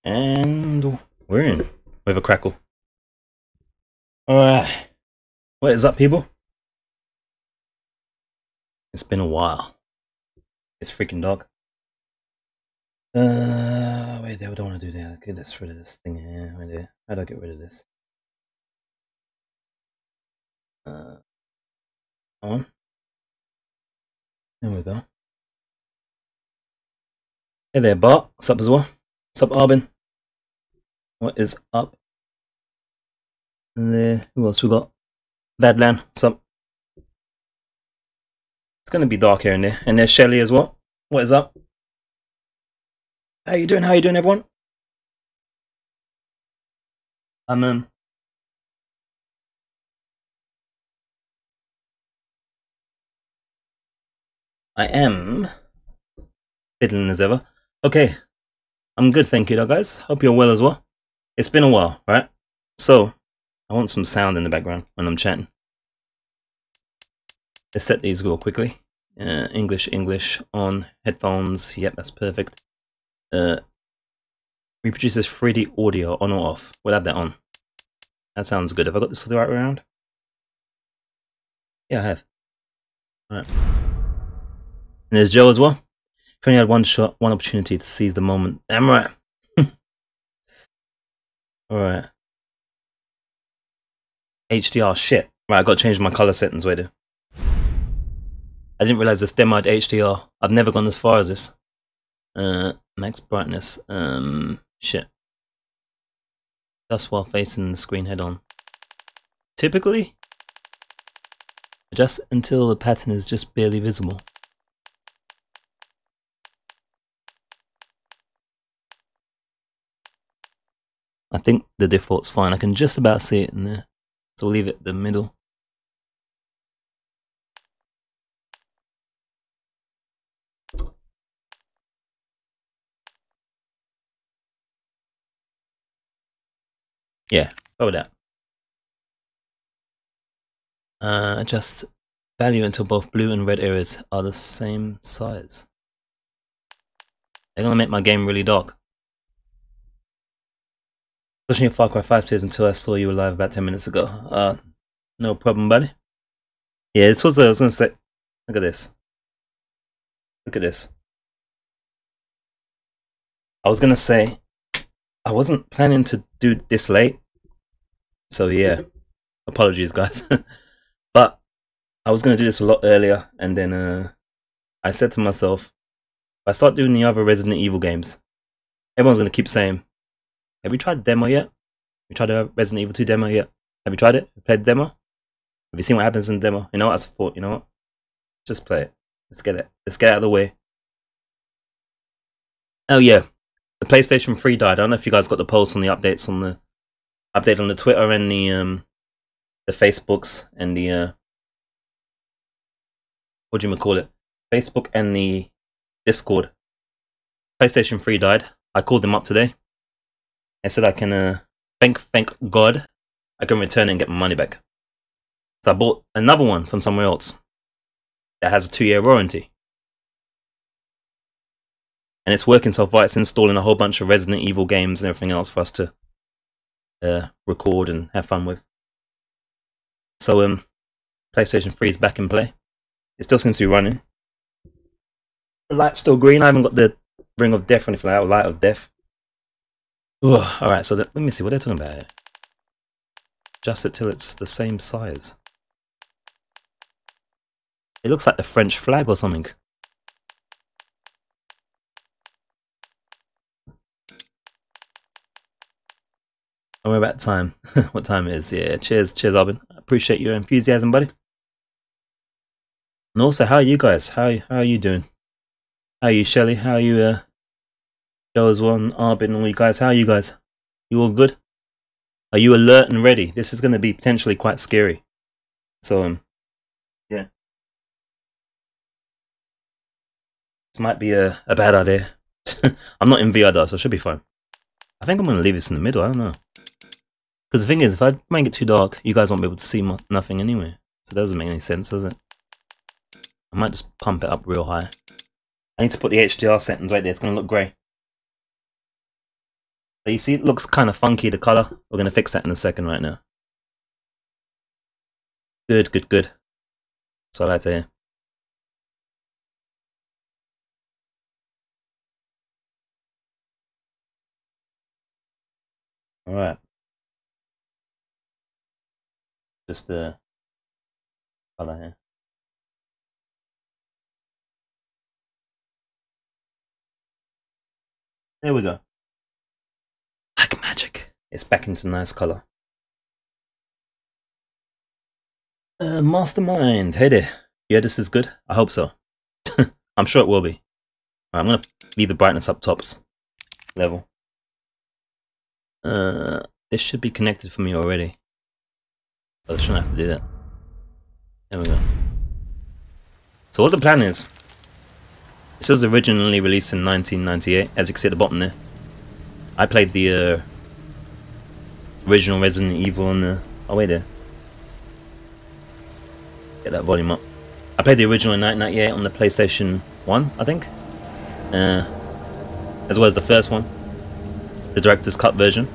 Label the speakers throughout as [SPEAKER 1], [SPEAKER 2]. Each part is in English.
[SPEAKER 1] And we're in with a crackle. Alright, what is up, people? It's been a while. It's freaking dark. Wait, I don't want to do that. Get this rid of this thing here. Wait there. How do I get rid of this? On. There we go. Hey there, Bart. What's up as well? What's up, Arbin? What is up? And there, who else we got? Badland. What's up? It's gonna be dark here and there. And there's Shelly as well. What is up? How you doing? How you doing, everyone? I am fiddling as ever. Okay, I'm good, thank you, guys. Hope you're well as well. It's been a while, right? So, I want some sound in the background when I'm chatting. Let's set these real quickly. English on headphones. Yep, that's perfect. Reproduces 3D audio on or off. We'll have that on. That sounds good. Have I got this the right way around? Yeah, I have. Alright. And there's Joe as well. If only had one shot, one opportunity to seize the moment. Damn right. Alright. HDR shit. Right, I got to change my color settings. Wait there. I didn't realize this demoed HDR. I've never gone as far as this. Max brightness. Shit. Just while facing the screen head on. Typically, adjust until the pattern is just barely visible. I think the default's fine. I can just about see it in there. So we'll leave it in the middle. Yeah, go with that. Adjust value until both blue and red areas are the same size. They're gonna make my game really dark. Pushing your Far Cry 5 series until I saw you live about 10 minutes ago. No problem, buddy. Yeah, this was I was gonna say. Look at this. Look at this. I was gonna say I wasn't planning to do this late. So yeah. Apologies, guys. But I was gonna do this a lot earlier, and then I said to myself, if I start doing the other Resident Evil games, everyone's gonna keep saying, have you tried the demo yet? Have you tried the Resident Evil 2 demo yet? Have you tried it? Played the demo? Have you seen what happens in the demo? You know what? I thought, you know what? Just play it. Let's get it. Let's get it out of the way. Oh yeah, the PlayStation 3 died. I don't know if you guys got the posts on the updates on the update on the Twitter and the Facebooks and the what do you call it? Facebook and the Discord. PlayStation 3 died. I called them up today. I said I can thank God I can return it and get my money back. So I bought another one from somewhere else that has a 2-year warranty. And it's working so far. It's installing a whole bunch of Resident Evil games and everything else for us to record and have fun with. So PlayStation 3 is back in play. It still seems to be running. The light's still green. I haven't got the Ring of Death or anything like that, Light of Death. Alright, so let me see what they're talking about here. Adjust it till it's the same size. It looks like the French flag or something. Don't worry about time. What time it is? Yeah, cheers, Arbin. I appreciate your enthusiasm, buddy. And also, how are you guys? How are you doing? How are you, Shelly? How are you, Joe as well, and Arbin, and all you guys? How are you guys? You all good? Are you alert and ready? This is going to be potentially quite scary. So, yeah. This might be a bad idea. I'm not in VR though, so it should be fine. I think I'm going to leave this in the middle, I don't know. Because the thing is, if I make it too dark, you guys won't be able to see nothing anyway. So it doesn't make any sense, does it? I might just pump it up real high. I need to put the HDR settings right there, it's going to look grey. So you see it looks kind of funky, the color. We're going to fix that in a second right now. Good, good, good. That's what I like to hear. Alright. Just the color here. There we go. Like magic. It's back into nice color. Mastermind. Hey there. Yeah, this is good. I hope so. I'm sure it will be. Right, I'm gonna leave the brightness up tops level. This should be connected for me already. But I shouldn't have to do that. There we go. So what the plan is, this was originally released in 1998, as you can see at the bottom there. I played the original Resident Evil on the... Oh wait there. Get that volume up. I played the original in 1998 on the PlayStation 1, I think. As well as the first one. The director's cut version.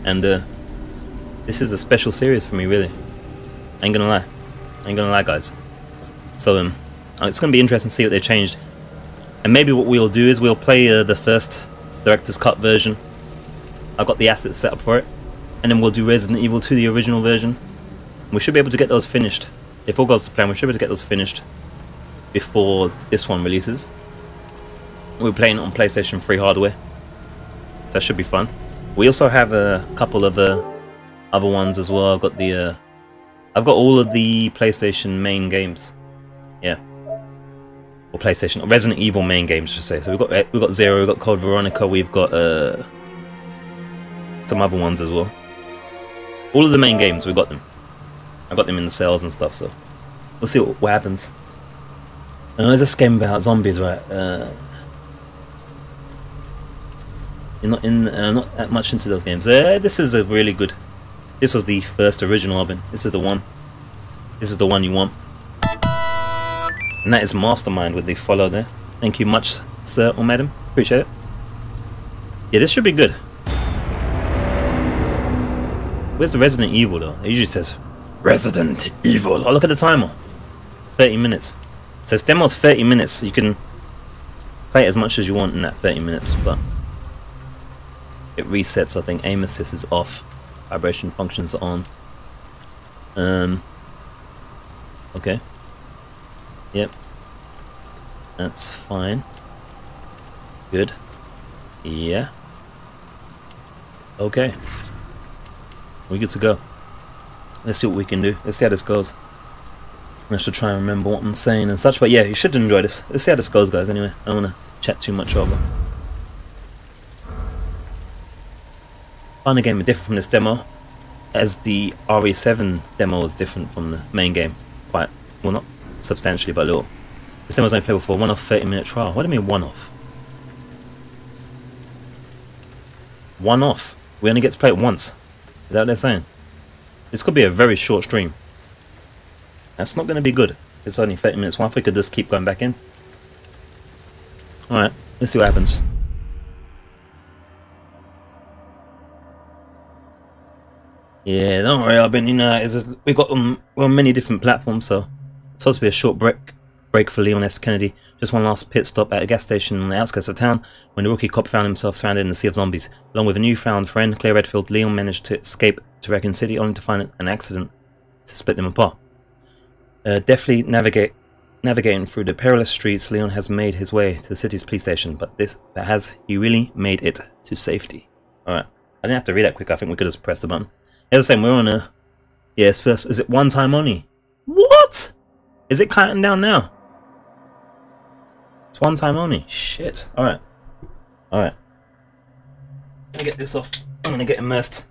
[SPEAKER 1] And this is a special series for me, really. I ain't gonna lie. I ain't gonna lie, guys. So it's gonna be interesting to see what they changed. And maybe what we'll do is we'll play the first director's cut version. I've got the assets set up for it. And then we'll do Resident Evil 2, the original version. We should be able to get those finished. If all goes to plan, we should be able to get those finished before this one releases. We're playing it on PlayStation 3 hardware. So that should be fun. We also have a couple of other ones as well. I've got all of the PlayStation main games. Yeah. Or PlayStation, Resident Evil main games, I should say. So we've got Zero, we've got Code Veronica, we've got some other ones as well. All of the main games, we've got them. I got them in the sales and stuff, so we'll see what happens. There's this game about zombies, right? You're not that much into those games. This is a really good. This was the first original of it. This is the one. This is the one you want. And that is Mastermind with the follow there. Thank you much, sir or madam. Appreciate it. Yeah, this should be good. Where's the Resident Evil though? It usually says Resident Evil. Oh, look at the timer. 30 minutes. So this demo's 30 minutes. So you can play as much as you want in that 30 minutes, but it resets. I think aim assist is off. Vibration functions are on. Okay. Yep. That's fine. Good. Yeah. Okay. We're good to go. Let's see what we can do. Let's see how this goes. I should try and remember what I'm saying and such. But yeah, you should enjoy this. Let's see how this goes, guys. Anyway, I don't want to chat too much over. Find the game different from this demo, as the RE7 demo was different from the main game. Quite, well, not substantially, but a little. This demo was only playable for a one-off 30-minute trial. What do you mean one-off? One-off? We only get to play it once. Is that what they're saying? This could be a very short stream. That's not going to be good. It's only 30 minutes. What if we could just keep going back in? Alright, let's see what happens. Yeah, don't worry, I've been, we've got we're on many different platforms, so it's supposed to be a short break for Leon S. Kennedy. Just one last pit stop at a gas station on the outskirts of town when the rookie cop found himself surrounded in a sea of zombies. Along with a newfound friend, Claire Redfield, Leon managed to escape to Raccoon City only to find an accident to split them apart. Deftly navigating through the perilous streets, Leon has made his way to the city's police station, but has he really made it to safety? Alright, I didn't have to read that quick, I think we could just press the button. As I say, we're on a... Yes, first, is it one time only? What? Is it counting down now? It's one time only. Shit. Alright. Alright. Let me get this off. I'm gonna get immersed.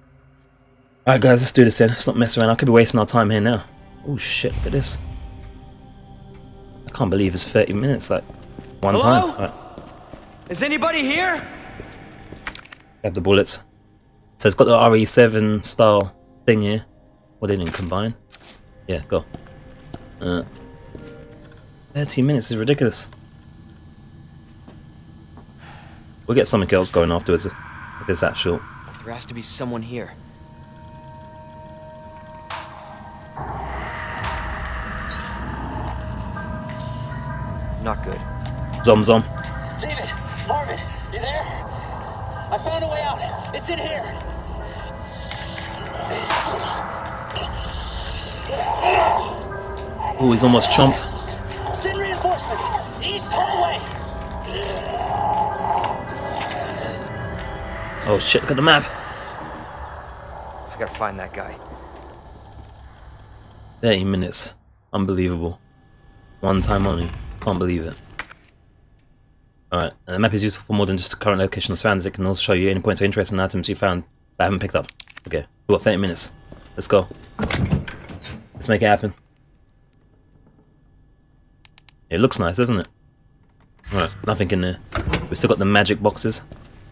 [SPEAKER 1] Alright guys, let's do this then. Let's not mess around. I could be wasting our time here now. Oh shit, look at this. I can't believe it's 30 minutes, like, one
[SPEAKER 2] Hello?
[SPEAKER 1] time. Right.
[SPEAKER 2] Is anybody here?
[SPEAKER 1] Grab the bullets. So it's got the RE7 style thing here. Well, they didn't combine. Yeah, go. 30 minutes is ridiculous. We'll get something else going afterwards. map is that short.
[SPEAKER 2] There has to be someone here. Not good.
[SPEAKER 1] Zom.
[SPEAKER 3] David, Marvin, you there? I found a way out. It's in here.
[SPEAKER 1] Oh, he's almost chomped.
[SPEAKER 3] Send reinforcements. East hallway.
[SPEAKER 1] Oh shit, look at the map.
[SPEAKER 2] I gotta find that guy.
[SPEAKER 1] 30 minutes. Unbelievable. One time only. Can't believe it. Alright, the map is useful for more than just the current location of surroundings. It can also show you any points of interest in items you found that I haven't picked up. Okay, we've got 30 minutes. Let's go. Let's make it happen. It looks nice, doesn't it? Alright, nothing in there. We've still got the magic boxes,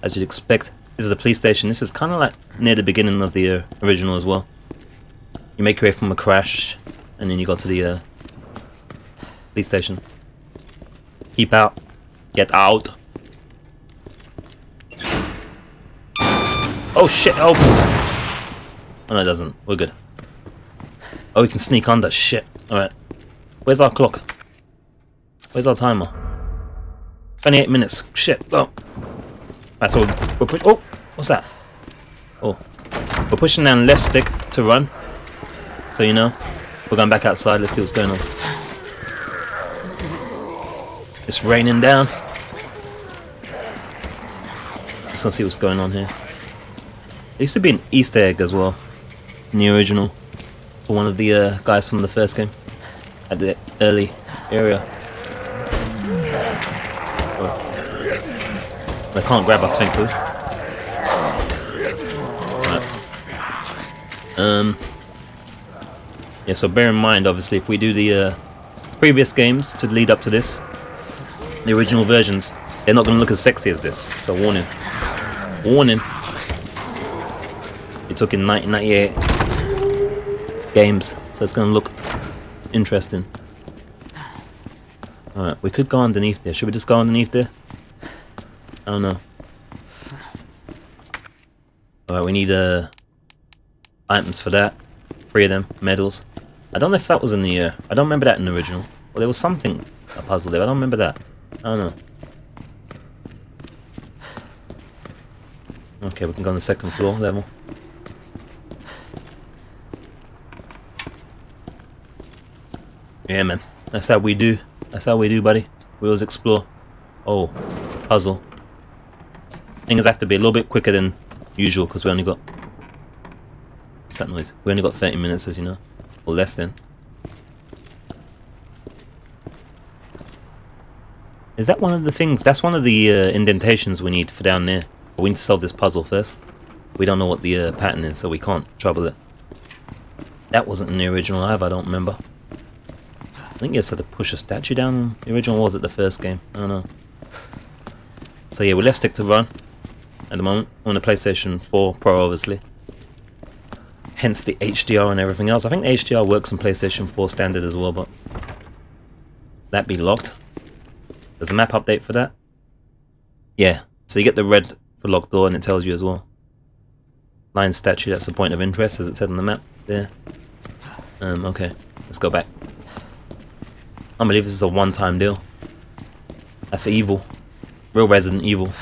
[SPEAKER 1] as you'd expect. This is the police station. This is kind of like near the beginning of the original as well. You make your way from a crash, and then you go to the police station. Keep out. Get out. Oh shit, it opens. Oh no, it doesn't. We're good. Oh, we can sneak under. Shit. Alright. Where's our clock? Where's our timer? 28 minutes. Shit, go. Alright, so we're pushing. Oh, what's that? Oh. We're pushing down left stick to run. So you know. We're going back outside. Let's see what's going on. It's raining down. Just gonna see what's going on here. There used to be an Easter egg as well in the original for one of the guys from the first game at the early area. Oh. They can't grab us, thankfully. Right. Yeah, so bear in mind, obviously, if we do the previous games to lead up to this, the original versions, they're not going to look as sexy as this. So warning. Warning. It took in 1998 games, so it's going to look interesting. Alright, we could go underneath there. Should we just go underneath there? I don't know. Alright, we need items for that. 3 of them. Medals. I don't know if that was in the I don't remember that in the original. Well, there was something, a puzzle there. I don't remember that. I don't know. Okay, we can go on the second floor level. Yeah, man. That's how we do. That's how we do, buddy. We always explore. Oh, puzzle. Things have to be a little bit quicker than usual because we only got... What's that noise? We only got 30 minutes, as you know. Or less than. Is that one of the things? That's one of the indentations we need for down there. But we need to solve this puzzle first. We don't know what the pattern is, so we can't trouble it. That wasn't in the original either, I don't remember. I think you just had to push a statue down in the original, or was it the first game? I don't know. So yeah, we're left stick to run at the moment. On the PlayStation 4 Pro, obviously. Hence the HDR and everything else. I think the HDR works on PlayStation 4 standard as well, but... That be locked. There's a map update for that. Yeah, so you get the red for locked door and it tells you as well. Lion statue, that's the point of interest as it said on the map there. Okay, let's go back. I believe this is a one-time deal. That's evil. Real Resident Evil.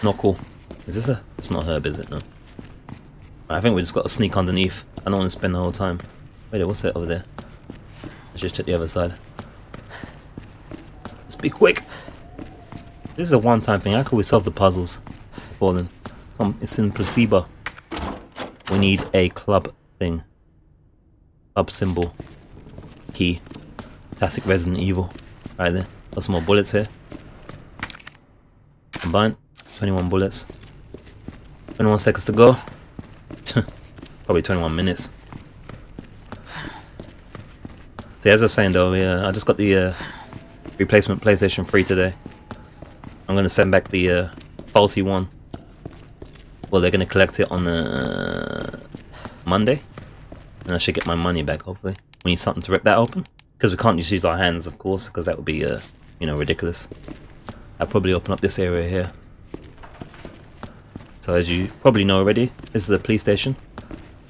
[SPEAKER 1] Not cool. Is this a... It's not Herb, is it? No. I think we just got to sneak underneath. I don't want to spend the whole time. Wait, what's that over there? Let's just check the other side. Let's be quick. This is a one-time thing. How can we solve the puzzles before then? It's in placebo. We need a club thing. Club symbol. Key. Classic Resident Evil. Right there. Got some more bullets here. Combined. 21 bullets. 21 seconds to go. Probably 21 minutes. So as I was saying though, I just got the replacement PlayStation 3 today. I'm going to send back the faulty one. Well, they're going to collect it on Monday. And I should get my money back, hopefully. We need something to rip that open. Because we can't just use our hands, of course, because that would be, you know, ridiculous. I'll probably open up this area here. So as you probably know already, this is a police station.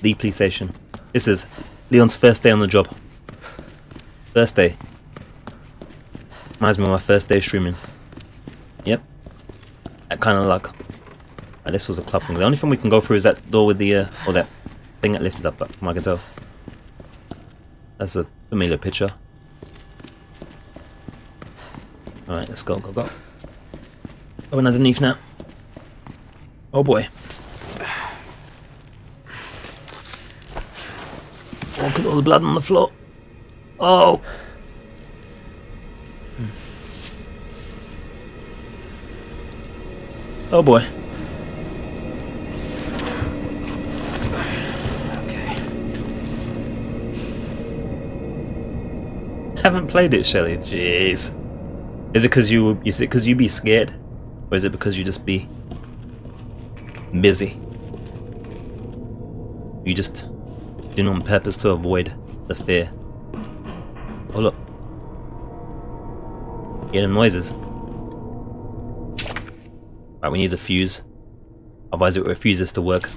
[SPEAKER 1] The police station. This is Leon's first day on the job. First day. Reminds me of my first day streaming. Yep. That kind of luck. Right, this was a club thing. The only thing we can go through is that door with the, or that thing that lifted up, from what I can tell. That's a familiar picture. Alright, let's go, go, go. Going underneath now. Oh boy. Oh, look at all the blood on the floor. Oh! Oh boy.
[SPEAKER 2] Okay.
[SPEAKER 1] Haven't played it, Shelly. Jeez. Is it because you be scared? Or is it because you just be busy? You just do it on purpose to avoid the fear. Oh look. Hear the noises. Right, we need a fuse. Otherwise it refuses to work.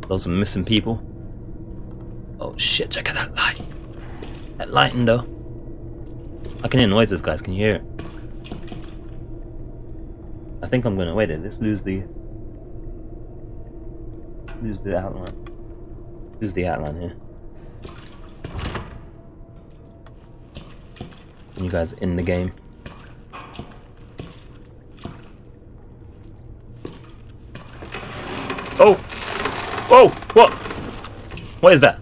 [SPEAKER 1] Those are missing people. Oh shit, check out that light. That lighting though. I can hear noises, guys, can you hear it? I think I'm gonna wait it. Let's lose the outline. Lose the outline here. You guys in the game. Oh! Whoa! What? What is that?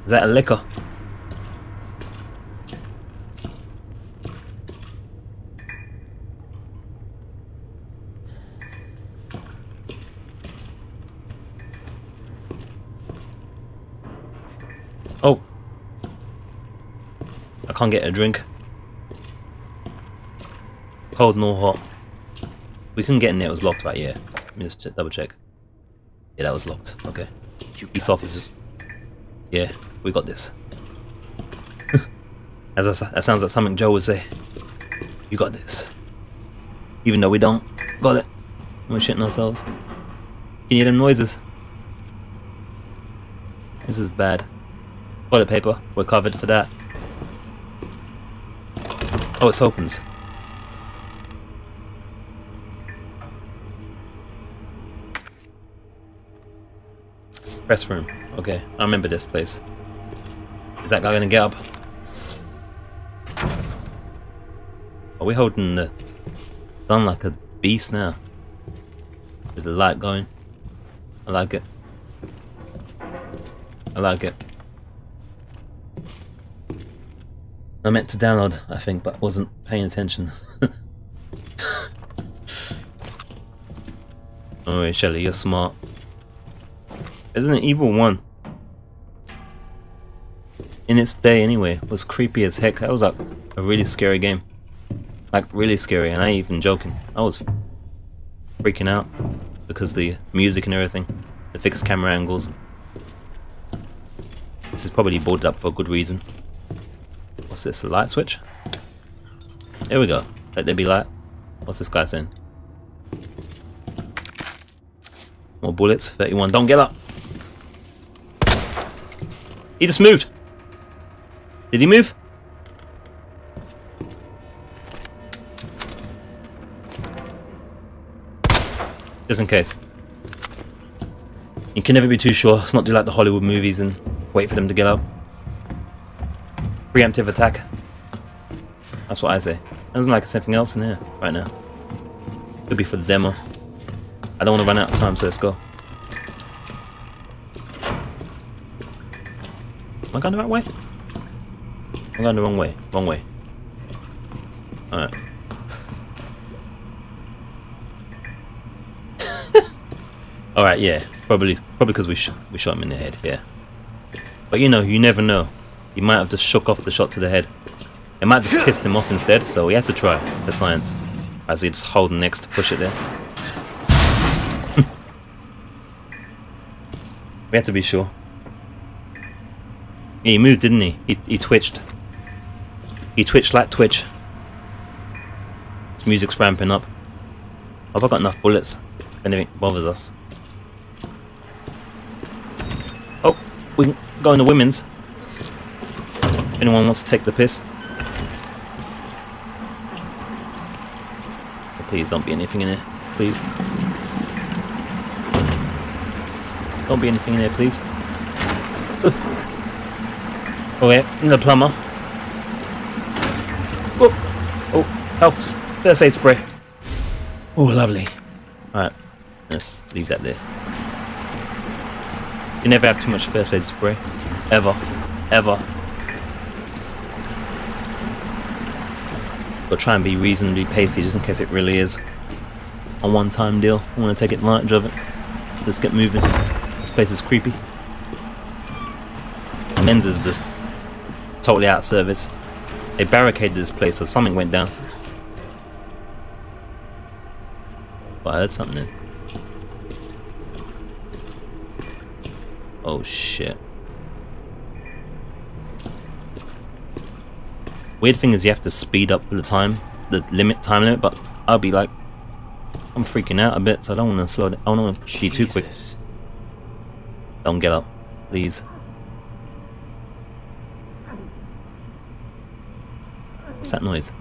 [SPEAKER 1] Is that a liquor? Oh! I can't get a drink. Cold nor hot. We couldn't get in there, it was locked, right? Yeah. Let me just double check. Yeah, that was locked. Okay. Peace officers. Yeah, we got this. That sounds like something Joe would say. You got this. Even though we don't. Got it. We're shitting ourselves. Can you hear them noises? This is bad. Toilet paper. We're covered for that. Oh, it opens. Press room. Okay, I remember this place. Is that guy gonna get up? Are we holding the gun like a beast now? There's a light going. I like it. I like it. I meant to download, I think, but wasn't paying attention. Alright, Shelly, you're smart. Resident Evil 1, in its day anyway, was creepy as heck. That was like a really scary game. Like really scary, and I ain't even joking. I was freaking out because the music and everything, the fixed camera angles. This is probably boarded up for a good reason. What's this, a light switch? There we go. Let there be light. What's this guy saying? More bullets, 31. Don't get up! He just moved! Did he move? Just in case. You can never be too sure. Let's not do like the Hollywood movies and wait for them to get up. Preemptive attack. That's what I say. Doesn't like something else in here right now. Could be for the demo. I don't want to run out of time, so let's go. Am I going the right way? I'm going the wrong way. Wrong way. Alright. Alright, yeah. Probably because we shot him in the head, yeah. But you know, you never know. He might have just shook off the shot to the head. It might just pissed him off instead, so we had to try the science. As he just holding next to push it there. We had to be sure. Yeah, he moved, didn't he? He twitched. He twitched like Twitch. His music's ramping up. Have I got enough bullets? If anything bothers us. Oh, we can go in the women's. If anyone wants to take the piss. Oh, please don't be anything in here. Please. Don't be anything in there, please. Oh yeah, the plumber. Oh, health first aid spray. Oh, lovely. Alright, let's leave that there. You never have too much first aid spray. Ever. Ever. But try and be reasonably pasty just in case it really is a one-time deal. I want to take advantage of it. Let's get moving. This place is creepy. Men's is just totally out of service. They barricaded this place so something went down. But I heard something then. Oh shit. Weird thing is you have to speed up for the time limit, but I'll be like, I'm freaking out a bit, so I don't want to slow down. I don't want to be too quick. Don't get up, please. What's that noise?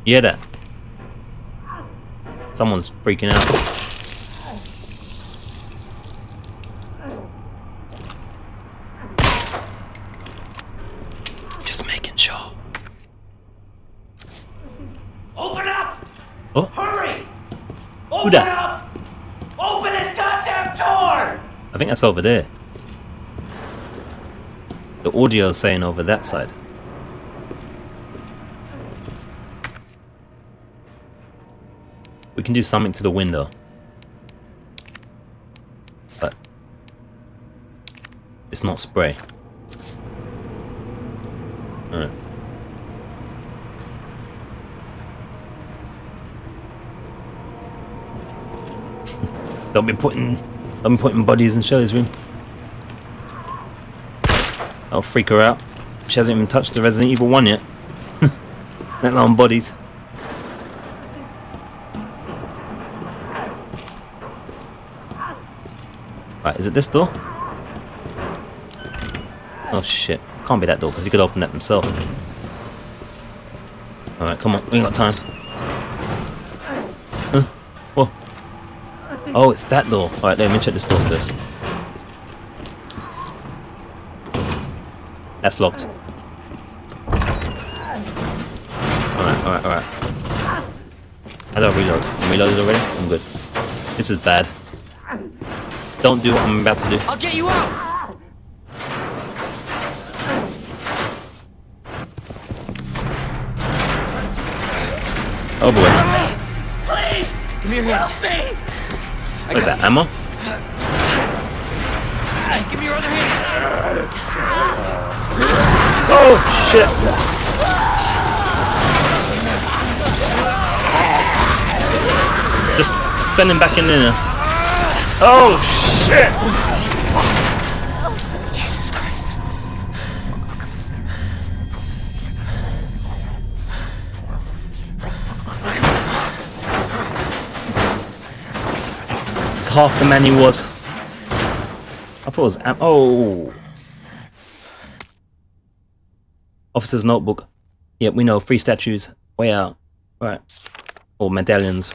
[SPEAKER 1] You hear that? Someone's freaking out. Just making sure.
[SPEAKER 3] Open up!
[SPEAKER 1] Oh,
[SPEAKER 3] Hurry!
[SPEAKER 1] who
[SPEAKER 3] Open
[SPEAKER 1] that?
[SPEAKER 3] up! Open this goddamn door!
[SPEAKER 1] I think that's over there. The audio is saying over that side. We can do something to the window. But it's not spray. Alright. Don't be putting bodies in Shelley's room. I'll freak her out. She hasn't even touched the Resident Evil 1 yet. Let alone bodies. Right, is it this door? Oh shit. Can't be that door because he could open that himself. Alright, come on. We ain't got time. Whoa. Oh, it's that door. Alright, let me check this door first. That's locked. Alright. How do I reload? I'm reloaded already? I'm good. This is bad. Don't do what I'm about to do.
[SPEAKER 2] I'll get you out!
[SPEAKER 1] Oh boy.
[SPEAKER 3] Please!
[SPEAKER 2] Give me your hand.
[SPEAKER 3] Help me!
[SPEAKER 1] What is that, ammo?
[SPEAKER 2] Give me your other hand.
[SPEAKER 1] Oh shit! Just send him back in there. Oh shit!
[SPEAKER 2] Jesus Christ.
[SPEAKER 1] It's half the man he was. I thought it was oh. Officer's notebook. Yep, we know. 3 statues. Way out. Right. Or medallions.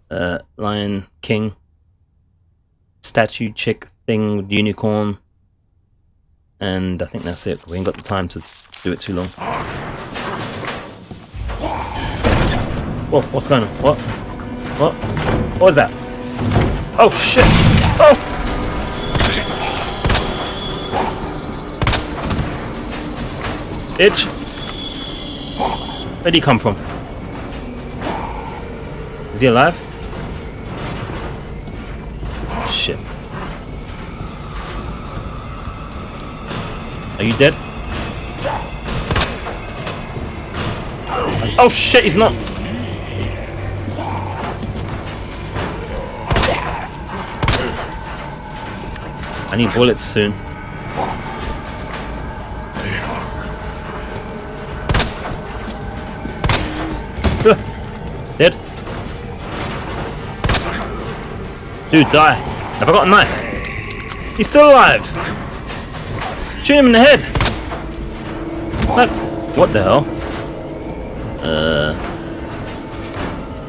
[SPEAKER 1] Lion, king. Statue, chick, thing, unicorn. And I think that's it. We ain't got the time to do it too long. Whoa, what's going on? What? What? What was that? Oh shit! Oh! Bitch! Where'd he come from? Is he alive? Shit. Are you dead? Oh shit, he's not! I need bullets soon. Dead? Dude, die. Have I got a knife? He's still alive. Shoot him in the head. What? What the hell?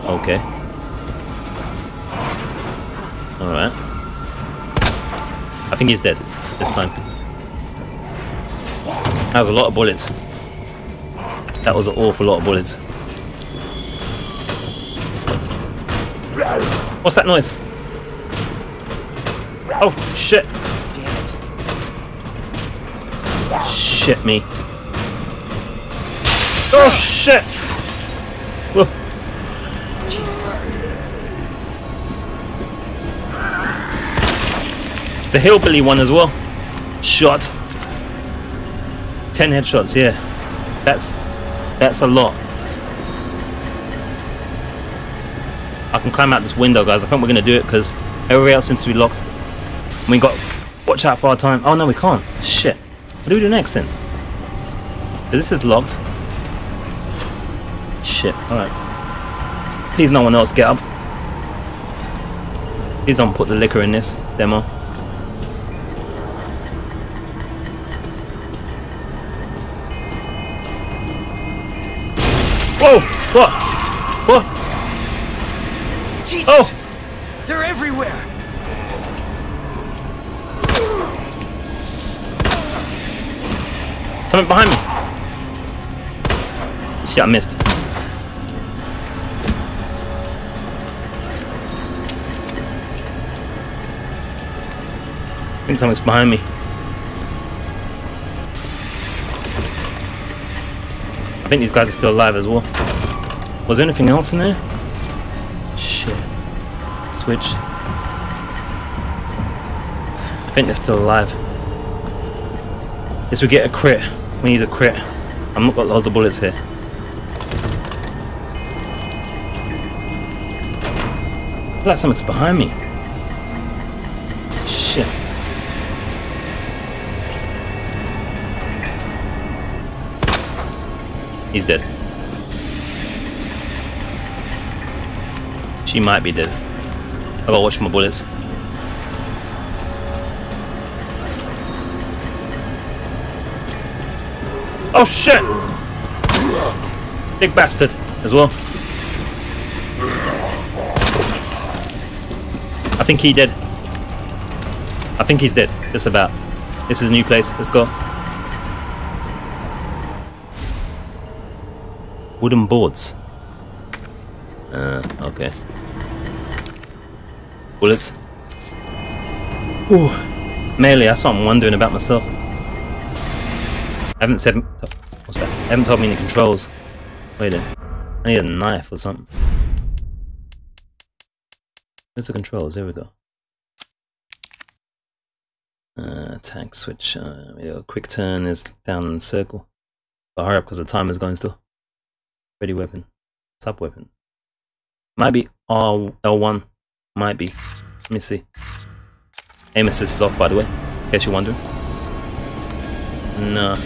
[SPEAKER 1] Okay. Alright. I think he's dead this time. That was a lot of bullets. That was an awful lot of bullets. What's that noise? Oh, shit. Shit me. Oh, shit! Whoa.
[SPEAKER 2] Jesus.
[SPEAKER 1] It's a hillbilly one as well. Shot. 10 headshots, yeah. That's a lot. I can climb out this window, guys. I think we're gonna do it because everywhere else seems to be locked. We got watch out for our time. Oh no, we can't. Shit. What do we do next then? This is locked. Shit. Alright. Please no one else get up. Please don't put the liquor in this demo. Whoa! What? What?
[SPEAKER 2] Jesus!
[SPEAKER 1] Oh!
[SPEAKER 2] They're everywhere!
[SPEAKER 1] Something behind me! Shit, I missed. I think something's behind me. I think these guys are still alive as well. Was there anything else in there? Shit. Switch. I think they're still alive. Yes, we get a crit. We need a crit. I've not got loads of bullets here. I feel like something's behind me. Shit. He's dead. She might be dead. I gotta watch my bullets. Oh shit! Big bastard as well. I think he dead. I think he's dead. Just about. This is a new place. Let's go. Wooden boards. Okay. Bullets. Ooh. Melee, that's what I'm wondering about myself. I haven't said... What's that? I haven't told me any controls. Wait a minute. I need a knife or something. Where's the controls? There we go. Attack switch. Quick turn is down in the circle. But hurry up because the timer's going still. Ready weapon. Sub weapon. Might be L1. Might be. Let me see. Aim assist is off, by the way, in case you're wondering. No.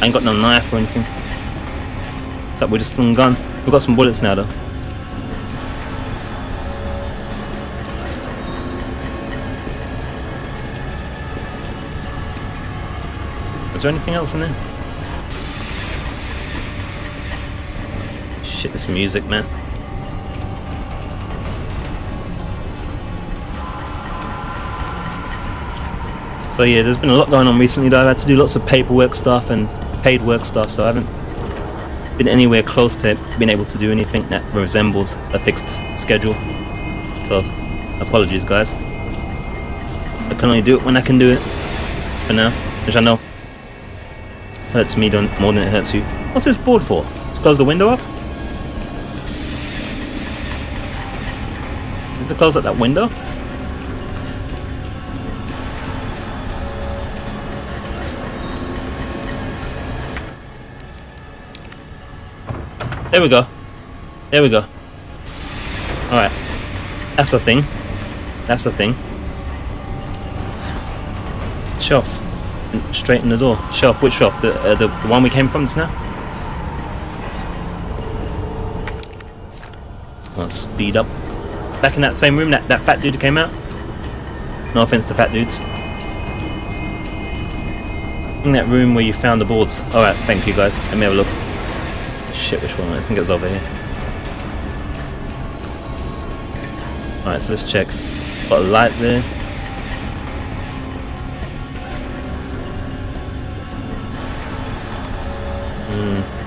[SPEAKER 1] I ain't got no knife or anything. What's up with just a gun? We've got some bullets now though. Is there anything else in there? Shit, this music, man. So yeah, there's been a lot going on recently though. I've had to do lots of paperwork stuff and paid work stuff, so I haven't been anywhere close to being able to do anything that resembles a fixed schedule. So, apologies guys. I can only do it when I can do it. For now, which I know hurts me more than it hurts you. What's this board for? Just close the window up? Is it close at that window? There we go. There we go. Alright. That's the thing. That's the thing. Shelf. Straight in the door. Shelf. Which shelf? The one we came from just now? Let's speed up. Back in that same room, that fat dude came out. No offense to fat dudes. In that room where you found the boards. Alright, thank you guys. Let me have a look. Shit, which one? I think it was over here. Alright, so let's check. Got a light there.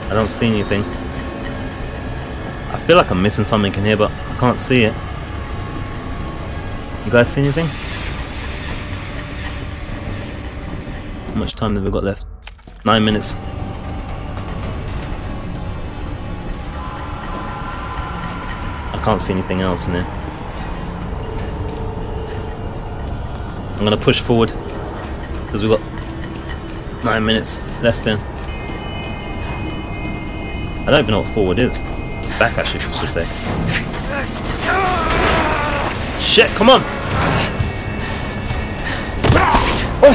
[SPEAKER 1] I don't see anything. I feel like I'm missing something in here, but I can't see it. You guys see anything? How much time have we got left? 9 minutes. I can't see anything else in there. I'm gonna push forward because we've got 9 minutes less than. I don't even know what forward is. Back, I should say. Shit, come on! Oh!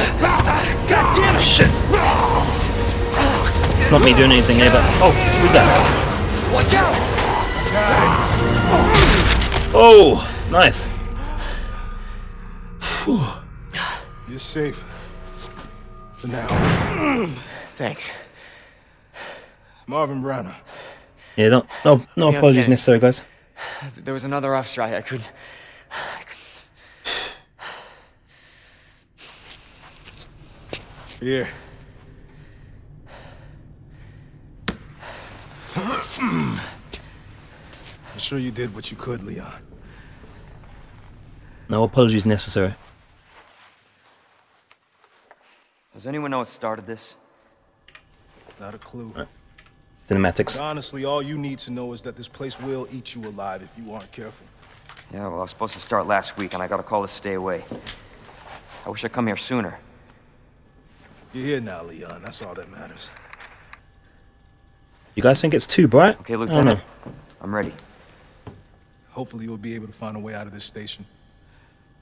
[SPEAKER 1] God damn it! Shit! It's not me doing anything here, but oh, who's that?
[SPEAKER 2] Watch out!
[SPEAKER 1] Oh, nice. Whew.
[SPEAKER 4] You're safe. For now.
[SPEAKER 2] Thanks.
[SPEAKER 4] Marvin Branagh.
[SPEAKER 1] Yeah, no apologies
[SPEAKER 2] okay.
[SPEAKER 1] necessary, guys.
[SPEAKER 2] There was another officer. I couldn't.
[SPEAKER 4] Here. I'm sure you did what you could, Leon.
[SPEAKER 1] No apologies necessary.
[SPEAKER 3] Does anyone know what started this?
[SPEAKER 4] Not a clue.
[SPEAKER 1] Cinematics.
[SPEAKER 4] But honestly, all you need to know is that this place will eat you alive if you aren't careful.
[SPEAKER 3] Yeah, well, I was supposed to start last week, and I got a call to stay away. I wish I'd come here sooner.
[SPEAKER 4] You're here now, Leon. That's all that matters.
[SPEAKER 1] You guys think it's too bright?
[SPEAKER 3] Okay,
[SPEAKER 1] I don't
[SPEAKER 3] Lieutenant.
[SPEAKER 1] know.
[SPEAKER 3] I'm ready.
[SPEAKER 4] Hopefully you'll be able to find a way out of this station.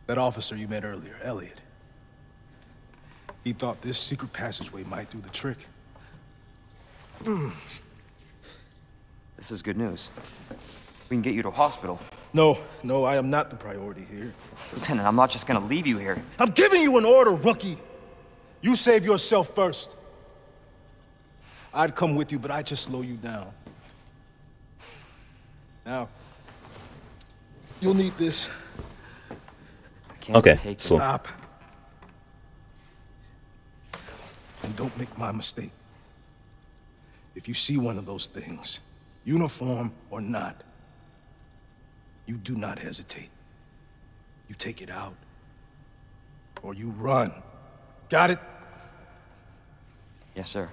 [SPEAKER 4] That officer you met earlier, Elliot. He thought this secret passageway might do the trick.
[SPEAKER 3] This is good news. We can get you to a hospital.
[SPEAKER 4] No, I am not the priority here.
[SPEAKER 3] Lieutenant, I'm not just gonna leave you here.
[SPEAKER 4] I'm giving you an order, rookie. You save yourself first. I'd come with you, but I'd just slow you down. Now, you'll need this.
[SPEAKER 3] I can't
[SPEAKER 1] Okay,
[SPEAKER 3] take
[SPEAKER 1] cool.
[SPEAKER 4] Stop. And don't make my mistake. If you see one of those things, uniform or not, you do not hesitate. You take it out, or you run. Got it?
[SPEAKER 3] Yes, sir.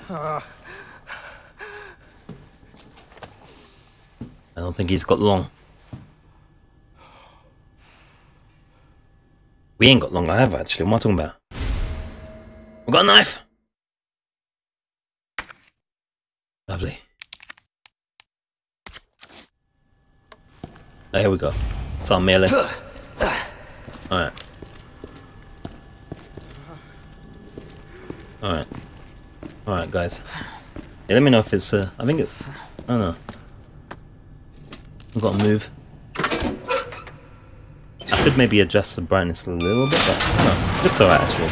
[SPEAKER 1] I don't think he's got long. We ain't got long either, actually. What am I talking about? We got a knife! Lovely. Oh, here we go. It's our melee. Alright. Alright. Alright, guys. Yeah, let me know if it's, I think it... I don't know. I've got to move. I could maybe adjust the brightness a little bit, but no, looks alright actually.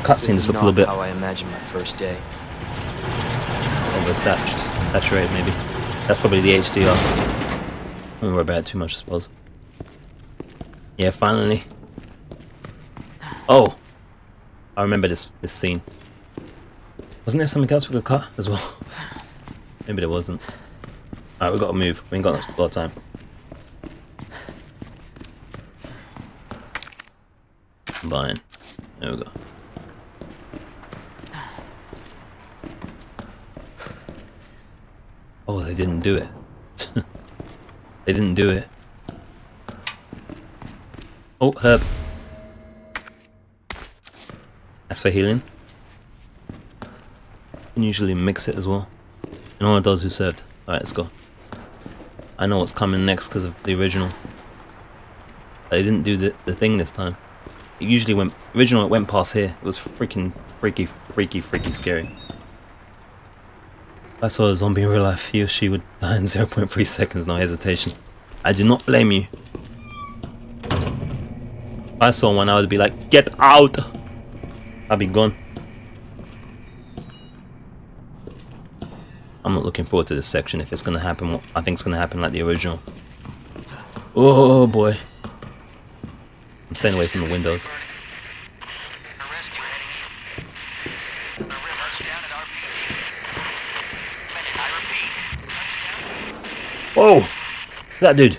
[SPEAKER 1] Cutscenes look a little bit
[SPEAKER 2] how I imagined my first day.
[SPEAKER 1] over saturated maybe. That's probably the HDR. I don't worry about it too much, I suppose. Yeah, finally. Oh! I remember this scene. Wasn't there something else we could cut as well? Maybe there wasn't. Alright, we gotta move. We ain't got a lot of time. Combine. There we go. Oh, they didn't do it. They didn't do it. Oh, herb. That's for healing. You can usually mix it as well. And all of those who served. Alright, let's go. I know what's coming next because of the original. They didn't do the thing this time. It usually went... Original, it went past here. It was freaking freaky scary. If I saw a zombie in real life, he or she would die in 0.3 seconds, no hesitation. I do not blame you. If I saw one, I would be like, get out! I'd be gone. I'm not looking forward to this section if it's gonna happen what I think it's gonna happen like the original. Oh boy. I'm staying away from the windows. Whoa! That dude.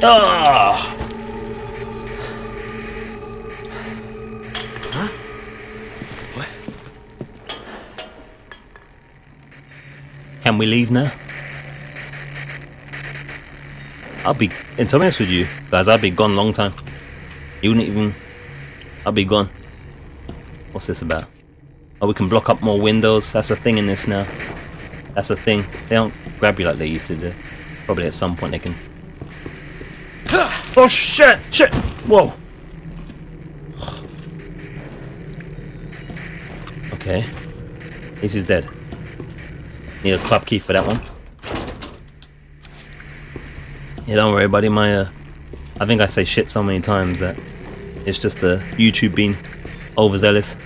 [SPEAKER 1] Ah!
[SPEAKER 2] Huh? What?
[SPEAKER 1] Can we leave now? I'll be, and to be honest with you guys, I'll be gone a long time. You wouldn't even, I'll be gone. What's this about? Oh, we can block up more windows. That's a thing in this now. That's a thing. They don't grab you like they used to do. Probably at some point they can. Oh shit! Shit! Whoa! Okay. This is dead. Need a club key for that one. Yeah, don't worry, buddy. My, I think I say shit so many times that it's just the YouTube being overzealous.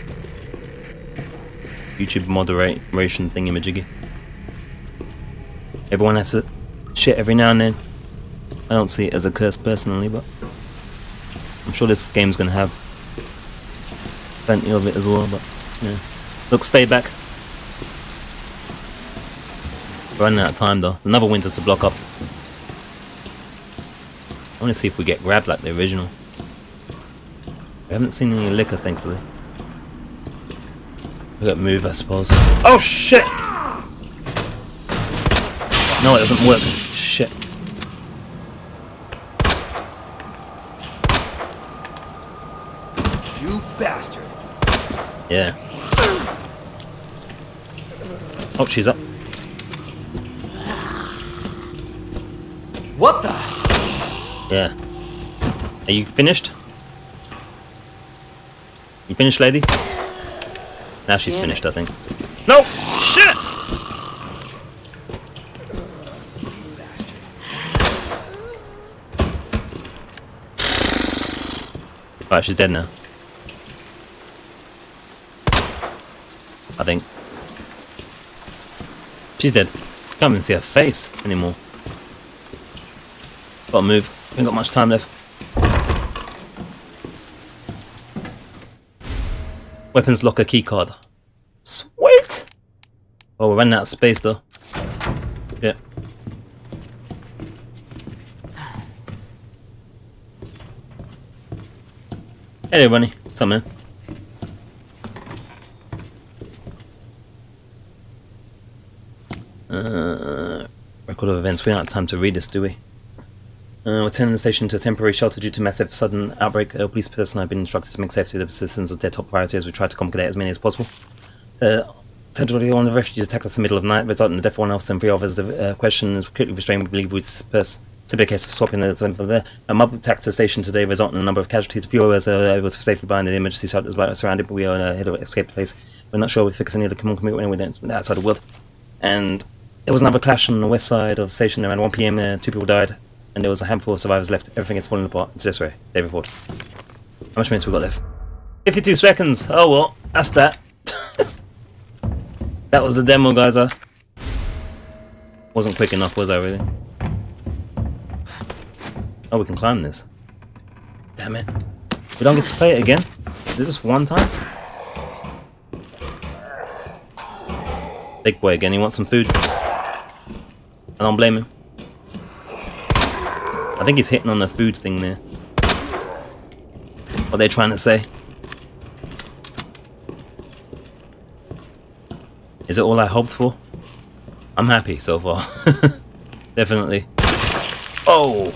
[SPEAKER 1] YouTube moderation thingy-majiggy. Everyone has to shit every now and then. I don't see it as a curse personally, but I'm sure this game's gonna have plenty of it as well. But yeah, look, stay back. We're running out of time though. Another window to block up. I want to see if we get grabbed like the original. We haven't seen any liquor, thankfully. We got move, I suppose. Oh shit! No, it doesn't work. Shit.
[SPEAKER 2] You bastard.
[SPEAKER 1] Yeah. Oh, she's up.
[SPEAKER 2] What the?
[SPEAKER 1] Yeah. Are you finished? You finished, lady? Now she's finished, I think. No! Shit! Alright, she's dead now. I think. She's dead. Can't even see her face anymore. Gotta move. Ain't got much time left. Weapons locker keycard. Sweet! Oh, we're running out of space though. Yeah. Hey, Bunny. What's up, man? Record of events. We don't have time to read this, do we? We're turning the station to a temporary shelter due to massive sudden outbreak. Police personnel have been instructed to make safety of the citizens their top priority as we try to accommodate as many as possible. Centrally, one of the refugees attacked us in the middle of the night, resulting in the death of one else and 3 others. The question is quickly restrained. We believe it's simply a case of swapping the a mob attack to the station today, resulting in a number of casualties. A few others able to safely behind the emergency shelters surrounded, but we are ahead of escape place. We're not sure we fix any of the commitment when we don't outside the world. And there was another clash on the west side of the station around 1 PM. 2 people died. And there was a handful of survivors left. Everything is falling apart. It's this way. David Ford. How much minutes we got left? 52 seconds. Oh well, that's that. That was the demo, guys. Wasn't quick enough, was I really? Oh, we can climb this. Damn it. We don't get to play it again? Is it just one time? Big boy again. He wants some food. I don't blame him. I think he's hitting on the food thing there. What they're trying to say. Is it all I hoped for? I'm happy so far. Definitely. Oh!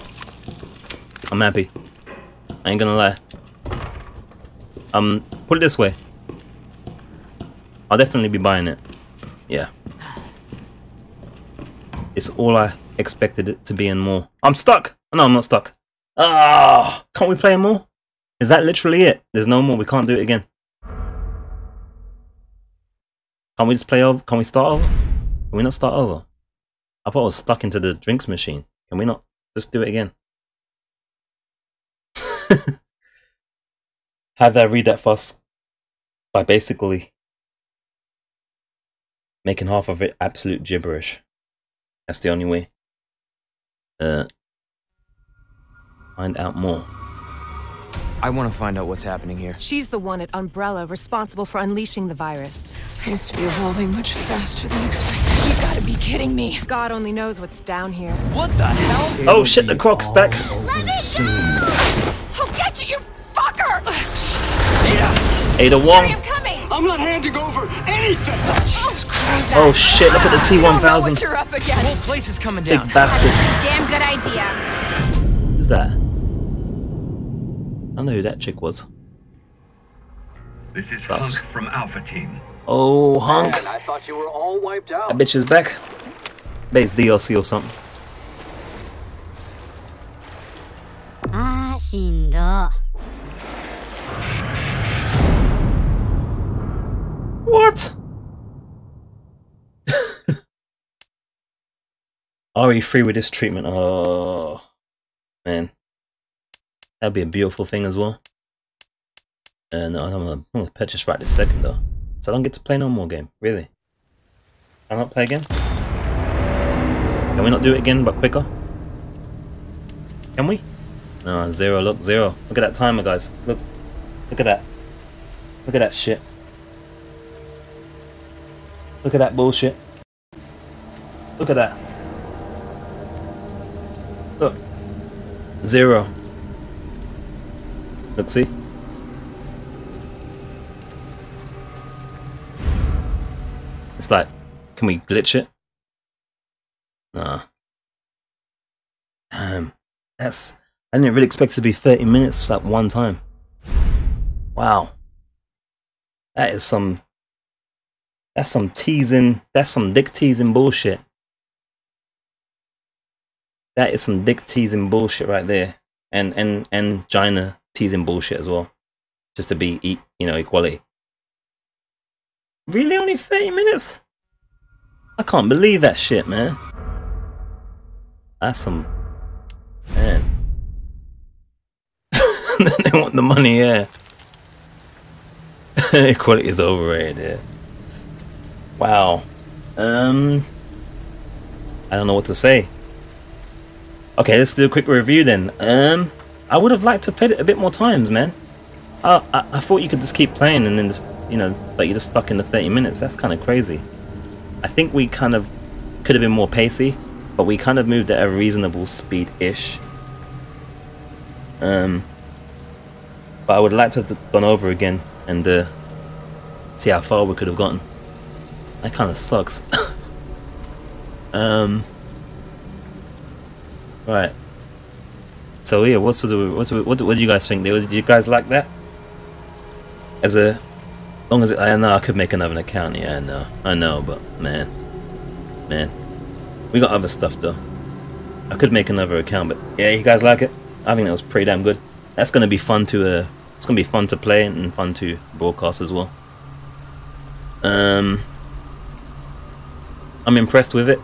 [SPEAKER 1] I'm happy. I ain't gonna lie. Put it this way. I'll definitely be buying it. Yeah. It's all I expected it to be and more. I'm stuck! No, I'm not stuck. Ah, can't we play more? Is that literally it? There's no more. We can't do it again. Can't we just play over? Can we start over? Can we not start over? I thought I was stuck into the drinks machine. Can we not just do it again? How did I read that fast? By basically making half of it absolute gibberish. That's the only way. Find out more.
[SPEAKER 2] I want to find out what's happening here.
[SPEAKER 5] She's the one at Umbrella responsible for unleashing the virus.
[SPEAKER 6] Seems to be evolving much faster than expected. You gotta be kidding me.
[SPEAKER 5] God only knows what's down here.
[SPEAKER 2] What the hell?
[SPEAKER 1] Oh shit, the croc's back.
[SPEAKER 6] Let me go! I'll get you, you fucker!
[SPEAKER 1] Ada Wong.
[SPEAKER 6] Sorry, I'm coming!
[SPEAKER 3] I'm not handing over anything!
[SPEAKER 1] Oh shit, look at the
[SPEAKER 6] You don't know what
[SPEAKER 1] T-1000.
[SPEAKER 6] you're up
[SPEAKER 2] The
[SPEAKER 6] against.
[SPEAKER 2] whole place is coming
[SPEAKER 1] Big
[SPEAKER 2] down.
[SPEAKER 1] bastard.
[SPEAKER 6] Damn good idea.
[SPEAKER 1] Who's that? I know who that chick was.
[SPEAKER 7] This is
[SPEAKER 1] Us.
[SPEAKER 7] Hunk from Alpha Team.
[SPEAKER 1] Oh, Hunk.
[SPEAKER 3] Man, I thought you were all wiped out.
[SPEAKER 1] That bitch is back. Base DLC or something.
[SPEAKER 8] あーしんど。
[SPEAKER 1] What? RE3 with this treatment. Oh, man. That'd be a beautiful thing as well. And I'm gonna purchase right this second though. So I don't get to play no more game. Really? Can I not play again? Can we not do it again but quicker? Can we? No, 0, look, 0. Look at that timer, guys. Look. Look at that. Look at that shit. Look at that bullshit. Look at that. Look. 0. Look, see? It's like, can we glitch it? Nah. I didn't really expect it to be 30 minutes that one time. Wow. That's some teasing, that's some dick teasing bullshit. That is some dick teasing bullshit right there. And Gina teasing bullshit as well. Just to be, you know, equality. Really only 30 minutes? I can't believe that shit, man. That's some... Man. They want the money, yeah. Equality is overrated, yeah. Wow. I don't know what to say. Okay, let's do a quick review then. I would have liked to play it a bit more times, man. I thought you could just keep playing and then just, you know, but you're just stuck in the 30 minutes. That's kind of crazy. I think we kind of could have been more pacey, but we kind of moved at a reasonable speed-ish. But I would like to have gone over again and see how far we could have gotten. That kind of sucks. Right. So yeah, what do you guys think? Did you guys like that? As long as I know I could make another account. Yeah, I know, but man, we got other stuff though. I could make another account, but yeah, you guys like it? I think that was pretty damn good. That's gonna be fun to it's gonna be fun to play and fun to broadcast as well. I'm impressed with it.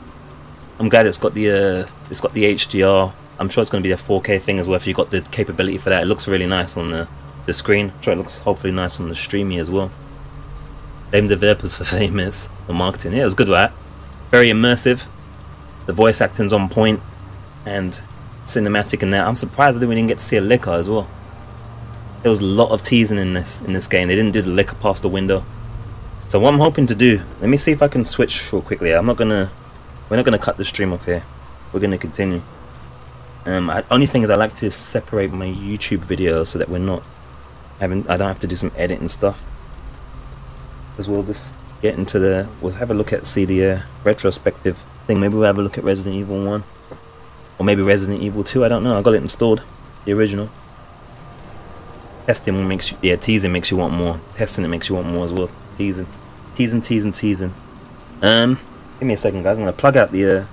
[SPEAKER 1] I'm glad it's got the HDR. I'm sure it's going to be a 4K thing as well if you've got the capability for that. It looks really nice on the screen. I'm sure it looks hopefully nice on the streamy as well. Blame developers for 30 minutes of marketing. Yeah, it was good, right? Very immersive. The voice acting's on point and cinematic and that. I'm surprised that we didn't get to see a licker as well. There was a lot of teasing in this game. They didn't do the licker past the window. So what I'm hoping to do, let me see if I can switch real quickly. We're not gonna cut the stream off here. We're gonna continue. Only thing is I like to separate my YouTube videos so that we're not I don't have to do some editing stuff. Because we'll just get into we'll have a look at the retrospective thing. Maybe we'll have a look at Resident Evil 1. Or maybe Resident Evil 2, I don't know. I got it installed. The original. Testing makes you, yeah, teasing makes you want more. Testing it makes you want more as well. Teasing. Give me a second, guys. I'm going to plug out the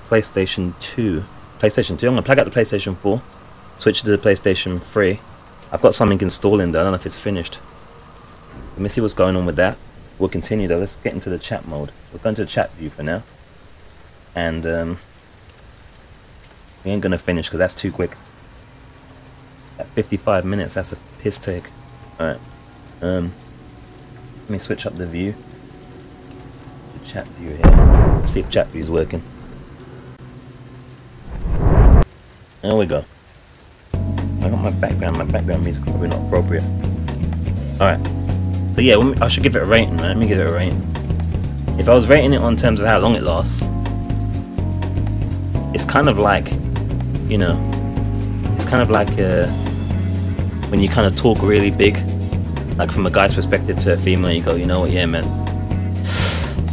[SPEAKER 1] PlayStation 2. I'm going to plug out the PlayStation 4. switch to the PlayStation 3. I've got something installing though, I don't know if it's finished. Let me see what's going on with that. We'll continue though, let's get into the chat mode. We're going to the chat view for now. And we ain't gonna finish because that's too quick. At 55 minutes, that's a piss take. Alright. Let me switch up the view. The chat view here. Let's see if chat view is working. There we go. I got my background music probably not appropriate. Alright. So yeah, I should give it a rating, right? Let me give it a rating. If I was rating it on terms of how long it lasts, it's kind of like, you know, it's kind of like when you kind of talk really big, like from a guy's perspective to a female, you go, you know what, yeah man,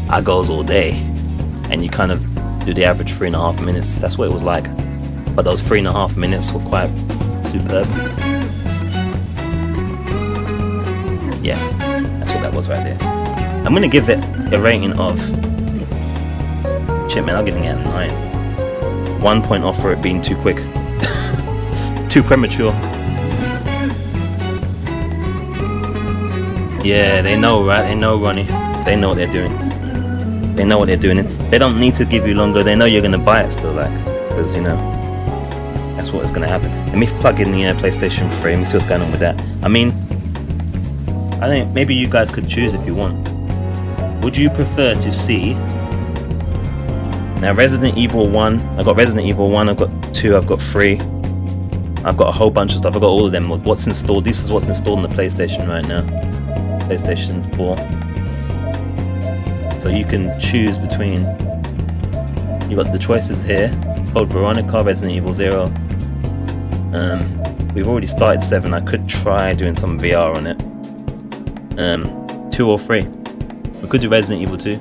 [SPEAKER 1] I goes all day, and you kind of do the average 3.5 minutes. That's what it was like, but those 3.5 minutes were quite superb. Yeah, that's what that was right there. I'm gonna give it a rating of, shit man, I'm giving it a 9. 1 point off for it being too quick. Too premature. Yeah, they know, right? They know, Ronnie. They know what they're doing. They know what they're doing. They don't need to give you longer. They know you're gonna buy it still, like, because you know that's what is gonna happen. Let me plug in the PlayStation 3 and see what's going on with that. I mean, I think maybe you guys could choose if you want. Would you prefer to see? Now Resident Evil 1, I've got Resident Evil 1, I've got 2, I've got 3. I've got a whole bunch of stuff, I've got all of them. What's installed, this is what's installed on the PlayStation right now. PlayStation 4. So you can choose between, you got the choices here. Code Veronica, Resident Evil 0. We've already started 7, I could try doing some VR on it. 2 or 3. We could do Resident Evil 2.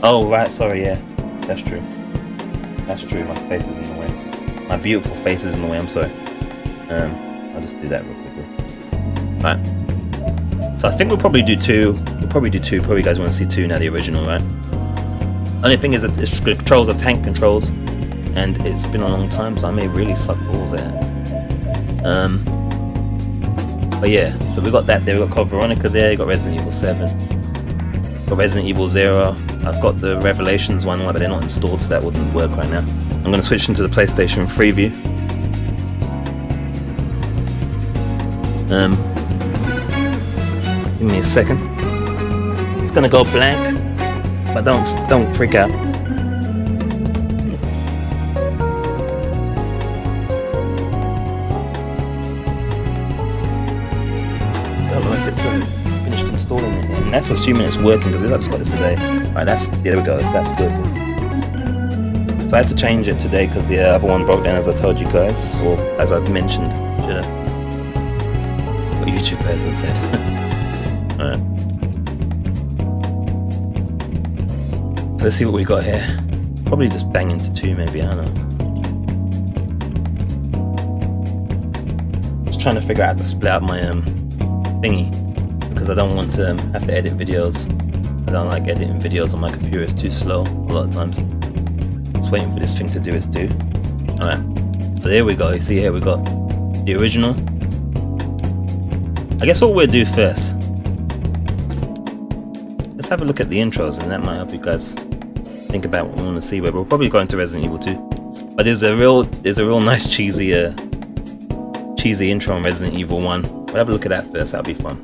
[SPEAKER 1] Oh right, sorry, yeah, that's true. That's true, my face is in the way. My beautiful face is in the way, I'm sorry. I'll just do that real quickly. Right. So I think we'll probably do 2. We'll probably do 2, probably you guys want to see 2 now, the original, right? Only thing is that its controls are tank controls, and it's been a long time, so I may really suck balls at it. But yeah, so we got that there, we got Code Veronica there, you got Resident Evil 7. Got Resident Evil 0. I've got the Revelations one, but they're not installed, so that wouldn't work right now. I'm going to switch into the PlayStation 3 view. Give me a second. It's going to go blank, but don't freak out. I don't know if it's finished installing it, and that's assuming it's working because I've just got this today. Right, there we go. That's working. So I had to change it today because the other one broke down, as I told you guys, or as I've mentioned. What YouTube person said. Alright. So let's see what we got here. Probably just bang into 2, maybe. I don't know. Just trying to figure out how to split out my thingy, because I don't want to have to edit videos. I don't like editing videos on my computer, it's too slow a lot of times. Just waiting for this thing to do its do. Alright, so there we go. You see here we got the original. I guess what we'll do first, let's have a look at the intros, and that might help you guys think about what we want to see. We'll probably go into Resident Evil 2, but there's a real nice cheesy intro on Resident Evil 1. We'll have a look at that first, that'll be fun.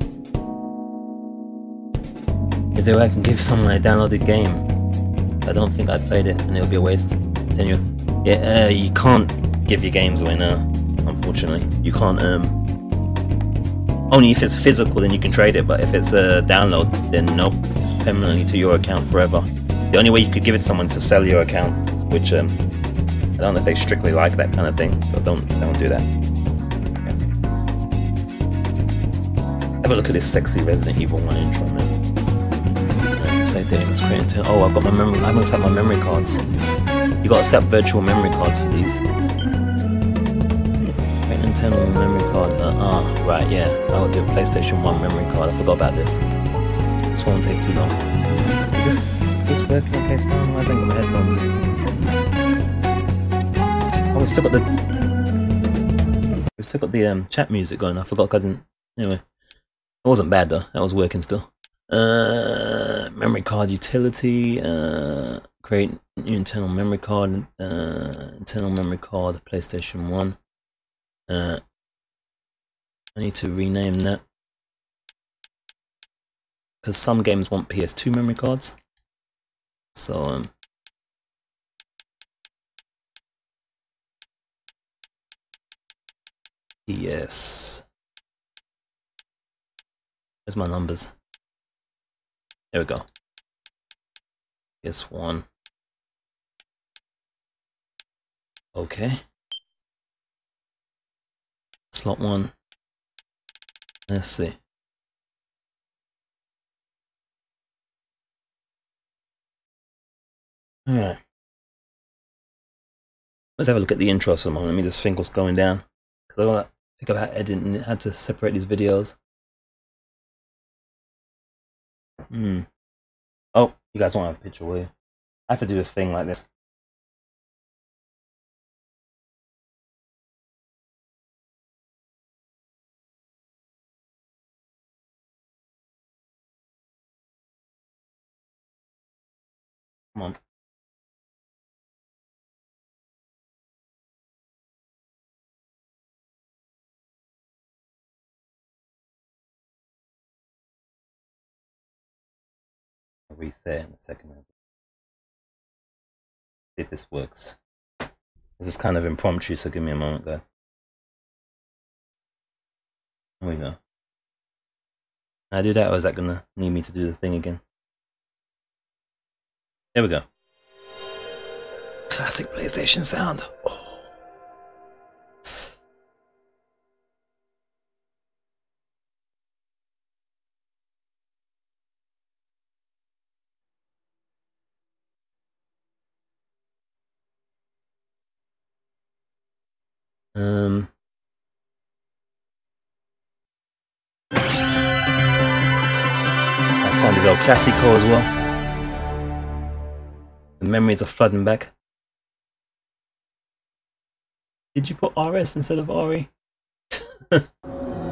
[SPEAKER 1] Is there a way I can give someone a downloaded game? I don't think I played it and it'll be a waste. Continue. Yeah, you can't give your games away now, unfortunately. You can't, only if it's physical then you can trade it, but if it's a download then nope, it's permanently to your account forever. The only way you could give it to someone is to sell your account, which I don't know if they strictly like that kind of thing, so don't do that. Okay. Have a look at this sexy Resident Evil 1 intro, man. Say Damon's creating. Oh, I've got my memory. I haven't set my memory cards. You gotta set virtual memory cards for these. Create internal memory card. Right, yeah. I gotta do a PlayStation 1 memory card. I forgot about this. This won't take too long. Is this working okay sound? I think got my headphones in. Oh, we still got the We've still got the chat music going. I forgot, cousin. Anyway, it wasn't bad though. That was working still. Memory card utility. Create new internal memory card. Internal memory card. PlayStation 1. I need to rename that because some games want PS2 memory cards. So yes. Where's my numbers? There we go. PS1. Okay. Slot 1. Let's see. Alright. Let's have a look at the intro some more. Let me just think what's going down. Because I want to think about editing and how to separate these videos. Oh, you guys won't have a picture, will you? I have to do a thing like this. Come on. I'll reset in a second. See if this works. This is kind of impromptu, so give me a moment, guys. There we go. Can I do that, or is that gonna need me to do the thing again? There we go. Classic PlayStation sound. Oh. That sound is El Clasico as well. The memories are flooding back. Did you put RS instead of RE?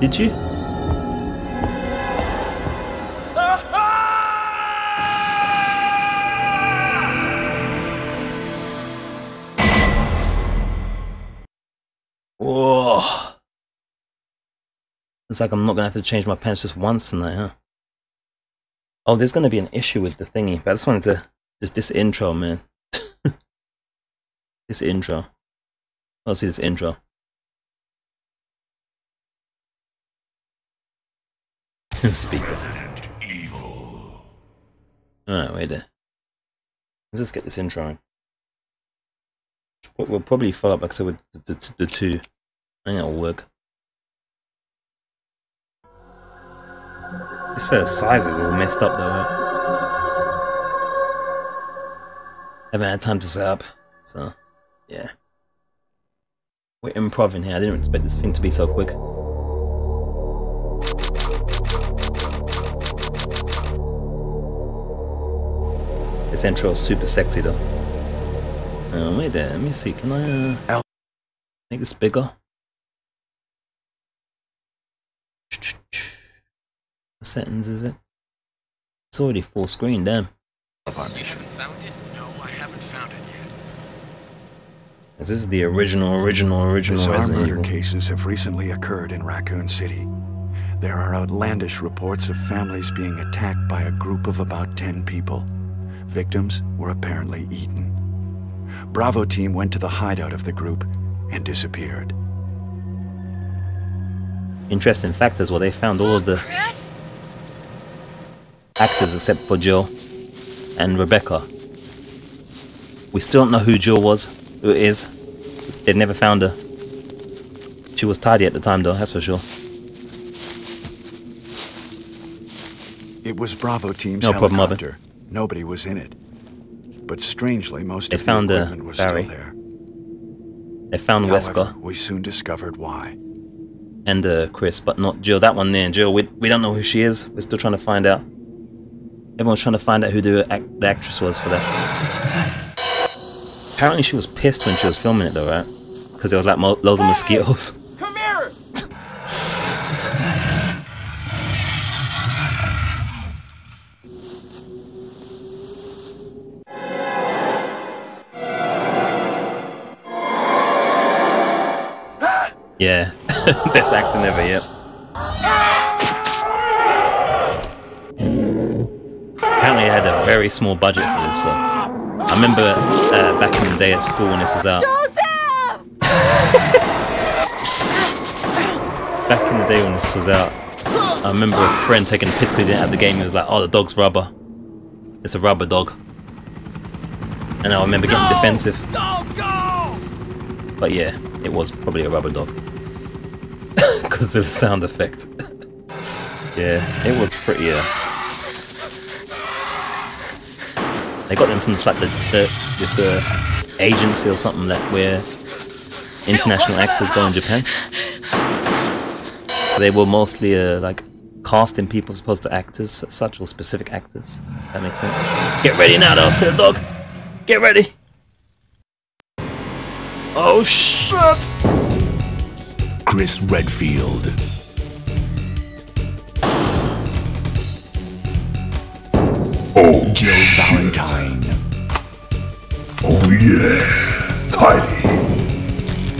[SPEAKER 1] Did you? Whoa! Looks like I'm not gonna have to change my pants just once tonight, huh? Oh, there's gonna be an issue with the thingy, but I just wanted to just this intro, man. This intro. Let's see this intro. Speaker. Alright, wait there. Let's just get this intro in. We'll probably follow up, like I said, with the two. I think that'll work. This size is all messed up though, right? Haven't had time to set up, so yeah. We're improv-ing here. I didn't expect this thing to be so quick. This intro is super sexy though. Wait there, let me see, can I make this bigger? What settings is it? It's already full screen, damn.
[SPEAKER 4] Found it? No, I haven't found it yet.
[SPEAKER 1] This is the original
[SPEAKER 9] Bizarre
[SPEAKER 1] Resident
[SPEAKER 9] murder
[SPEAKER 1] Evil.
[SPEAKER 9] cases have recently occurred in Raccoon City. There are outlandish reports of families being attacked by a group of about 10 people. Victims were apparently eaten. Bravo team went to the hideout of the group and disappeared.
[SPEAKER 1] Interesting fact as well, they found all of the actors except for Jill and Rebecca. We still don't know who Jill was, who it is. They've never found her. She was tidy at the time though, that's for sure.
[SPEAKER 9] It was Bravo team's
[SPEAKER 1] No problem,
[SPEAKER 9] helicopter. Nobody was in it. But strangely, most
[SPEAKER 1] They
[SPEAKER 9] of the
[SPEAKER 1] found
[SPEAKER 9] equipment was
[SPEAKER 1] Barry.
[SPEAKER 9] still there.
[SPEAKER 1] They found
[SPEAKER 9] However,
[SPEAKER 1] Wesker
[SPEAKER 9] we soon discovered why.
[SPEAKER 1] and Chris, but not Jill. That one there, Jill, we don't know who she is. We're still trying to find out. Everyone's trying to find out who the actress was for that. Apparently she was pissed when she was filming it though, right? Because there was like loads of mosquitoes.
[SPEAKER 3] Come here!
[SPEAKER 1] Yeah, best acting ever. Yep. Apparently, I had a very small budget for this. So I remember back in the day at school when this was out. Back in the day when this was out, I remember a friend taking a piss because he didn't have the game. He was like, "Oh, the dog's rubber. It's a rubber dog." And I remember getting defensive. But yeah, it was probably a rubber dog because of the sound effect. Yeah, it was pretty. They got them from this like this agency or something that where international actors go in Japan. So they were mostly like casting people as opposed to actors, such or specific actors. That makes sense. Get ready now, though, the dog. Get ready. Oh shit!
[SPEAKER 10] Chris Redfield.
[SPEAKER 11] Oh,
[SPEAKER 10] Jill Valentine.
[SPEAKER 11] Oh yeah, Tidy.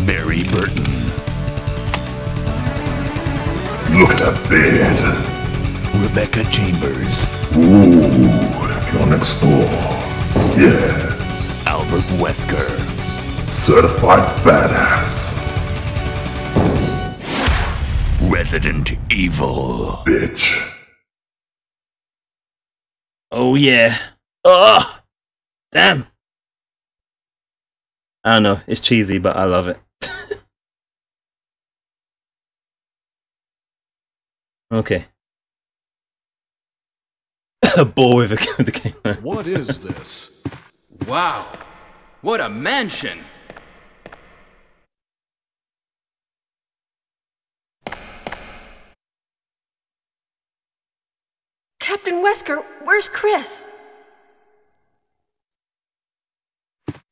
[SPEAKER 10] Mary Burton.
[SPEAKER 11] Look at that bed.
[SPEAKER 10] Rebecca Chambers.
[SPEAKER 11] Ooh, you're next door. Yeah.
[SPEAKER 10] Albert Wesker.
[SPEAKER 11] Certified badass.
[SPEAKER 10] Resident Evil.
[SPEAKER 11] Bitch.
[SPEAKER 1] Oh yeah. Oh, damn. I don't know. It's cheesy, but I love it. Okay. A bore with the game.
[SPEAKER 12] What is this?
[SPEAKER 2] Wow. What a mansion.
[SPEAKER 6] Captain Wesker, where's Chris?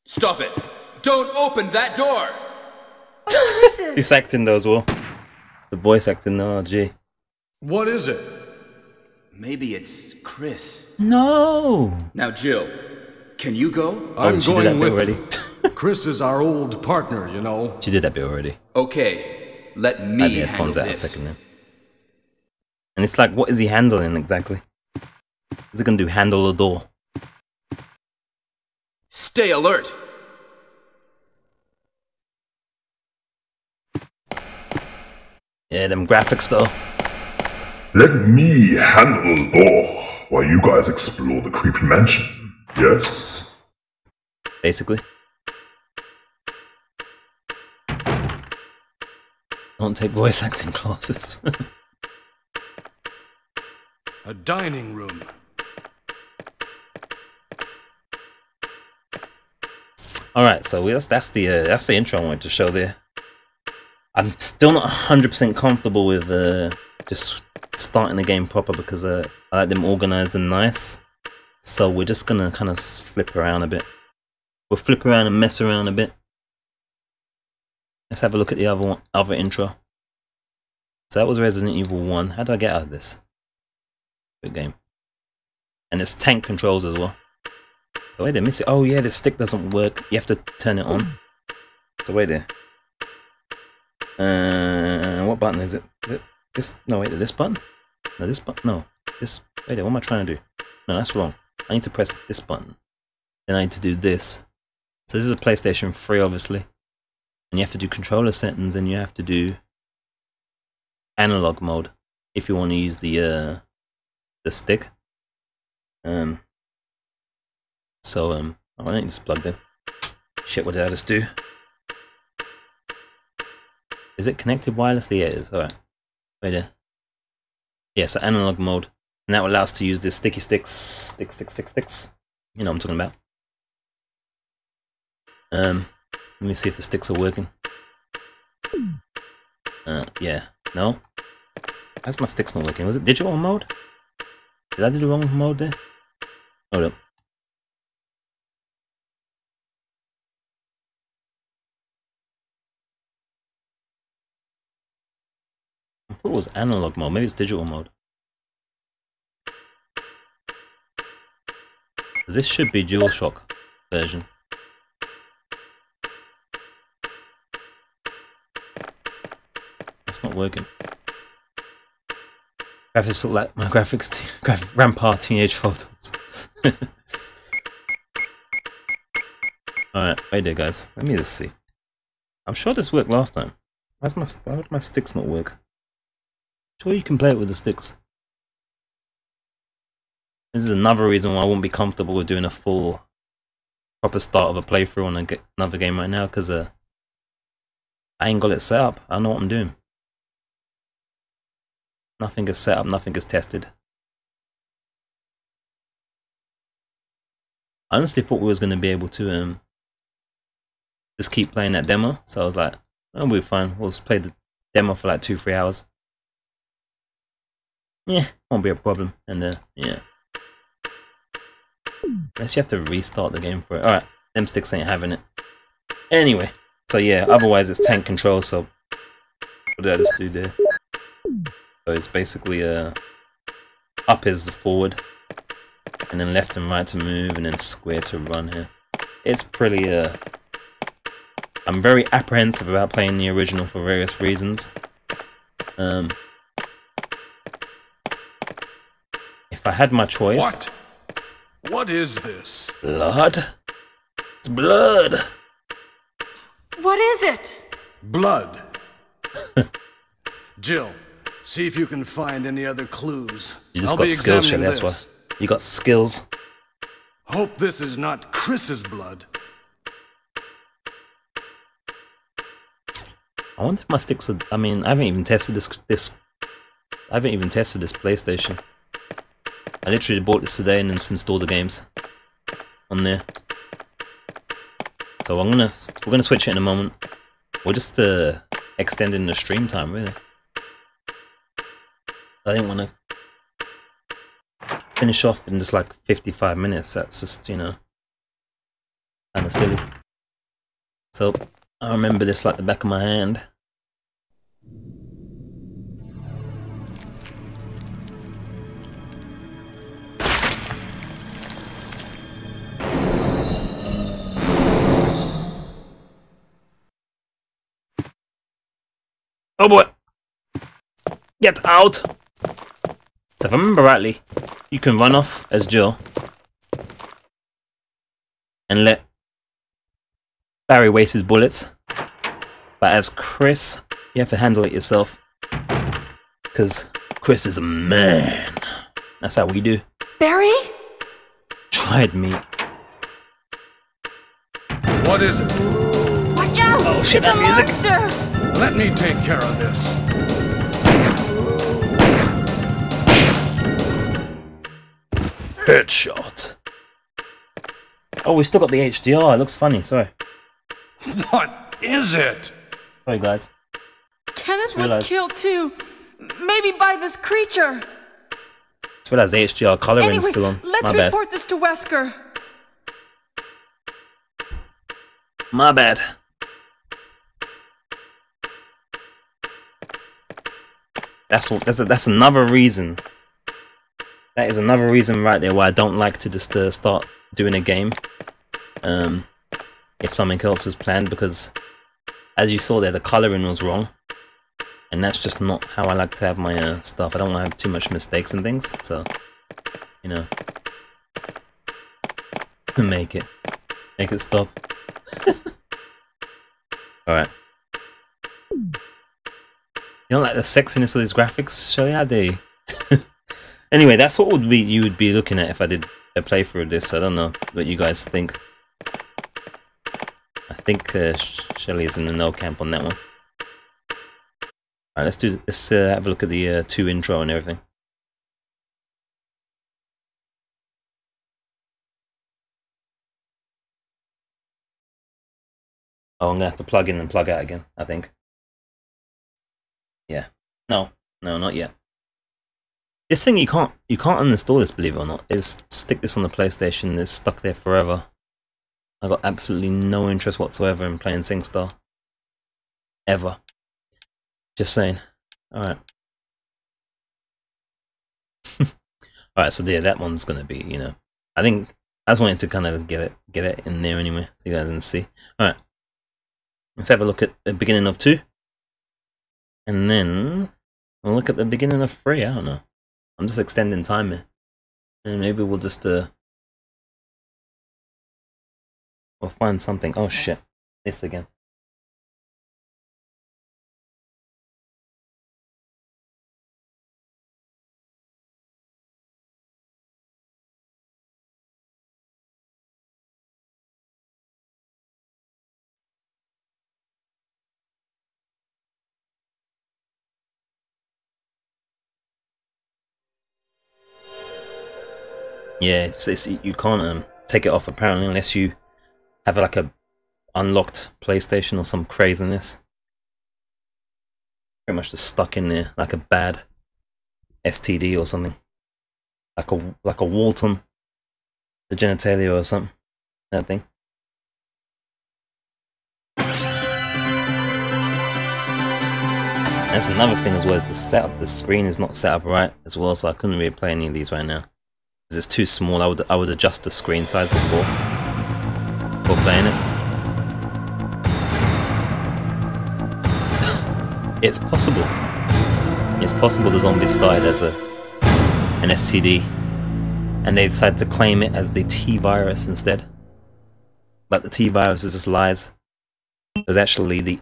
[SPEAKER 2] Stop it. Don't open that door.
[SPEAKER 6] Chris is...
[SPEAKER 1] This acting though as well. The voice acting, oh gee.
[SPEAKER 12] What is it?
[SPEAKER 2] Maybe it's Chris.
[SPEAKER 1] No.
[SPEAKER 2] Now, Jill, can you go?
[SPEAKER 12] I'm
[SPEAKER 1] she did
[SPEAKER 12] going
[SPEAKER 1] that bit
[SPEAKER 12] with
[SPEAKER 1] already.
[SPEAKER 12] you. Chris is our old partner, you know.
[SPEAKER 1] She did that bit already.
[SPEAKER 2] Okay, let
[SPEAKER 1] I had
[SPEAKER 2] me
[SPEAKER 1] the
[SPEAKER 2] handle
[SPEAKER 1] headphones out a
[SPEAKER 2] this.
[SPEAKER 1] second then. And it's like, what is he handling exactly? Is he gonna do handle the door?
[SPEAKER 2] Stay alert.
[SPEAKER 1] Yeah, them graphics though.
[SPEAKER 11] Let me handle the door while you guys explore the creepy mansion. Yes?
[SPEAKER 1] Basically. Don't take voice acting classes.
[SPEAKER 12] A dining room.
[SPEAKER 1] Alright, so that's the intro I wanted to show there. I'm still not 100% comfortable with just starting the game proper because I like them organized and nice. So we're just gonna kind of flip around a bit. We'll flip around and mess around a bit. Let's have a look at the other intro. So that was Resident Evil 1. How do I get out of this? Good game. And it's tank controls as well. So wait there, miss it. Oh yeah, the stick doesn't work. You have to turn it on. So wait there. What button is it? This? No, wait, this button? No, this button? No. This? Wait there, what am I trying to do? No, that's wrong. I need to press this button. Then I need to do this. So this is a PlayStation 3, obviously. And you have to do controller settings and you have to do analog mode if you want to use the stick. Oh, I think this is plugged in. Shit, what did I just do? Is it connected wirelessly? Yeah, it is. Alright. Wait there. Yeah, so analog mode. And that will allow us to use the sticky sticks. Sticks. You know what I'm talking about. Let me see if the sticks are working. Yeah. No? How's my sticks not working? Was it digital mode? Did I do the wrong mode there? Hold up. I thought it was analog mode. Maybe it's digital mode. This should be DualShock version. it's not working. Graphics look like my Grandpa Teenage Photos. Alright, right there, guys. Let me just see. I'm sure this worked last time. Why would my sticks not work? Sure, you can play it with the sticks. This is another reason why I won't be comfortable with doing a full, proper start of a playthrough on another game right now, because I ain't got it set up. I don't know what I'm doing. Nothing is set up, nothing is tested. I honestly thought we was going to be able to just keep playing that demo, so I was like, oh, we'll be fine. We'll just play the demo for like 2-3 hours. Yeah, won't be a problem. And yeah. Unless you have to restart the game for it. Alright, them sticks ain't having it. Anyway, so yeah, otherwise it's tank control, so what did I just do there? So it's basically up is the forward, and then left and right to move, and then square to run here. It's pretty I'm very apprehensive about playing the original for various reasons. If I had my choice...
[SPEAKER 12] What? What is this?
[SPEAKER 1] Blood? It's blood!
[SPEAKER 6] What is it?
[SPEAKER 12] Blood. Jill, see if you can find any other clues.
[SPEAKER 1] You just got skills, Shelly, that's why. You got skills.
[SPEAKER 12] Hope this is not Chris's blood.
[SPEAKER 1] I wonder if my sticks are... I mean, I haven't even tested this I haven't even tested this PlayStation. I literally bought this today and then just installed the games on there. So we're gonna switch it in a moment. We're just extending the stream time, really. I didn't want to finish off in just like 55 minutes. That's just, you know, kind of silly. So I remember this like the back of my hand. Oh boy! Get out! So if I remember rightly, you can run off as Jill and let Barry waste his bullets, but as Chris, you have to handle it yourself, because Chris is a man. That's how we do.
[SPEAKER 6] Barry?
[SPEAKER 1] Tried meat.
[SPEAKER 12] What is it?
[SPEAKER 6] Watch out!
[SPEAKER 1] Oh shit, that music!
[SPEAKER 6] Monster!
[SPEAKER 12] Let me take care of this.
[SPEAKER 1] Headshot. Oh, we still got the HDR. It looks funny. Sorry.
[SPEAKER 12] What is it?
[SPEAKER 1] Sorry, guys.
[SPEAKER 6] Kenneth was killed too. Maybe by this creature.
[SPEAKER 1] Just realized the HDR coloring's still on.
[SPEAKER 6] Let's report this to Wesker.
[SPEAKER 1] My bad. That's another reason. That is another reason right there why I don't like to just start doing a game if something else is planned, because as you saw there, the coloring was wrong, and that's just not how I like to have my stuff. I don't want to have too much mistakes and things, so you know, make it stop. All right. You don't like the sexiness of these graphics, Shelly? How dare you? Anyway, that's what you would be looking at if I did a playthrough of this. I don't know what you guys think. I think Shelly is in the no camp on that one. Alright, let's have a look at the 2 intro and everything. Oh, I'm gonna have to plug in and plug out again, I think. Yeah. No, not yet. This thing you can't uninstall this, believe it or not. Is stick this on the PlayStation, it's stuck there forever. I got absolutely no interest whatsoever in playing SingStar. Ever. Just saying. Alright. Alright, so yeah, that one's gonna be, you know. I think I just wanted to kind of get it in there anyway, so you guys can see. Alright. Let's have a look at the beginning of 2. And then we'll look at the beginning of 3. I don't know. I'm just extending time here. And maybe we'll just we'll find something. Oh shit. This again. Yeah, it's you can't take it off apparently unless you have like a unlocked PlayStation or some craziness. Pretty much just stuck in there like a bad STD or something, like a Walton, the genitalia or something. That thing. That's another thing as well. Is the setup. The screen is not set up right as well, so I couldn't really play any of these right now. It's too small. I would adjust the screen size before playing it. It's possible. It's possible the zombies started as an STD, and they decided to claim it as the T virus instead. But the T virus is just lies. It was actually the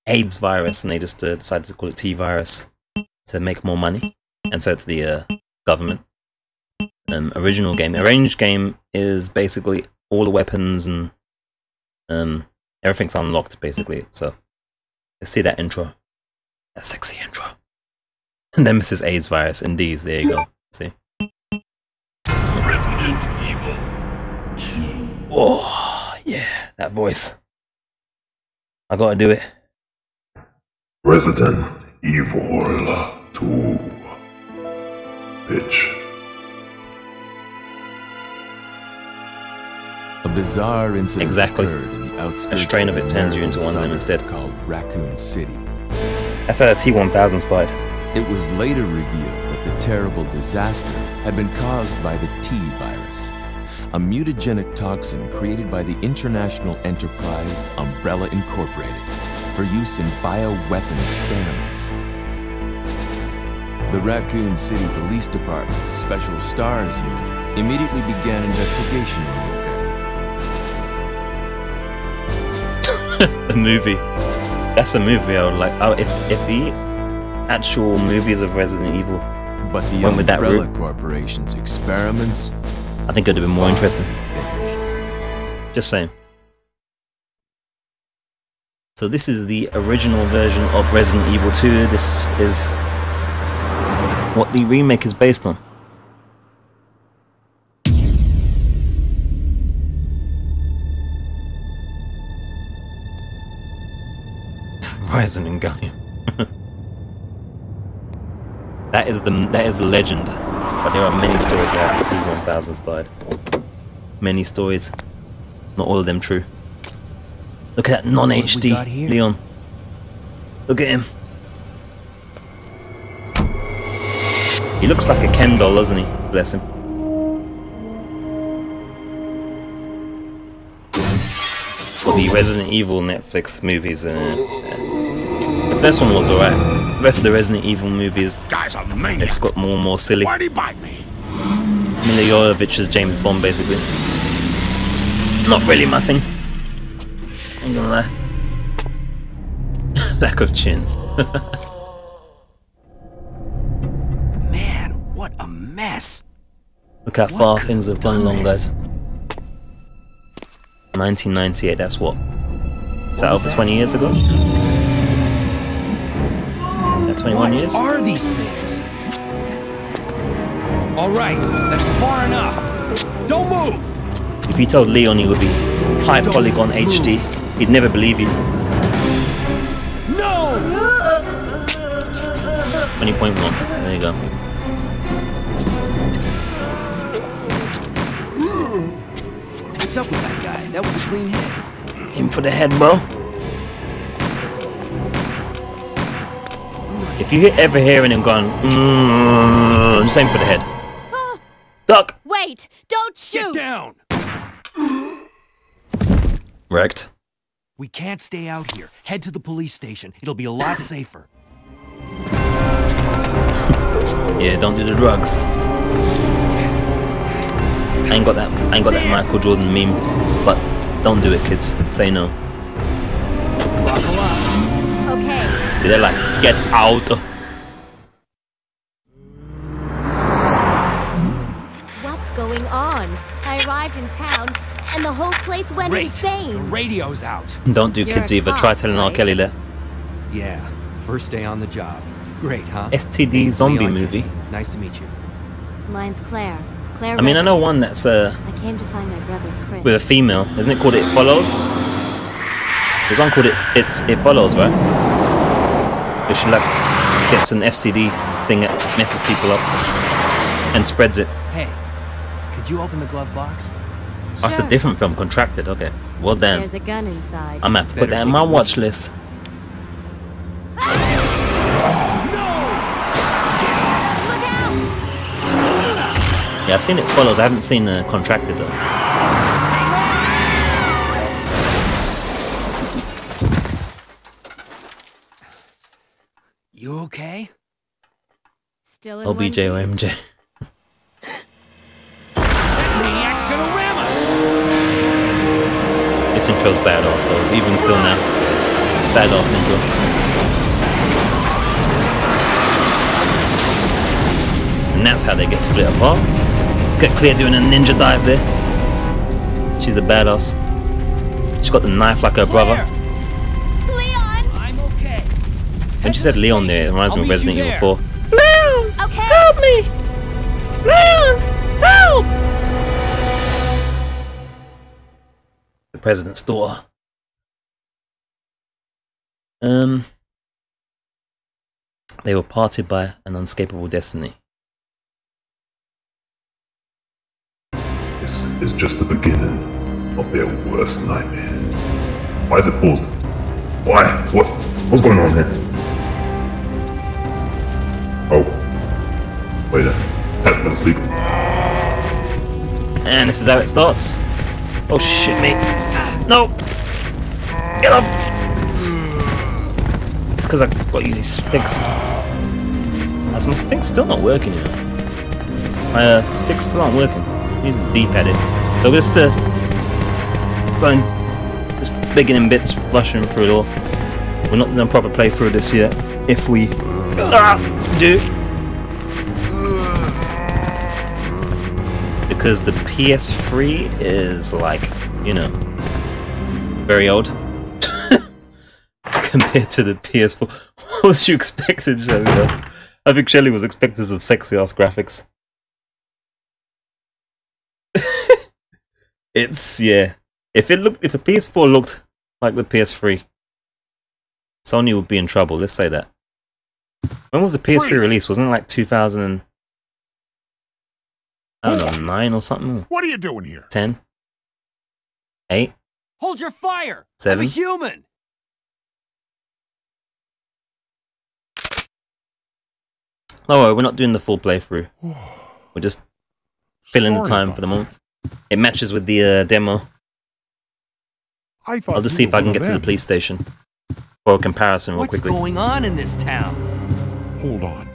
[SPEAKER 1] AIDS virus, and they just decided to call it T virus to make more money, and so it's the government. Original game. Arranged game is basically all the weapons and everything's unlocked basically. So let's see that intro, that sexy intro. Nemesis AIDS virus and these. There you go. See.
[SPEAKER 10] Resident Evil.
[SPEAKER 1] Oh yeah, that voice. I gotta do it.
[SPEAKER 11] Resident Evil 2. Bitch.
[SPEAKER 13] A bizarre incident
[SPEAKER 1] exactly.
[SPEAKER 13] occurred in the outskirts
[SPEAKER 1] a strain of it turns you into one of them instead.
[SPEAKER 13] Called Raccoon City.
[SPEAKER 1] That's how the T-1000 started.
[SPEAKER 13] It was later revealed that the terrible disaster had been caused by the T virus, a mutagenic toxin created by the international enterprise Umbrella Incorporated for use in bioweapon experiments. The Raccoon City Police Department's Special Stars Unit immediately began investigation in the affair.
[SPEAKER 1] The movie. That's a movie I would like. Oh, if the actual movies of Resident Evil
[SPEAKER 13] but the
[SPEAKER 1] went with that
[SPEAKER 13] Umbrella
[SPEAKER 1] route,
[SPEAKER 13] Corporation's experiments,
[SPEAKER 1] I think it would have been more interesting. Just saying. So this is the original version of Resident Evil 2. This is what the remake is based on. Rising and going. That is the legend. But there are many stories about the T-1000 started. Many stories. Not all of them true. Look at that non-HD Leon. Look at him. He looks like a Ken doll, doesn't he? Bless him. For the Resident Evil Netflix movies, the first one was alright. The rest of the Resident Evil movies, it's got more and more silly. Mila Jovovich as James Bond, basically. Not really my thing. Ain't gonna lie. Lack of chin.
[SPEAKER 14] Man, what a mess.
[SPEAKER 1] Look how far things have gone along, guys. 1998, that's what? Is that over 20 years ago? Yeah, 21 years?
[SPEAKER 14] What are these things? Alright, that's far enough. Don't move!
[SPEAKER 1] If you told Leon he would be high polygon HD, he'd never believe you.
[SPEAKER 14] No!
[SPEAKER 1] 20.1, there you go.
[SPEAKER 14] What's up with that guy? That was a clean hit.
[SPEAKER 1] Aim for the head, bro. If you ever hearing him going, just aim for the head. Duck!
[SPEAKER 15] Wait! Don't shoot!
[SPEAKER 14] Get down!
[SPEAKER 1] Wrecked.
[SPEAKER 14] We can't stay out here. Head to the police station. It'll be a lot safer.
[SPEAKER 1] Yeah, don't do the drugs. I ain't got that Michael Jordan meme, but don't do it, kids. Say no.
[SPEAKER 8] Okay.
[SPEAKER 1] See, they're like, get out.
[SPEAKER 8] What's going on? I arrived in town, and the whole place went insane.
[SPEAKER 14] The radio's out.
[SPEAKER 1] Don't do kids either. Try telling R. Kelly that.
[SPEAKER 14] Yeah, first day on the job. Great, huh?
[SPEAKER 1] STD zombie movie.
[SPEAKER 14] Nice to meet you.
[SPEAKER 8] Mine's Claire.
[SPEAKER 1] I mean, I know one that's
[SPEAKER 8] I came to find my brother Chris.
[SPEAKER 1] with a female. Isn't it called It Follows? There's one called It Follows, right? Where she like gets an STD thing that messes people up and spreads it.
[SPEAKER 14] Hey, could you open the glove box?
[SPEAKER 1] Oh, that's a different film, Contracted. Okay, well damn.
[SPEAKER 8] There's a gun inside.
[SPEAKER 1] I'm gonna have to put that in my watch list. Yeah, I've seen It Follows. I haven't seen Contracted though.
[SPEAKER 14] You okay?
[SPEAKER 8] Still in
[SPEAKER 1] OBJ or MJ.
[SPEAKER 14] Maniac's gonna ram us.
[SPEAKER 1] This intro's badass though, even still now. Badass intro. And that's how they get split apart. Get Clear doing a ninja dive there. She's a badass. She's got the knife like her brother.
[SPEAKER 8] Leon! I'm okay.
[SPEAKER 1] When she said Leon there, it reminds me of Resident Evil 4.
[SPEAKER 8] Leon! Okay. Help me! Leon! Help!
[SPEAKER 1] The president's daughter. They were parted by an unescapable destiny.
[SPEAKER 11] This is just the beginning of their worst nightmare. Why is it paused? Why? What's going on here? Oh. Wait a minute. Pat's been asleep.
[SPEAKER 1] And this is how it starts. Oh shit, mate. No! Get off! It's because I got to use these sticks. As my stick's still not working, you know. My sticks still aren't working. I'm using the D-pad in. So just going, just digging in bits, rushing through it all. We're not doing a proper playthrough of this yet. If we do. Because the PS3 is like, you know, very old compared to the PS4. What was you expecting, Shelly? I think Shelly was expecting some sexy ass graphics. It's, yeah. If a PS4 looked like the PS3, Sony would be in trouble. Let's say that. When was the PS3 released? Wasn't it like 2000? I don't know, 9 or something.
[SPEAKER 15] What are you doing here?
[SPEAKER 1] 10, 8.
[SPEAKER 14] Hold your fire.
[SPEAKER 1] 7.
[SPEAKER 14] I'm a human.
[SPEAKER 1] No worry, we're not doing the full playthrough. We're just filling the time for the moment. It matches with the demo. I'll just see if I can get to the police station for a comparison real quickly.
[SPEAKER 14] What's going on in this town?
[SPEAKER 15] Hold on.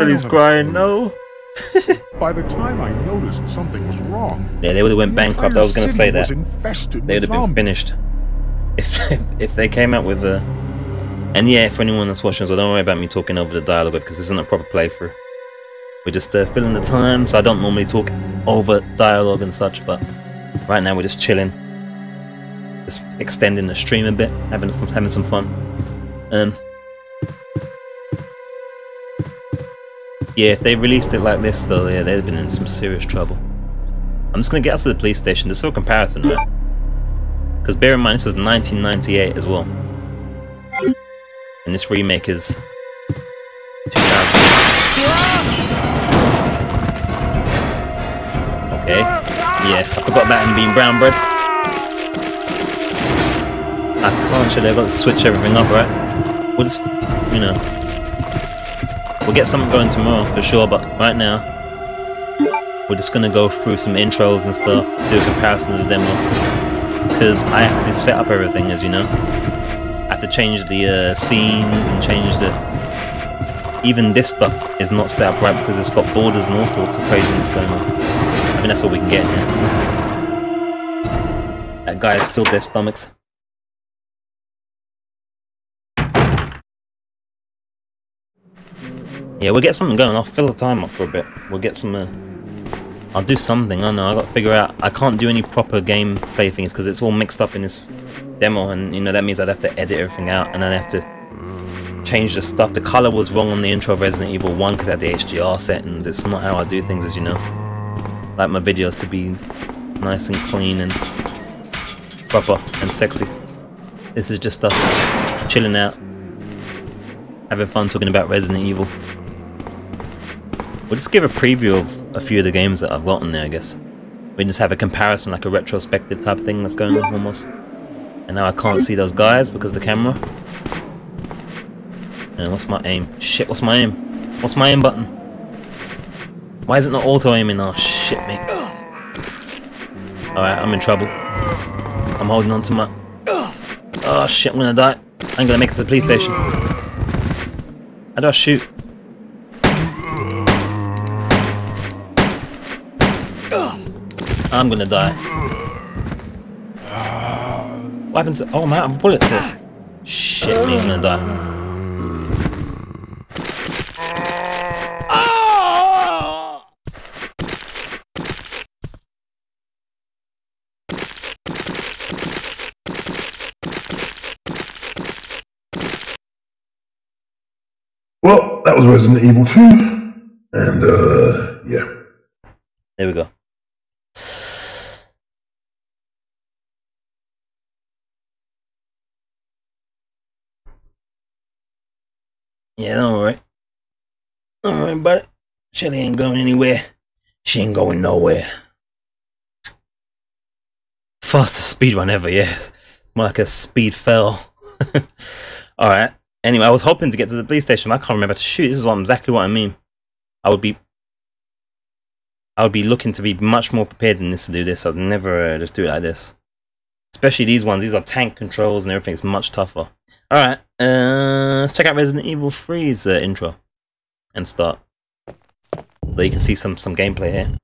[SPEAKER 1] He's crying, no.
[SPEAKER 15] By the time I noticed something was wrong,
[SPEAKER 1] yeah, they would have went bankrupt. I was going to say that. They would have been
[SPEAKER 15] zombies.
[SPEAKER 1] finished if they came out with a. And yeah, for anyone that's watching, so don't worry about me talking over the dialogue because this isn't a proper playthrough. We're just filling the time, so I don't normally talk over dialogue and such, but right now we're just chilling, just extending the stream a bit, having some fun. Yeah, if they released it like this though, yeah, they'd have been in some serious trouble. I'm just gonna get us to the police station, just for comparison, right? Because bear in mind, this was 1998 as well. And this remake is 2000. Okay. Yeah, I forgot about him being brown bread. I can't show they've got to switch everything up, right? We'll just, you know, we'll get something going tomorrow for sure, but right now we're just gonna go through some intros and stuff, do a comparison of the demo. because I have to set up everything, as you know. I have to change the scenes and change the... Even this stuff is not set up right because it's got borders and all sorts of craziness going on. I mean, that's all we can get here. That guy has filled their stomachs. Yeah, we'll get something going. I'll fill the time up for a bit. We'll get some... I'll do something. I don't know. I got to figure out... I can't do any proper gameplay things because it's all mixed up in this demo, and you know that means I'd have to edit everything out, and then I have to change the stuff. The color was wrong on the intro of Resident Evil 1 because I had the HDR settings. It's not how I do things, as you know. I like my videos to be nice and clean and proper and sexy. This is just us chilling out, having fun talking about Resident Evil. We'll just give a preview of a few of the games that I've got on there, I guess. We can just have a comparison, like a retrospective type of thing that's going on almost. And now I can't see those guys because of the camera. And what's my aim? Shit, what's my aim? What's my aim button? Why is it not auto-aiming? Oh shit, mate. Alright, I'm in trouble. I'm holding on to my... Oh shit, I'm gonna die. I ain't gonna make it to the police station. How do I shoot? I'm gonna die. What happens? Oh, I'm out of bullets here. Shit, me, I'm gonna die.
[SPEAKER 11] Well, that was Resident Evil 2, and yeah.
[SPEAKER 1] There we go. Yeah, don't worry. Don't worry about it. Shelly ain't going anywhere. She ain't going nowhere. Fastest speedrun ever, yeah. It's more like a speed fell. Alright. Anyway, I was hoping to get to the police station, but I can't remember how to shoot. This is exactly what I mean. I would be looking to be much more prepared than this to do this. I'd never just do it like this. Especially these ones. These are tank controls and everything's much tougher. Alright, let's check out Resident Evil 3's intro and start. So you can see some gameplay here.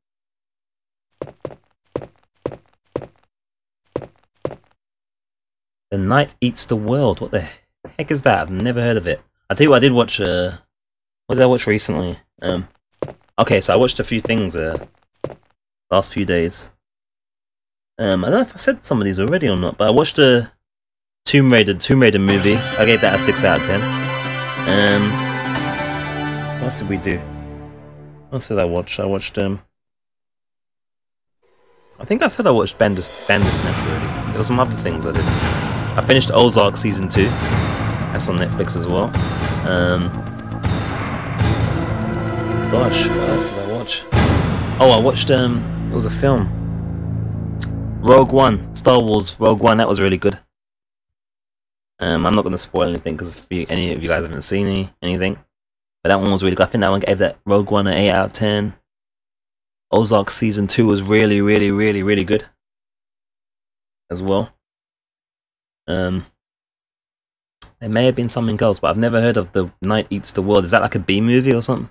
[SPEAKER 1] The Night Eats the World. What the heck is that? I've never heard of it. I tell you what, I did watch. What did I watch recently? Okay, so I watched a few things last few days. I don't know if I said some of these already or not, but I watched a Tomb Raider movie. I gave that a 6 out of 10. What else did we do? What else did I watch? I watched I think I said I watched Bandersnatch already. There were some other things I did. I finished Ozark Season 2. That's on Netflix as well. Gosh, what else did I watch? Oh, I watched it was a film. Rogue One. Star Wars Rogue One. That was really good. I'm not going to spoil anything because if any of you guys haven't seen anything. But that one was really good. I think that one gave that Rogue One an 8 out of 10. Ozark Season 2 was really, really, really, really good. As well. There may have been something else, but I've never heard of The Night Eats the World. Is that like a B movie or something?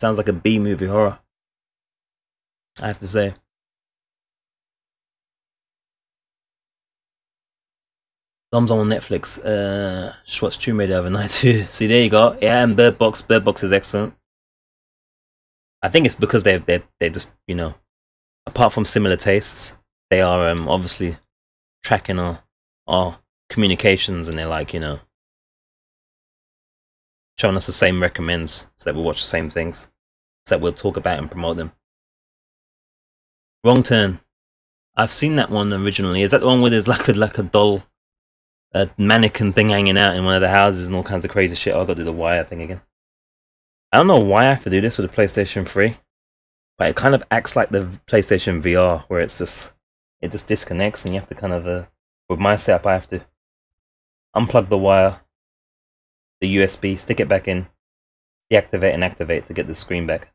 [SPEAKER 1] Sounds like a B movie horror. I have to say. Thumbs on Netflix. Just watched Tomb Raider overnight too. See, there you go. Yeah, and Bird Box. Bird Box is excellent. I think it's because they're just, you know, apart from similar tastes, they are obviously tracking our communications, and they're like, you know, showing us the same recommends so that we'll watch the same things, so that we'll talk about and promote them. Wrong Turn. I've seen that one originally. Is that the one where there's like a doll, a mannequin thing hanging out in one of the houses and all kinds of crazy shit? Oh, I've got to do the wire thing again. I don't know why I have to do this with the PlayStation 3, but it kind of acts like the PlayStation VR, where it just disconnects, and you have to kind of with my setup I have to unplug the wire, the USB, stick it back in, deactivate and activate to get the screen back.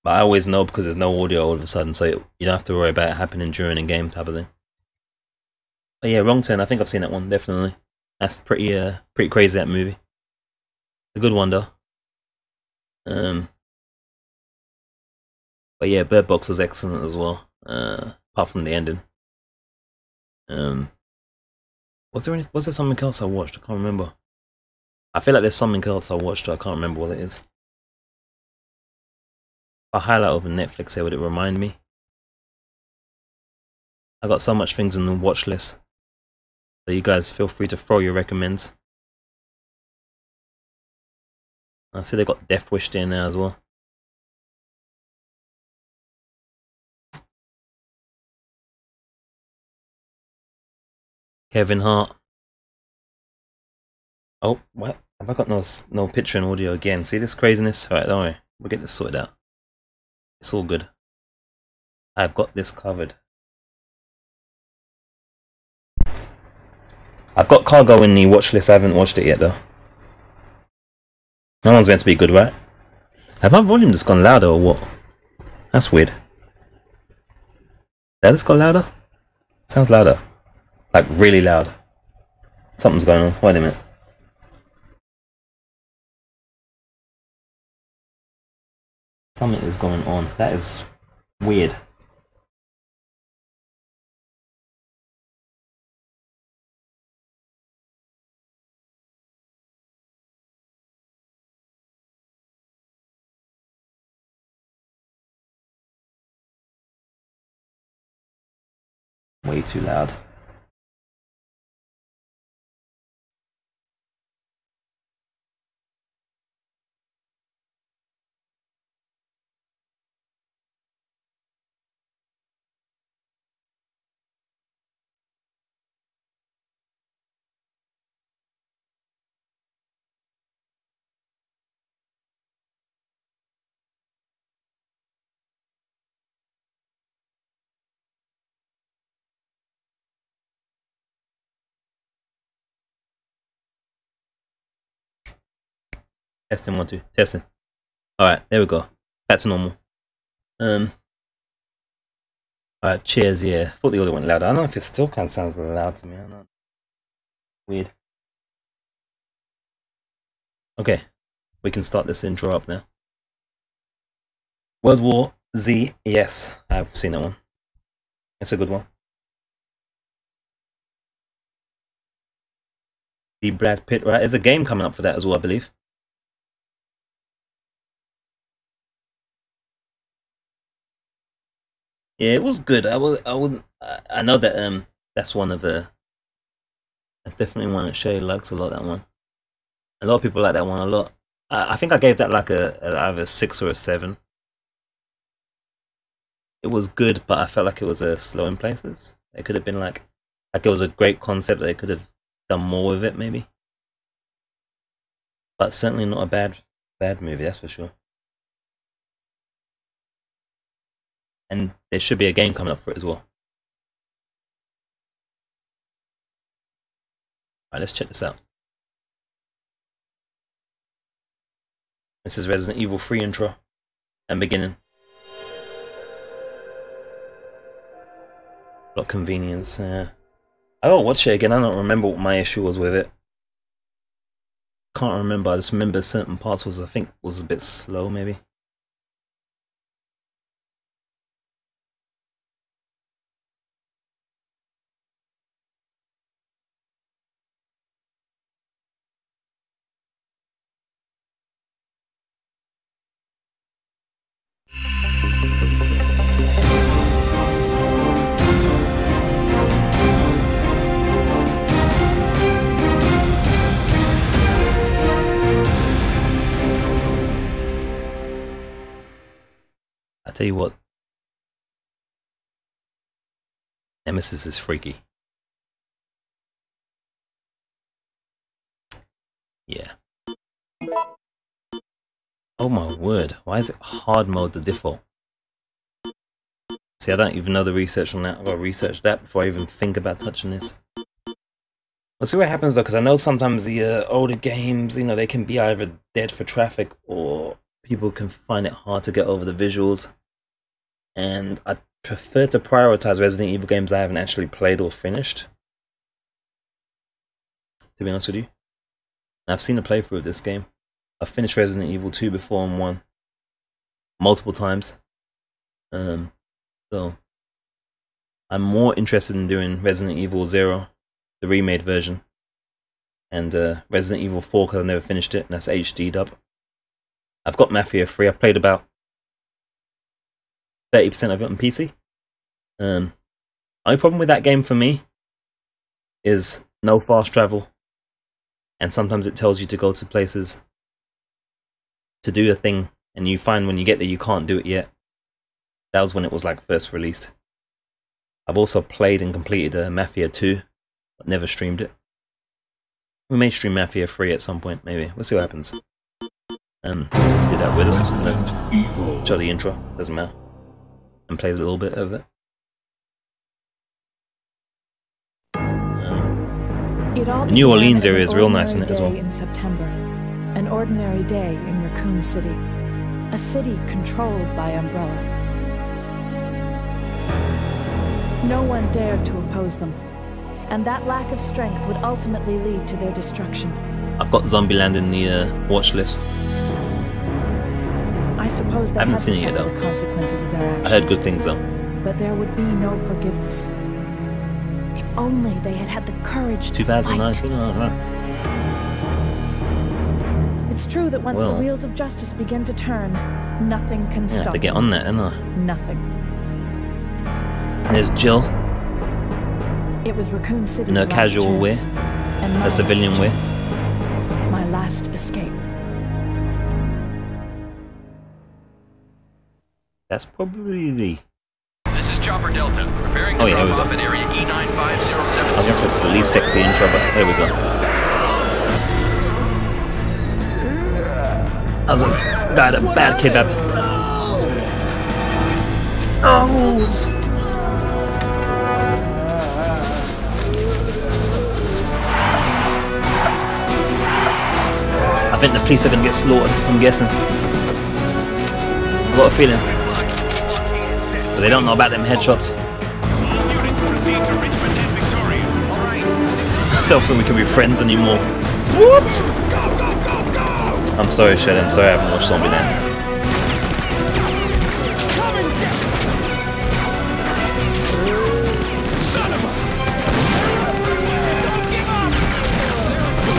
[SPEAKER 1] But I always know because there's no audio all of a sudden, so you don't have to worry about it happening during a game type of thing. But yeah, Wrong Turn. I think I've seen that one definitely. That's pretty crazy, that movie. A good one though. But yeah, Bird Box was excellent as well. Apart from the ending. Was there something else I watched? I can't remember. I feel like there's something else I watched. I can't remember what it is. If I highlight over Netflix here, would it remind me? I got so much things in the watch list. So you guys feel free to throw your recommends. I see they got Death Wish there now as well. Kevin Hart. Oh, what? Have I got no picture and audio again? See this craziness? Alright, don't worry. We'll get this sorted out. It's all good. I've got this covered. I've got Cargo in the watch list. I haven't watched it yet though. That one's meant to be good, right? Have my volume just gone louder or what? That's weird. That just got louder? Sounds louder. Like really loud. Something's going on. Wait a minute. Something is going on. That is weird. Way too loud. Testing 1 2. Testing. Alright, there we go. Back to normal. Alright, cheers, yeah. Thought the audio went louder. I don't know if it still kind of sounds loud to me. I don't know. Weird. Okay. We can start this intro up now. World War Z, yes. I've seen that one. It's a good one. The Brad Pitt, right? There's a game coming up for that as well, I believe. Yeah, it was good. I know that that's one of the. That's definitely one that Shay likes a lot. That one. A lot of people like that one a lot. I think I gave that like either a 6 or a 7. It was good, but I felt like it was slow in places. It could have been like it was a great concept. They could have done more with it, maybe. But certainly not a bad movie. That's for sure. And there should be a game coming up for it as well. Alright, let's check this out. This is Resident Evil 3 intro and beginning. A lot of convenience. I gotta watch it again. I don't remember what my issue was with it. Can't remember. I just remember certain parts I think was a bit slow, maybe. I tell you what, Nemesis is freaky. Yeah. Oh my word, why is it hard mode the default? See, I don't even know the research on that. I've got to research that before I even think about touching this. We'll see what happens though, because I know sometimes the older games, you know, they can be either dead for traffic or people can find it hard to get over the visuals. And I prefer to prioritize Resident Evil games I haven't actually played or finished. to be honest with you. And I've seen a playthrough of this game. I've finished Resident Evil 2 before and 1 multiple times. So I'm more interested in doing Resident Evil 0, the remade version, and Resident Evil 4 because I never finished it, and that's HD dub. I've got Mafia 3. I've played about 30% of it on PC. Only problem with that game for me is no fast travel, and sometimes it tells you to go to places to do a thing, and you find when you get there you can't do it yet. That was when it was like first released. I've also played and completed Mafia 2, but never streamed it. We may stream Mafia 3 at some point, maybe. We'll see what happens. Let's just do that with us. Show the intro, doesn't matter. And play a little bit of it. The New Orleans area is real nice in it as well.
[SPEAKER 16] In September, an ordinary day in Raccoon City, a city controlled by Umbrella. No one dared to oppose them, and that lack of strength would ultimately lead to their destruction.
[SPEAKER 1] I've got Zombieland in the watch list.
[SPEAKER 16] I suppose they had to suffer the consequences of their actions.
[SPEAKER 1] I heard good things though.
[SPEAKER 16] But there would be no forgiveness. If only they had had the courage to
[SPEAKER 1] 2019,
[SPEAKER 16] fight.
[SPEAKER 1] I don't know.
[SPEAKER 16] It's true that once the wheels of justice begin to turn, nothing can stop.
[SPEAKER 1] I have to get on that, don't I?
[SPEAKER 16] Nothing.
[SPEAKER 1] There's Jill.
[SPEAKER 16] It was Raccoon City's
[SPEAKER 1] in her casual wear, her civilian wear.
[SPEAKER 16] My last escape.
[SPEAKER 1] That's probably the.
[SPEAKER 2] This is Chopper Delta, preparing
[SPEAKER 1] to
[SPEAKER 2] drop off at area E9507.
[SPEAKER 1] I was gonna say it's the least sexy intro, but there we go. That was a bad kebab. Oh. I think the police are gonna get slaughtered, I'm guessing. I've got a feeling. But they don't know about them headshots. I don't think we can be friends anymore. What? I'm sorry, Shelly. I'm sorry I haven't watched Zombieland.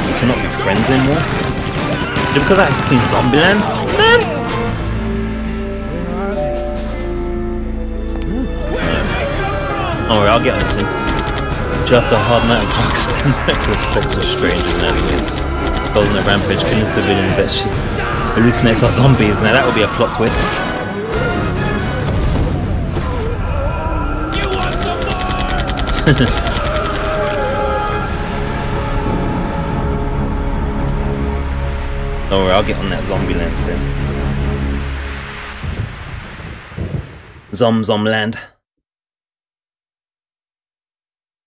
[SPEAKER 1] We cannot be friends anymore? Just because I haven't seen Zombieland? Man! Alright, I'll get on this soon. Just after a hard night of drugs and reckless sex with strangers and enemies. Goes on a rampage, killing civilians that she hallucinates our zombies. Now that would be a plot twist. You want some more? Don't worry, I'll get on that Zombieland soon. Zomland.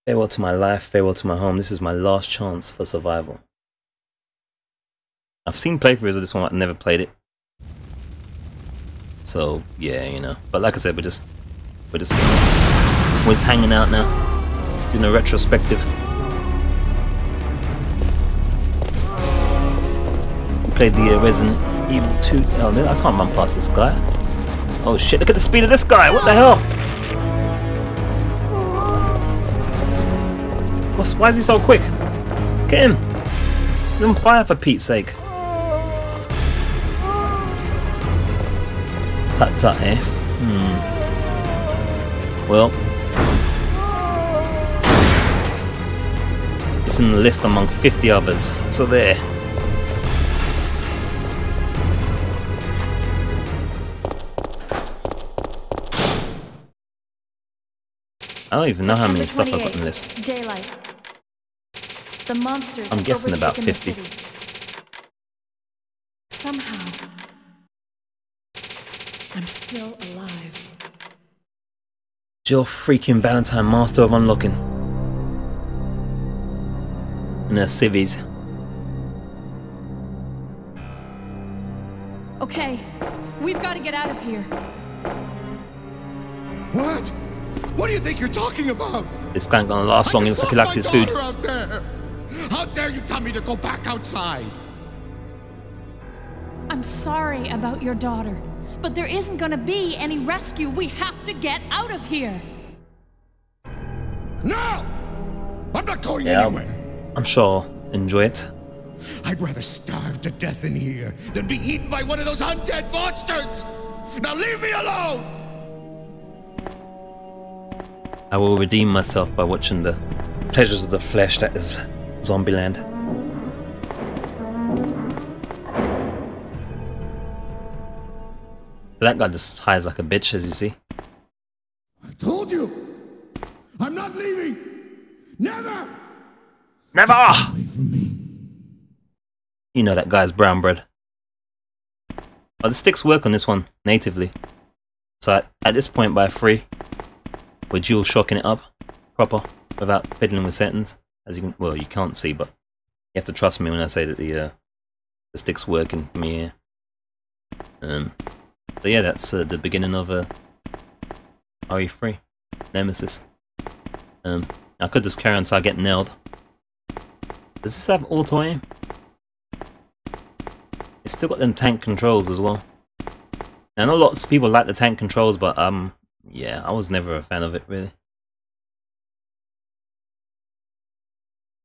[SPEAKER 1] Farewell to my life, farewell to my home. This is my last chance for survival. I've seen playthroughs of this one, I've never played it. So, yeah, you know. But like I said, we're just hanging out now. Doing a retrospective. We played the Resident Evil 2. Oh, I can't run past this guy. Oh shit, look at the speed of this guy! What the hell? Why is he so quick? Get him! He's on fire for Pete's sake. Tut tut, eh? Well, it's in the list among 50 others, so there. I don't even know how many stuff I've got in this.
[SPEAKER 16] Daylight. The monsters
[SPEAKER 1] I'm guessing about 50.
[SPEAKER 16] Somehow, I'm still alive.
[SPEAKER 1] Jill freaking Valentine, master of unlocking. And her civvies.
[SPEAKER 16] Okay, we've got to get out of here.
[SPEAKER 15] What? What do you think you're talking about?
[SPEAKER 1] This guy ain't gonna last long. He looks like he likes his food.
[SPEAKER 15] How dare you tell me to go back outside?
[SPEAKER 16] I'm sorry about your daughter, but there isn't gonna be any rescue. We have to get out of here.
[SPEAKER 15] No! I'm not going
[SPEAKER 1] Yeah,
[SPEAKER 15] anywhere.
[SPEAKER 1] I'm sure I'll enjoy it.
[SPEAKER 15] I'd rather starve to death in here than be eaten by one of those undead monsters! Now leave me alone!
[SPEAKER 1] I will redeem myself by watching the pleasures of the flesh that is Zombieland. So that guy just hides like a bitch, as you see.
[SPEAKER 15] I told you! I'm not leaving! Never!
[SPEAKER 1] Never! You know that guy's brown bread. Oh, the sticks work on this one natively. So at this point by 3, we're dual shocking it up proper without fiddling with settings. As you can, well, you can't see, but you have to trust me when I say that the sticks working for me here. But yeah, that's the beginning of RE3 Nemesis. I could just carry on until I get nailed. Does this have auto aim? It's still got them tank controls as well. I know lots of people like the tank controls, but yeah, I was never a fan of it really.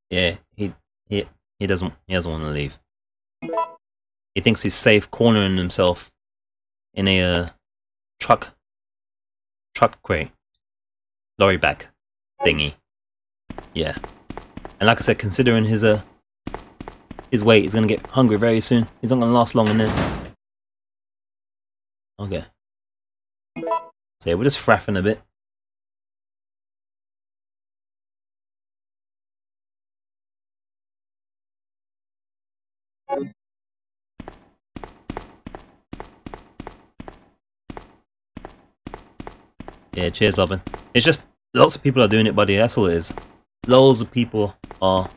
[SPEAKER 1] Yeah, he doesn't want to leave. He thinks he's safe cornering himself in a truck crate, lorry back thingy. Yeah, and like I said, considering his weight, he's gonna get hungry very soon. He's not gonna last long in there. Okay. So yeah, we're just fraffing a bit. Yeah, cheers, Robin. It's just lots of people are doing it, buddy. That's all it is. Loads of people are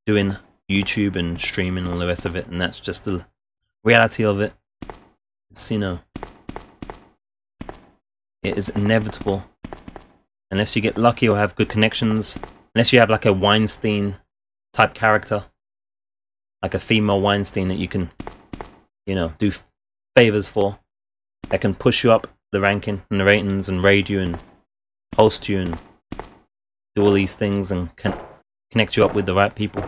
[SPEAKER 1] doing YouTube and streaming and all the rest of it, and that's just the reality of it. It's, you know, it is inevitable unless you get lucky or have good connections. Unless you have like a Weinstein type character, like a female Weinstein that you can, you know, do favors for, that can push you up the ranking and the ratings and raid you and host you and do all these things and connect you up with the right people.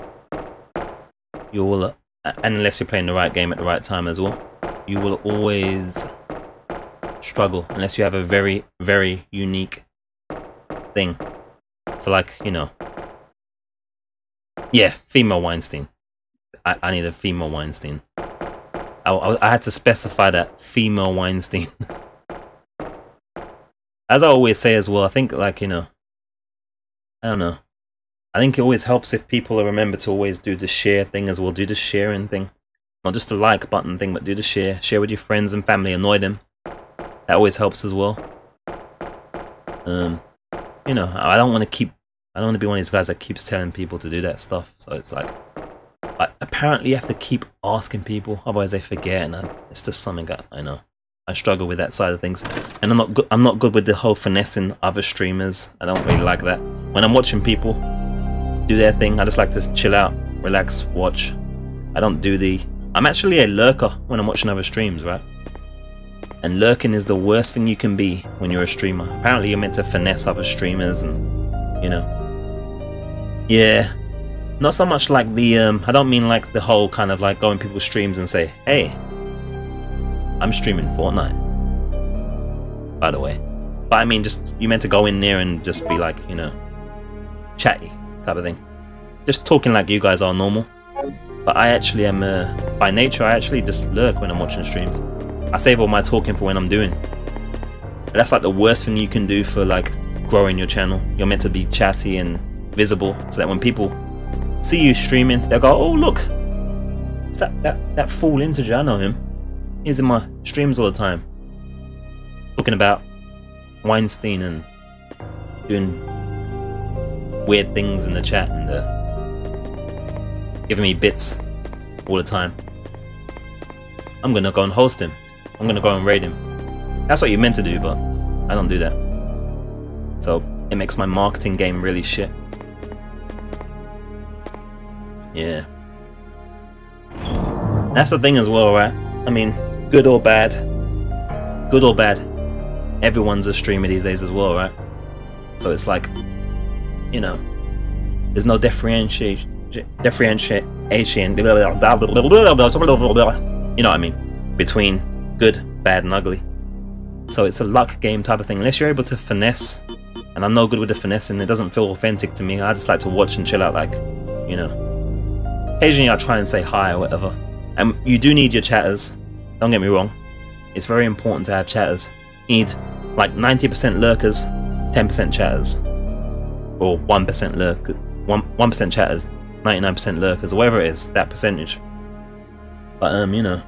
[SPEAKER 1] You will, and unless you're playing the right game at the right time as well, you will always struggle unless you have a very, very unique thing. So like, you know, yeah, female Weinstein. I need a female Weinstein. I had to specify that, female Weinstein. As I always say as well, I think, like, you know, I don't know. I think it always helps if people remember to always do the share thing as well. Do the sharing thing. Not just the like button thing, but do the share. Share with your friends and family. Annoy them. That always helps as well. You know, I don't want to be one of these guys that keeps telling people to do that stuff. So it's like, apparently you have to keep asking people, otherwise they forget, and it's just something that I know. I struggle with that side of things, and I'm not good with the whole finessing other streamers. I don't really like that. When I'm watching people do their thing, I just like to chill out, relax, watch. I don't do I'm actually a lurker when I'm watching other streams, right? And lurking is the worst thing you can be when you're a streamer. Apparently you're meant to finesse other streamers and, you know. Yeah. Not so much like the, I don't mean like the whole kind of like go in people's streams and say, hey, I'm streaming Fortnite, by the way. But I mean, just, you meant to go in there and just be like, you know, chatty type of thing. Just talking like you guys are normal. But I actually am, by nature, I actually just lurk when I'm watching streams. I save all my talking for when I'm doing. But that's like the worst thing you can do for like growing your channel. You're meant to be chatty and visible, so that when people see you streaming, they'll go, oh look, it's that fool integer, I know him. He's in my streams all the time, talking about Weinstein and doing weird things in the chat and giving me bits all the time. I'm gonna go and host him. I'm gonna go and raid him. That's what you're meant to do, but I don't do that. So it makes my marketing game really shit. Yeah. That's the thing as well, right? I mean, good or bad, everyone's a streamer these days as well, right? So it's like, you know, there's no differentiation, you know what I mean, between good, bad, and ugly. So it's a luck game type of thing. Unless you're able to finesse, and I'm no good with the finessing, it doesn't feel authentic to me. I just like to watch and chill out, like, you know. Occasionally I try and say hi or whatever. And you do need your chatters, don't get me wrong. It's very important to have chatters. You need like 90% lurkers, 10% chatters. Or 1% lurkers, 1% chatters, 99% lurkers, or whatever it is, that percentage. But you know.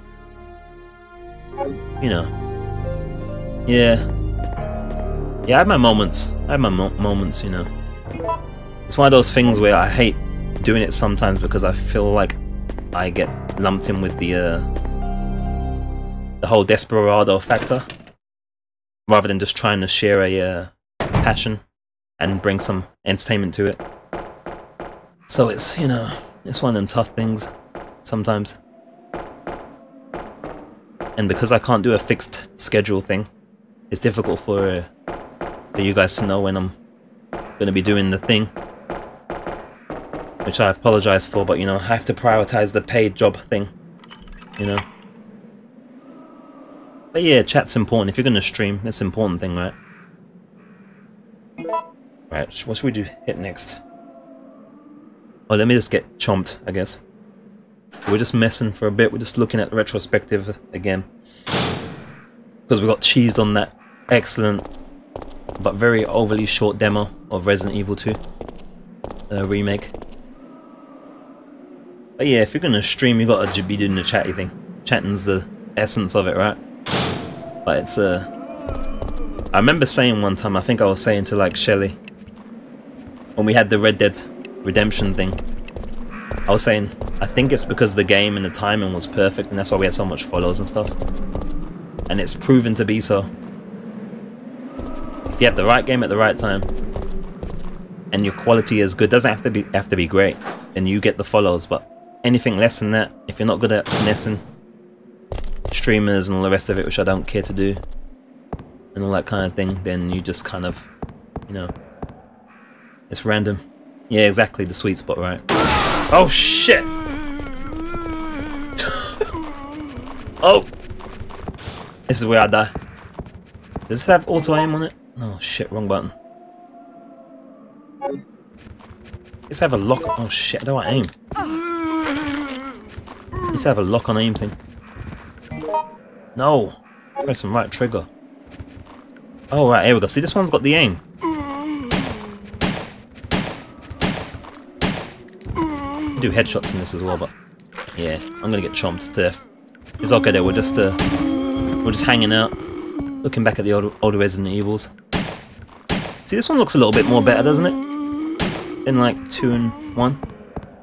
[SPEAKER 1] Yeah. Yeah, I had my moments. Moments, you know. It's one of those things where I hate doing it sometimes because I feel like I get lumped in with the whole desperado factor, rather than just trying to share a passion and bring some entertainment to it. So it's, you know, it's one of them tough things sometimes. And because I can't do a fixed schedule thing, it's difficult for you guys to know when I'm going to be doing the thing. Which I apologize for, but you know, I have to prioritize the paid job thing, you know. But yeah, chat's important. If you're going to stream, it's an important thing, right? Right, what should we do? Hit next. Oh, let me just get chomped, I guess. We're just messing for a bit. We're just looking at the retrospective again. Because we got cheesed on that excellent, but very overly short demo of Resident Evil 2 remake. But yeah, if you're gonna stream, you gotta be doing the chatty thing. Chatting's the essence of it, right? But it's I remember saying one time, I think I was saying to like Shelly, when we had the Red Dead Redemption thing, I was saying, I think it's because the game and the timing was perfect, and that's why we had so much follows and stuff. And it's proven to be so. If you have the right game at the right time, and your quality is good, doesn't have to be great, then you get the follows. But anything less than that, if you're not good at finessing streamers and all the rest of it, which I don't care to do, and all that kind of thing, then you just kind of, you know, it's random. Yeah, exactly, the sweet spot, right? Oh shit! Oh! This is where I die. Does this have auto aim on it? Oh shit, wrong button. Let's have a lock. Oh shit, how do I aim? Let's have a lock on aim thing. No! Press the right trigger. Oh right, here we go. See, this one's got the aim. Do headshots in this as well, but yeah, I'm gonna get chomped to death. It's okay though. We're just hanging out, looking back at the older Resident Evils. See, this one looks a little bit more better, doesn't it? In like 2 and 1,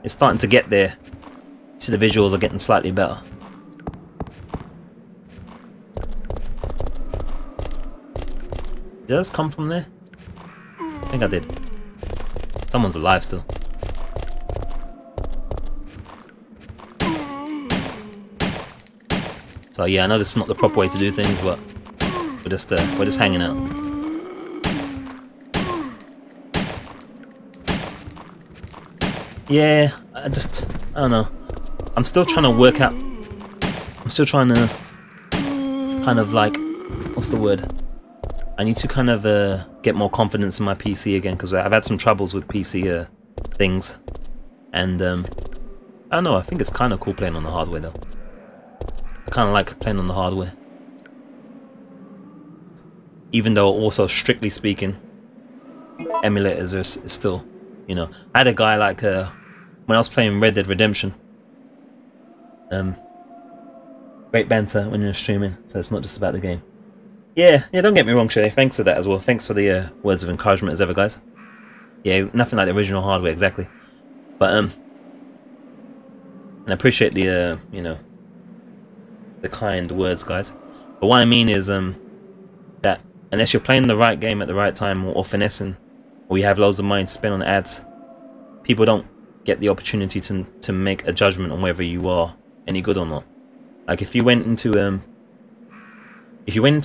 [SPEAKER 1] it's starting to get there. See, the visuals are getting slightly better. Did this come from there? I think I did. Someone's alive still. So yeah, I know this is not the proper way to do things, but we're just hanging out. Yeah, I don't know. I'm still trying to work out. I'm still trying to kind of like, what's the word? I need to kind of get more confidence in my PC again, because I've had some troubles with PC things, and I don't know. I think it's kind of cool playing on the hardware though. I kind of like playing on the hardware, even though also strictly speaking, emulators are still, you know. I had a guy like when I was playing Red Dead Redemption. Great banter when you're streaming, so it's not just about the game. Yeah, don't get me wrong, Shelly. Thanks for that as well. Thanks for the words of encouragement as ever, guys. Yeah, nothing like the original hardware, exactly. But and I appreciate the you know, the kind words, guys. But what I mean is that unless you're playing the right game at the right time, or finessing, or you have loads of money to spend on ads, people don't get the opportunity to make a judgment on whether you are any good or not. Like if you went into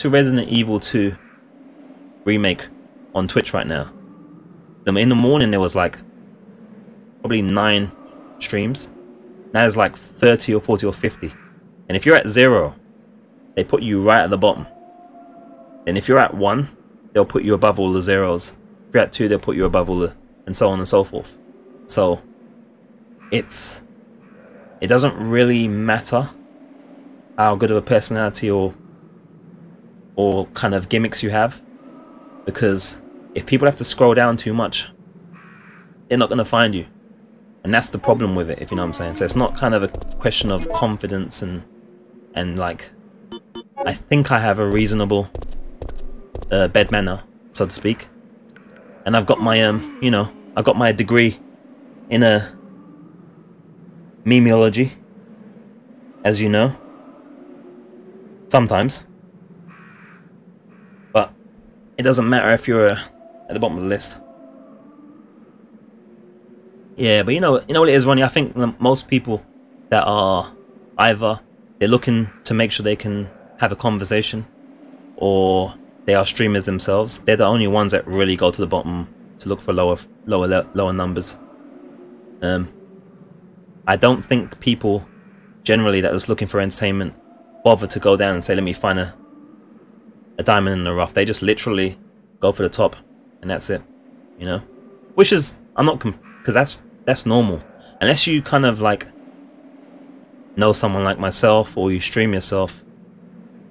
[SPEAKER 1] Resident Evil 2 remake on Twitch right now, in the morning there was like probably 9 streams. Now there's like 30 or 40 or 50. And if you're at 0, they put you right at the bottom. And if you're at 1, they'll put you above all the zeros. If you're at 2, they'll put you above all the, and so on and so forth. So it doesn't really matter how good of a personality or kind of gimmicks you have, because if people have to scroll down too much, they're not going to find you. And that's the problem with it, if you know what I'm saying. So it's not kind of a question of confidence and like, I think I have a reasonable bed manner, so to speak. And I've got my you know, I got my degree in memeology, as you know. Sometimes. But it doesn't matter if you're at the bottom of the list. Yeah, but you know what it is, Ronnie? I think most people that are either they're looking to make sure they can have a conversation, or they are streamers themselves. They're the only ones that really go to the bottom to look for lower numbers. I don't think people generally that is looking for entertainment bother to go down and say, let me find a diamond in the rough. They just literally go for the top, and that's it, you know. Which is, I'm not, because that's normal, unless you kind of like know someone like myself, or you stream yourself,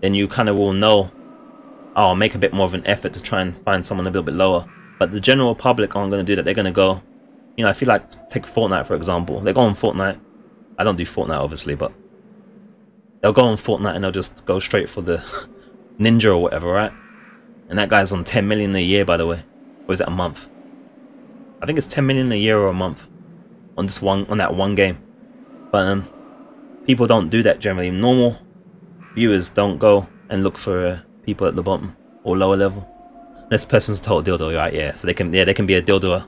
[SPEAKER 1] then you kind of will know, oh, I'll make a bit more of an effort to try and find someone a little bit lower. But the general public aren't going to do that. They're going to go, you know, I feel like, take Fortnite for example. They go on Fortnite. I don't do Fortnite obviously, but they'll go on Fortnite and they'll just go straight for the ninja or whatever, right? And that guy's on 10 million a year, by the way. Or is it a month? I think it's 10 million a year or a month on that one game. But people don't do that generally. Normal viewers don't go and look for people at the bottom or lower level. This person's a total dildo, right? Yeah, so they can be a dildoer,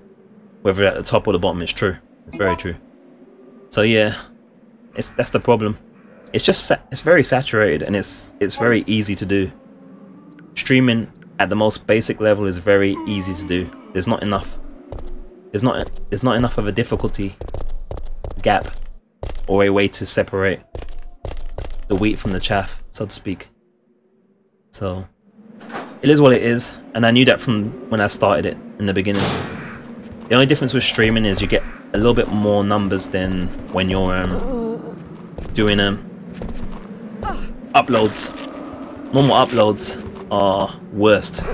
[SPEAKER 1] whether at the top or the bottom. It's true. It's very true. So yeah, that's the problem. It's just it's very saturated, and it's very easy to do. Streaming at the most basic level is very easy to do. There's not enough of a difficulty gap or a way to separate the wheat from the chaff, so to speak. So it is what it is, and I knew that from when I started it in the beginning. The only difference with streaming is you get a little bit more numbers than when you're doing uploads. Normal uploads are worst.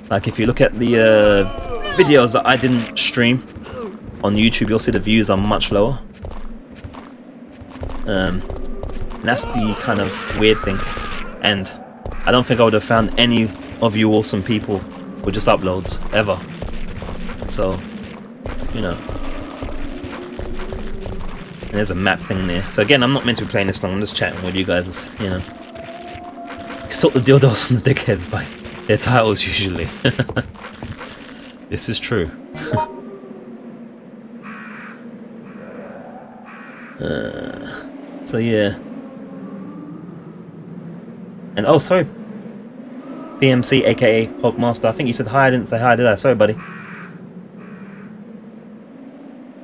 [SPEAKER 1] Like if you look at the videos that I didn't stream on YouTube, you'll see the views are much lower. And that's the kind of weird thing. And I don't think I would have found any of you awesome people with just uploads ever. So, you know. And there's a map thing there. So again, I'm not meant to be playing this long. I'm just chatting with you guys, you know. You sort the dildos from the dickheads by their titles usually. This is true. So yeah. And oh, sorry, PMC aka Hulkmaster. I think you said hi. I didn't say hi, did I? Sorry, buddy.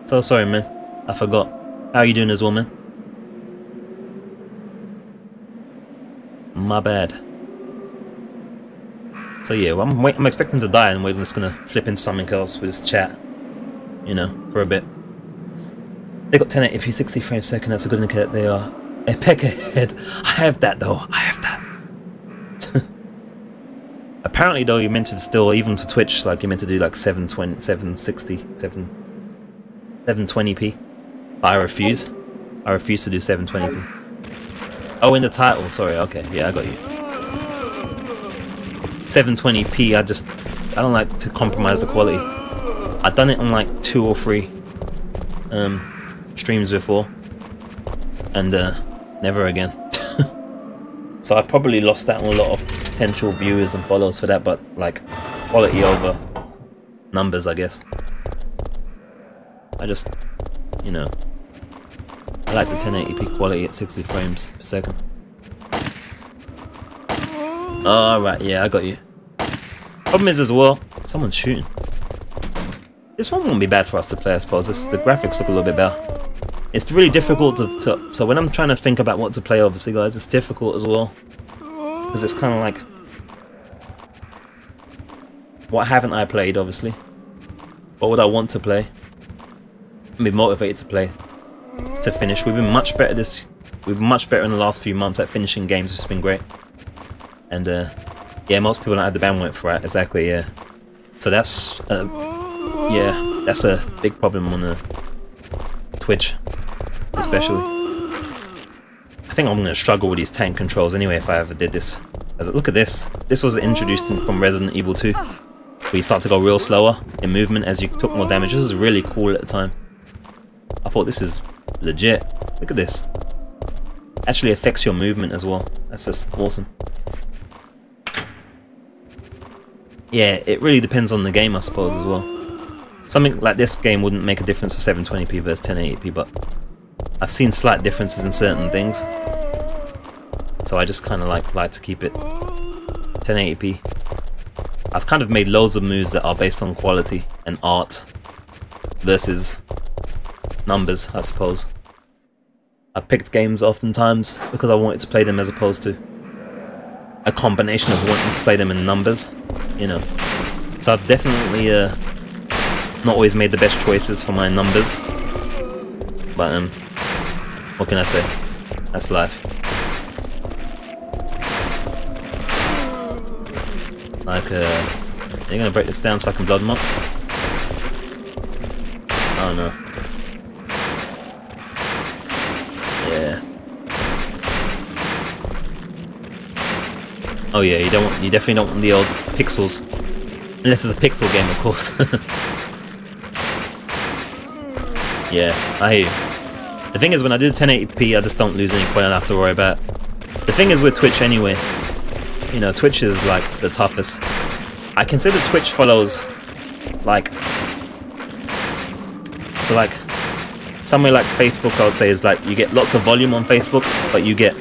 [SPEAKER 1] So sorry, man. I forgot. How are you doing as well, man? My bad. So yeah, well, I'm expecting to die, and we're just gonna flip into something else with this chat, you know, for a bit. They got 1080p 60 frames a second. That's a good indicator that they are a peck ahead. I have that though. I have that. Apparently though, you're meant to still, even for Twitch, like you're meant to do like 720, 760, 720p. But I refuse. I refuse to do 720p. Oh, in the title. Sorry. Okay. Yeah, I got you. 720p. I don't like to compromise the quality. I've done it on like 2 or 3 streams before, and never again. So I probably lost out on a lot of potential viewers and followers for that, but like quality over numbers, I guess. I just, you know, I like the 1080p quality at 60 frames per second. Alright, yeah, I got you. Problem is as well, someone's shooting. This one won't be bad for us to play, I suppose. The graphics look a little bit better. It's really difficult to so when I'm trying to think about what to play, obviously, guys, it's difficult as well. Because it's kind of like, what haven't I played, obviously? What would I want to play? And be motivated to play. To finish. We've been much better we've been much better in the last few months at finishing games, which has been great. And yeah, most people don't have the bandwidth for that, exactly, yeah. So that's yeah, that's a big problem on Twitch, especially. I think I'm gonna struggle with these tank controls anyway if I ever did this. Look at this. This was introduced from Resident Evil 2, where you start to go real slower in movement as you took more damage. This was really cool at the time. I thought this is legit. Look at this. Actually affects your movement as well. That's just awesome. Yeah, it really depends on the game, I suppose, as well. Something like this game wouldn't make a difference for 720p versus 1080p, but I've seen slight differences in certain things. So I just kind of like to keep it 1080p. I've kind of made loads of moves that are based on quality and art versus numbers, I suppose. I picked games oftentimes because I wanted to play them as opposed to a combination of wanting to play them in numbers, you know. So I've definitely not always made the best choices for my numbers, but what can I say? That's life. Like, you're gonna break this down so I can blood them up? Oh no. Yeah. Oh yeah, you definitely don't want the old pixels. Unless it's a pixel game, of course. Yeah, I hear you. The thing is, when I do 1080p, I just don't lose any point I have to worry about. The thing is with Twitch anyway, you know, Twitch is like the toughest. I consider Twitch follows like, so like somewhere like Facebook, I would say, is like you get lots of volume on Facebook, but you get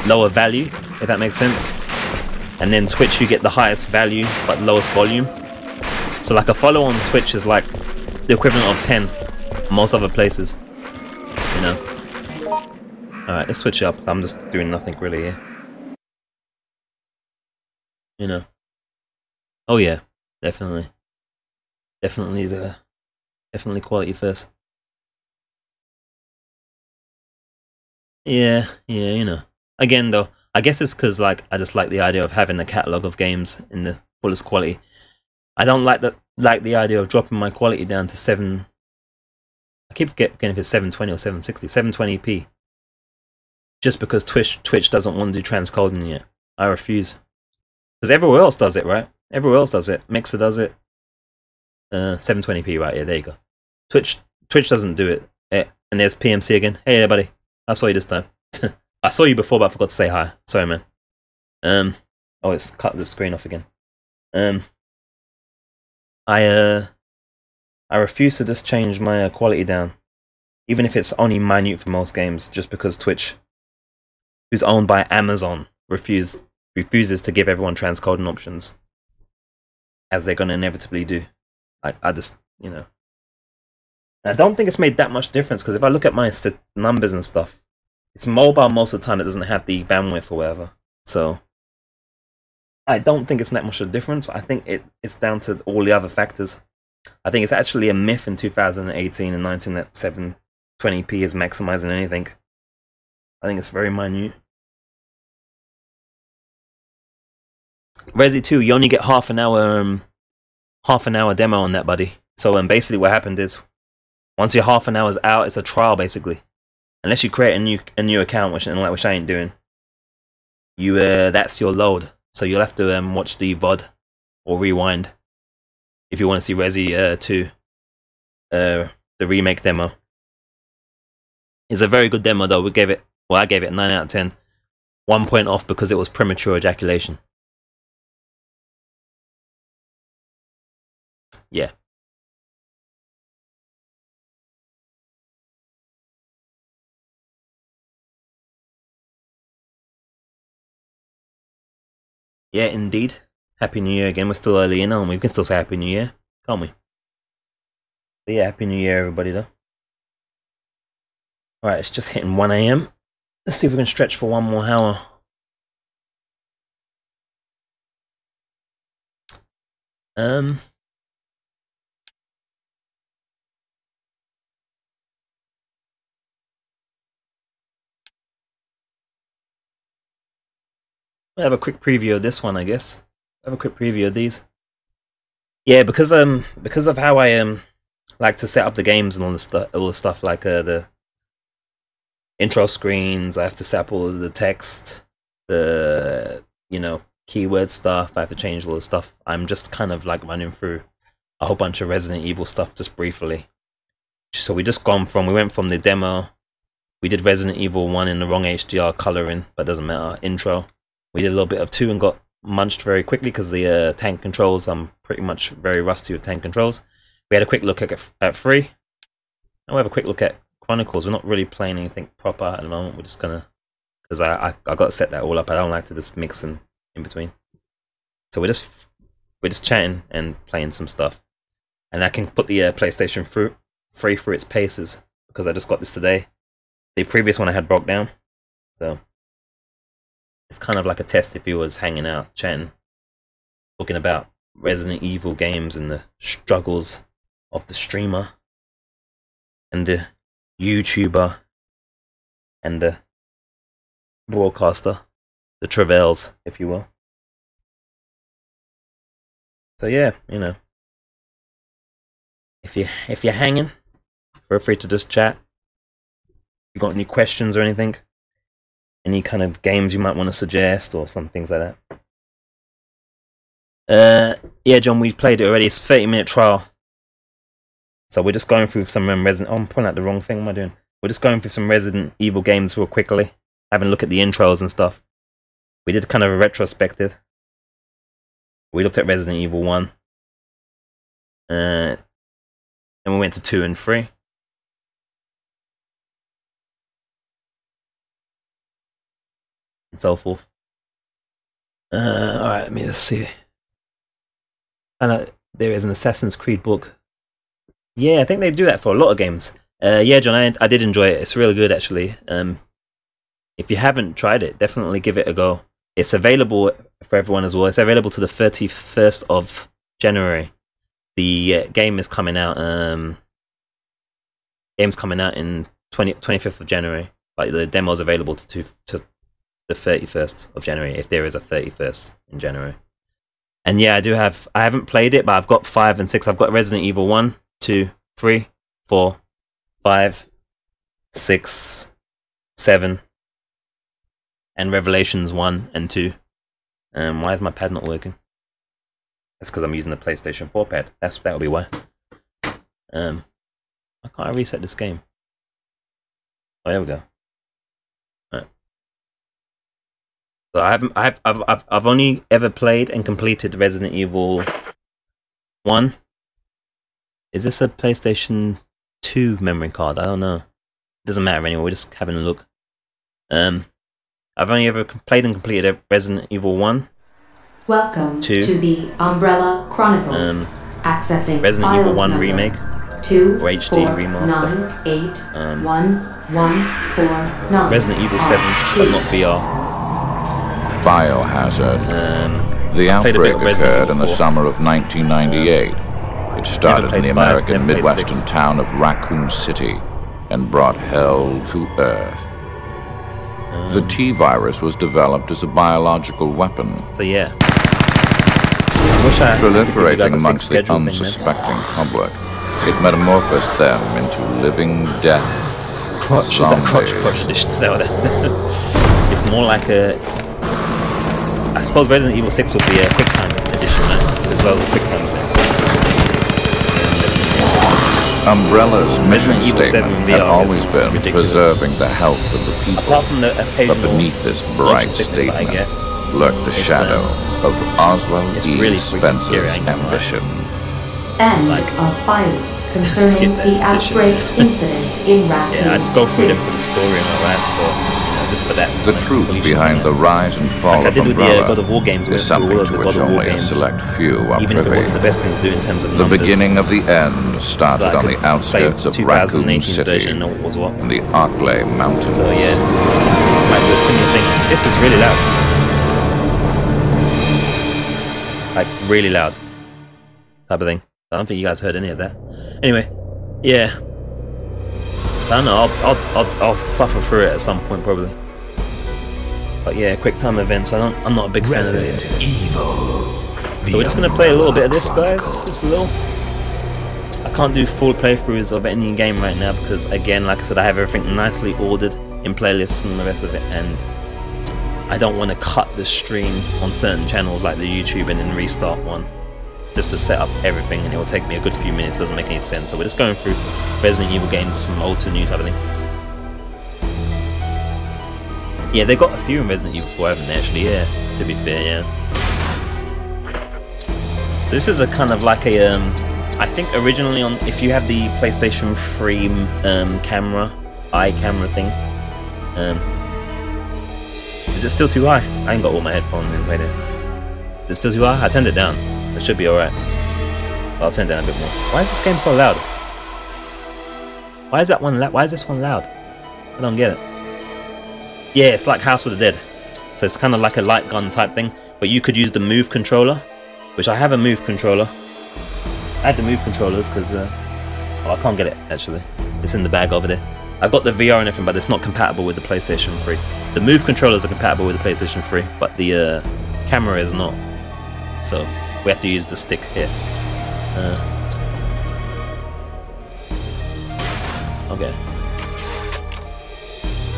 [SPEAKER 1] lower value, if that makes sense. And then Twitch, you get the highest value but lowest volume. So like a follow on Twitch is like the equivalent of 10 most other places, you know. Alright, let's switch up. I'm just doing nothing really here, you know. Oh yeah, definitely definitely quality first. Yeah, you know. Again though, I guess it's because like I just like the idea of having a catalogue of games in the fullest quality. I don't like the idea of dropping my quality down to 7. I keep forgetting if it's 720 or 760, 720p. Just because Twitch doesn't want to do transcoding yet. I refuse. Because everywhere else does it, right? Everywhere else does it. Mixer does it. 720p, right? Yeah, there you go. Twitch doesn't do it. And there's PMC again. Hey, buddy. I saw you this time. I saw you before, but I forgot to say hi. Sorry, man. Oh, it's cut the screen off again. I refuse to just change my quality down, even if it's only minute for most games, just because Twitch, who's owned by Amazon, refuses to give everyone transcoding options, as they're going to inevitably do. I just, you know. And I don't think it's made that much difference, because if I look at my numbers and stuff, it's mobile most of the time. It doesn't have the bandwidth or whatever. So I don't think it's that much of a difference. I think it's down to all the other factors. I think it's actually a myth in 2018 and 19 that 720p is maximizing anything. I think it's very minute. Resi 2, you only get half an hour demo on that, buddy. So basically what happened is, once your half an hour's out, it's a trial basically. Unless you create a new account, which I ain't doing. That's your load. So you'll have to watch the VOD or rewind if you want to see Resi 2, the remake demo. It's a very good demo though. I gave it a 9 out of 10. 1 point off because it was premature ejaculation. Yeah. Yeah, indeed. Happy New Year again. We're still early in, and we can still say Happy New Year, can't we? So yeah, Happy New Year, everybody, though. Alright, it's just hitting 1 AM. Let's see if we can stretch for one more hour. We'll have a quick preview of this one, I guess. Have a quick preview of these. Yeah, because of how I like to set up the games and all the stuff like the intro screens. I have to set up all of the text, the keyword stuff. I have to change all the stuff. I'm just kind of like running through a whole bunch of Resident Evil stuff just briefly. So we went from the demo. We did Resident Evil 1 in the wrong HDR coloring, but it doesn't matter. Intro. We did a little bit of 2 and got munched very quickly because the tank controls. I'm pretty much very rusty with tank controls. We had a quick look at 3. And we'll have a quick look at Chronicles. We're not really playing anything proper at the moment. We're just gonna, because I got to set that all up. I don't like to just mix in between. So we're just chatting and playing some stuff. And I can put the PlayStation 3 through its paces because I just got this today. The previous one I had broke down, so it's kind of like a test if you was hanging out, chatting, talking about Resident Evil games and the struggles of the streamer and the YouTuber and the broadcaster, the travails, if you will. So yeah, if you're hanging, feel free to just chat. If you got any questions or anything, any kind of games you might want to suggest or some things like that. Yeah, John, we've played it already. It's a 30-minute trial. So we're just going through some Resident... Oh, I'm pulling out the wrong thing. What am I doing? We're just going through some Resident Evil games real quickly. Having a look at the intros and stuff. We did kind of a retrospective. We looked at Resident Evil 1. And we went to 2 and 3. And so forth. Alright, let me just see. And there is an Assassin's Creed book. Yeah, I think they do that for a lot of games. Yeah, John, I did enjoy it. It's really good, actually. If you haven't tried it, definitely give it a go. It's available for everyone as well. It's available to the 31st of January. The game is coming out. Game's coming out in 25th of January. But the demo is available to the 31st of January, if there is a 31st in January. And yeah, I haven't played it, but I've got 5 and 6. I've got Resident Evil 1, 2, 3, 4, 5, 6, 7, and Revelations 1 and 2. Why is my pad not working? That's because I'm using the PlayStation 4 pad. That'll be why. Why can't I reset this game? Oh, there we go. So I've only ever played and completed Resident Evil 1. Is this a PlayStation 2 memory card? I don't know. It doesn't matter anyway. We're just having a look. I've only ever played and completed Resident Evil 1.
[SPEAKER 17] Welcome
[SPEAKER 1] 2,
[SPEAKER 17] to the Umbrella Chronicles. Accessing
[SPEAKER 1] Resident Evil 1
[SPEAKER 17] number
[SPEAKER 1] remake
[SPEAKER 17] 2
[SPEAKER 1] or HD
[SPEAKER 17] 4
[SPEAKER 1] remaster.
[SPEAKER 17] 9 8 1 1 4 9.
[SPEAKER 1] Resident Evil 7, but not VR.
[SPEAKER 18] Biohazard. The outbreak occurred in the summer of 1998. It started in the American Midwestern town of Raccoon City and brought hell to Earth. The T-virus was developed as a biological weapon.
[SPEAKER 1] So yeah.
[SPEAKER 18] Proliferating amongst the unsuspecting public, it metamorphosed them into living death.
[SPEAKER 1] Crotch, is that crotch edition? It's more like a... I suppose Resident Evil 6 will be a QuickTime edition, right? As well as a QuickTime event.
[SPEAKER 18] Umbrella's mission statement had always been preserving the health of the people.
[SPEAKER 1] Apart from the
[SPEAKER 18] but beneath this bright statement lurked the shadow of Oswald E. Spencer's ambition.
[SPEAKER 17] End of file concerning the outbreak incident in Raccoon
[SPEAKER 1] Yeah, I just go through them for the story and all that, so... just for that.
[SPEAKER 18] The truth behind the rise and fall
[SPEAKER 1] like I did
[SPEAKER 18] of
[SPEAKER 1] with the
[SPEAKER 18] Umbrella
[SPEAKER 1] God of War games,
[SPEAKER 18] is something to which only a select few are
[SPEAKER 1] even if it wasn't the best thing to do in terms of
[SPEAKER 18] the
[SPEAKER 1] numbers.
[SPEAKER 18] beginning of the end started
[SPEAKER 1] like
[SPEAKER 18] on the outskirts of Raccoon City
[SPEAKER 1] and know what was what.
[SPEAKER 18] in the Arklay Mountains.
[SPEAKER 1] So yeah, like the similar thing. This is really loud. Like really loud type of thing. I don't think you guys heard any of that. Anyway, yeah. So I don't know. I'll suffer through it at some point probably. But yeah, quick time events. I'm not a big fan of it.
[SPEAKER 15] Resident Evil.
[SPEAKER 1] So we're just gonna play a little bit of this, guys. Just a little. I can't do full playthroughs of any game right now because, again, like I said, I have everything nicely ordered in playlists and the rest of it, and I don't want to cut the stream on certain channels like the YouTube and then restart one just to set up everything, and it will take me a good few minutes. Doesn't make any sense. So we're just going through Resident Evil games from old to new type of thing. Yeah, they got a few in Resident Evil 4, haven't they, actually? Yeah, to be fair, yeah. So this is a kind of like a, I think originally on, if you have the PlayStation 3 camera, eye camera thing, is it still too high? I ain't got all my headphones in right now. Is it still too high? I turned it down. It should be alright. I'll turn it down a bit more. Why is this game so loud? Why is that one loud? Why is this one loud? I don't get it. Yeah, it's like House of the Dead. So it's kind of like a light gun type thing, but you could use the Move controller, which I have a Move controller. I had the Move controllers because, oh, I can't get it actually. It's in the bag over there. I've got the VR and everything, but it's not compatible with the PlayStation 3. The Move controllers are compatible with the PlayStation 3, but the camera is not. So we have to use the stick here. Okay.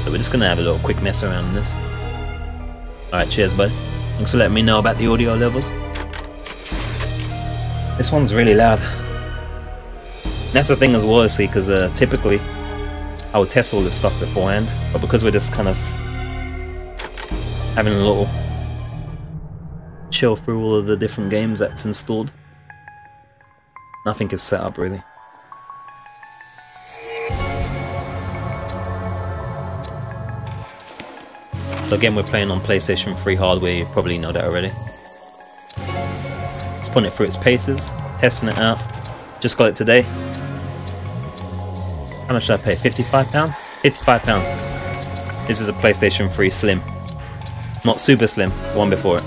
[SPEAKER 1] So we're just gonna have a little quick mess around in this. Alright, cheers bud. Thanks for letting me know about the audio levels. This one's really loud. That's the thing as well, see, because typically I would test all this stuff beforehand, but because we're just kind of having a little chill through all of the different games that's installed, nothing is set up really. So again, we're playing on PlayStation 3 hardware, you probably know that already. Just putting it through its paces, testing it out. Just got it today. How much did I pay? £55? £55. This is a PlayStation 3 Slim. Not super slim, one before it.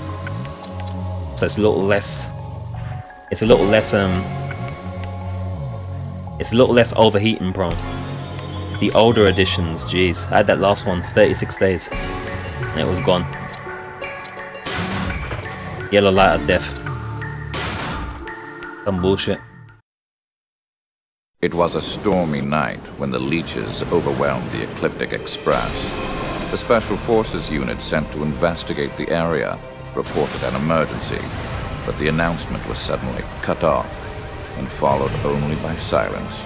[SPEAKER 1] So it's a little less, it's a little less overheating prone. The older editions, jeez, I had that last one, 36 days. And it was gone. Yellow light of death. Some bullshit.
[SPEAKER 18] It was a stormy night when the leeches overwhelmed the Ecliptic Express. The Special Forces unit sent to investigate the area reported an emergency, but the announcement was suddenly cut off and followed only by silence.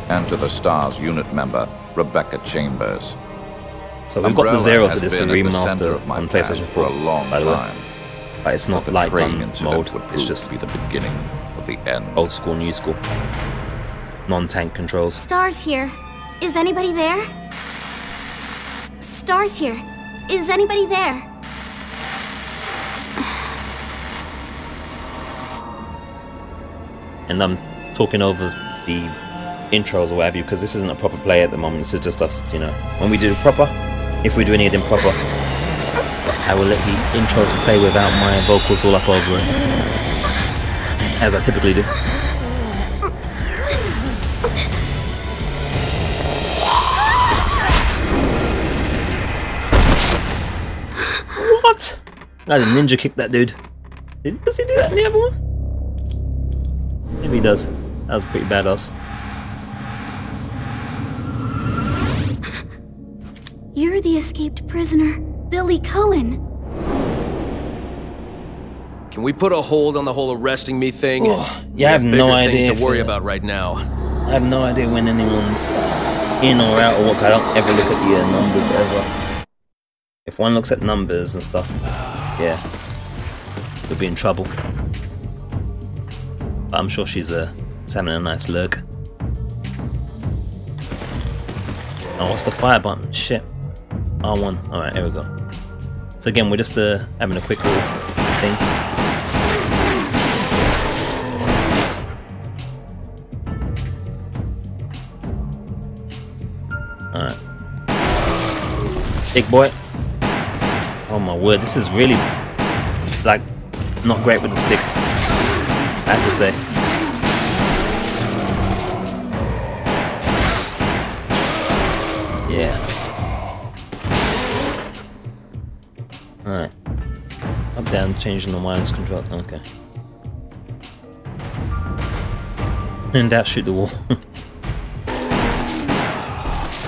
[SPEAKER 18] Enter the STARS unit member, Rebecca Chambers.
[SPEAKER 1] So we've got the 0 to this to remaster on PlayStation 4
[SPEAKER 18] for a long time.
[SPEAKER 1] But it's not light gun mode, it's just
[SPEAKER 18] be the beginning of the end.
[SPEAKER 1] Old school, new school. Non-tank controls.
[SPEAKER 8] STARS here. Is anybody there? STARS here. Is anybody there?
[SPEAKER 1] And I'm talking over the intros or what have you, because this isn't a proper play at the moment. This is just us, you know. When we do proper, if we do anything proper, I will let the intros play without my vocals all up over it, as I typically do. What? I did ninja kick that dude. Does he do that in the other one? Maybe he does. That was pretty badass.
[SPEAKER 8] You're the escaped prisoner, Billy Cohen.
[SPEAKER 14] Can we put a hold on the whole arresting me thing?
[SPEAKER 1] Oh, yeah, I have no idea.
[SPEAKER 14] Things to worry about right now.
[SPEAKER 1] I have no idea when anyone's in or out or what. I don't ever look at the numbers ever. If one looks at numbers and stuff, yeah, we'll be in trouble. But I'm sure she's having a nice lurk. Oh, what's the fire button? Shit. R1. Alright, here we go. So again, we're just having a quick little thing. Alright. Big boy. Oh my word, this is really, like, not great with the stick, I have to say. Yeah. Alright. Up, down, changing the wireless control. Okay. In doubt, shoot the wall.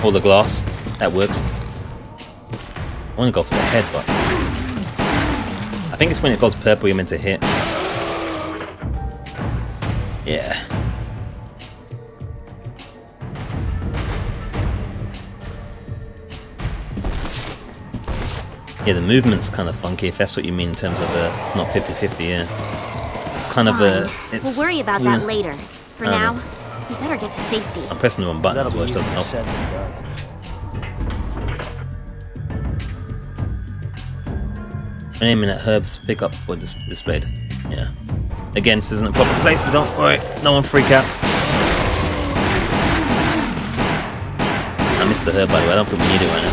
[SPEAKER 1] Or the glass. That works. I want to go for the head, but I think it's when it goes purple you're meant to hit. Yeah. Yeah, the movement's kind of funky, if that's what you mean in terms of not 50-50, yeah. It's kind of a...
[SPEAKER 8] We'll worry about that later. For now, we better get to safety.
[SPEAKER 1] I'm pressing the wrong button as well, which doesn't help. I'm aiming at Herb's pickup or displayed. Yeah. Again, this isn't a proper place, but don't worry, no one freak out. I missed the Herb, by the way, I don't think we need it right now.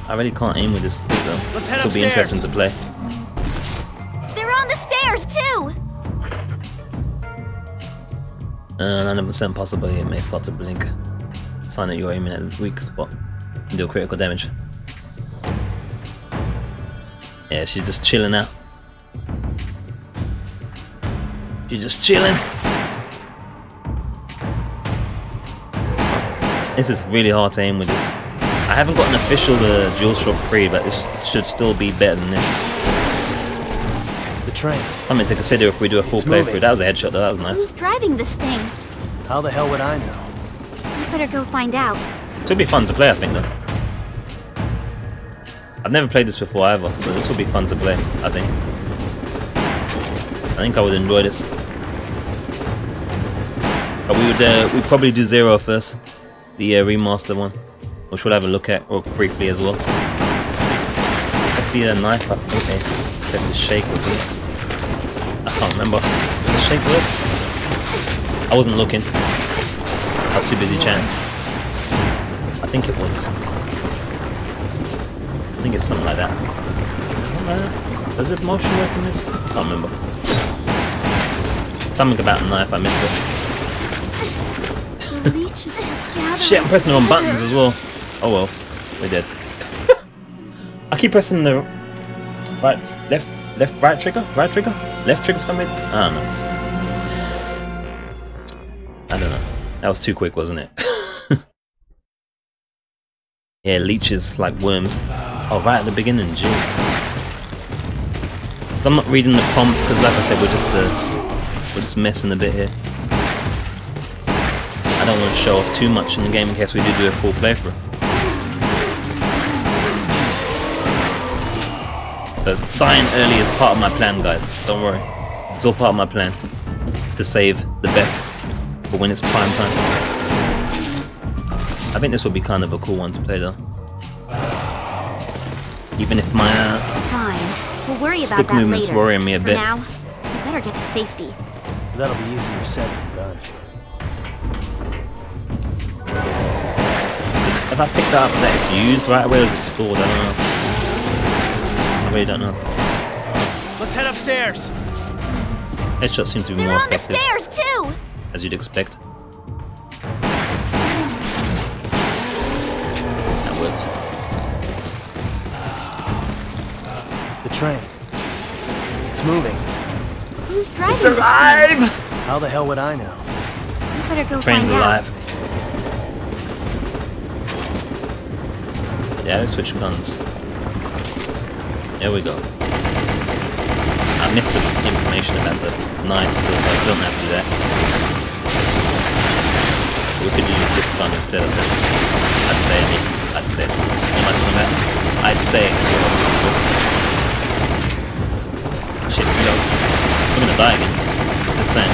[SPEAKER 1] I really can't aim with this stick though. This will be interesting to play.
[SPEAKER 8] They're on the stairs too!
[SPEAKER 1] 90% possibility it may start to blink. Sign that you're aiming at the weak spot. And deal critical damage. Yeah, she's just chilling out. She's just chilling. This is really hard to aim with this. I haven't got an official DualShock 3, but this should still be better than this.
[SPEAKER 14] The train.
[SPEAKER 1] Something to consider if we do a full playthrough. That was a headshot though, that was nice.
[SPEAKER 8] Who's driving this thing?
[SPEAKER 14] How the hell would I know?
[SPEAKER 8] We better go find out.
[SPEAKER 1] It should be fun to play, I think though. I've never played this before either, so this will be fun to play, I think. I think I would enjoy this. But we'd probably do 0 first. The remaster one. Which we'll have a look at or briefly as well. What's the knife? I think they set to shake, wasn't it? I can't remember. Does it shake work? I wasn't looking. I was too busy chatting. I think it was. I think it's something like that. Something like that? Does it motion work in this? I can't remember. Something about a knife, I missed it. Shit, I'm pressing the wrong buttons as well. Oh well, we're dead. I keep pressing the right trigger for some reason. I don't know. That was too quick, wasn't it? Yeah, leeches like worms. Oh, right at the beginning, jeez. I'm not reading the prompts because, like I said, we're just messing a bit here. I don't want to show off too much in the game in case we do a full playthrough. So dying early is part of my plan, guys. Don't worry. It's all part of my plan. To save the best for when it's prime time. I think this will be kind of a cool one to play though. Even if my
[SPEAKER 8] Fine. We'll worry
[SPEAKER 1] stick
[SPEAKER 8] about
[SPEAKER 1] movement's
[SPEAKER 8] that later.
[SPEAKER 1] worrying me a
[SPEAKER 8] For
[SPEAKER 1] bit.
[SPEAKER 8] now, we better get to safety.
[SPEAKER 14] That'll be easier said than done.
[SPEAKER 1] If I picked that up that it's used right away or is it stored? I don't know. I really don't know.
[SPEAKER 14] Let's head upstairs.
[SPEAKER 1] Headshots seem to be
[SPEAKER 8] They're
[SPEAKER 1] more
[SPEAKER 8] on the
[SPEAKER 1] effective.
[SPEAKER 8] stairs too!
[SPEAKER 1] As you'd expect. That works.
[SPEAKER 14] The train. It's moving.
[SPEAKER 8] Who's driving
[SPEAKER 1] It's
[SPEAKER 8] this
[SPEAKER 1] alive!
[SPEAKER 8] thing?
[SPEAKER 14] How the hell would I know?
[SPEAKER 8] We better go
[SPEAKER 1] Train's
[SPEAKER 8] find
[SPEAKER 1] alive.
[SPEAKER 8] out.
[SPEAKER 1] Yeah, let's switch guns. There we go. I missed the information about the knife still, so I still don't have to do that. We could use this gun instead, I said. I'd say. What am I talking about? I'd say. Shit, reload. I'm gonna die again. Just saying.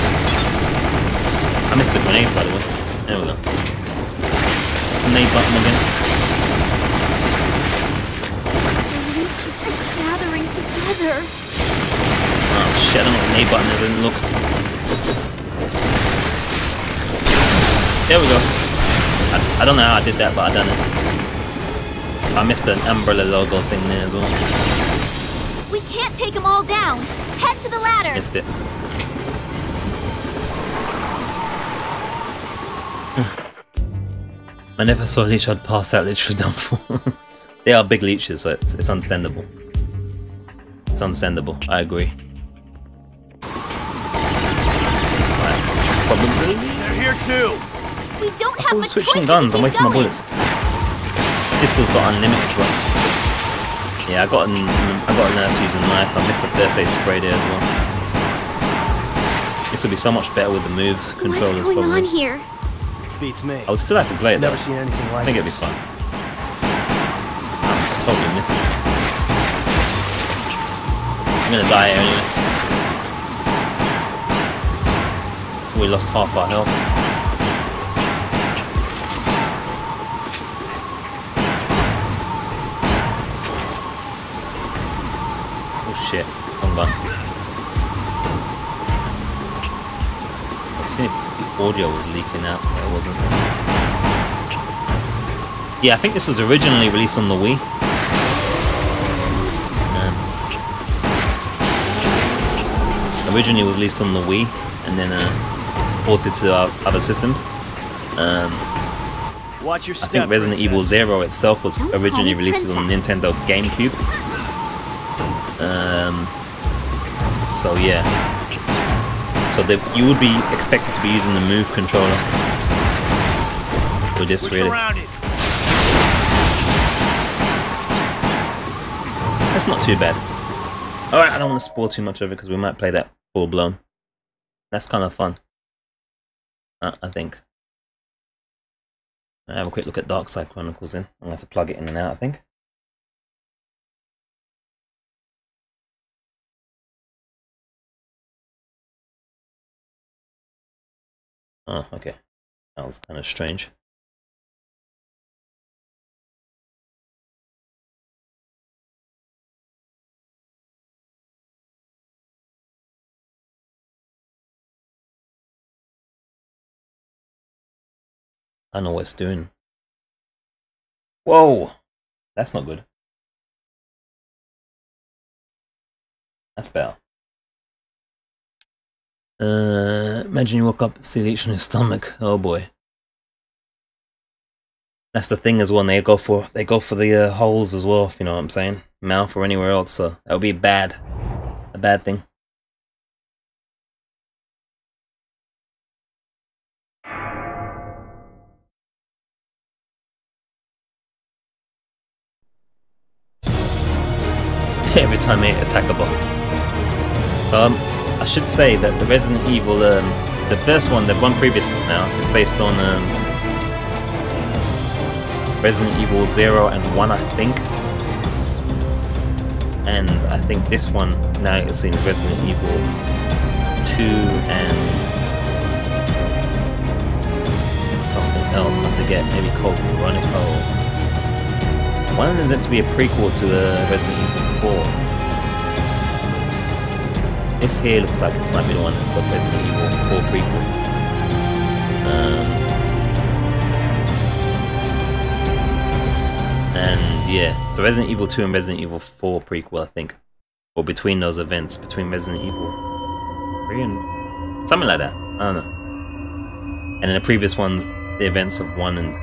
[SPEAKER 1] I missed the grenade, by the way. There we go. the nade button again.
[SPEAKER 8] The leeches are gathering together.
[SPEAKER 1] Oh shit, I don't know what the nade button is, I didn't look. There we go. I don't know how I did that, but I done it. I missed an umbrella logo thing there as well.
[SPEAKER 8] We can't take them all down. Head to the ladder.
[SPEAKER 1] Missed it. I never saw a leech I'd pass that literally done for. They are big leeches, so it's understandable. It's understandable, I agree. Probably.
[SPEAKER 12] They're here too.
[SPEAKER 8] We don't have much
[SPEAKER 1] switching guns, I'm wasting my bullets. Pistol's got unlimited, but yeah, I got an nerve to use a knife. I missed a first aid spray there as well. This will be so much better with the moves, controllers.
[SPEAKER 8] What's going on here?
[SPEAKER 12] Beats me.
[SPEAKER 1] I would still have to play it though.
[SPEAKER 12] Never seen anything like
[SPEAKER 1] I think it'd be
[SPEAKER 12] this.
[SPEAKER 1] fun. I'm just totally missing. I'm gonna die anyway. We lost half our health. Oh shit, I'm gone. Let's see if the audio was leaking out. It wasn't. Yeah, I think this was originally released on the Wii. Originally was released on the Wii, and then ported to our other systems.
[SPEAKER 12] Watch your step,
[SPEAKER 1] I think Resident Evil Zero itself was originally released on Nintendo GameCube. So yeah. So you would be expected to be using the Move controller with this, really. That's not too bad. Alright, I don't want to spoil too much of it because we might play that full blown. That's kind of fun. I think. I'll have a quick look at Darkside Chronicles then. I'm going to have to plug it in and out, I think. Oh, okay. That was kind of strange. I know what it's doing. Whoa! That's not good. That's better. Imagine you woke up, see a leech in your stomach. Oh boy. That's the thing as well. They go for the holes as well, if you know what I'm saying. Mouth or anywhere else, so that would be a bad thing. Every time they attack a bot. So I should say that the Resident Evil, the first one, the one previous now, is based on Resident Evil 0 and 1, I think. And I think this one, now you're seeing Resident Evil 2 and something else, I forget, maybe Code Chronicle. One of them is meant to be a prequel to Resident Evil 4. This here looks like this might be the one that's got Resident Evil 4 prequel. And yeah, so Resident Evil 2 and Resident Evil 4 prequel, I think. Or between those events, between Resident Evil 3 and something like that. I don't know. And in the previous ones, the events of 1 and...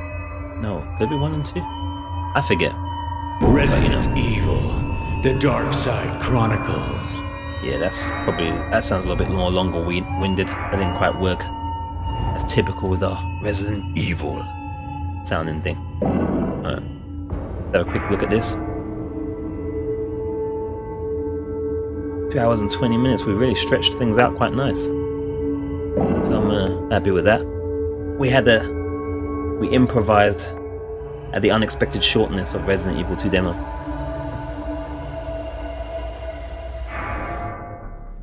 [SPEAKER 1] No, could it be 1 and 2? I forget.
[SPEAKER 15] Resident Evil, the Darkside Chronicles.
[SPEAKER 1] Yeah, that sounds a little bit more longer-winded. That didn't quite work. That's typical with our Resident Evil sounding thing. Alright. Have a quick look at this. 2 hours and 20 minutes. We really stretched things out quite nice. So I'm happy with that. We improvised at the unexpected shortness of Resident Evil 2 demo.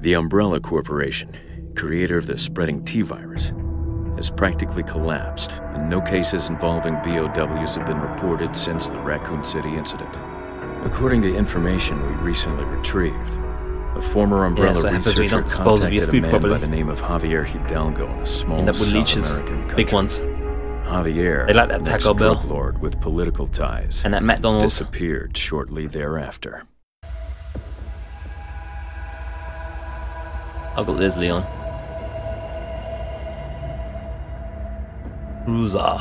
[SPEAKER 13] The Umbrella Corporation, creator of the spreading T-virus,
[SPEAKER 19] has practically collapsed, and no cases involving BOWs have been reported since the Raccoon City incident. According to information we recently retrieved, a former Umbrella researcher contacted a man by the name of Javier Hidalgo in a small South American country.
[SPEAKER 1] Big ones.
[SPEAKER 19] Javier,
[SPEAKER 1] they like that Taco Bell
[SPEAKER 19] drug lord with political ties,
[SPEAKER 1] and that McDonald's,
[SPEAKER 19] disappeared shortly thereafter.
[SPEAKER 1] I've got Leslie on. Cruiser.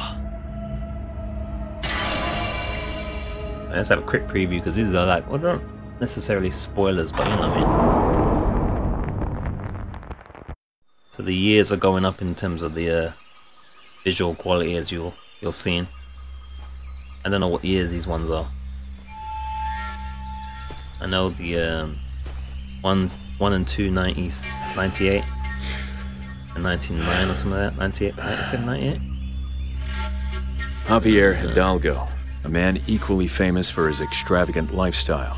[SPEAKER 1] Let's have a quick preview because these are like, well, they're not necessarily spoilers, but you know what I mean. So the years are going up in terms of the visual quality, as you're seeing. I don't know what years these ones are. I know the 1 and 2 98 and 99 or something like that. 98, 97, 98.
[SPEAKER 19] Javier Hidalgo, a man equally famous for his extravagant lifestyle.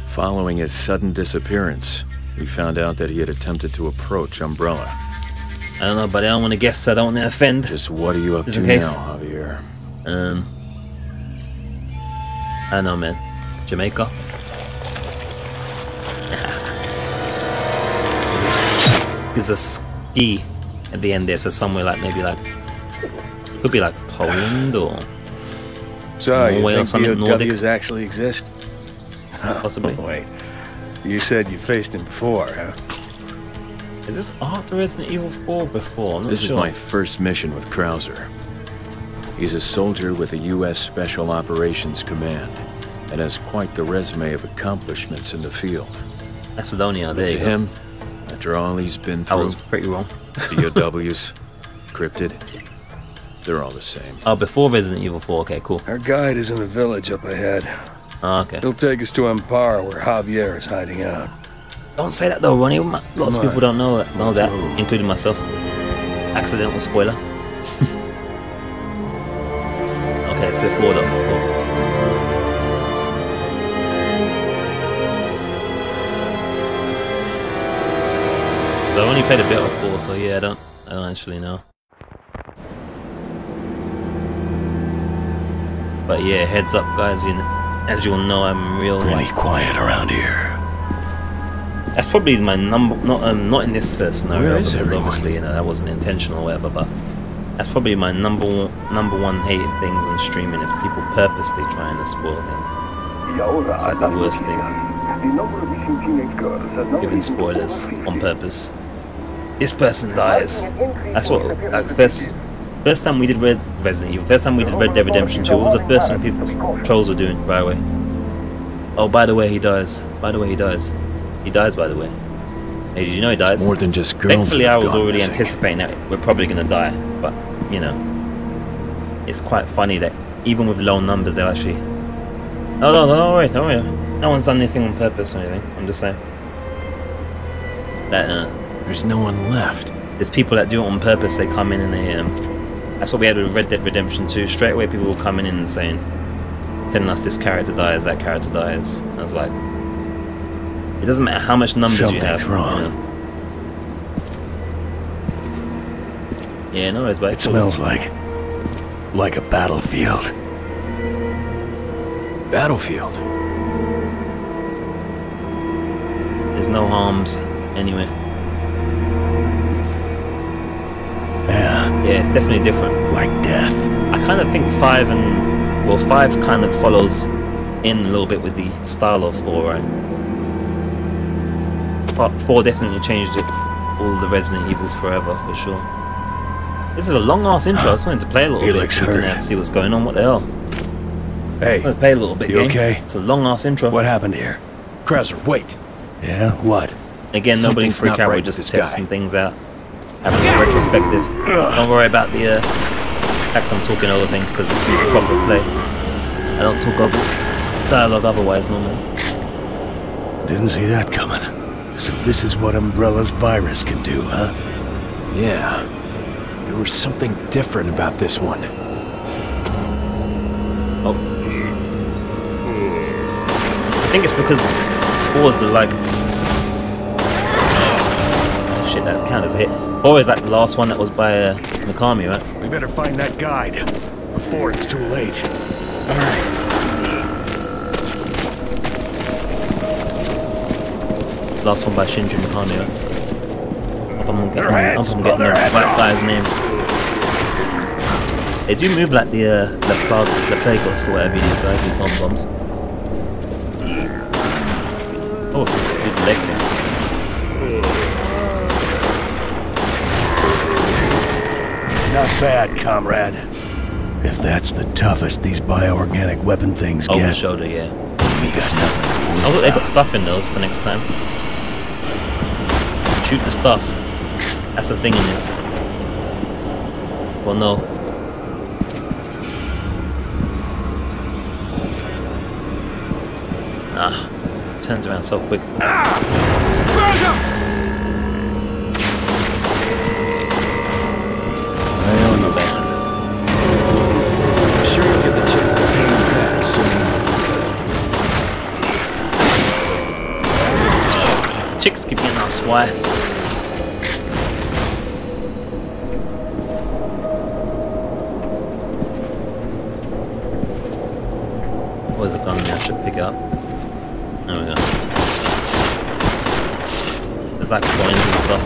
[SPEAKER 19] Following his sudden disappearance, we found out that he had attempted to approach Umbrella.
[SPEAKER 1] I don't know, but I don't want to guess, so I don't want to offend.
[SPEAKER 19] Just what are you up to now, Javier?
[SPEAKER 1] I don't know, man. Jamaica? There's a ski at the end there, so somewhere like, maybe like, could be like Poland or
[SPEAKER 12] so
[SPEAKER 1] Norway or something Nordic.
[SPEAKER 12] BOWs actually exist?
[SPEAKER 1] Possibly.
[SPEAKER 12] Wait, you said you faced him before, huh?
[SPEAKER 1] Is this after Resident Evil 4 before? I'm not
[SPEAKER 19] This
[SPEAKER 1] sure.
[SPEAKER 19] is my first mission with Krauser. He's a soldier with the U.S. Special Operations Command and has quite the resume of accomplishments in the field.
[SPEAKER 1] Macedonia, there
[SPEAKER 19] to
[SPEAKER 1] you go.
[SPEAKER 19] him, after all he's been through,
[SPEAKER 1] I was pretty wrong.
[SPEAKER 19] BOWs, cryptid, they're all the same.
[SPEAKER 1] Oh, before Resident Evil 4, okay, cool.
[SPEAKER 12] Our guide is in a village up ahead.
[SPEAKER 1] Oh, okay.
[SPEAKER 12] He'll take us to Amparo, where Javier is hiding out.
[SPEAKER 1] Don't say that though, Ronnie. Lots of people don't know that, including myself. Accidental spoiler. Okay, it's before though. Cool. So I only played a bit of 4, so yeah, I don't actually know. But yeah, heads up, guys. As you'll know, I'm real
[SPEAKER 15] pretty quiet around here.
[SPEAKER 1] That's probably my number, not in this scenario, because obviously that wasn't intentional or whatever. But that's probably my number one hated things on streaming is people purposely trying to spoil things. It's like the worst thing. Giving spoilers on purpose. This person dies. That's what, like, first time we did Resident Evil, first time we did Red Dead Redemption 2, what was the first thing people, trolls were doing, by the way? Oh, by the way, he dies. By the way, he dies. He dies, by the way. Hey, did you know he dies?
[SPEAKER 19] More than just girls.
[SPEAKER 1] Thankfully, I was already anticipating that we're probably going to die. But, you know, it's quite funny that even with low numbers, they'll actually... No, don't worry. No one's done anything on purpose or anything. I'm just saying. That,
[SPEAKER 19] there's no one left.
[SPEAKER 1] There's people that do it on purpose. They come in and they... That's what we had with Red Dead Redemption 2. Straight away, people were coming in and saying... telling us this character dies, that character dies. I was like... It doesn't matter how much numbers you have.
[SPEAKER 15] Wrong.
[SPEAKER 1] Yeah, no worries, but
[SPEAKER 15] it smells like a battlefield.
[SPEAKER 19] Battlefield?
[SPEAKER 1] There's no harms anywhere.
[SPEAKER 15] Yeah.
[SPEAKER 1] Yeah, it's definitely different.
[SPEAKER 15] Like death.
[SPEAKER 1] I kind of think 5 kind of follows in a little bit with the style of 4, right? Part 4 definitely changed it. All the Resident Evils forever, for sure. This is a long-ass intro. I just wanted to play a little bit so we can see what's going on. What the hell?
[SPEAKER 12] Hey,
[SPEAKER 1] I'm gonna play a little bit.
[SPEAKER 12] You
[SPEAKER 1] game.
[SPEAKER 12] okay?
[SPEAKER 1] It's a long-ass intro.
[SPEAKER 12] What happened here? Krauser, wait. Yeah, what?
[SPEAKER 1] Again, nobody freak out. We're just testing things out. Having a retrospective. Don't worry about the fact I'm talking over things because this is a proper play. I don't talk over dialogue otherwise normally.
[SPEAKER 15] Didn't see that coming. So this is what Umbrella's virus can do, huh?
[SPEAKER 19] Yeah. There was something different about this one.
[SPEAKER 1] Oh. I think it's because 4's the like... Shit, that counts as a hit. Always like the last one that was by Mikami, right?
[SPEAKER 15] We better find that guide before it's too late.
[SPEAKER 1] All right. Last one by Shinji Mikami, right? I'm getting the right guy's name. They do move like the Plagueis or whatever these guys, these zombie bombs. Oh, his leg there.
[SPEAKER 15] Not bad, comrade. If that's the toughest these bioorganic weapon things get.
[SPEAKER 1] Over the shoulder, yeah.
[SPEAKER 15] We got nothing.
[SPEAKER 1] Oh, they got stuff in those for next time. Shoot the stuff. That's the thing in this. Well, no. Ah, it turns around so quick.
[SPEAKER 19] Not bad. I'm sure you'll get the chance to pay me back soon.
[SPEAKER 1] Chicks keep getting us, why? Where's the gun? I should pick it up. There we go. There's like coins and stuff.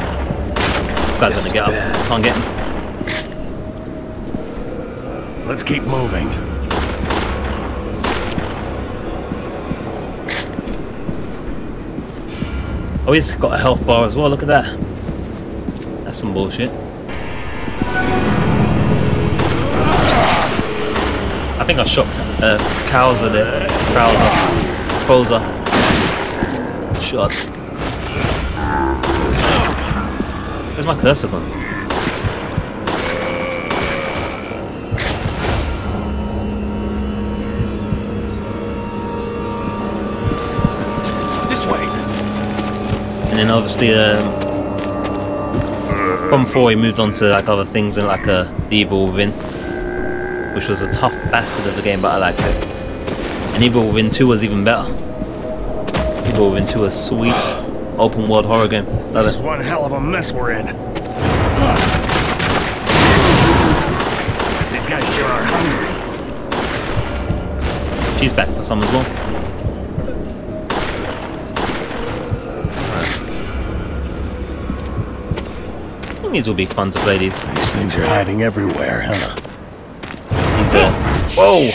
[SPEAKER 1] This guy's gonna get up. Can't get him.
[SPEAKER 15] Let's keep moving.
[SPEAKER 1] Oh, he's got a health bar as well, look at that. That's some bullshit. I think I shot Krauser there. Krauser. Shots. Where's my cursor gone? And then obviously from 4 he moved on to like other things and like the Evil Within, which was a tough bastard of the game, but I liked it. And Evil Within 2 was even better. Evil Within 2 was sweet. Open world horror game. Love
[SPEAKER 15] This is
[SPEAKER 1] it.
[SPEAKER 15] one hell of a mess we're in. These guys sure are hungry.
[SPEAKER 1] She's back for some as well. These will be fun to play these.
[SPEAKER 15] These things are hiding everywhere, huh?
[SPEAKER 1] These whoa!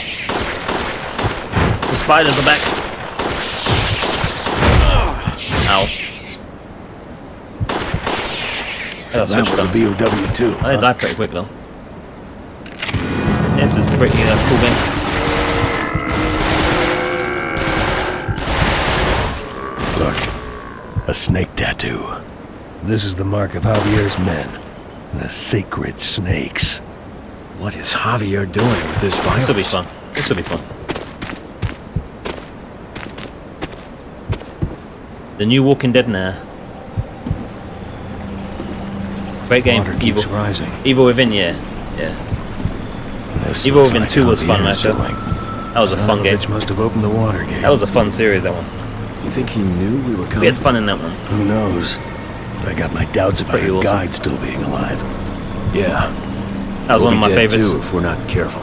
[SPEAKER 1] The spiders are back. Ow.
[SPEAKER 15] So that was a BOW too.
[SPEAKER 1] They die pretty quick though. This is pretty cool game.
[SPEAKER 15] Look, a snake tattoo. This is the mark of Javier's men. The sacred snakes.
[SPEAKER 19] What is Javier doing with this virus?
[SPEAKER 1] This will be fun. This will be fun. The new Walking Dead now. Great game.
[SPEAKER 15] Water keeps rising.
[SPEAKER 1] Evil Within, yeah.
[SPEAKER 15] This
[SPEAKER 1] Evil Within
[SPEAKER 15] like
[SPEAKER 1] 2 was fun,
[SPEAKER 15] Javier's
[SPEAKER 1] actually. That was a fun game.
[SPEAKER 15] Must have opened the water gate.
[SPEAKER 1] That was a fun series, that one.
[SPEAKER 19] You think he knew we were coming?
[SPEAKER 1] We had fun in that one.
[SPEAKER 15] Who knows? I got my doubts about your
[SPEAKER 1] awesome.
[SPEAKER 15] guide still being alive.
[SPEAKER 19] Yeah.
[SPEAKER 1] That was one of my favorites.
[SPEAKER 19] Too, if we're not careful.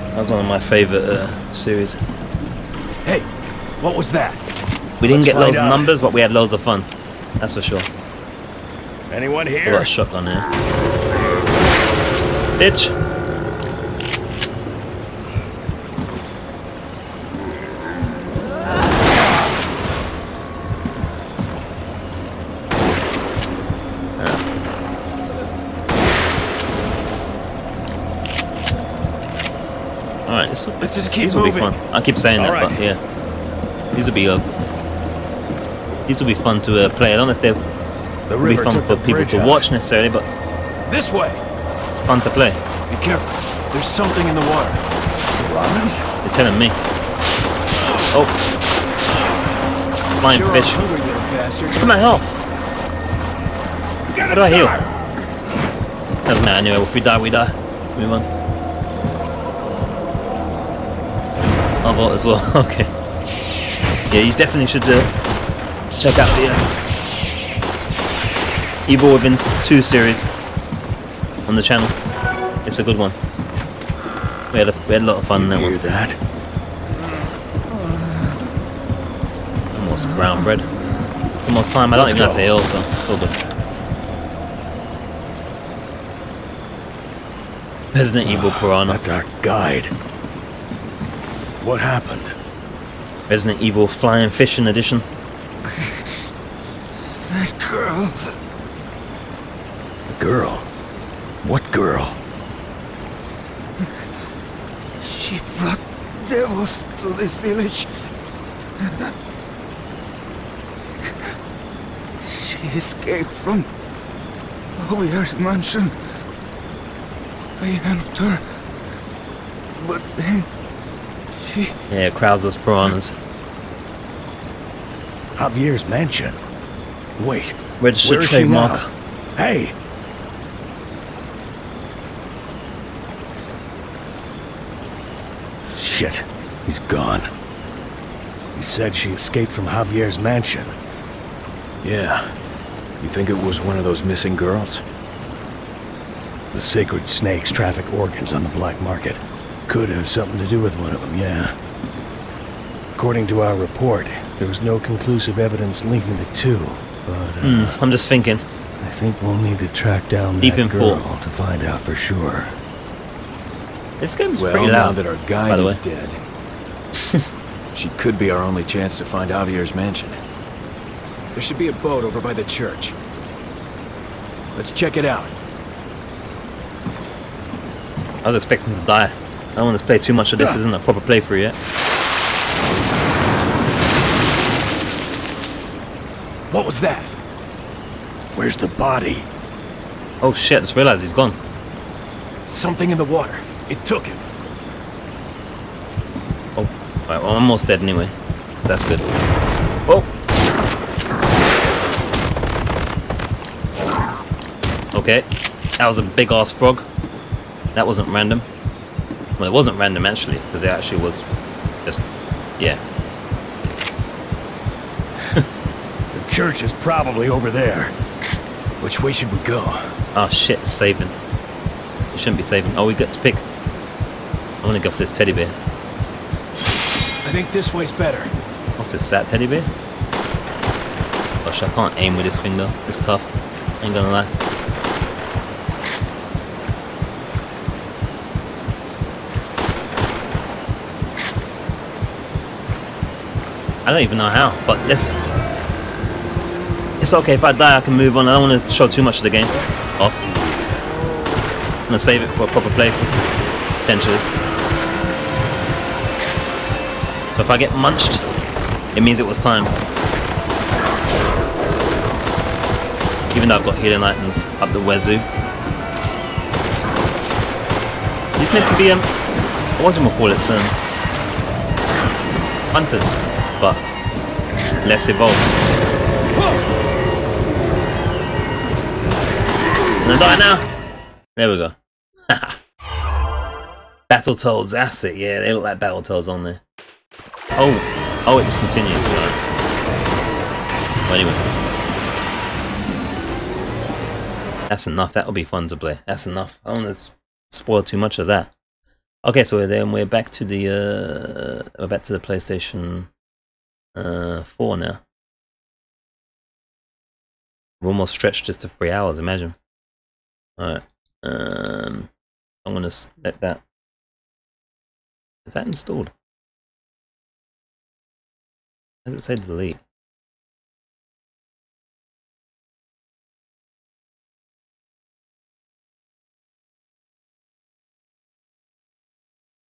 [SPEAKER 1] That was one of my favorite series.
[SPEAKER 19] Hey, what was that?
[SPEAKER 1] We didn't
[SPEAKER 15] Let's
[SPEAKER 1] get loads
[SPEAKER 15] find
[SPEAKER 1] of
[SPEAKER 15] out.
[SPEAKER 1] numbers, but we had loads of fun. That's for sure.
[SPEAKER 15] Anyone
[SPEAKER 1] I
[SPEAKER 15] here?
[SPEAKER 1] got a shotgun here. Bitch! Alright, these will be fun. I keep saying that, but yeah. These will be fun to play. I don't know if they'll be fun for people to watch necessarily, but
[SPEAKER 19] This way.
[SPEAKER 1] it's fun to play.
[SPEAKER 19] Be careful. There's something in the water. Piranhas?
[SPEAKER 1] They're telling me. Oh. Flying
[SPEAKER 19] Sure are
[SPEAKER 1] fish.
[SPEAKER 19] hungry little bastards.
[SPEAKER 1] Look at my health. How do I heal? Doesn't matter anyway. If we die, we die. Move on. I'll vote as well. Okay. Yeah, you definitely should check out the Evil Within 2 series on the channel. It's a good one. We had a lot of fun in that one.
[SPEAKER 15] Hear that?
[SPEAKER 1] Almost brown bread. It's almost time. I don't even have to heal, so it's all good. Resident Evil Piranha.
[SPEAKER 15] That's our guide. What happened?
[SPEAKER 1] Resident Evil Flying Fishing Edition.
[SPEAKER 9] That girl.
[SPEAKER 15] The girl? What girl?
[SPEAKER 9] She brought devils to this village. She escaped from Javier's mansion. I helped her, but then she...
[SPEAKER 1] Yeah, Krauser's Piranhas.
[SPEAKER 15] Javier's mansion? Wait,
[SPEAKER 1] registered trademark.
[SPEAKER 15] Hey! Shit, he's gone. He said she escaped from Javier's mansion.
[SPEAKER 19] Yeah. You think it was one of those missing girls?
[SPEAKER 15] The sacred snakes traffic organs on the black market. Could have something to do with one of them, yeah. According to our report, there was no conclusive evidence linking the two, but...
[SPEAKER 1] I'm just thinking.
[SPEAKER 15] I think we'll need to track down
[SPEAKER 1] Deep
[SPEAKER 15] that
[SPEAKER 1] in
[SPEAKER 15] girl
[SPEAKER 1] thought.
[SPEAKER 15] to find out for sure.
[SPEAKER 1] This game's
[SPEAKER 19] well,
[SPEAKER 1] pretty
[SPEAKER 19] now
[SPEAKER 1] loud,
[SPEAKER 19] that our guide
[SPEAKER 1] by the
[SPEAKER 19] is
[SPEAKER 1] way.
[SPEAKER 19] dead, she could be our only chance to find Javier's mansion. There should be a boat over by the church. Let's check it out.
[SPEAKER 1] I was expecting to die. I don't want to play too much of this. Isn't a proper playthrough yet.
[SPEAKER 19] What was that?
[SPEAKER 15] Where's the body?
[SPEAKER 1] Oh shit! I just realized he's gone.
[SPEAKER 19] Something in the water. It took him.
[SPEAKER 1] Oh, right, well, I'm almost dead anyway. That's good. Oh. Okay, that was a big ass frog. That wasn't random. Well, it wasn't random actually, because it actually was just, yeah.
[SPEAKER 15] The church is probably over there.
[SPEAKER 19] Which way should we go?
[SPEAKER 1] Oh shit, it's saving. We shouldn't be saving. Oh, we got to pick. I want to go for this teddy bear.
[SPEAKER 19] I think this way's better.
[SPEAKER 1] What's this, that teddy bear? Gosh, I can't aim with this thing though. It's tough. Ain't gonna lie. I don't even know how, but let's... It's okay, if I die I can move on. I don't want to show too much of the game off. I'm gonna save it for a proper playthrough, potentially. So if I get munched, it means it was time. Even though I've got healing items up the wazoo. These meant to be, what was it call it, hunters, but less evolved. I'm gonna die now. There we go. Battletoads, that's it. Yeah, they look like Battletoads on there. Oh, it just continues. Right. Well, anyway, that's enough. That'll be fun to play. That's enough. I don't want to spoil too much of that. Okay, so then we're back to the PlayStation 4 now. We're almost stretched just to 3 hours. Imagine. All right. I'm gonna let that. Is that installed? Does it say delete?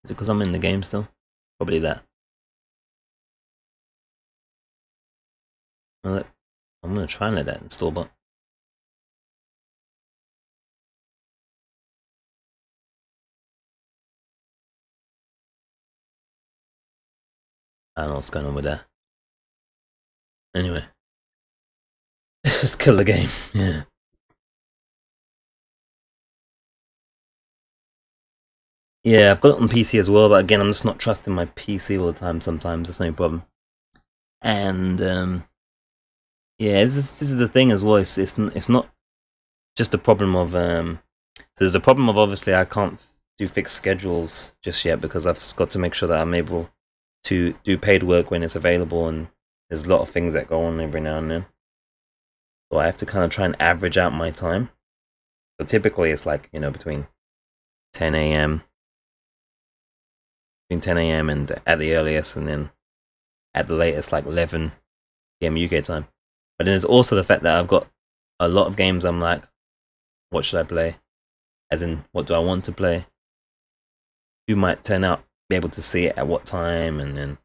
[SPEAKER 1] Is it because I'm in the game still? Probably that. I'm gonna try and let that install, but I don't know what's going on with that. Anyway, just kill the game. Yeah. Yeah, I've got it on PC as well, but again, I'm just not trusting my PC all the time sometimes. That's no problem. And yeah, this is the thing as well. It's not just a problem of there's a problem of obviously I can't do fixed schedules just yet because I've got to make sure that I'm able to do paid work when it's available, and there's a lot of things that go on every now and then. So I have to kind of try and average out my time. So typically it's like, you know, between 10 a.m. and at the earliest, and then at the latest like 11 p.m. UK time. But then there's also the fact that I've got a lot of games I'm like, what should I play? As in, what do I want to play? Who might turn out, be able to see it at what time, and then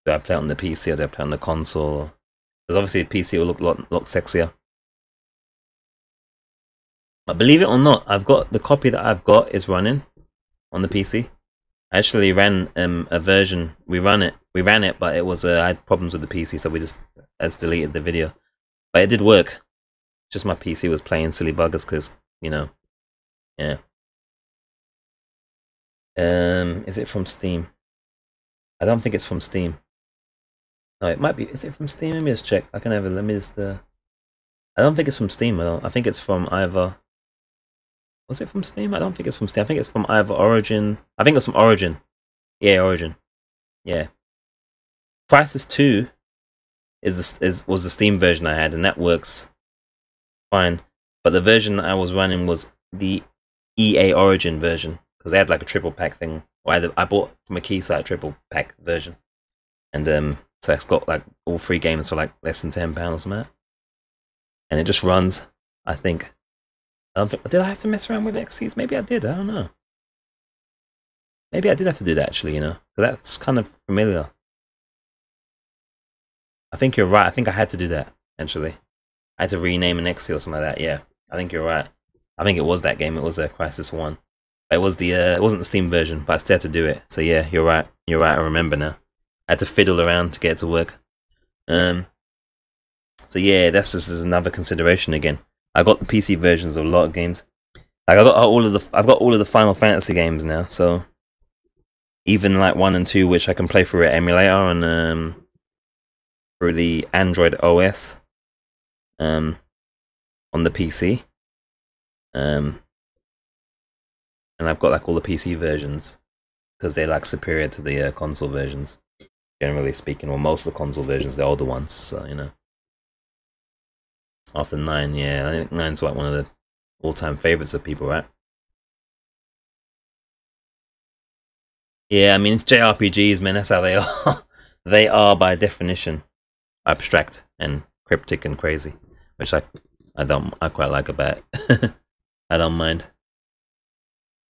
[SPEAKER 1] do I play it on the PC or do I play it on the console? Because obviously the PC will look a lot sexier. But believe it or not, I've got the copy that I've got is running on the PC. I actually ran a version. We ran it, but it was I had problems with the PC, so we just deleted the video. But it did work. Just my PC was playing silly buggers because, you know, yeah. Is it from Steam? I don't think it's from Steam. No, it might be. Is it from Steam? Let me just check. I can have a. Let me just. I don't think it's from Steam. I think it's from either. Was it from Steam? I don't think it's from Steam. I think it's from either Origin. I think it's from Origin. Yeah, Origin. Yeah. Crysis 2 was the Steam version I had, and that works fine. But the version that I was running was the EA Origin version, because they had like a triple pack thing. Or I bought from a Keysight triple pack version, and so it's got like all 3 games for like less than £10 or something. And it just runs. I think. I don't think. Did I have to mess around with XCs? Maybe I did. I don't know. Maybe I did have to do that actually. You know, because that's kind of familiar. I think you're right. I think I had to do that actually. I had to rename an XC or something like that. Yeah, I think you're right. I think it was that game. It was Crysis 1. It was the it wasn't the Steam version, but I still had to do it. So yeah, you're right. You're right. I remember now. I had to fiddle around to get it to work. So yeah, that's just another consideration again. I got the PC versions of a lot of games. Like I've got all of the Final Fantasy games now. So even like 1 and 2, which I can play through an emulator and through the Android OS, on the PC. And I've got like all the PC versions because they're like superior to the console versions, generally speaking. Well, most of the console versions, the older ones. So you know. After 9, yeah, I think 9's like one of the all-time favorites of people, right? Yeah, I mean, JRPGs, man, that's how they are. They are, by definition, abstract and cryptic and crazy, which I quite like about it. I don't mind.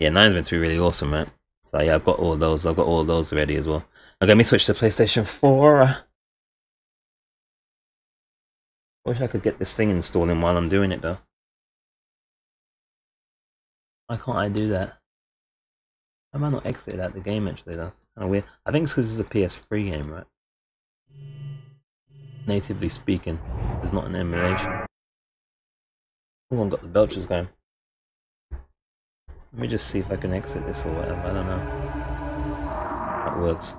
[SPEAKER 1] Yeah, 9's meant to be really awesome, right? So yeah, I've got all of those. I've got all of those ready as well. Okay, let me switch to PlayStation 4. Wish I could get this thing installing while I'm doing it though. Why can't I do that? I might not exit out the game actually, that's kind of weird. I think it's because it's a PS3 game, right? Natively speaking, it's not an emulation. Oh, I've got the belchers going. Let me just see if I can exit this or whatever, I don't know. That works.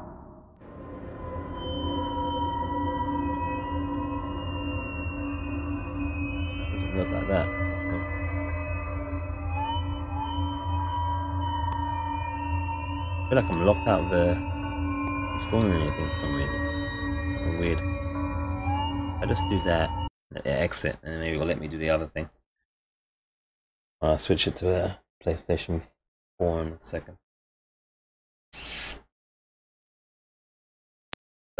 [SPEAKER 1] Look like that. That's for sure. I feel like I'm locked out of installing anything for some reason. That's weird. I just do that, exit, and maybe it'll let me do the other thing. I'll switch it to a PlayStation 4 in a second. So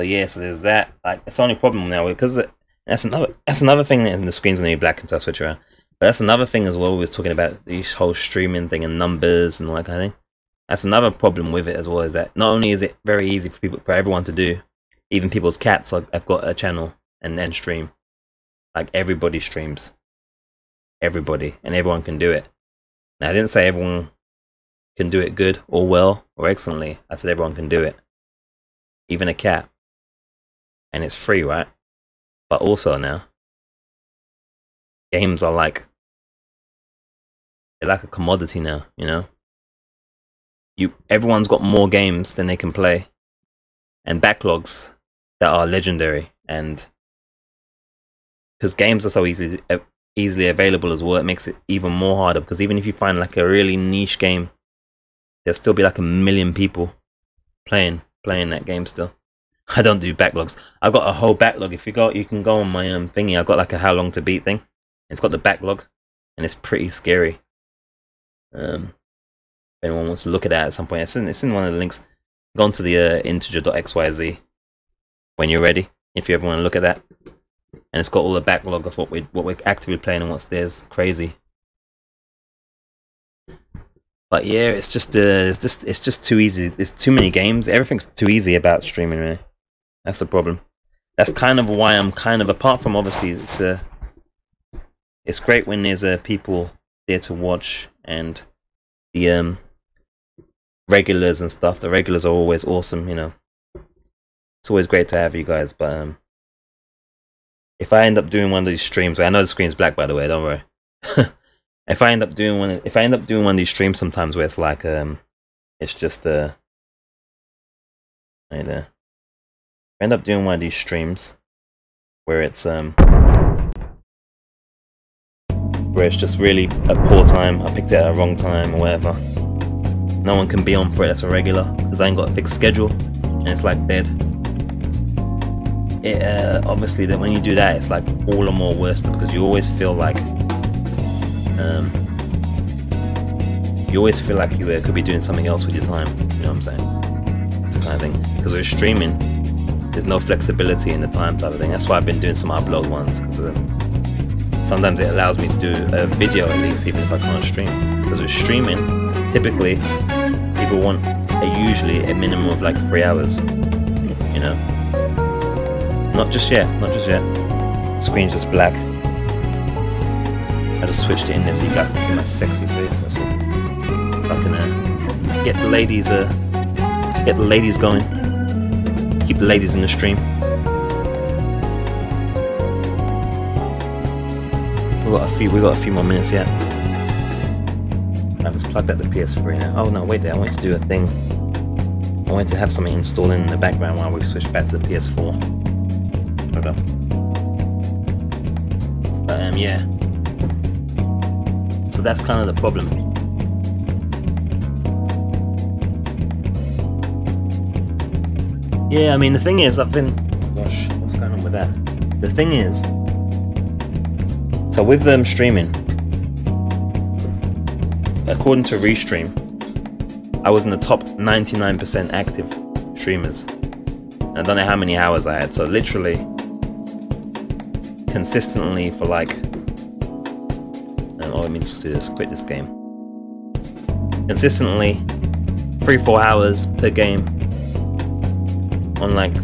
[SPEAKER 1] yeah, so there's that. Like, it's the only problem now because that's another thing that the screen's gonna be black until I switch around. But that's another thing as well. We was talking about this whole streaming thing and numbers and all that kind of thing. That's another problem with it as well, is that not only is it very easy for everyone to do, even people's cats have got a channel and stream. Like everybody streams. Everybody, and everyone can do it. Now I didn't say everyone can do it good or well or excellently. I said everyone can do it. Even a cat. And it's free, right? But also now, games are like, they're like a commodity now, you know? Everyone's got more games than they can play. And backlogs that are legendary. and because games are so easily available as well, it makes it even more harder, because even if you find like a really niche game, there'll still be like 1 million people playing that game still. I don't do backlogs. I've got a whole backlog. If you can go on my thingy. I've got like a how long to beat thing. It's got the backlog, and it's pretty scary. If anyone wants to look at that at some point, it's in one of the links. Go on to the integer.xyz when you're ready, if you ever want to look at that. And it's got all the backlog of what we're actively playing and what's there's crazy. But yeah, it's just too easy. There's too many games. Everything's too easy about streaming, really. That's the problem. That's kind of why I'm kind of, apart from obviously it's great when there's people there to watch, and the regulars and stuff. The regulars are always awesome, you know. It's always great to have you guys, but if I end up doing one of these streams, I know the screen's black, by the way, don't worry. If I end up doing one of these streams sometimes where it's like it's just right there. If I end up doing one of these streams where it's just really a poor time, I picked it at a wrong time or whatever, no one can be on for it that's a regular, because I ain't got a fixed schedule and it's like dead. Obviously that when you do that, it's like all the more worse, because you always feel like you could be doing something else with your time. You know what I'm saying? It's the kind of thing. Because with streaming, there's no flexibility in the time type of thing. That's why I've been doing some upload ones, because sometimes it allows me to do a video at least, even if I can't stream. Because with streaming, typically people want usually a minimum of like 3 hours. You know. Not just yet. The screen's just black. I just switched it in there so you guys can see my sexy face. That's what. I can get the ladies going. Keep the ladies in the stream. We got a few more minutes yet. I've just plugged out the PS3 now. Oh no, wait there. I wanted to do a thing. I wanted to have something installed in the background while we switch back to the PS4. Hold on. But yeah. So that's kind of the problem. Yeah, I mean the thing is, gosh, what's going on with that? The thing is, so with streaming, according to Restream, I was in the top 99% active streamers. And I don't know how many hours I had, so literally, consistently for like, let me just do this, quit this game. Consistently, 3-4 hours per game on like,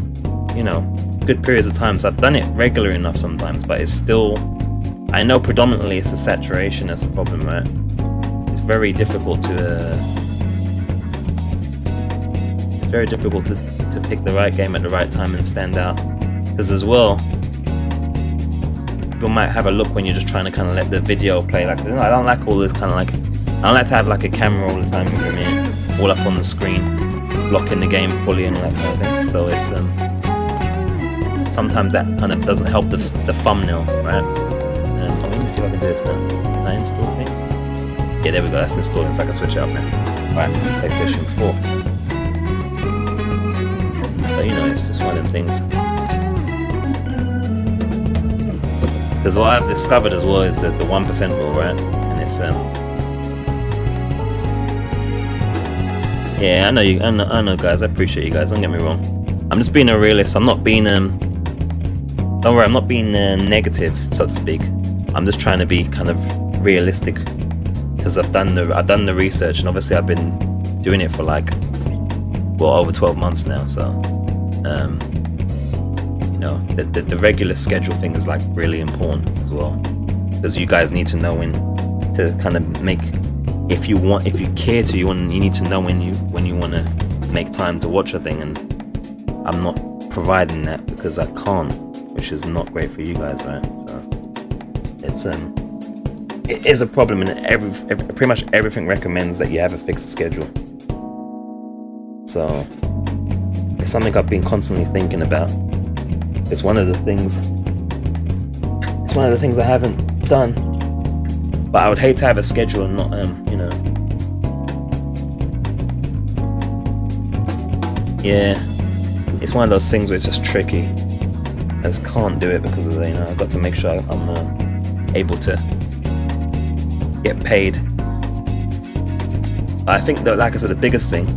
[SPEAKER 1] you know, good periods of time. So I've done it regular enough sometimes, but it's still, I know predominantly it's the saturation that's the problem, right? It's very difficult to pick the right game at the right time and stand out. Because as well, people might have a look when you're just trying to kind of let the video play. Like, I don't like all this kind of like, I don't like to have like a camera all the time with me, all up on the screen, blocking the game fully and all that kind of thing. So it's sometimes that kind of doesn't help the thumbnail, right? Let me see if I can do this now. Can I install things? Yeah, there we go. That's installed. So I can switch it up now. Right, PlayStation 4. But you know, it's just one of them things. Because what I've discovered as well is that the 1% rule, right? And it's yeah, I know you. I know, guys. I appreciate you guys. Don't get me wrong. I'm just being a realist. I'm not being don't worry. I'm not being negative, so to speak. I'm just trying to be kind of realistic, because I've done the research, and obviously I've been doing it for like, well, over 12 months now. So, you know, the regular schedule thing is like really important as well, because you guys need to know when to kind of make. If you care to, you need to know when you want to make time to watch a thing, and I'm not providing that because I can't, which is not great for you guys, right? So it's it is a problem, and pretty much everything recommends that you have a fixed schedule. So it's something I've been constantly thinking about. It's one of the things. It's one of the things I haven't done. But I would hate to have a schedule and not, you know. Yeah, it's one of those things where it's just tricky. I just can't do it because of the, you know, I've got to make sure I'm able to get paid. I think that, like I said, the biggest thing,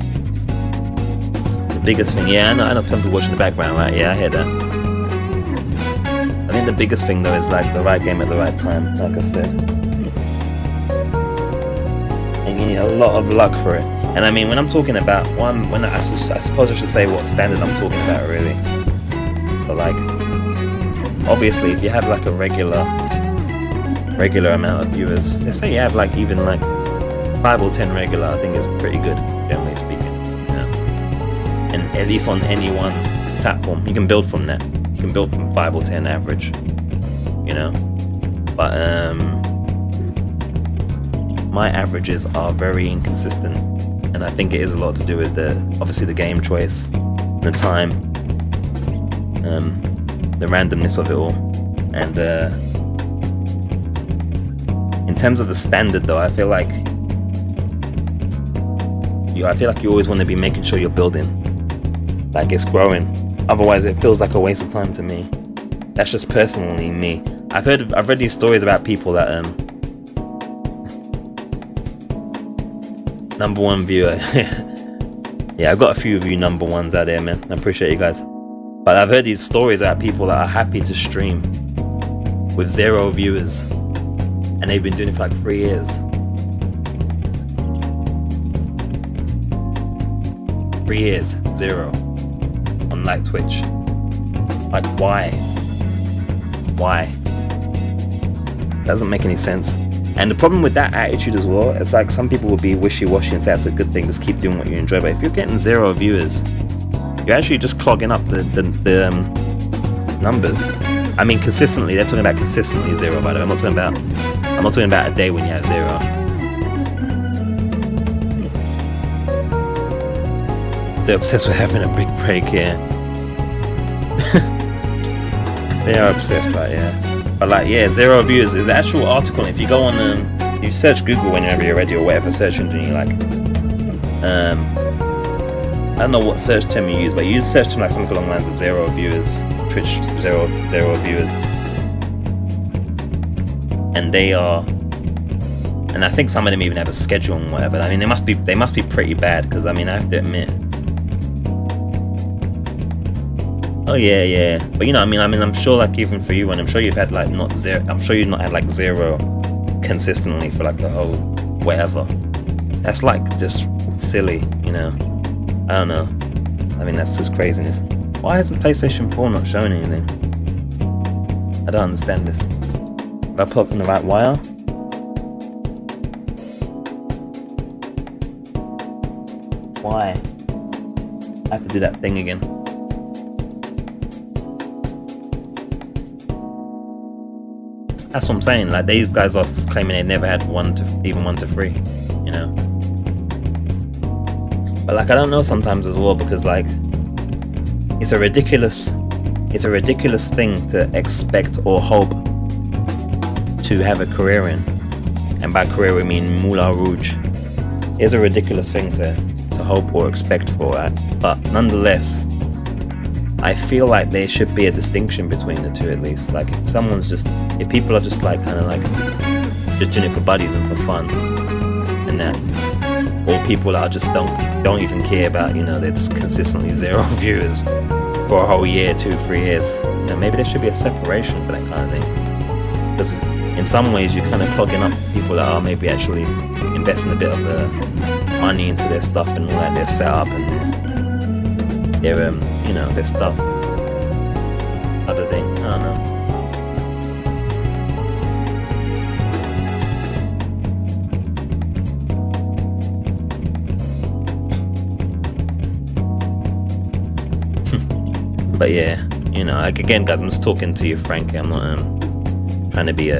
[SPEAKER 1] yeah, I know some people watching the background, right? Yeah, I hear that. I think the biggest thing though is like the right game at the right time, like I said. And you need a lot of luck for it. And I mean, when I'm talking about I suppose I should say what standard I'm talking about, really. So like, obviously, if you have like a regular amount of viewers, let's say you have like even like 5 or 10 regular, I think it's pretty good, generally speaking. And at least on any one platform, you can build from that. You can build from 5 or 10 average, you know. But my averages are very inconsistent, and I think it is a lot to do with obviously the game choice, the time, the randomness of it all, and in terms of the standard, though, I feel like you always want to be making sure you're building, like it's growing. Otherwise, it feels like a waste of time to me. That's just personally me. I've read these stories about people that #1 viewer. Yeah, I've got a few of you #1s out there, man. I appreciate you guys. But I've heard these stories about people that are happy to stream with 0 viewers, and they've been doing it for like 3 years. 3 years, 0 on like Twitch. Like, why? Doesn't make any sense. And the problem with that attitude as well, it's like some people will be wishy-washy and say that's a good thing, just keep doing what you enjoy. But if you're getting 0 viewers, you're actually just clogging up the numbers. I mean, consistently. They're talking about consistently 0, by the way. I'm not talking about a day when you have 0. They're obsessed with having a big break here. They are obsessed, right? Yeah. But like, yeah, 0 views is the actual article. If you go on, you search Google whenever you're ready or whatever search engine you like. I don't know what search term you use, but you use search term like something along the lines of 0 viewers, Twitch 0 viewers, and they are. And I think some of them even have a schedule and whatever. I mean, they must be pretty bad, because I mean, I have to admit. Oh yeah. But you know, I mean, I'm sure like even for you, and I'm sure you've had like not 0. I'm sure you've not had like 0 consistently for like a whole whatever. That's like just silly, you know. I don't know. I mean, that's just craziness. Why isn't PlayStation 4 not showing anything? I don't understand this. Have I put up in the right wire? Why? I have to do that thing again. That's what I'm saying. Like, these guys are claiming they never had 1 to 3, you know. But like, I don't know sometimes as well, because like, it's a ridiculous thing to expect or hope to have a career in, and by career we mean Moulin Rouge. It's a ridiculous thing to hope or expect for that. But nonetheless, I feel like there should be a distinction between the two, at least. Like, if people are just like kind of like just doing it for buddies and for fun and that, or people that are just don't even care about, you know, that's consistently 0 viewers for a whole year, 2-3 years, you know, maybe there should be a separation for that kind of thing. Because in some ways you're kind of clogging up people that are maybe actually investing a bit of money into their stuff and all that, their setup and their you know, their stuff. Other thing, I don't know. But yeah, you know, like, again, guys, I'm just talking to you frankly. I'm not trying to be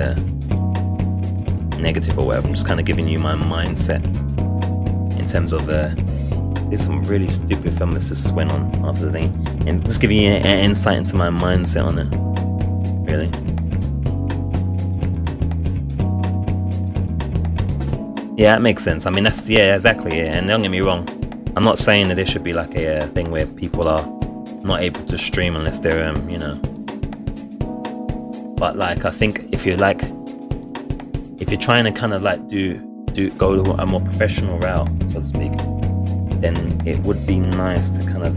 [SPEAKER 1] negative or whatever. I'm just kind of giving you my mindset in terms of there's some really stupid film that just went on after the thing. and just giving you an insight into my mindset on it. Really. Yeah, that makes sense. I mean, that's, yeah, exactly, yeah. And don't get me wrong, I'm not saying that there should be like a thing where people are not able to stream unless they're, you know. But like, I think if you're trying to kind of like go to a more professional route, so to speak, then it would be nice to kind of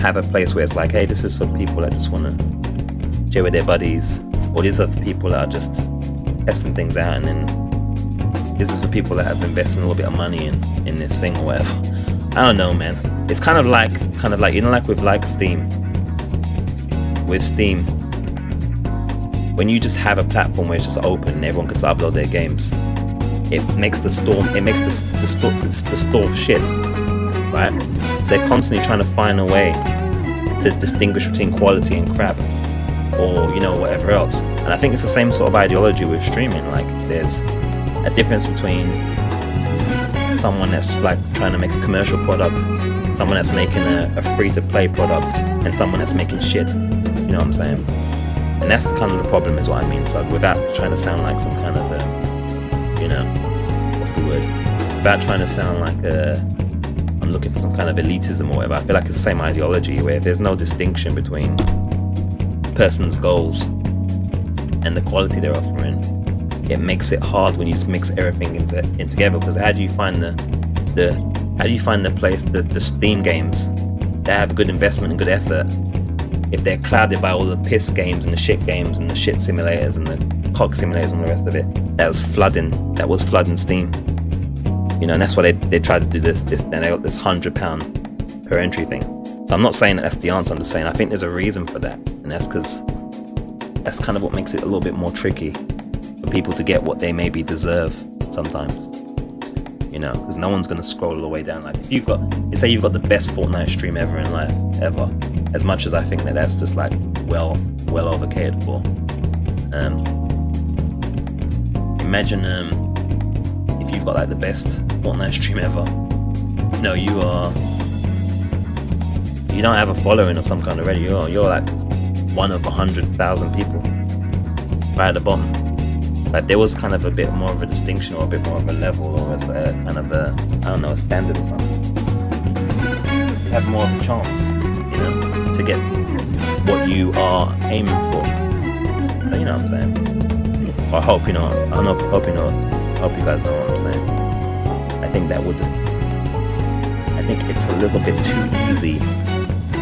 [SPEAKER 1] have a place where it's like, hey, this is for people that just want to chill with their buddies, or these are for people that are just testing things out, and then this is for people that have invested a little bit of money in this thing or whatever. I don't know, man. It's kind of like you know, like with like Steam. With Steam, when you just have a platform where it's just open and everyone can just upload their games, it makes the store shit, right? So they're constantly trying to find a way to distinguish between quality and crap, or, you know, whatever else. And I think it's the same sort of ideology with streaming. Like, there's a difference between someone that's like trying to make a commercial product, someone that's making a free-to-play product, and someone that's making shit. You know what I'm saying? And that's kind of the problem, is what I mean. So without trying to sound like some kind of you know, what's the word? Without trying to sound like I'm looking for some kind of elitism or whatever. I feel like it's the same ideology where there's no distinction between a person's goals and the quality they're offering. It makes it hard when you just mix everything in together. Because how do you find the Steam games that have a good investment and good effort if they're clouded by all the piss games and the shit games and the shit simulators and the cock simulators and the rest of it that was flooding Steam? You know, and that's why they tried to do this and they got this £100 per entry thing. So I'm not saying that that's the answer, I'm just saying I think there's a reason for that, and that's because that's kind of what makes it a little bit more tricky for people to get what they maybe deserve sometimes. You know, because no one's going to scroll all the way down. Like, if you've got, say you've got the best Fortnite stream ever in life, ever, as much as I think that that's just like well over catered for. Imagine if you've got like the best Fortnite stream ever. No, you don't have a following of some kind already. You're like one of 100,000 people right at the bottom. Like, there was kind of a bit more of a distinction, or a bit more of a level, or a kind of a, I don't know, a standard or something, you have more of a chance, you know, to get what you are aiming for. But you know what I'm saying? I hope you know. I hope you know. I hope you guys know what I'm saying. I think it's a little bit too easy,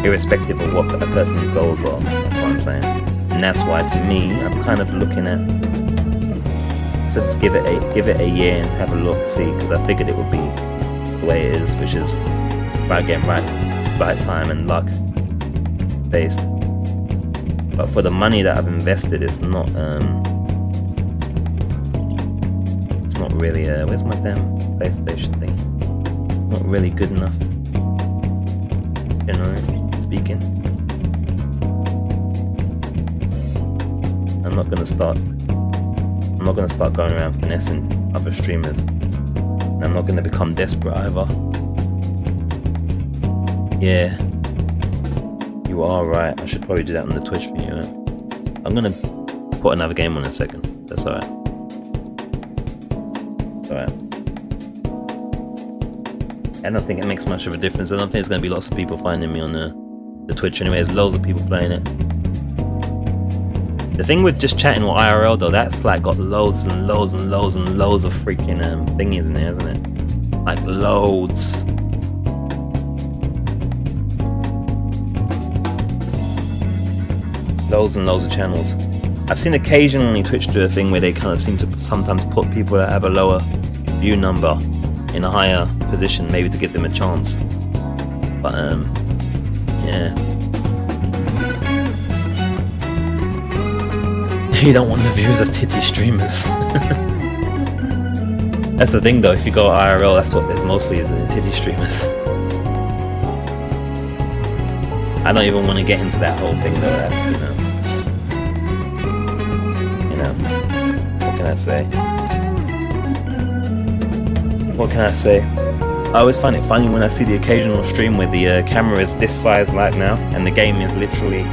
[SPEAKER 1] irrespective of what a person's goals are. That's what I'm saying, and that's why, to me, I'm kind of looking at. So just give it a year and have a look, see, because I figured it would be the way it is, which is right time and luck based. But for the money that I've invested, it's not really where's my damn PlayStation thing? Not really good enough, generally speaking. I'm not gonna start going around finessing other streamers. And I'm not gonna become desperate either. Yeah, you are right. I should probably do that on the Twitch for you. Right? I'm gonna put another game on in a second. So that's alright. Alright. I don't think it makes much of a difference. I don't think there's gonna be lots of people finding me on the Twitch anyway. There's loads of people playing it. The thing with just chatting with IRL though, that's like got loads and loads and loads and loads of freaking thingies in there, isn't it? Like loads. Loads and loads of channels. I've seen occasionally Twitch do a thing where they kind of seem to sometimes put people that have a lower view number in a higher position, maybe to give them a chance. But yeah. You don't want the views of titty streamers. That's the thing though, if you go IRL, that's what there's mostly, is the titty streamers. I don't even want to get into that whole thing though, that's, you know, what can I say? What can I say? I always find it funny when I see the occasional stream where the camera is this size like now, and the game is literally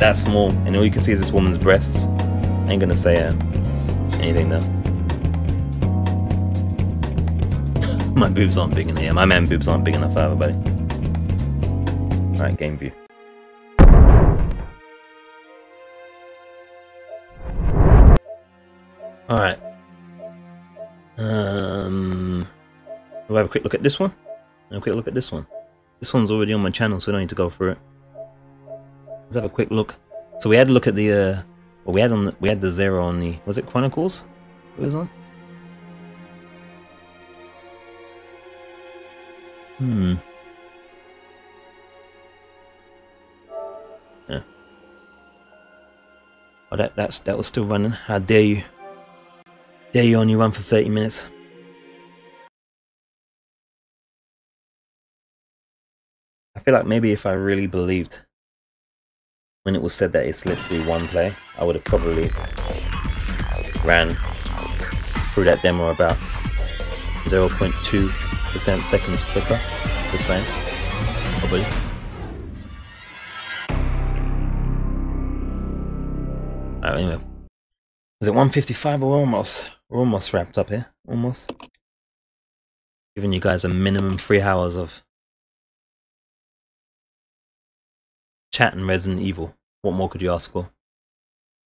[SPEAKER 1] that small, and all you can see is this woman's breasts. I ain't gonna say anything though. My boobs aren't big in here. My man boobs aren't big enough either, buddy. Alright, game view. Alright. We'll have a quick look at this one. And a quick look at this one. This one's already on my channel, so we don't need to go through it. Let's have a quick look. So we had a look at the well, we had the 0 on the, was it Chronicles? It was on? Yeah. Oh, that was still running. How dare you? Dare you only run for 30 minutes? I feel like maybe if I really believed when it was said that it's literally one play, I would have probably ran through that demo about 0.2% seconds quicker. Just saying. Probably. Alright, anyway. Is it 1:55 or we're almost wrapped up here? Almost. Giving you guys a minimum 3 hours of chat and Resident Evil. What more could you ask for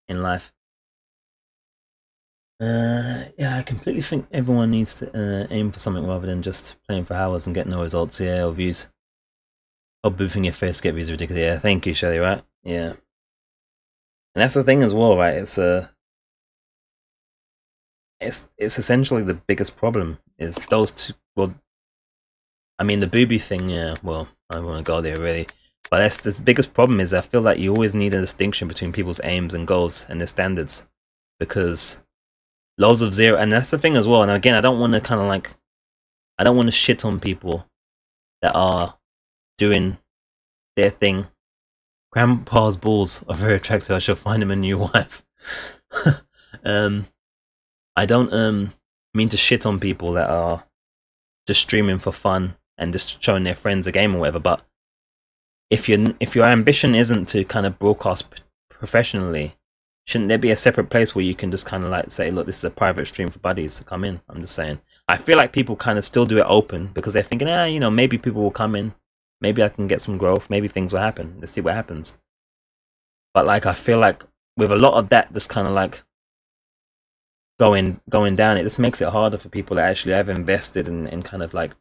[SPEAKER 1] in life? Yeah, I completely think everyone needs to aim for something rather than just playing for hours and get no results, yeah, or views. Or boofing your face to get views ridiculous. Yeah, thank you, Shelly, right? Yeah. And that's the thing as well, right? It's essentially the biggest problem is those two. Well, I mean the booby thing, yeah. Well, I don't want to go there really, but that's the biggest problem. Is I feel like you always need a distinction between people's aims and goals and their standards, because loads of 0, and that's the thing as well. And again, I don't want to kind of like, I don't want to shit on people that are doing their thing. Grandpa's balls are very attractive. I shall find him a new wife. I don't mean to shit on people that are just streaming for fun and just showing their friends a game or whatever, but if your ambition isn't to kind of broadcast professionally, shouldn't there be a separate place where you can just kind of like say, look, this is a private stream for buddies to come in? I'm just saying. I feel like people kind of still do it open because they're thinking, you know, maybe people will come in, maybe I can get some growth, maybe things will happen. Let's see what happens. But like, I feel like with a lot of that, just kind of like going down, it just makes it harder for people that actually have invested and kind of like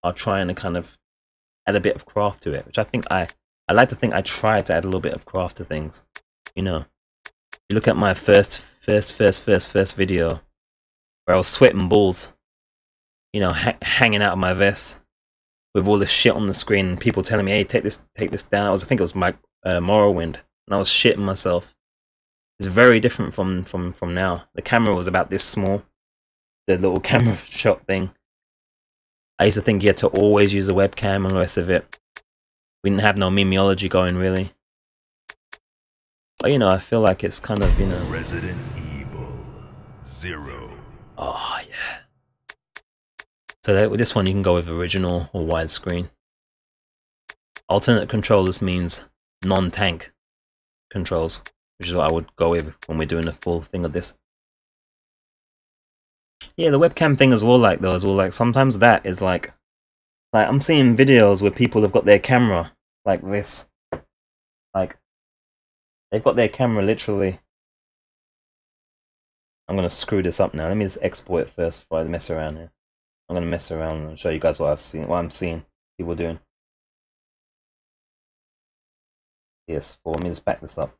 [SPEAKER 1] are trying to kind of add a bit of craft to it, which I think I like to think I try to add a little bit of craft to things. You know, you look at my first video where I was sweating balls, you know, hanging out of my vest with all this shit on the screen, and people telling me, hey, take this down. I think it was my Morrowind, and I was shitting myself. It's very different from now. The camera was about this small, the little camera shot thing. I used to think you had to always use a webcam and the rest of it. We didn't have no memeology going really. But you know, I feel like it's kind of, you know,
[SPEAKER 10] Resident Evil 0.
[SPEAKER 1] Oh yeah. So with this one you can go with original or widescreen. Alternate controllers means non-tank controls, which is what I would go with when we're doing a full thing of this. Yeah, the webcam thing as well, like though, as well, like sometimes that is like I'm seeing videos where people have got their camera like this, like they've got their camera literally. I'm gonna screw this up now. Let me just export it first before I mess around here. I'm gonna mess around and show you guys what I'm seeing people doing. PS4. Let me just back this up.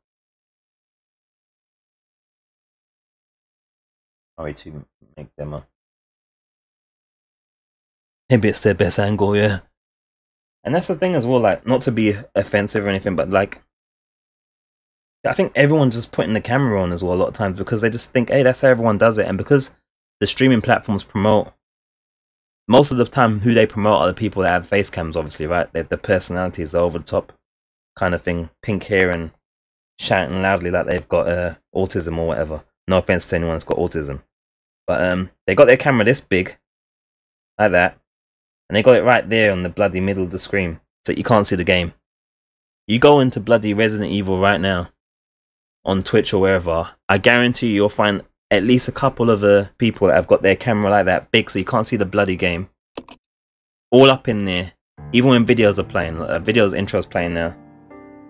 [SPEAKER 1] To make demo. Maybe it's their best angle, yeah. And that's the thing as well, like, not to be offensive or anything, but like, I think everyone's just putting the camera on as well a lot of times because they just think, hey, that's how everyone does it. And because the streaming platforms promote, most of the time who they promote are the people that have face cams, obviously, right? They're the personalities, the over the top kind of thing, pink hair and shouting loudly like they've got autism or whatever. No offense to anyone that's got autism. But they got their camera this big, like that, And they got it right there on the bloody middle of the screen, so you can't see the game. You go into bloody Resident Evil right now, on Twitch or wherever, I guarantee you'll find at least a couple of people that have got their camera like that big, so you can't see the bloody game. All up in there, even when videos are playing, videos intros playing now,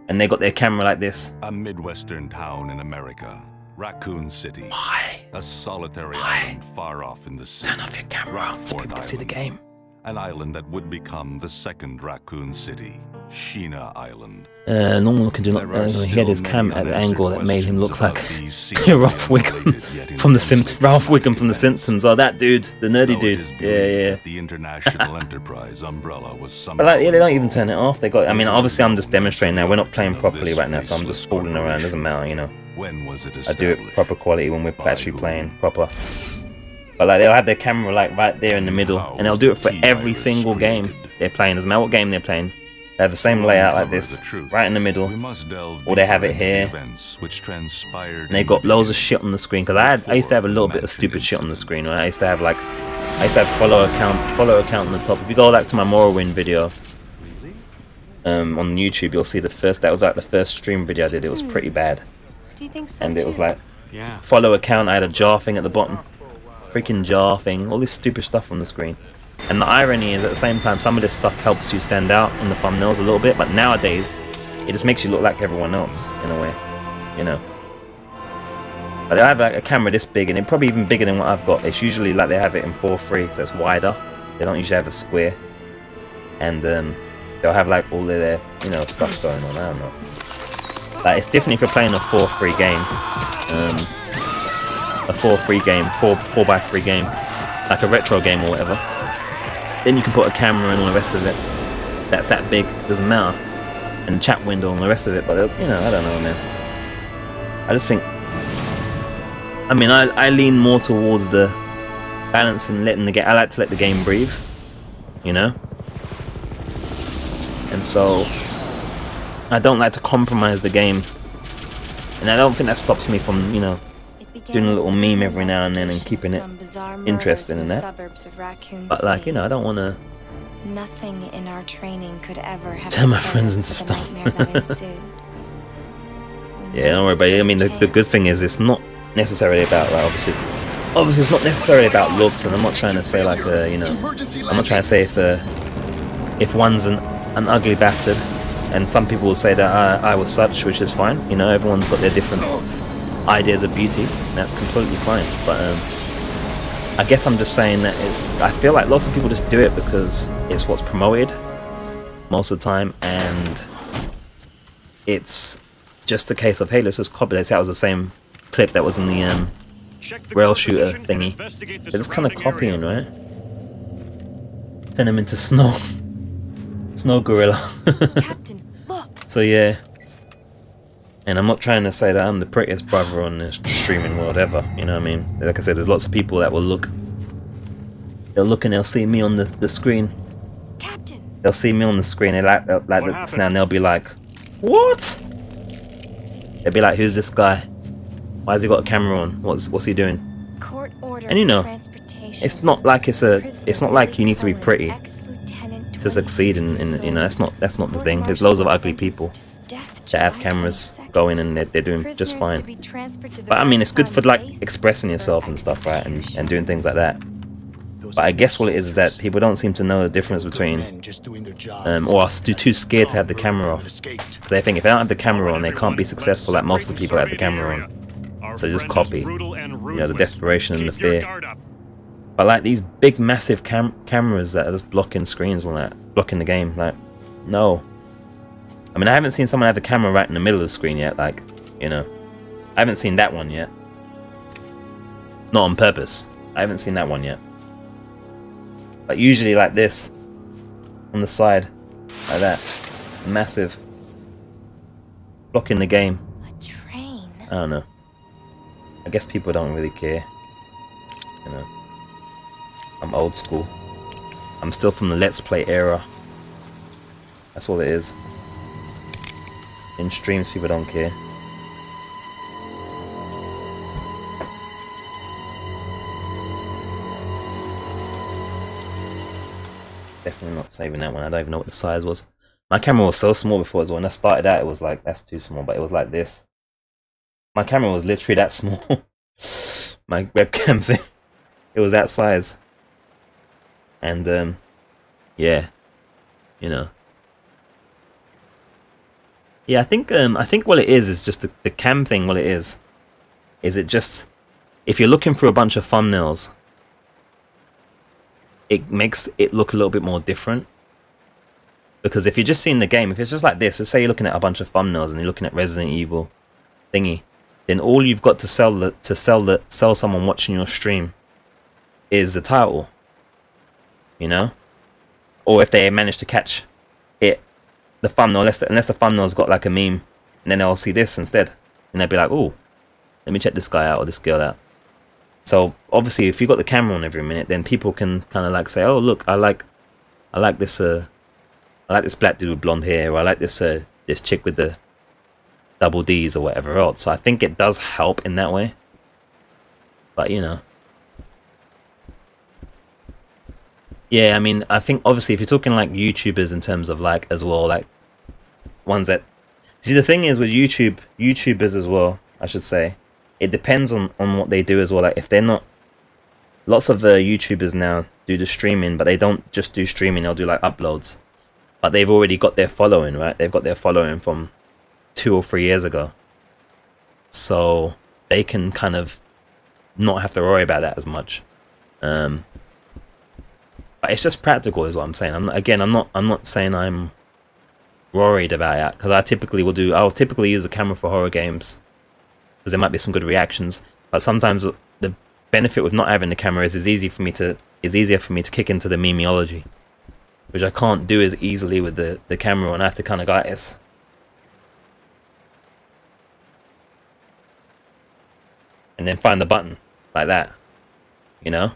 [SPEAKER 1] and they got their camera like this.
[SPEAKER 10] A Midwestern town in America, Raccoon City.
[SPEAKER 1] Why?
[SPEAKER 10] A solitary island far off in the sea.
[SPEAKER 1] Turn off your camera so people can see the game.
[SPEAKER 10] An island that would become the second Raccoon City, Sheena Island.
[SPEAKER 1] Normal looking do not. He had his cam at the angle that made him look like Ralph Wiggum from the Simpsons. Ralph Wiggum from the Simpsons. Oh, that dude, the nerdy dude. Yeah.
[SPEAKER 10] The International Enterprise umbrella was
[SPEAKER 1] But like, yeah, they don't even turn it off. They got. I mean, obviously, I'm just demonstrating now. We're not playing properly right now, so I'm just fooling around. Doesn't matter, you know.
[SPEAKER 10] When was it
[SPEAKER 1] I do it proper quality when we're actually playing proper. But like, they'll have their camera like right there in the middle, and they'll do it for every single game they're playing. Doesn't matter what game they're playing. They have the same layout like this, right in the middle, or they have it here, and they got loads of shit on the screen. Because I used to have a little bit of stupid shit on the screen. Right? I used to have follow account on the top. If you go back to my Morrowind video on YouTube, you'll see that was like the first stream video I did. It was pretty bad,
[SPEAKER 5] Do you think so
[SPEAKER 1] and it was
[SPEAKER 5] too?
[SPEAKER 1] like follow account. I had a jar thing at the bottom, freaking jar thing, all this stupid stuff on the screen. And the irony is, at the same time, some of this stuff helps you stand out in the thumbnails a little bit, but nowadays, it just makes you look like everyone else, in a way, you know. But they have like a camera this big, and it's probably even bigger than what I've got. It's usually like they have it in 4:3, so it's wider. They don't usually have a square. And they'll have like all of their, you know, stuff going on, I don't know. Like, it's different if you're playing a 4:3 game. A 4:3 game, 4x3 game, like a retro game or whatever. Then you can put a camera and all the rest of it. That's that big, doesn't matter. And a chat window and the rest of it, but you know, I don't know, man. I just think, I mean, I lean more towards the balance and letting the game. I like to let the game breathe, you know. And so I don't like to compromise the game, and I don't think that stops me from, you know, doing a little meme every now and then and keeping it interesting in that. But like, you know, I don't want to
[SPEAKER 5] Nothing in our training could ever have
[SPEAKER 1] turn my friends into stuff. Yeah, don't worry about it. I mean, the good thing is it's not necessarily about, like, obviously it's not necessarily about looks, and I'm not trying to say like, you know, I'm not trying to say if one's an ugly bastard, and some people will say that I was such, which is fine. You know, everyone's got their different ideas of beauty. That's completely fine. But I guess I'm just saying that I feel like lots of people just do it because it's what's promoted most of the time, and it's just a case of, hey, let's just copy. Let's say that was the same clip that was in the rail shooter thingy. They're just kind of copying, right? Turn him into snow gorilla. So yeah. And I'm not trying to say that I'm the prettiest brother on this streaming world ever, you know what I mean? Like I said, there's lots of people that will look. They'll look and they'll see me on the screen. Captain. They'll see me on the screen. They like this now, and they'll be like, "What?" They'll be like, "Who's this guy? Why has he got a camera on? What's he doing?" And you know, it's not like it's not like you need to be pretty to succeed in you know, that's not the thing. There's loads of ugly people that have cameras going and they're doing just fine. But I mean, it's good for like expressing yourself and stuff, right? And doing things like that. But I guess what it is that people don't seem to know the difference between, or are too scared to have the camera off. They think if they don't have the camera on, they can't be successful like most of the people that have the camera on. So they just copy, you know, the desperation and the fear. But like these big, massive cameras that are just blocking screens and that, blocking the game, like, no. I mean, I haven't seen someone have a camera right in the middle of the screen yet, like, you know. I haven't seen that one yet. Not on purpose. I haven't seen that one yet. But usually like this, on the side, like that, massive, blocking the game.
[SPEAKER 5] A train.
[SPEAKER 1] I don't know. I guess people don't really care, you know. I'm old school. I'm still from the Let's Play era. That's all it is. In streams, people don't care. definitely not saving that one. I don't even know what the size was. My camera was so small before as well. When I started out, it was like, that's too small, but it was like this. My camera was literally that small. My webcam thing. It was that size. And, yeah. You know. Yeah, I think what it is just the cam thing. What it is it just, if you're looking for a bunch of thumbnails, it makes it look a little bit more different. Because if you're just seeing the game, if it's just like this, let's say you're looking at a bunch of thumbnails and you're looking at Resident Evil thingy, then all you've got to sell someone watching your stream is the title, you know, or if they manage to catch it, the thumbnail, unless the thumbnail's got like a meme, and then they'll see this instead, and they'll be like, oh, let me check this guy out or this girl out. So obviously, if you got the camera on every minute, then people can kind of like say, oh look, I like this black dude with blonde hair, or I like this chick with the double D's or whatever else. So I think it does help in that way. But you know, yeah, I mean, I think obviously if you're talking like YouTubers in terms of like as well, like ones that see, the thing is with YouTubers as well, I should say, it depends on what they do as well. Like if they're not, lots of YouTubers now do the streaming, but they don't just do streaming, they'll do like uploads. But they've already got their following, right? They've got their following from 2 or 3 years ago. So they can kind of not have to worry about that as much. But it's just practical is what I'm saying. I'm not saying I'm worried about that, because I'll typically use a camera for horror games because there might be some good reactions. But sometimes the benefit with not having the camera is it's easier for me to kick into the memeology, which I can't do as easily with the camera, and I have to kind of go like this. And then find the button, like that. You know?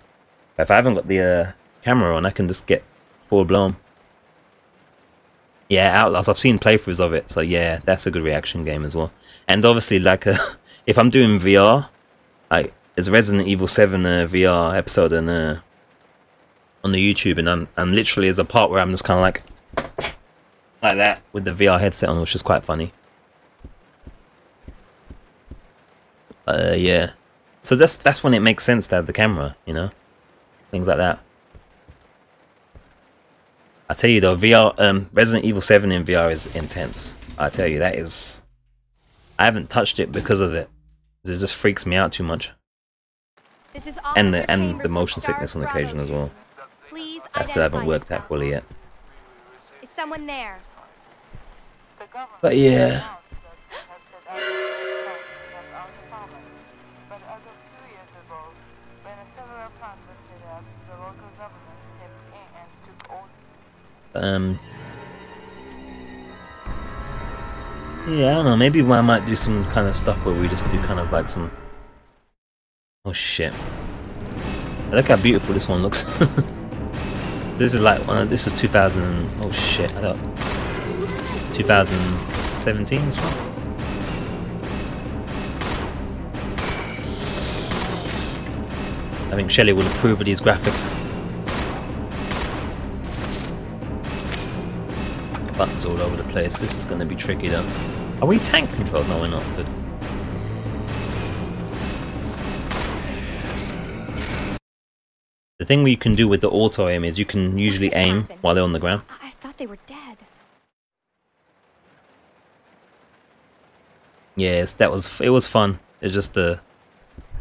[SPEAKER 1] If I haven't got the camera on, I can just get full blown. Yeah, Outlast, I've seen playthroughs of it, so yeah, that's a good reaction game as well. And obviously, like, if I'm doing VR, like, there's a Resident Evil 7 VR episode on the YouTube, and I'm literally, there's a part where I'm just kind of like that with the VR headset on, which is quite funny. Yeah. So that's when it makes sense to have the camera, you know, things like that. I tell you though, VR, Resident Evil 7 in VR is intense. I tell you, that is. I haven't touched it because of it. It just freaks me out too much.
[SPEAKER 8] This is
[SPEAKER 1] and the motion sickness on occasion as well.
[SPEAKER 8] Please
[SPEAKER 1] I still haven't worked that fully yet.
[SPEAKER 8] Is someone there?
[SPEAKER 1] But yeah. Yeah, I don't know, maybe I might do some kind of stuff where we just do kind of like some... Oh shit. Look how beautiful this one looks. So this is like, this is 2000, oh shit, I don't... 2017 as well? I think Shelley will approve of these graphics. Buttons all over the place. This is going to be tricky though. Are we tank controls? No, we're not. Good. The thing you can do with the auto aim is you can usually aim while they're on the ground.
[SPEAKER 8] I thought they were dead.
[SPEAKER 1] Yes, it was fun. It's just and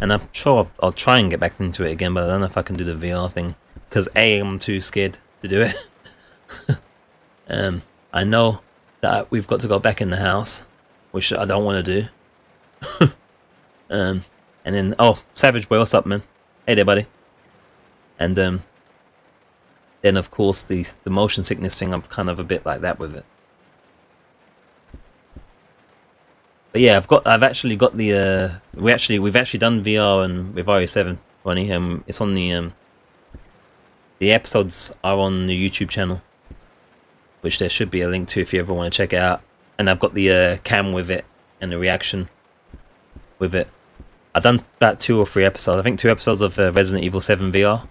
[SPEAKER 1] I'm sure I'll try and get back into it again, but I don't know if I can do the VR thing because I'm too scared to do it. I know that we've got to go back in the house, which I don't want to do. And then, oh, Savage Boy, what's up, man? Hey there, buddy. And then of course the motion sickness thing, I'm kind of a bit like that with it. But yeah, I've actually got the we've actually done VR and Revario 7, Ronnie. It's on the episodes are on the YouTube channel, which there should be a link to if you ever want to check it out. And I've got the cam with it and the reaction with it. I've done about 2 or 3 episodes. I think 2 episodes of Resident Evil 7 VR.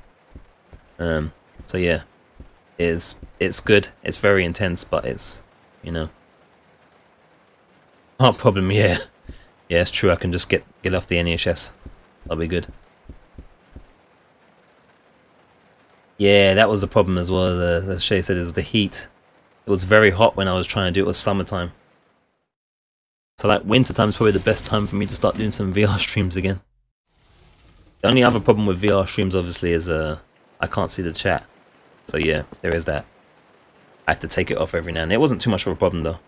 [SPEAKER 1] So yeah, it's good. It's very intense, but it's, you know. Oh, problem, yeah. Yeah, it's true. I can just get off the NEHS. That'll be good. Yeah, that was the problem as well. As Shay said, it was the heat. It was very hot when I was trying to do it. It was summertime. So like wintertime is probably the best time for me to start doing some VR streams again. The only other problem with VR streams obviously is I can't see the chat. So yeah, there is that. I have to take it off every now and then. It wasn't too much of a problem though.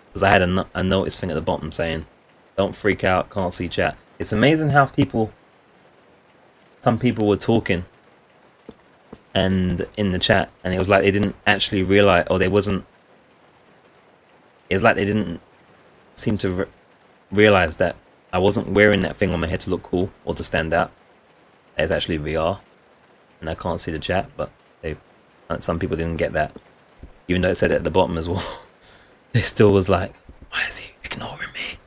[SPEAKER 1] Because I had a notice thing at the bottom saying, don't freak out, can't see chat. It's amazing how some people were talking and in the chat, and it was like they didn't actually realize, or it's like they didn't seem to realize that I wasn't wearing that thing on my head to look cool or to stand out. It's actually VR, and I can't see the chat, but some people didn't get that, even though it said it at the bottom as well. They still was like, why is he ignoring me?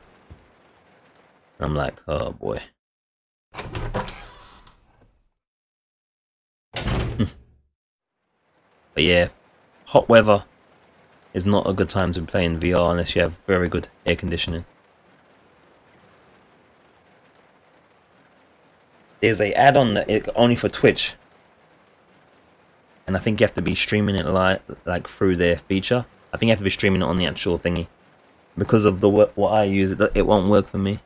[SPEAKER 1] And I'm like, oh boy. But yeah, hot weather is not a good time to play in VR unless you have very good air conditioning. There's a add-on that only for Twitch, and I think you have to be streaming it like through their feature. I think you have to be streaming it on the actual thingy. Because of what I use, it won't work for me.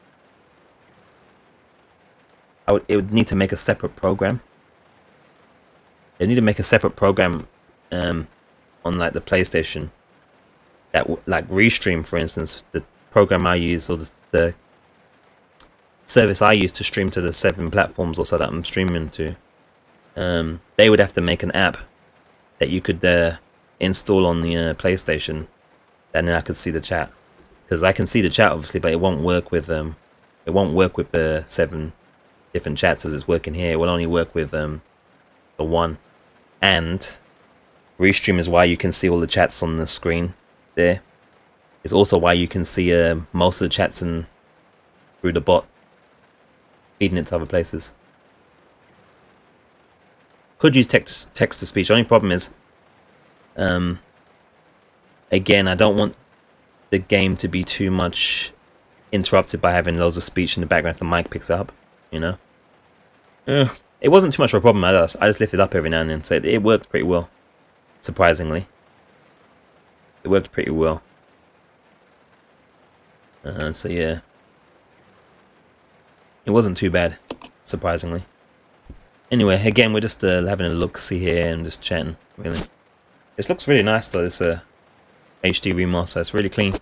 [SPEAKER 1] It would need to make a separate program. They need to make a separate program on like the PlayStation that like Restream, for instance, the program I use, or the service I use to stream to the 7 platforms or so that I'm streaming to. They would have to make an app that you could install on the PlayStation, and then I could see the chat. Because I can see the chat obviously, but it won't work with the 7 different chats as it's working here. It will only work with the one. And Restream is why you can see all the chats on the screen there. It's also why you can see most of the chats through the bot, feeding it to other places. Could use text to speech. Only problem is, again, I don't want the game to be too much interrupted by having loads of speech in the background the mic picks up, you know. It wasn't too much of a problem. I just lifted up every now and then, so it worked pretty well. Surprisingly, it worked pretty well. So yeah, it wasn't too bad, surprisingly. Anyway, again, we're just having a look-see here and just chatting, really. This looks really nice though, this HD remaster. It's really clean.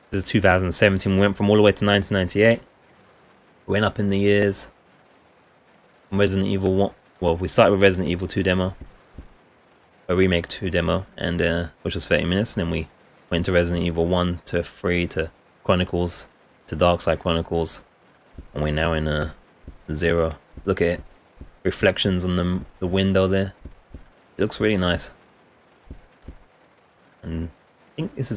[SPEAKER 1] This is 2017. We went from all the way to 1998. We went up in the years. Resident Evil 1. Well, we started with Resident Evil 2 demo. A Remake 2 demo, and which was 30 minutes. And then we went to Resident Evil 1 to 3 to Chronicles to Darkside Chronicles. And we're now in 0. Look at it. Reflections on the window there. It looks really nice. And I think this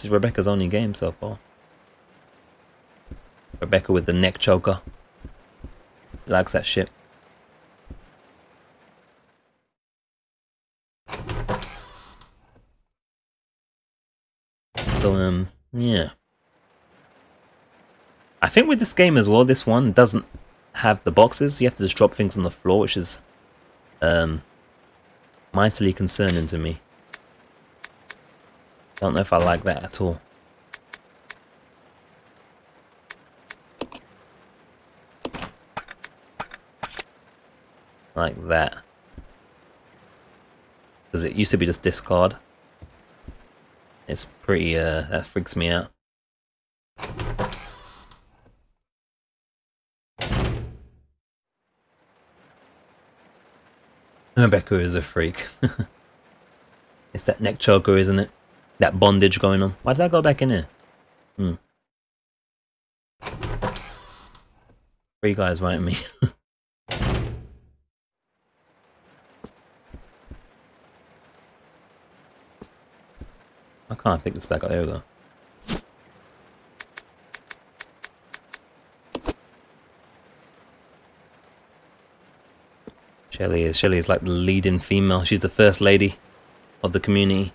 [SPEAKER 1] is Rebecca's only game so far. Rebecca with the neck choker. She likes that shit. So yeah. I think with this game as well, this one doesn't have the boxes. You have to just drop things on the floor, which is mightily concerning to me. Don't know if I like that at all. Like that. Because it used to be just discard. It's pretty, that freaks me out. Rebecca is a freak. It's that neck choker, isn't it? That bondage going on. Why did I go back in here? Three guys writing me. I can't pick this back up. There we go. Shelly is like the leading female. She's the first lady of the community.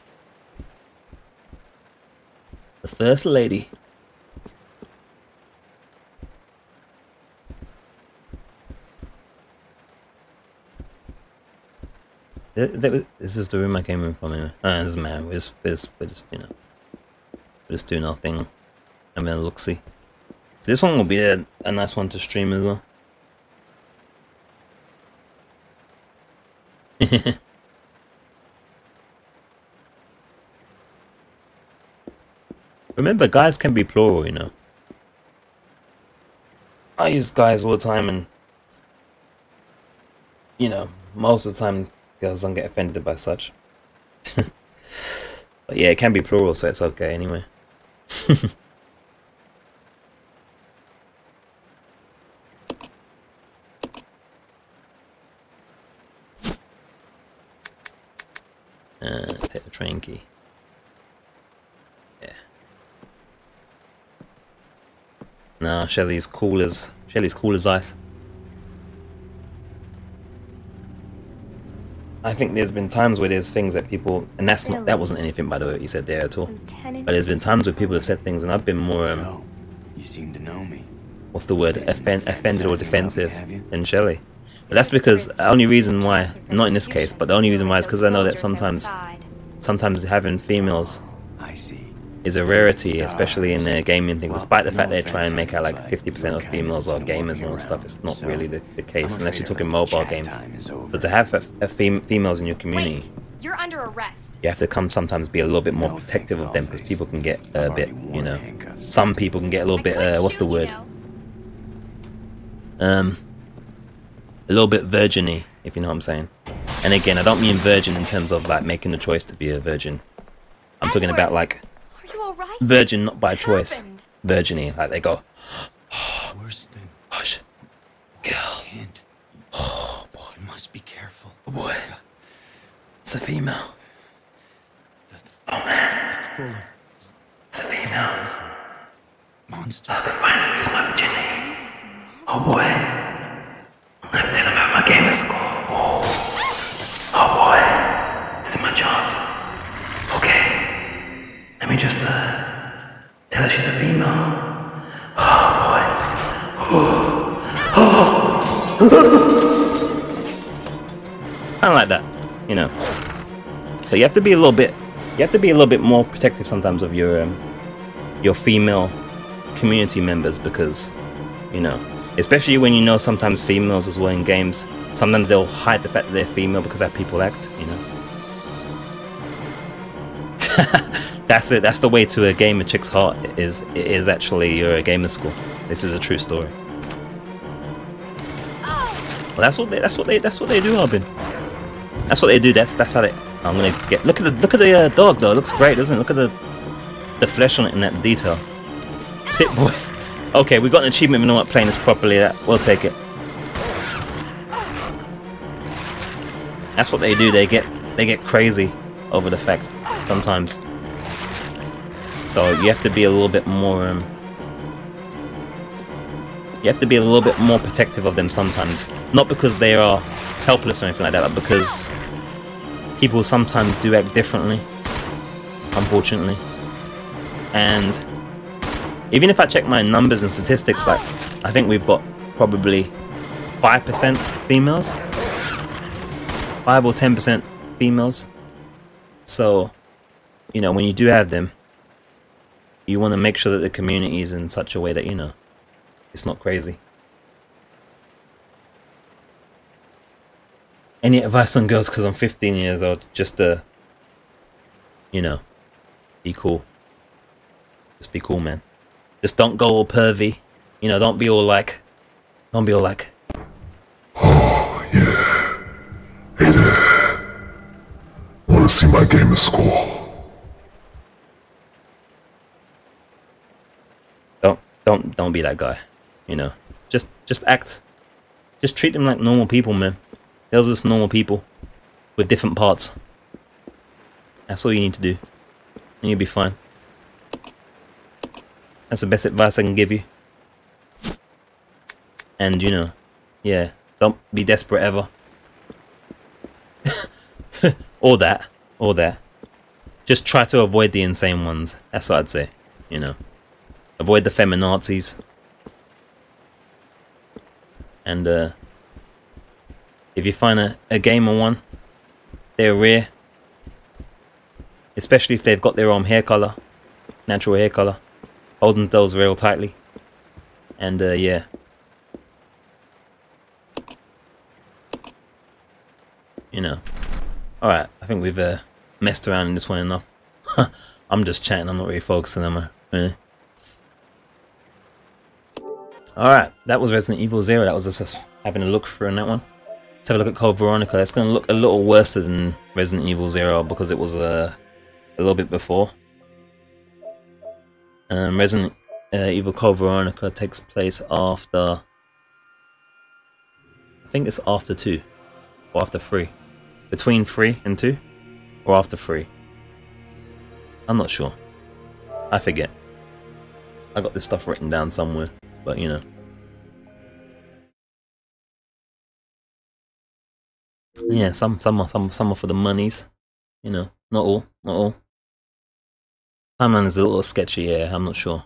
[SPEAKER 1] The first lady. This is the room I came in from anyway. It doesn't matter. We're just, you know, we're just doing our thing. Having a look-see. So this one will be a nice one to stream as well. Remember, guys can be plural, you know. I use guys all the time, and you know, most of the time girls don't get offended by such. But yeah, it can be plural, so it's okay anyway. Take the train key. Yeah. No, Shelly's cool as ice. I think there's been times where there's things that people, and that wasn't anything by the way what you said there at all. But there's been times where people have said things, and I've been more
[SPEAKER 14] So, you seem to know me.
[SPEAKER 1] What's the word? Offended or defensive than Shelly. But that's because the only reason why, not in this case, but the only reason why is because I know that sometimes having females is a rarity, especially in their gaming things. Despite the fact they try and make out like 50% of females are gamers and all that stuff, it's not really the case unless you're talking mobile games. So to have females in your community,
[SPEAKER 8] You're under arrest.
[SPEAKER 1] you have to sometimes be a little bit more protective of them, because people can get a bit, you know, some people can get a little bit, what's the word? A little bit virgin-y, if you know what I'm saying. And again, I don't mean virgin in terms of like making the choice to be a virgin. I'm talking about like virgin not by choice, virgin-y, like they go, hush, girl, oh boy, you must be careful, oh boy, it's a female, oh man, it's a female, monster, I finally lose my virginity, oh boy. I'm gonna have to tell him about my gamer score. Oh boy, this is my chance. Okay, let me just tell her she's a female. Oh boy. Kind of like that, you know. So you have to be a little bit more protective sometimes of your female community members, because, you know. Especially when you know sometimes females as well in games, sometimes they'll hide the fact that they're female because how people act, you know. That's it. That's the way to a gamer chick's heart. It is actually your gamer score. This is a true story. Well, that's what they do, Albin. That's what they do. That's how they. I'm gonna get. Look at the dog though. It looks great, doesn't it? Look at the flesh on it in that detail. Sit boy. Okay, we got an achievement. We know what playing this properly. We'll take it. That's what they do. They get crazy over the fact sometimes. So you have to be a little bit more. You have to be a little bit more protective of them sometimes. Not because they are helpless or anything like that, but because people sometimes do act differently, unfortunately. And even if I check my numbers and statistics, like I think we've got probably 5% females, 5 or 10% females. So, you know, when you do have them, you want to make sure that the community is in such a way that, you know, it's not crazy. Any advice on girls? Because I'm 15 years old. Just you know, be cool. Just be cool, man. Just don't go all pervy. You know, don't be all like. Oh
[SPEAKER 11] yeah. Hey there. Wanna see my gamer score?
[SPEAKER 1] Don't be that guy. You know, just act. Just treat them like normal people, man. They're just normal people with different parts. That's all you need to do, and you'll be fine. That's the best advice I can give you. And you know, yeah, don't be desperate ever. Or that. Just try to avoid the insane ones. That's what I'd say. You know, avoid the feminazis. And if you find a gamer one, they're rare. Especially if they've got their own hair color, natural hair color. Hold those real tightly. And yeah. You know. Alright, I think we've messed around in this one enough. I'm just chatting, I'm not really focusing on my... Really. Alright, that was Resident Evil 0. That was just having a look through on that one. Let's have a look at Code Veronica. That's going to look a little worse than Resident Evil 0 because it was a little bit before. Resident Evil Code Veronica takes place after... I think it's after 2. Or after 3. Between 3 and 2? Or after 3? I'm not sure. I forget. I got this stuff written down somewhere, but you know. Yeah, some are for the monies. You know, not all. Timeline is a little sketchy, yeah, I'm not sure.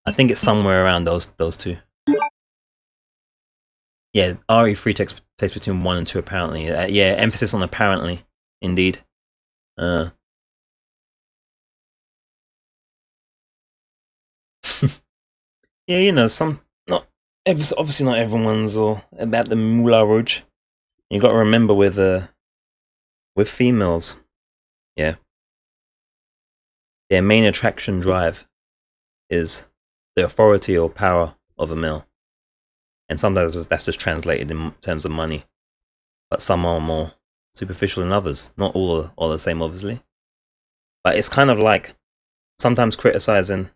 [SPEAKER 1] I think it's somewhere around those two. Yeah, RE3 takes between 1 and 2 apparently. Yeah, emphasis on apparently, indeed. Yeah, you know, obviously not everyone's all about the Moulin Rouge. You got to remember with females, yeah, their main attraction drive is the authority or power of a male, and sometimes that's just translated in terms of money. But some are more superficial than others. Not all the same, obviously. But it's kind of like sometimes criticizing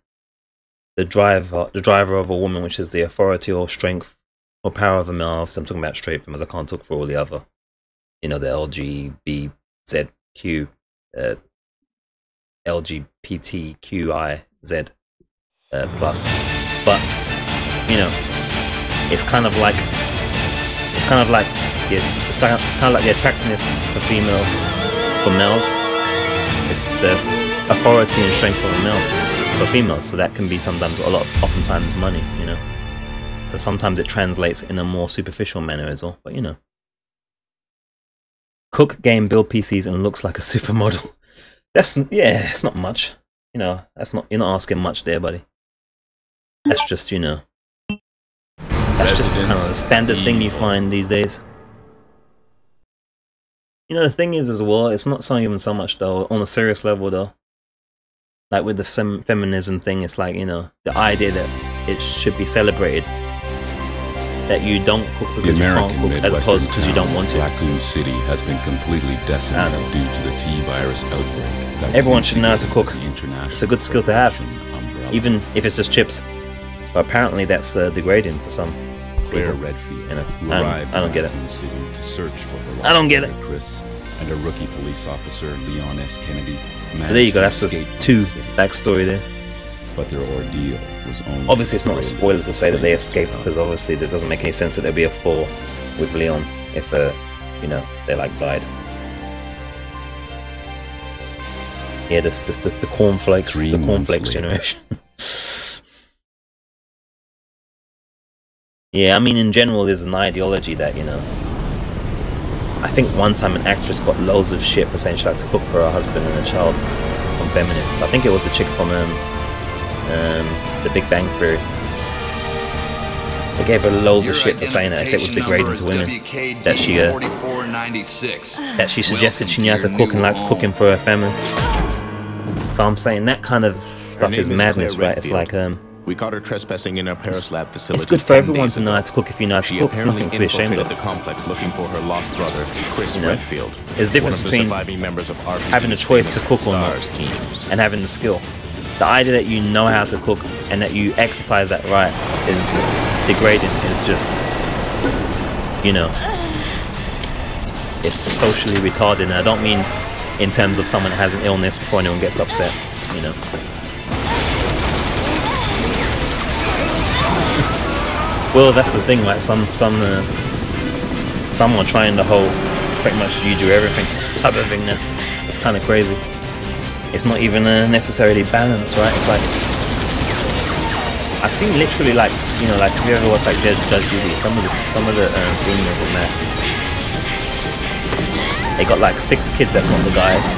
[SPEAKER 1] the driver of a woman, which is the authority or strength or power of a male. Obviously, I'm talking about straight females. I can't talk for all the other, you know, the LGBTQ, LGBTQIZ plus. But you know, it's kind of like the attractiveness for females, for males. It's the authority and strength of a male for females, so that can be oftentimes money, you know. So sometimes it translates in a more superficial manner as well, but you know. Cook game, build PCs, and looks like a supermodel. It's not much, you know. You're not asking much there, buddy. That's just, you know, that's just kind of a standard thing you find these days. You know, the thing is as well, it's not even so much though, on a serious level though. Like with the feminism thing, it's like, you know, the idea that it should be celebrated. That you don't cook because you can't cook, as opposed to because you don't want to.
[SPEAKER 10] Raccoon City has been completely decimated due to the T-virus outbreak.
[SPEAKER 1] Everyone should know how to cook. It's a good skill to have, even if it's just chips. But apparently that's degrading for some.
[SPEAKER 10] Claire Redfield,
[SPEAKER 1] you know, I don't get it.
[SPEAKER 10] City to search for her
[SPEAKER 1] I don't get it.
[SPEAKER 10] Chris and a rookie police officer, Leon S. Kennedy.
[SPEAKER 1] So there you go. That's just 2 backstory there.
[SPEAKER 10] But their ordeal was only.
[SPEAKER 1] Obviously, it's not a spoiler to say that they escaped, because obviously it doesn't make any sense that there'd be a 4 with Leon if, you know, they like died. Yeah, the cornflakes, the cornflakes generation. Yeah, I mean, in general, there's an ideology that, you know, I think one time an actress got loads of shit for saying she liked to cook for her husband and a child from feminists. I think it was the chick from The Big Bang Theory. They gave her loads of shit for saying that. They said it was degrading to women. That she suggested she knew how to cook and liked cooking for her family. So I'm saying that kind of stuff is madness, right? It's like
[SPEAKER 20] we caught her trespassing in our Paris lab facility.
[SPEAKER 1] It's good for everyone to know how to cook if you know how to cook. It's nothing to be ashamed of.
[SPEAKER 20] The complex looking for her lost brother, Chris Redfield.
[SPEAKER 1] There's a difference between having a choice to cook or not and having the skill. The idea that you know how to cook and that you exercise that right is degrading. Is just, you know, it's socially retarded. And I don't mean in terms of someone that has an illness before anyone gets upset, you know. Well, that's the thing, like some are trying the whole pretty much you do everything type of thing now. It's kind of crazy. It's not even necessarily balanced, right? It's like I've seen literally like, you know, like if you ever watched like Judge Judy, some of the females in there, they got like 6 kids. That's not the guys.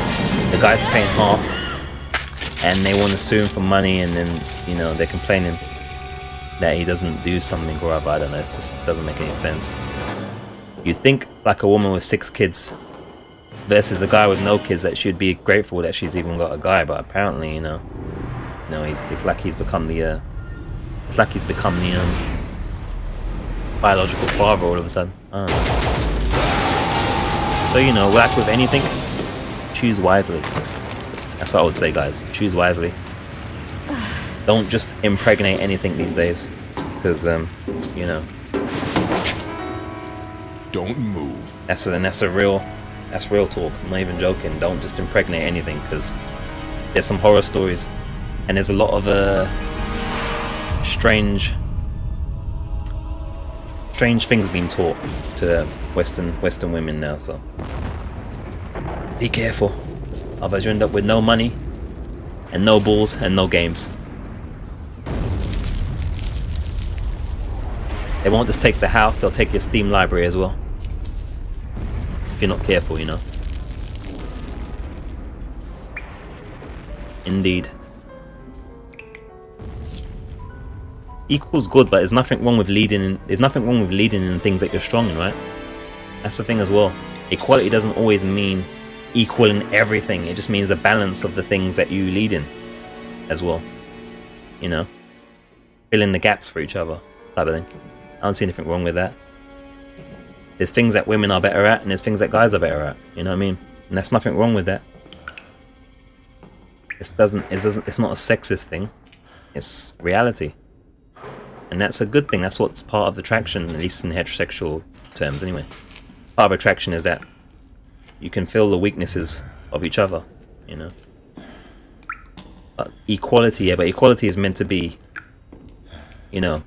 [SPEAKER 1] The guy's paying half, and they want to sue him for money, and then, you know, they're complaining that he doesn't do something or other. I don't know. It just doesn't make any sense. You'd think like a woman with 6 kids versus a guy with no kids that she'd be grateful that she's even got a guy, but apparently, you know, it's like he's become the biological father all of a sudden. I don't know. So, you know, like with anything, choose wisely. That's what I would say, guys. Choose wisely. Don't just impregnate anything these days, because you know.
[SPEAKER 10] Don't move.
[SPEAKER 1] That's real talk. I'm not even joking. Don't just impregnate anything, because there's some horror stories, and there's a lot of strange things being taught to Western women now. So be careful, otherwise you end up with no money and no balls and no games. They won't just take the house, they'll take your Steam library as well. If you're not careful, you know. Indeed. Equals good, but there's nothing wrong with leading in, things that you're strong in, right? That's the thing as well. Equality doesn't always mean equal in everything. It just means a balance of the things that you lead in as well. You know? Fill in the gaps for each other, type of thing. I don't see anything wrong with that. There's things that women are better at, and there's things that guys are better at. You know what I mean? And there's nothing wrong with that. It's not a sexist thing. It's reality. And that's a good thing. That's what's part of attraction, at least in heterosexual terms anyway. Part of attraction is that you can feel the weaknesses of each other, you know. But equality, yeah, but equality is meant to be, you know,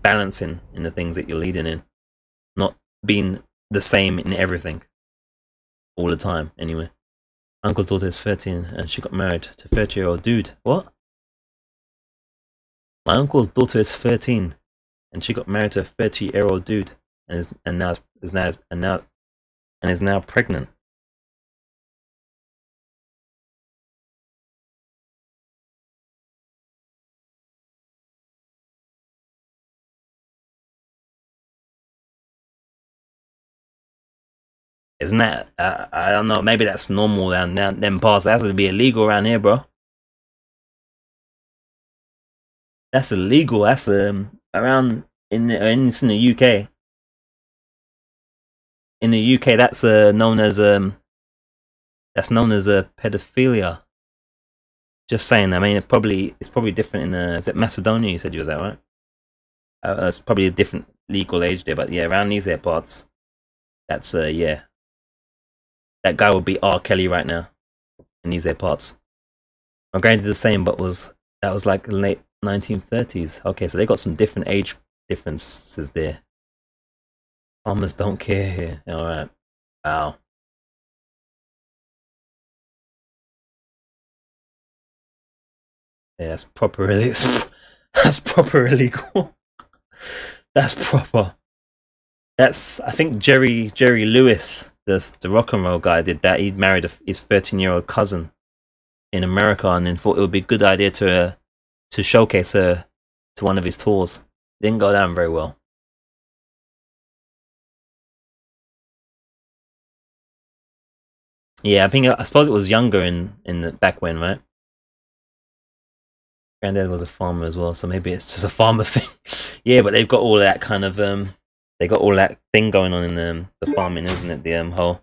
[SPEAKER 1] balancing in the things that you're leading in, not being the same in everything all the time anyway. Uncle's daughter is 13 and she got married to a 30-year-old dude. What? My uncle's daughter is 13 and she got married to a 30-year-old dude and is now pregnant. Isn't that, I don't know, maybe that's normal down them parts. That has to be illegal around here, bro. That's illegal. That's around in the UK. In the UK, that's known as pedophilia. Just saying. I mean, it's probably different in is it Macedonia? You said you was at, right? It's probably a different legal age there, but yeah, around these air parts, that's yeah. That guy would be R. Kelly right now in these air parts. My granny did the same, but that was like late 1930s. Okay, so they got some different age differences there. Farmers don't care here. All right. Wow. Yeah, that's proper. That's proper illegal. That's proper. That's, I think Jerry Lewis, the rock and roll guy, did that. He married his 13-year-old cousin in America, and then thought it would be a good idea to showcase her to one of his tours. Didn't go down very well. Yeah, I suppose it was younger in the back when, right? Granddad was a farmer as well, so maybe it's just a farmer thing. Yeah, but they've got all that kind of they got all that thing going on in the farming, isn't it? The whole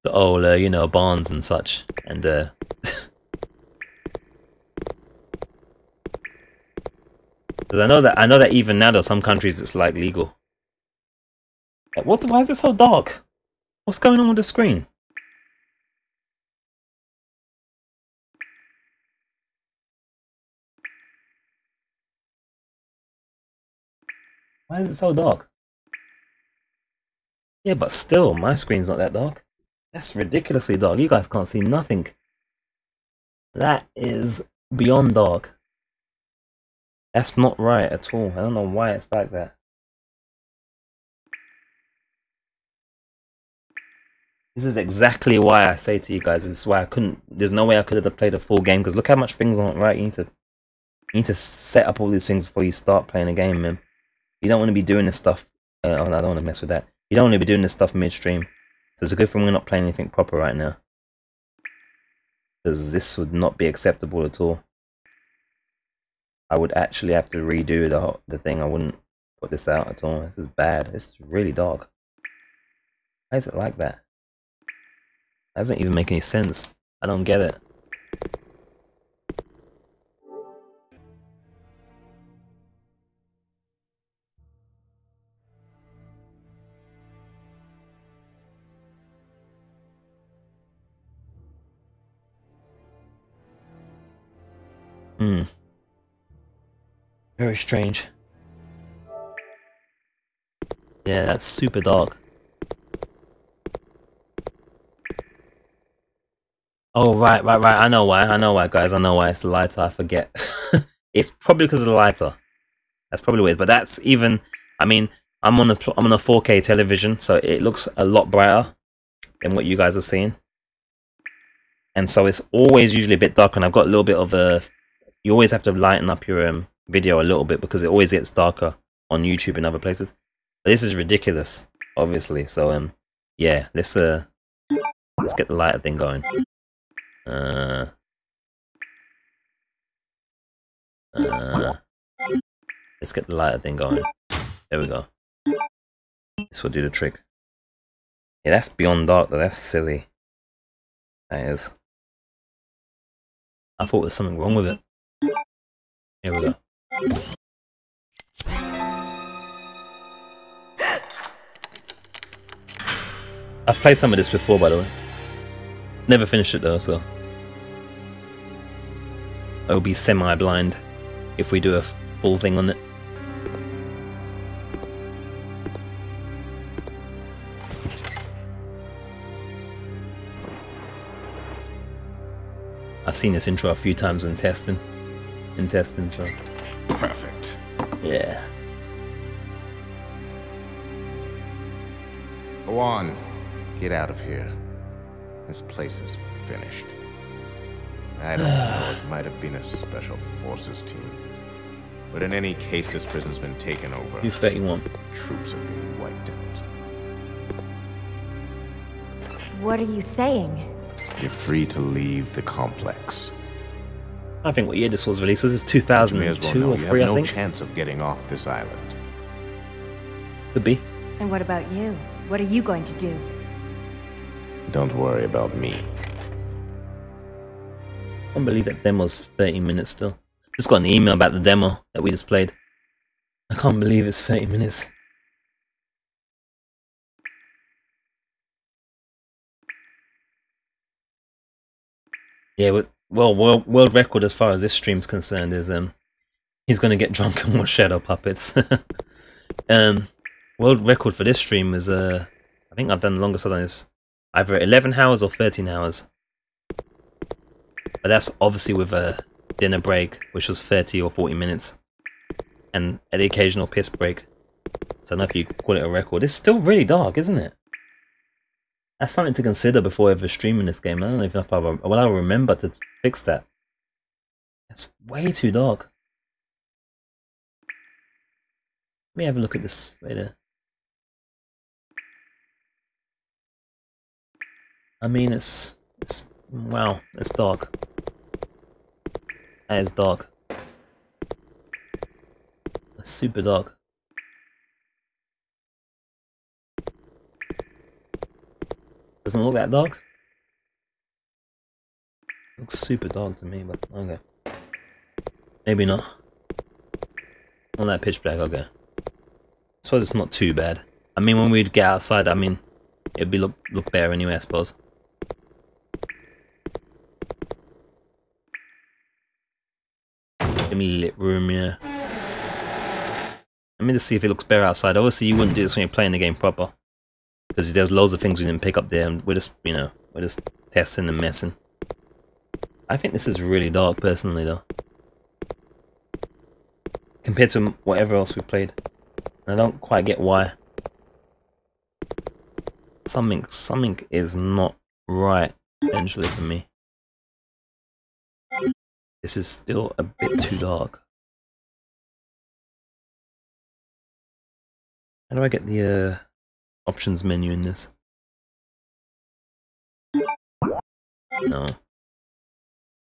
[SPEAKER 1] the old you know, barns and such, and because I know that even now, though, some countries it's like legal. What? Why is it so dark? What's going on with the screen? Why is it so dark? Yeah, but still, my screen's not that dark. That's ridiculously dark. You guys can't see nothing. That is beyond dark. That's not right at all. I don't know why it's like that. This is exactly why I say to you guys, this is why I couldn't, there's no way I could have played a full game, because look how much things aren't right. You need to set up all these things before you start playing a game, man. You don't want to be doing this stuff, oh, I don't want to mess with that. You don't want to be doing this stuff midstream. So it's a good thing we're not playing anything proper right now. Because this would not be acceptable at all. I would actually have to redo the thing. I wouldn't put this out at all. This is bad. This is really dark. Why is it like that? That doesn't even make any sense. I don't get it. Very strange. Yeah, that's super dark. Oh, right. I know why, guys. I know why. It's the lighter. I forget. It's probably because of the lighter. That's probably what it is. But that's even... I mean, I'm on a 4K television, so it looks a lot brighter than what you guys are seeing. And so it's always usually a bit dark, and I've got a little bit of a... You always have to lighten up your video a little bit, because it always gets darker on YouTube and other places. But this is ridiculous, obviously. So, yeah, let's get the lighter thing going. Let's get the lighter thing going. There we go. This will do the trick. Yeah, that's beyond dark though. That's silly. That is. I thought there was something wrong with it. Here we go. I've played some of this before, by the way. Never finished it though, so I'll be semi-blind if we do a full thing on it. I've seen this intro a few times in testing. So
[SPEAKER 20] perfect.
[SPEAKER 1] Yeah.
[SPEAKER 20] Go on, get out of here. This place is finished. I don't know, it might have been a special forces team. But in any case, this prison's been taken over.
[SPEAKER 1] You 31.
[SPEAKER 20] Troops have been wiped out.
[SPEAKER 8] What are you saying?
[SPEAKER 20] You're free to leave the complex.
[SPEAKER 1] I think what year this was released. Was this 2002 or 3, I think?
[SPEAKER 20] You have no chance of getting off this island.
[SPEAKER 1] Could be.
[SPEAKER 8] And what about you? What are you going to do?
[SPEAKER 20] Don't worry about me.
[SPEAKER 1] I can't believe that demo's 30 minutes still. Just got an email about the demo that we just played. I can't believe it's 30 minutes. Yeah, well, world record as far as this stream's concerned is he's gonna get drunk and watch Shadow Puppets. World record for this stream is I think I've done the longest I've done is either 11 hours or 13 hours. But that's obviously with a dinner break, which was 30 or 40 minutes, and the occasional piss break. So I don't know if you call it a record. It's still really dark, isn't it? That's something to consider before ever streaming this game. I don't know if I'll remember to fix that. It's way too dark. Let me have a look at this later. I mean, it's wow, it's dark. That is dark. It's super dark. Doesn't look that dark. Looks super dark to me, but okay. Maybe not. Not that pitch black, okay. I suppose it's not too bad. I mean, when we'd get outside, I mean, it'd be look better anyway, I suppose. Give me lit room, yeah. Let me just see if it looks better outside. Obviously, you wouldn't do this when you're playing the game proper. because there's loads of things we didn't pick up there, and we're just, you know, we're just testing and messing. I think this is really dark, personally, though, compared to whatever else we played. And I don't quite get why. Something is not right, potentially, for me. This is still a bit too dark. How do I get the options menu in this? No.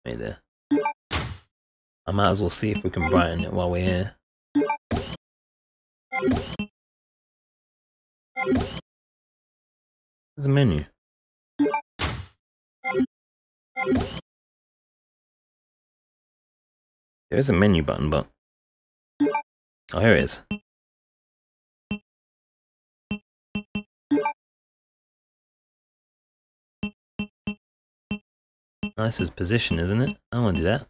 [SPEAKER 1] Right there. I might as well see if we can brighten it while we're here. There's a menu. There is a menu button, but... oh, here it is. Nice as position, isn't it? I don't want to do that.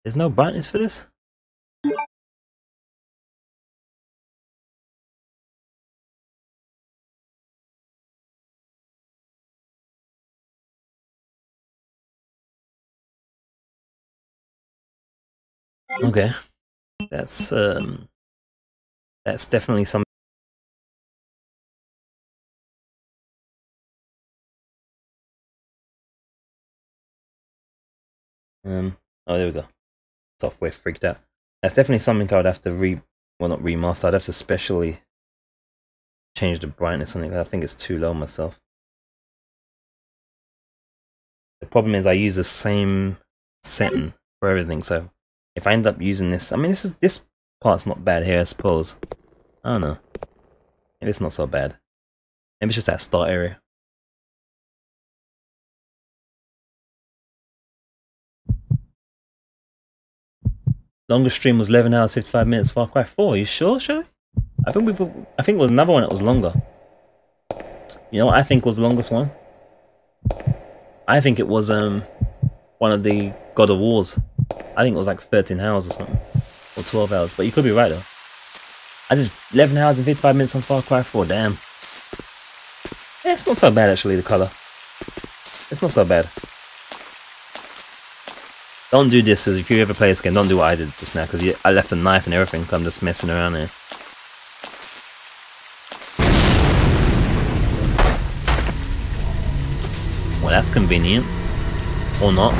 [SPEAKER 1] There's no brightness for this? Okay. That's definitely something. Oh, there we go. Software freaked out. That's definitely something I would have to well, not remaster. I'd have to specially change the brightness on it. I think it's too low myself. The problem is I use the same setting for everything, so if I end up using this, I mean, this part's not bad here, I suppose. I don't know. Maybe it's not so bad. Maybe it's just that start area. Longest stream was 11 hours 55 minutes. Far Cry 4. Are you sure, Shelly? I think it was another one that was longer. You know what I think was the longest one? I think it was one of the God of Wars. I think it was like 13 hours or something, or 12 hours. But you could be right though. I did 11 hours and 55 minutes on Far Cry 4. Damn. Yeah, it's not so bad actually. The color. It's not so bad. Don't do this, as if you ever play this game, don't do what I did just now, because I left a knife and everything, I'm just messing around here. Well, that's convenient. Or not.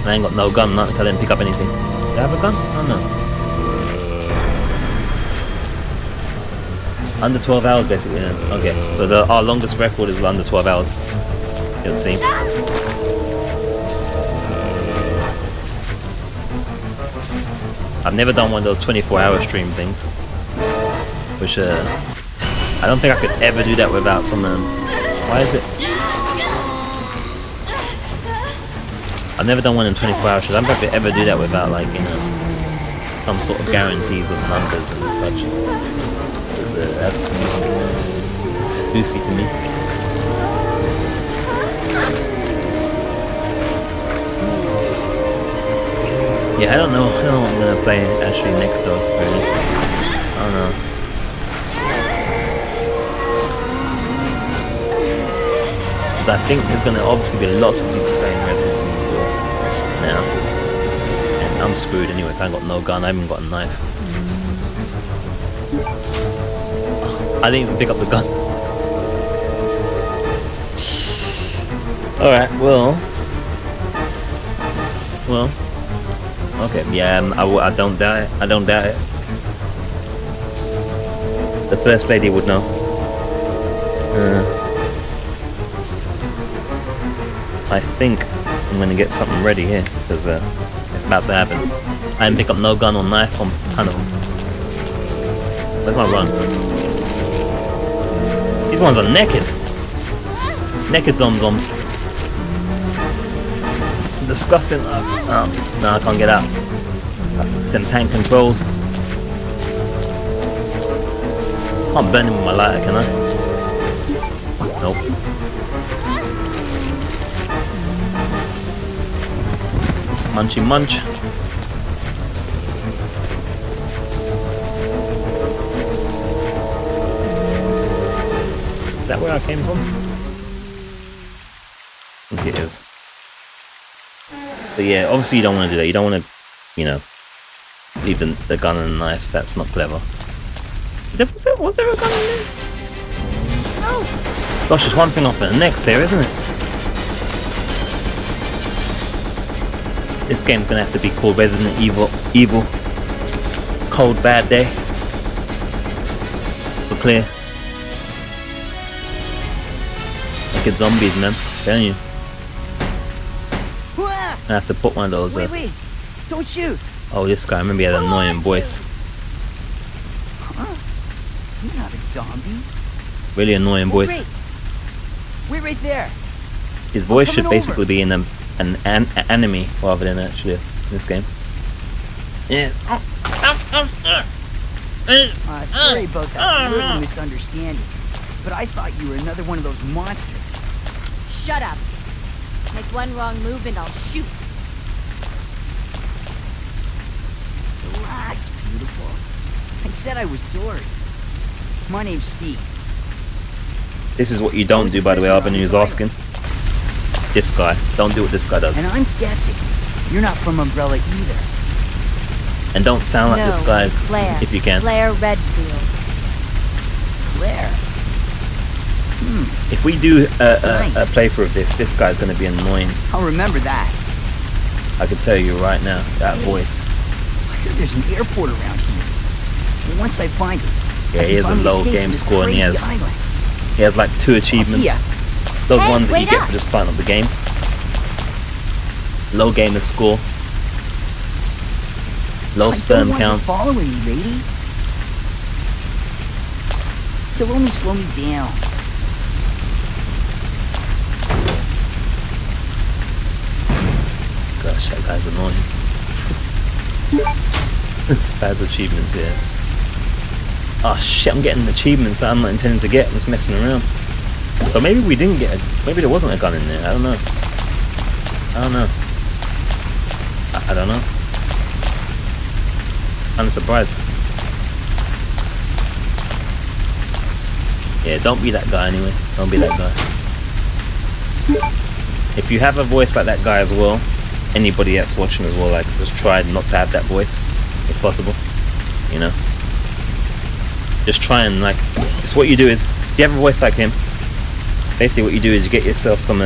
[SPEAKER 1] I ain't got no gun, nothing, I didn't pick up anything. Do I have a gun? I don't know. Under 12 hours, basically, then. Okay, so our longest record is under 12 hours. It would seem. I've never done one of those 24-hour stream things, which I don't think I could ever do that without some. Why is it? I've never done one in 24 hours. I don't think I could ever do that without, like, you know, some sort of guarantees of numbers and such. That seems goofy to me. Yeah, I don't know what I'm gonna play actually next though, really. I don't know. Because I think there's gonna obviously be lots of people playing Resident Evil now. And I'm screwed anyway, if I ain't got no gun, I haven't got a knife. I didn't even pick up the gun. Alright, well. Okay, yeah, I don't doubt it. I don't doubt it. The First Lady would know. I think I'm gonna get something ready here, because it's about to happen. I didn't pick up no gun or knife on kind of. Where's my run? These ones are naked. Naked zomzoms. Disgusting. Oh, no, I can't get out. It's them tank controls. Can't burn him with my lighter, can I? Nope. Munchy munch. that where I came from? I think it is. But yeah, obviously you don't want to do that. You don't want to, you know, leave the gun and the knife. That's not clever. Was there a gun in there? No! Gosh, there's one thing off the next here, isn't it? This game's gonna have to be called Resident Evil Cold Bad Day. For clear. Look at zombies, man. I'm telling you. I have to put one of those.
[SPEAKER 14] Wait! Don't shoot!
[SPEAKER 1] Oh, this guy. I remember he had an annoying voice.
[SPEAKER 14] Huh? You're not a zombie.
[SPEAKER 1] Really annoying voice.
[SPEAKER 14] Wait right there.
[SPEAKER 1] His voice should basically be in an enemy rather than actually in this game. Yeah.
[SPEAKER 14] Sorry about that little misunderstanding, but I thought you were another one of those monsters.
[SPEAKER 8] Shut up. Make one wrong move and I'll shoot.
[SPEAKER 14] Relax, beautiful. I said I was sorry. My name's Steve.
[SPEAKER 1] This is what you don't do, by the way, Alvin, who's asking. This guy. Don't do what this guy does.
[SPEAKER 14] And I'm guessing you're not from Umbrella either.
[SPEAKER 1] And don't sound like this guy,
[SPEAKER 8] Claire.
[SPEAKER 1] if you can.
[SPEAKER 8] Claire Redfield.
[SPEAKER 14] Claire?
[SPEAKER 1] If we do a playthrough of this guy's going to be annoying.
[SPEAKER 14] I'll remember that.
[SPEAKER 1] I can tell you right now, that voice.
[SPEAKER 14] I heard there's an airport around here. And once I find it,
[SPEAKER 1] yeah, he has a low game score, and he has like 2 achievements. Those ones that you get for just starting up the game. Low gamer score. Low sperm count.
[SPEAKER 14] Following me, lady. You'll only slow me down.
[SPEAKER 1] Gosh, that guy's annoying. Spaz achievements here. Oh shit, I'm getting achievements that I'm not intending to get. I'm just messing around. So maybe we didn't get maybe there wasn't a gun in there. I don't know. I don't know. I'm surprised. Yeah, don't be that guy anyway. Don't be that guy. If you have a voice like that guy as well, anybody else watching as well, like, just try not to have that voice, if possible. You know? Just try and, like, just what you do is, if you have a voice like him, basically what you do is you get yourself some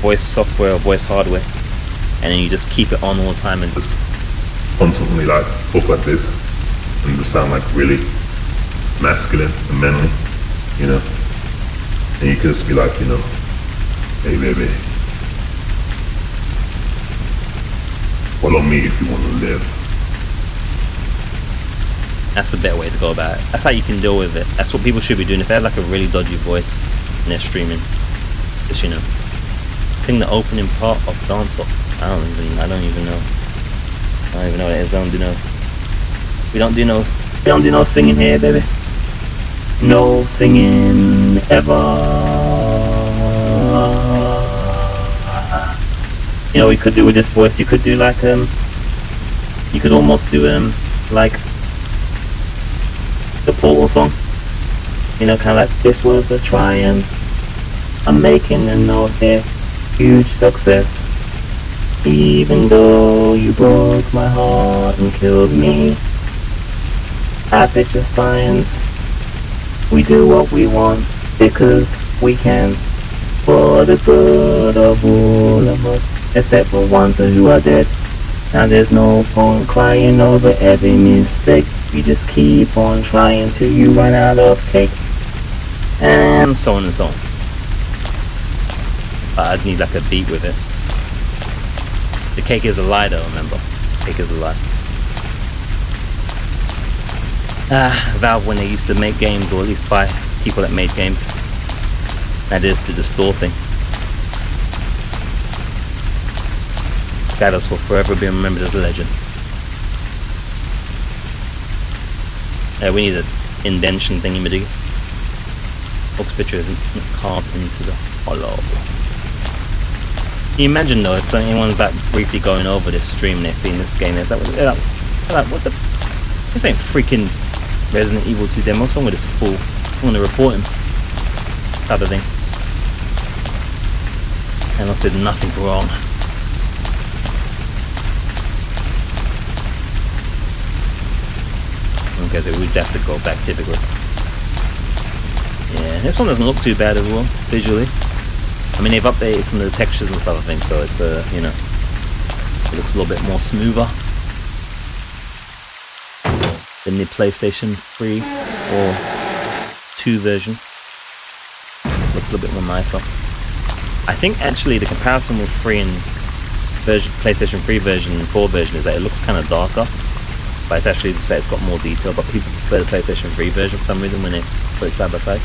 [SPEAKER 1] voice software or voice hardware, and then you just keep it on all the time and
[SPEAKER 11] just constantly like talk like this and just sound like really masculine and manly, you know. And you can just be like, you know, hey baby, follow me if you want to live.
[SPEAKER 1] That's a better way to go about it. That's how you can deal with it. That's what people should be doing. If they have like a really dodgy voice and they're streaming, just, you know, sing the opening part of Dance Off. I don't even know. I don't even know what it is. I don't do no. We don't do no singing here, baby. No singing ever. You know, we could do with this voice. You could do like you could almost do like the Portal song. You know, kind of like, this was a triumph. I'm making a note here. Huge success. Even though you broke my heart and killed me. I picture science. We do what we want because we can. For the good of all of us, except for ones who are dead. Now there's no point crying over every mistake. You just keep on trying till you run out of cake. And so on and so on. But I'd need like a beat with it. The cake is a lie though, remember? Cake is a lie. Valve, when they used to make games, or at least by people that made games, that is the store thing. Gyarados will forever be remembered as a legend. We need an indentation thingy-majiggy. Oak's picture isn't carved into the hollow. Can you imagine though if anyone's like briefly going over this stream and they're seeing this game, is that they're like, what the? This ain't freaking Resident Evil 2 demo. What's wrong with this fool? I'm gonna report him. type of thing. Thanos did nothing wrong. Okay, so we'd have to go back typically. Yeah, this one doesn't look too bad as well, visually. I mean, they've updated some of the textures and stuff, I think, so it's, you know, it looks a little bit more smoother than the PlayStation 3 or 2 version. Looks a little bit more nicer. I think actually the comparison with 3 and PlayStation 3 version and 4 version is that it looks kind of darker, but it's actually to say it's got more detail, but people prefer the PlayStation 3 version for some reason when they put it side by side.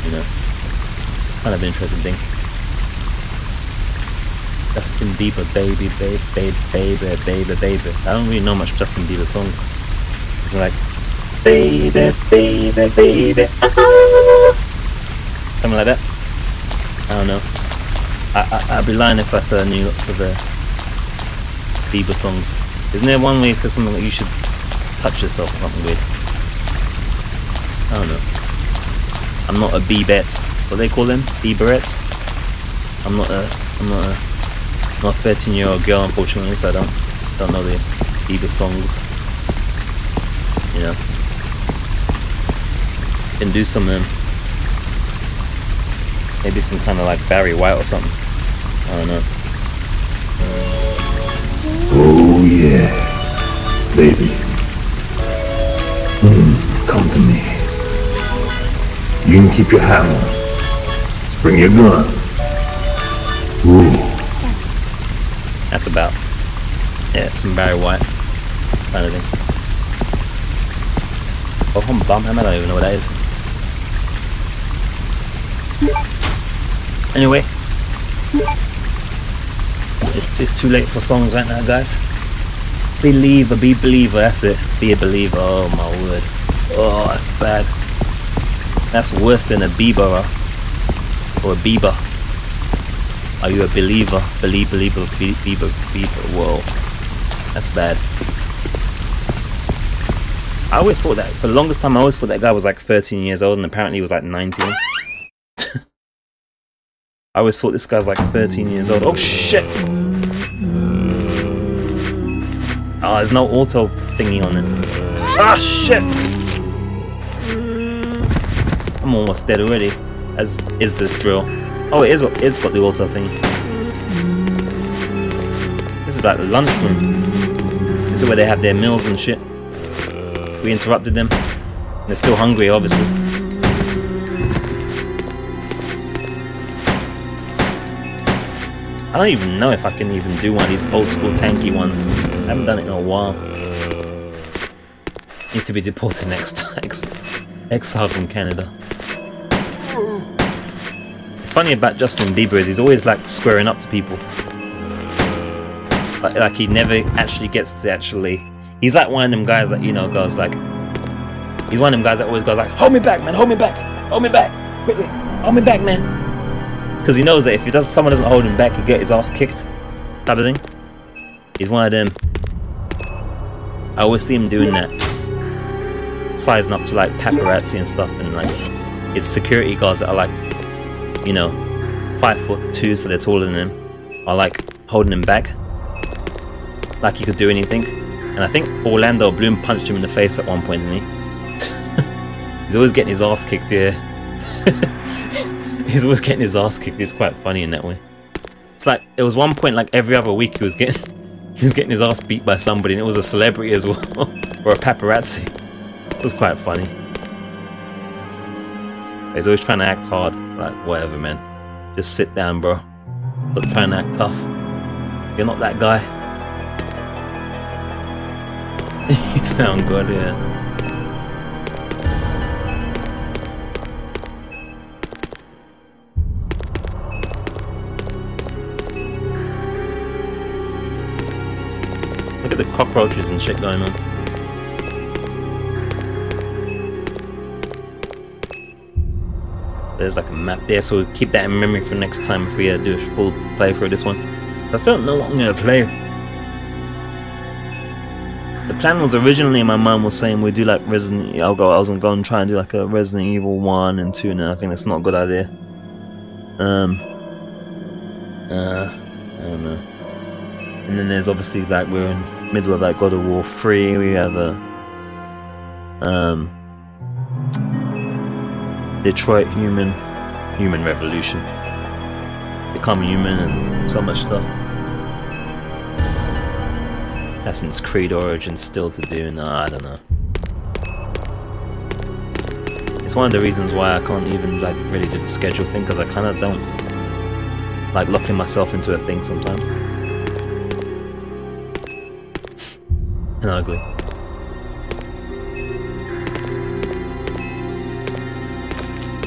[SPEAKER 1] You know, it's kind of an interesting thing. Justin Bieber, baby, baby, baby, baby, baby, baby. I don't really know much Justin Bieber songs. It's like, baby, baby, baby, ah. Something like that. I don't know. I'd be lying if I said I knew lots of Bieber songs. Isn't there one where he says something like you should touch yourself or something weird? I don't know. I'm not a Biebette. What do they call them? Bieberettes? I'm not a 13-year-old girl, unfortunately, so I don't know the Bieber songs. You know. Can do some maybe some kind of like Barry White or something. I don't know.
[SPEAKER 11] Oh yeah, baby. Come to me. You can keep your hat on. Just bring your gun. Ooh.
[SPEAKER 1] That's about, yeah, some Barry White kind of thing. Oh, bum, I don't even know what that is. Anyway, it's too late for songs right now, guys. Believer, be believer, that's it. Be a believer. Oh my word. Oh, that's bad. That's worse than a Bieber or a Bieber. Are you a believer? Believer. Whoa, that's bad. I always thought that for the longest time. I always thought that guy was like 13 years old, and apparently he was like 19. I always thought this guy's like 13 years old. Oh shit! Oh, there's no auto thingy on it. Ah shit! I'm almost dead already, as is the drill. Oh, it's got the auto thingy. This is like the lunchroom. This is where they have their meals and shit. We interrupted them. They're still hungry, obviously. I don't even know if I can even do one of these old school tanky ones. I haven't done it in a while. Needs to be deported next. Exiled from Canada. It's funny about Justin Bieber is he's always like squaring up to people. Like he never actually gets to actually. He's like one of them guys that, you know, goes like. He's one of them guys that always goes like, hold me back, man, hold me back, hold me back, quickly, hold me back, man. Because he knows that if someone doesn't hold him back, he'll get his ass kicked, type of thing. He's one of them. I always see him doing that, sizing up to like paparazzi and stuff, and like his security guards that are like, you know, 5'2", so they're taller than him, are like holding him back, like he could do anything. And I think Orlando Bloom punched him in the face at one point, didn't he? He's always getting his ass kicked, yeah. He's always getting his ass kicked. It's quite funny in that way. It's like there was one point like every other week he was getting his ass beat by somebody, and it was a celebrity as well, or a paparazzi. It was quite funny. He's always trying to act hard. Like, whatever, man. Just sit down, bro. Stop trying to act tough. You're not that guy. He found God, yeah. Look at the cockroaches and shit going on. There's like a map there, so we'll keep that in memory for next time if we do a full playthrough of this one. I still don't know what I'm gonna play. The plan was originally, my mum was saying we'd do like Resident. I was gonna go and try and do like a Resident Evil 1 and 2. Now I think that's not a good idea. I don't know. And then there's obviously like we're in the middle of like God of War 3. We have a Detroit Human Revolution, Become Human, and so much stuff. Assassin's Creed Origins still to do. No, I don't know. It's one of the reasons why I can't even like really do the schedule thing, because I kind of don't like locking myself into a thing sometimes. And ugly.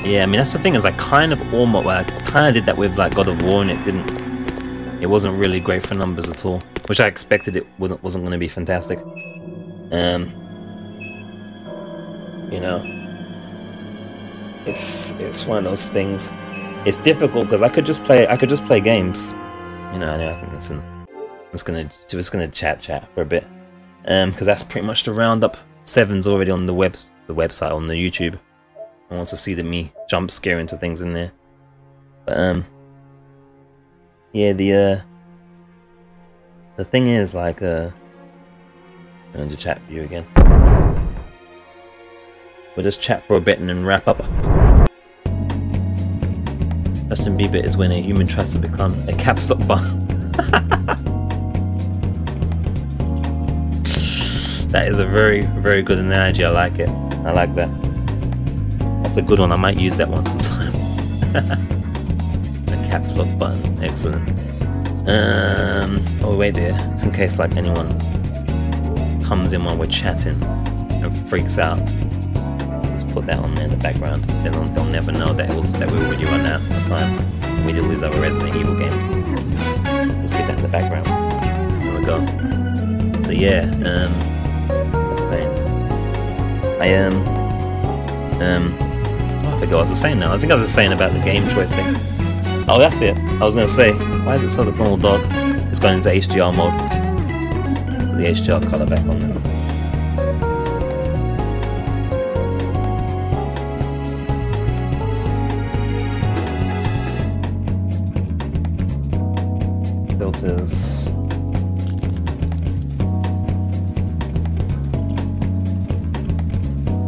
[SPEAKER 1] Yeah, I mean that's the thing, is I kind of did that with like God of War, and it wasn't really great for numbers at all, which I expected it wasn't going to be fantastic. You know, it's one of those things. It's difficult because I could just play games. You know, I think I'm just gonna chat for a bit, because that's pretty much the roundup. 7's already on the website on the YouTube. I want to see me jump scare into things in there. But yeah, the thing is like I'm going to chat for you again. We'll just chat for a bit and then wrap up. Justin Bieber is when a human tries to become a caps lock button. That is a very, very good analogy. I like it. I like that. That's a good one. I might use that one sometime. The caps lock button. Excellent. Oh wait there, just in case like anyone comes in while we're chatting and freaks out, just put that on there in the background. They'll never know that we were already run out of time. We did all these other Resident Evil games. Let's leave that in the background. There we go. So yeah, I forgot what I was saying now. I think I was just saying about the game choice thing. Oh, that's it. I was going to say, why is it so the normal dog is going into HDR mode? Put the HDR color back on there. Filters.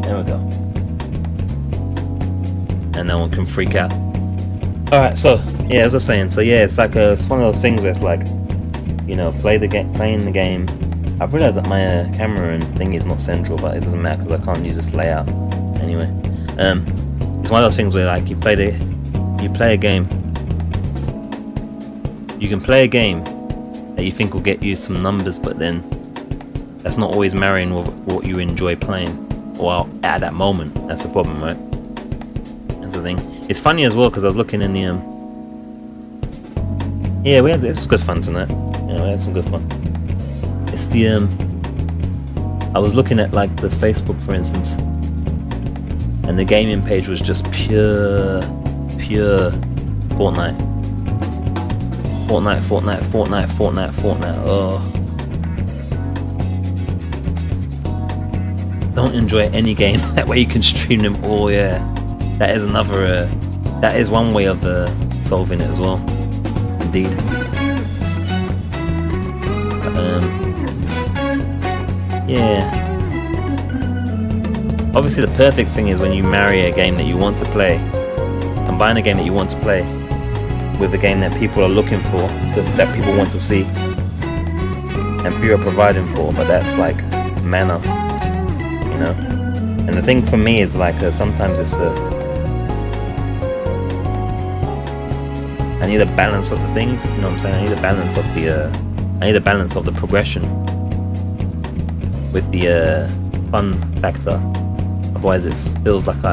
[SPEAKER 1] There we go. And no one can freak out. Alright, so yeah, as I was saying, so yeah, it's like it's one of those things where it's like, you know, playing the game. I've realized that my camera and thing is not central, but it doesn't matter because I can't use this layout anyway. It's one of those things where like you play a game. You can play a game that you think will get you some numbers, but then that's not always marrying with what you enjoy playing. Well, at that moment, that's the problem, right? That's the thing. It's funny as well because I was looking in the yeah, it was good fun tonight. Yeah, we had some good fun. It's the I was looking at like the Facebook, for instance, and the gaming page was just pure Fortnite. Oh, don't enjoy any game. That way you can stream them all. Yeah, that is another. That is one way of solving it as well. Indeed. Yeah. Obviously, the perfect thing is when you marry a game that you want to play, combine a game that you want to play with a game that people are looking for, that people want to see, and few are providing for. But that's like manner, you know. And the thing for me is like sometimes it's I need a balance of the things, if you know what I'm saying. I need a balance of the progression with the fun factor. Otherwise, it feels like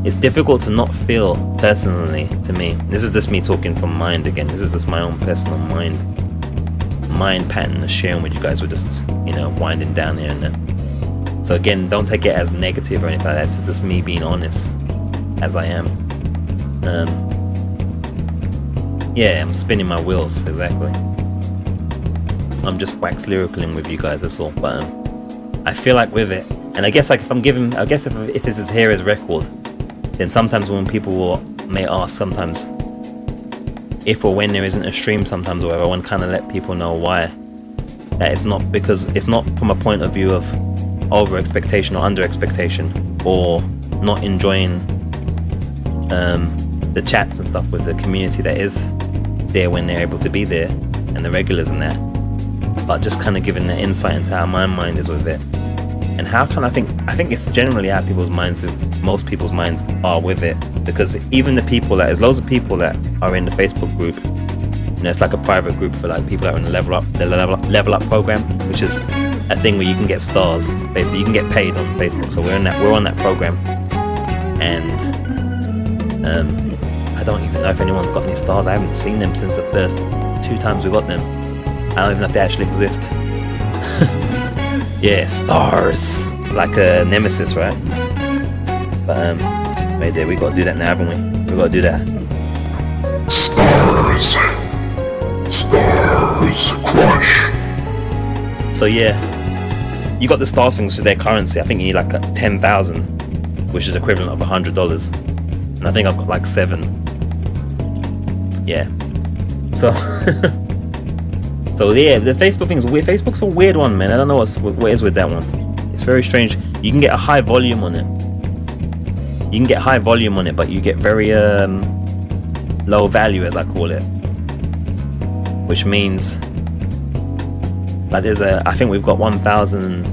[SPEAKER 1] it's difficult to not feel personally to me. This is just me talking from mind again. This is just my own personal mind pattern sharing with you guys. We're just, you know, winding down here and there. So again, don't take it as negative or anything like that. This is just me being honest as I am. Yeah, I'm spinning my wheels, exactly. I'm just wax lyricaling with you guys, that's all. But I feel like with it, and I guess like if I'm giving, I guess if this is here as record, then sometimes when people may ask sometimes if or when there isn't a stream sometimes or whatever, I want to kind of let people know why. That it's not because it's not from a point of view of over expectation or under expectation or not enjoying the chats and stuff with the community that is there when they're able to be there and the regulars and that, but just kind of giving the insight into how my mind is with it and how can I think it's generally how people's minds, most people's minds are with it, because even the people that there's loads of people that are in the Facebook group, you know, it's like a private group for like people that are in the level up program, which is a thing where you can get stars. Basically, you can get paid on Facebook. So we're on that program, and I don't even know if anyone's got any stars. I haven't seen them since the first 2 times we got them. I don't even know if they actually exist. Yeah, stars, like a nemesis, right? But right there, we got to do that now, haven't we? We got to do that.
[SPEAKER 11] Stars crush.
[SPEAKER 1] So yeah, you got the stars thing, which is their currency. I think you need like 10,000, which is equivalent of $100, and I think I've got like 7. Yeah. So so yeah, the Facebook thing is weird. Facebook's a weird one, man. I don't know what is with that one. It's very strange. You can get a high volume on it. You can get high volume on it, but you get very low value, as I call it, which means like there's I think we've got 1,000.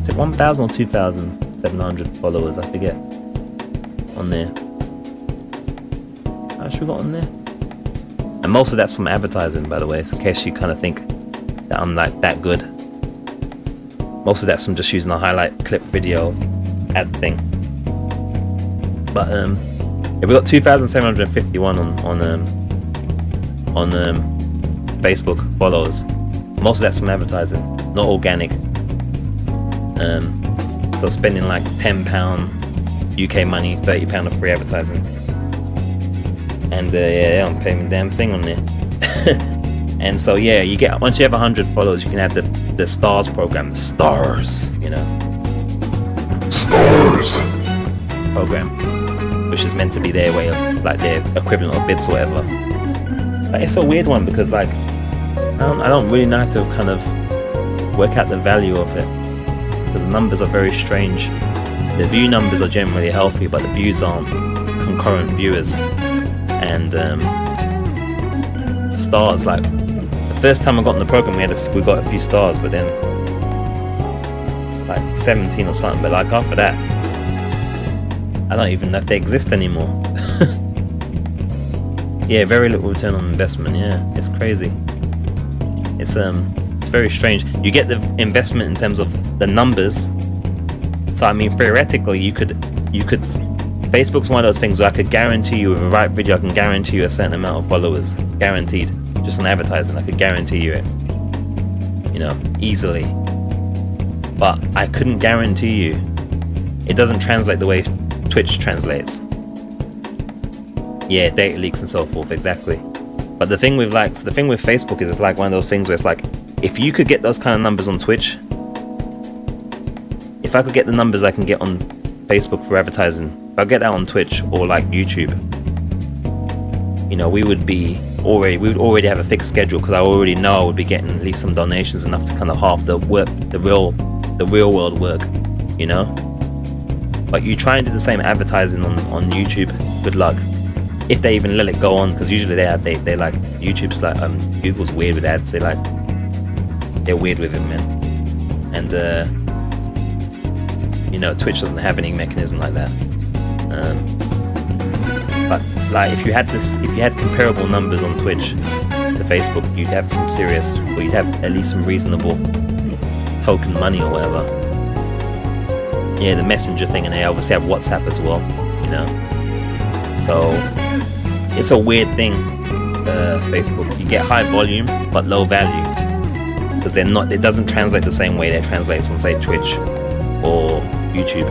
[SPEAKER 1] Is it 1,000 or 2,700 followers? I forget. On there. How much we got on there? And most of that's from advertising, by the way, so in case you kind of think that I'm like that good. Most of that's from just using a highlight clip video ad thing. But yeah, we got 2,751 on Facebook followers. Most of that's from advertising, not organic. So spending like £10 UK money, £30 of free advertising. And yeah, I'm paying the damn thing on there. And so yeah, you get, once you have 100 followers, you can have the stars program, stars, you know,
[SPEAKER 11] stars
[SPEAKER 1] program, which is meant to be their way of like their equivalent of bits or whatever. But it's a weird one because like I don't really know how to kind of work out the value of it, because the numbers are very strange. The view numbers are generally healthy, but the views aren't concurrent viewers. And stars, like the first time I got in the program, we got a few stars, but then like 17 or something. But like after that, I don't even know if they exist anymore. Yeah, very little return on investment. Yeah, it's crazy. It's very strange. You get the investment in terms of the numbers. So I mean, theoretically, you could. Facebook's one of those things where I could guarantee you with the right video, I can guarantee you a certain amount of followers, guaranteed. Just on advertising, I could guarantee you it, you know, easily. But I couldn't guarantee you. It doesn't translate the way Twitch translates. Yeah, data leaks and so forth, exactly. But the thing with Facebook is it's like one of those things where it's like, if you could get those kind of numbers on Twitch, if I could get the numbers I can get on Facebook for advertising, if I get that on Twitch or like YouTube, you know, we would already have a fixed schedule, because I already know I would be getting at least some donations enough to kind of half the work, the real world work, you know. But you try and do the same advertising on YouTube, good luck. If they even let it go on, because usually they like, YouTube's like, Google's weird with ads. They're weird with it, man. And you know, Twitch doesn't have any mechanism like that. But like, if you had comparable numbers on Twitch to Facebook, you'd have some serious, or you'd have at least some reasonable token money or whatever. Yeah, the messenger thing, and they obviously have WhatsApp as well, you know. So it's a weird thing, Facebook. You get high volume but low value, because it doesn't translate the same way that translates on, say, Twitch or YouTube.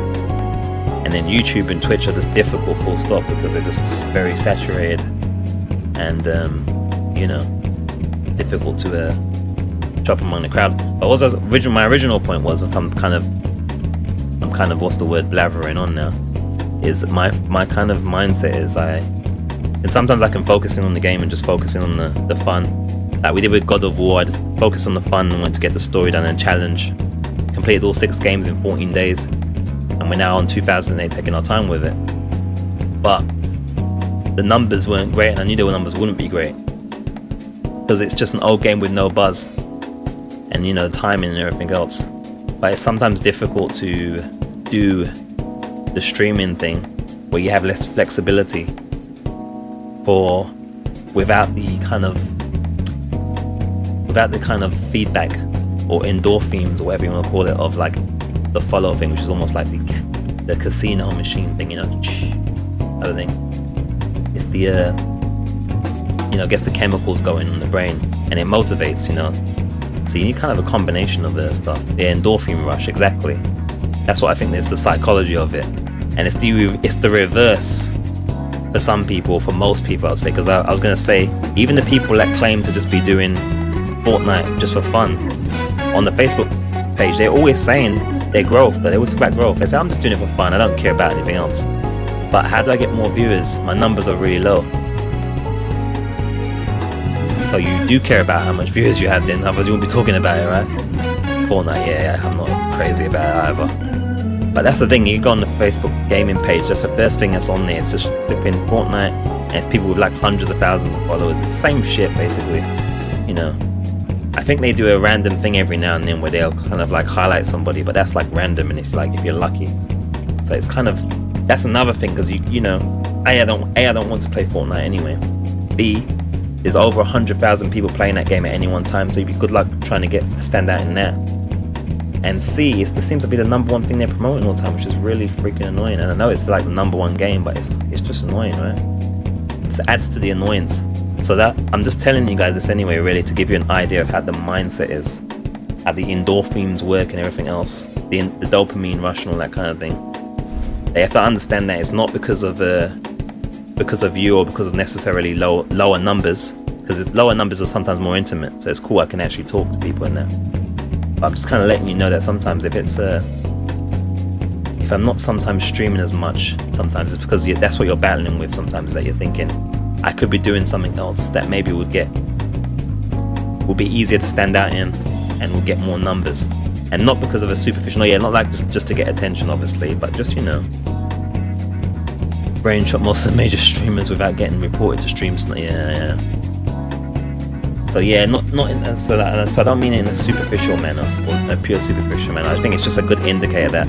[SPEAKER 1] And then YouTube and Twitch are just difficult, full stop, because they're just very saturated and you know, difficult to chop among the crowd. But my original point was, I'm kind of what's the word, blathering on now, is my kind of mindset is and sometimes I can focus in on the game and just focusing on the fun, like we did with God of War. I just focused on the fun and went to get the story done and challenge, completed all 6 games in 14 days, and we're now on 2008 taking our time with it. But the numbers weren't great, and I knew the numbers wouldn't be great because it's just an old game with no buzz and, you know, timing and everything else. But it's sometimes difficult to do the streaming thing where you have less flexibility without the kind of feedback or endorphins or whatever you want to call it of like the follow thing, which is almost like the casino machine thing, you know, other thing. It's the you know, gets the chemicals going in the brain and it motivates, you know. So you need kind of a combination of stuff. The endorphin rush, exactly. That's what I think is the psychology of it, and it's the reverse for some people, for most people, I'd say. Because I was gonna say, even the people that claim to just be doing Fortnite just for fun on the Facebook page, they're always saying their growth, but they always talk about growth. They say, I'm just doing it for fun, I don't care about anything else. But how do I get more viewers? My numbers are really low. So you do care about how much viewers you have, then otherwise you won't be talking about it, right? Fortnite, yeah, I'm not crazy about it either. But that's the thing, you go on the Facebook gaming page, that's the first thing that's on there. It's just flipping Fortnite, and it's people with like hundreds of thousands of followers. It's the same shit, basically, you know. I think they do a random thing every now and then where they'll kind of like highlight somebody, but that's like random, and it's like if you're lucky. So it's kind of, that's another thing, because you know, I don't want to play Fortnite anyway. B, there's over 100,000 people playing that game at any one time, so you'd be good luck trying to get to stand out in that. And C, it seems to be the #1 thing they're promoting all the time, which is really freaking annoying. And I know it's like the #1 game, but it's just annoying, right? It adds to the annoyance. So that, I'm just telling you guys this anyway, really, to give you an idea of how the mindset is, how the endorphins work and everything else, the dopamine rush and all that kind of thing. They have to understand that it's not because of you or because of necessarily lower numbers, because lower numbers are sometimes more intimate. So it's cool, I can actually talk to people in that. But I'm just kind of letting you know that sometimes if I'm not sometimes streaming as much, sometimes it's because that's what you're battling with. Sometimes that you're thinking, I could be doing something else that maybe would be easier to stand out in and will get more numbers. And not because of a superficial, not like just to get attention, obviously, but just, you know, brain shot most of the major streamers without getting reported to streams. Yeah. So yeah, so I don't mean it in a superficial manner or a pure superficial manner. I think it's just a good indicator that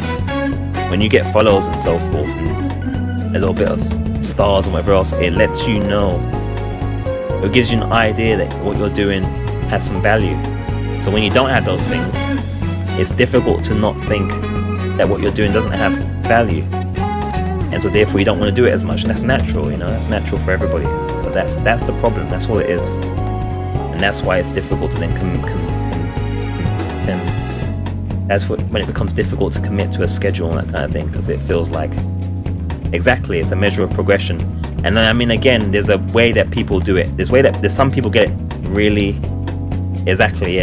[SPEAKER 1] when you get follows and so forth, and a little bit of stars and whatever else, it lets you know, it gives you an idea that what you're doing has some value. So when you don't have those things, it's difficult to not think that what you're doing doesn't have value, and so therefore you don't want to do it as much. And that's natural, you know, that's natural for everybody. So that's the problem. That's all it is. And that's why it's difficult to then that's when it becomes difficult to commit to a schedule and that kind of thing, because it feels like, exactly, it's a measure of progression. And then, I mean, again, there's a way that people do it. There's some people get it really, exactly.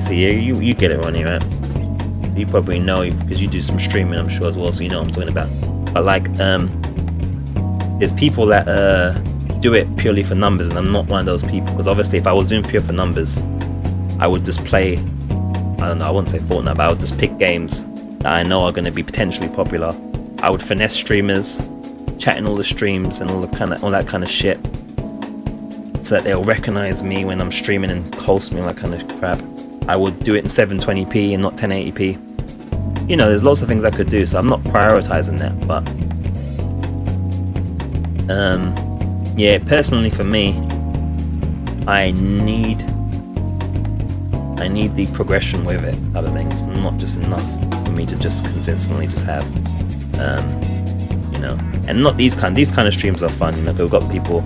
[SPEAKER 1] So you get it, Ronnie, right? So you probably know, because you do some streaming, I'm sure, as well, so you know what I'm talking about. But like, there's people that do it purely for numbers, and I'm not one of those people, because obviously if I was doing pure for numbers, I would just play, I don't know, I wouldn't say Fortnite, but I would just pick games that I know are going to be potentially popular. I would finesse streamers, chatting all the streams and all that kind of shit, so that they'll recognize me when I'm streaming and host me and that kind of crap. I would do it in 720p and not 1080p. You know, there's lots of things I could do, so I'm not prioritizing that. But yeah, personally for me, I need the progression with it. Other things, not just enough for me to just consistently just have, you know. And not these kind of streams are fun. You know, we've got people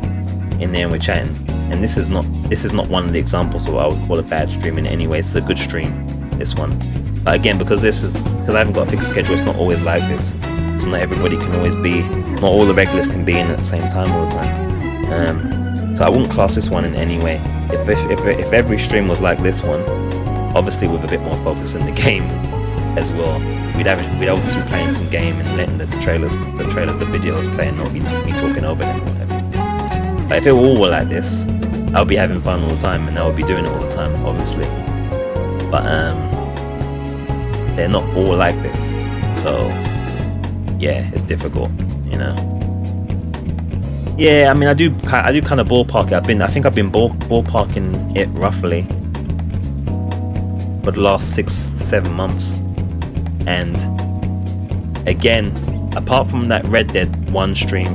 [SPEAKER 1] in there and we're chatting. And this is not one of the examples of what I would call a bad stream in any way. It's a good stream, this one. But again, because I haven't got a fixed schedule, it's not always like this. So not everybody can always be, not all the regulars can be in at the same time all the time. So I wouldn't class this one in any way. If every stream was like this one, obviously with a bit more focus in the game as well. We'd obviously be playing some game and letting the videos play, and not me talking over them or whatever. But if it all were like this, I'll be having fun all the time, and I would be doing it all the time, obviously. But they're not all like this, so yeah, it's difficult, you know. Yeah, I mean, I do kind of ballpark it. I think I've been ballparking it roughly for the last 6 to 7 months. And again, apart from that Red Dead 1 stream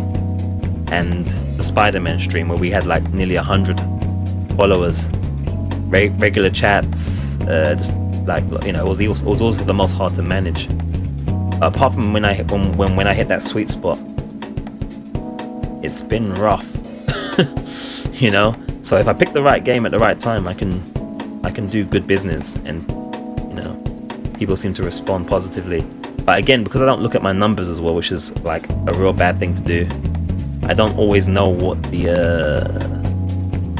[SPEAKER 1] and the Spider-Man stream where we had like nearly 100 followers, regular chats, just like, you know, it was also the most hard to manage. Apart from when I hit that sweet spot, it's been rough. You know, so if I pick the right game at the right time, I can do good business, and you know, people seem to respond positively. But again, because I don't look at my numbers as well, which is like a real bad thing to do, I don't always know what the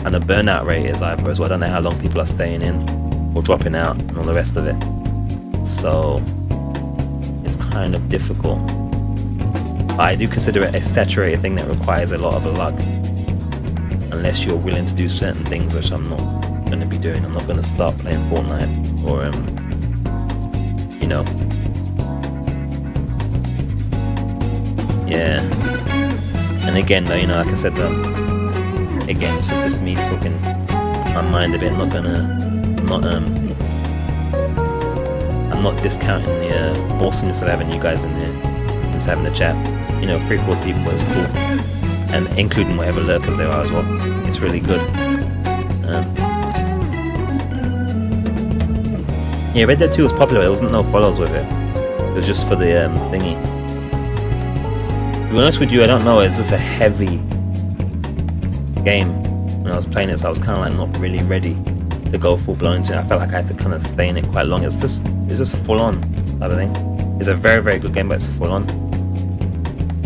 [SPEAKER 1] kind of burnout rate is either as well. I don't know how long people are staying in or dropping out and all the rest of it, so it's kind of difficult. But I do consider it a saturated thing that requires a lot of luck, unless you're willing to do certain things, which I'm not going to be doing. I'm not going to start playing Fortnite or you know, yeah. And again though, you know, like I said, again, this is just me talking my mind a bit. I'm not discounting the awesomeness of having you guys in there, just having a chat. You know, 3-4 people is cool, and including whatever lurkers there are as well. It's really good. Yeah, Red Dead 2 was popular. There wasn't no follows with it. It was just for the thingy. To be honest with you, I don't know. It's just a heavy game when I was playing it, so I was kind of like not really ready to go full blown into it. I felt like I had to kind of stay in it quite long. It's just full on type of thing. It's a very, very good game, but it's full on.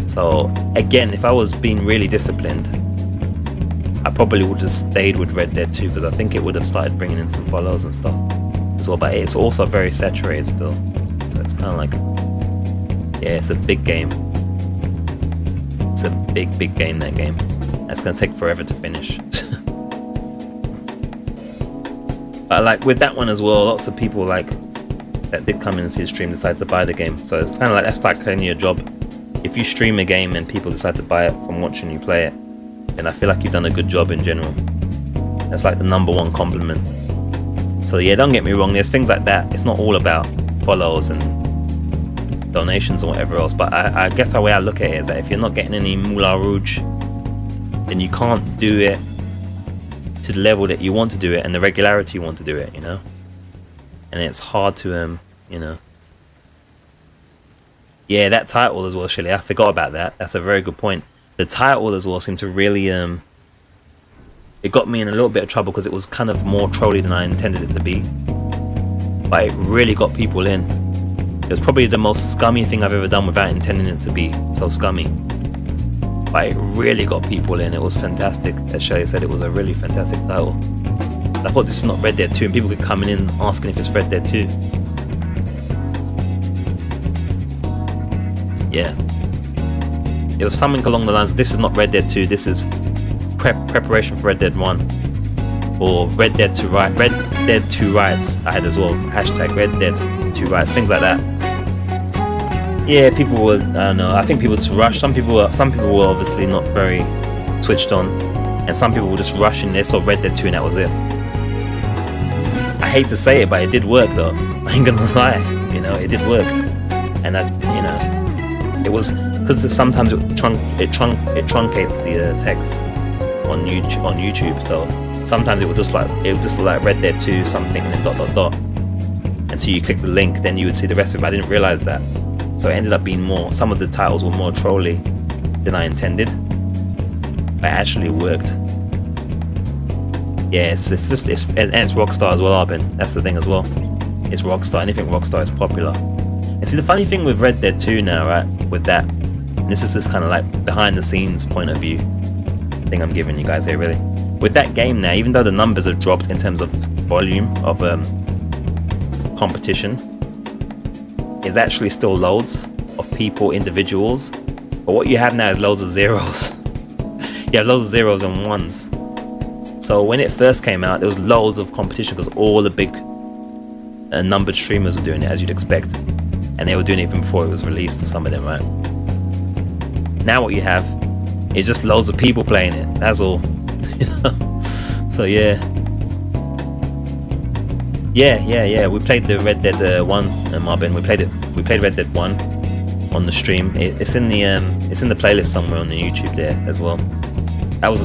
[SPEAKER 1] So again, if I was being really disciplined, I probably would have stayed with Red Dead 2, because I think it would have started bringing in some follows and stuff as well. But it's also very saturated still, so it's kind of like, yeah, it's a big game. It's a big game, that game. It's gonna take forever to finish. But like with that one as well, lots of people like that did come in and see the stream decided to buy the game. So it's kind of like, that's like kind of your job. If you stream a game and people decide to buy it from watching you play it, then I feel like you've done a good job in general. That's like the #1 compliment. So yeah, don't get me wrong, there's things like that. It's not all about follows and donations or whatever else, but I guess the way I look at it is that if you're not getting any Moulin Rouge, then you can't do it to the level that you want to do it and the regularity you want to do it, you know? And it's hard to, you know. Yeah, that title as well, Shilly, I forgot about that. That's a very good point. The title as well seemed to really, it got me in a little bit of trouble because it was kind of more trolly than I intended it to be. But it really got people in. It was probably the most scummy thing I've ever done without intending it to be so scummy. But it really got people in. It was fantastic. As Shelley said, it was a really fantastic title. I thought this is not Red Dead 2, and people kept coming in asking if it's Red Dead 2. Yeah. It was something along the lines, this is not Red Dead 2, this is preparation for Red Dead 1. Or Red Dead 2 Riots I had as well. Hashtag Red Dead 2 Riots, things like that. Yeah, people were, I don't know, I think people just rushed. Some people were obviously not very switched on, and some people were just rushing. They saw Red Dead 2 and that was it. I hate to say it, but it did work though. I ain't gonna lie, you know, it did work. And that, you know, it was because sometimes it truncates the text on YouTube. So sometimes it would just look like Red Dead 2 something and then ... Until you click the link, then you would see the rest of it. I didn't realize that. So it ended up being more, some of the titles were more trolly than I intended. But it actually worked. Yeah, it's Rockstar as well, Arbin. That's the thing as well. It's Rockstar. Anything Rockstar is popular. And see, the funny thing with Red Dead 2 now, right, with that, and this is just kind of like behind the scenes point of view thing I'm giving you guys here, really. With that game now, even though the numbers have dropped in terms of volume of competition is actually still loads of people, individuals, but what you have now is loads of zeros. You have loads of zeros and ones. So when it first came out, there was loads of competition because all the big numbered streamers were doing it, as you'd expect, and they were doing it even before it was released, to some of them, right? Now what you have is just loads of people playing it. That's all. You know? So yeah. We played the Red Dead 1, Marvin. We played Red Dead 1 on the stream. It's in the playlist somewhere on the YouTube there as well. That was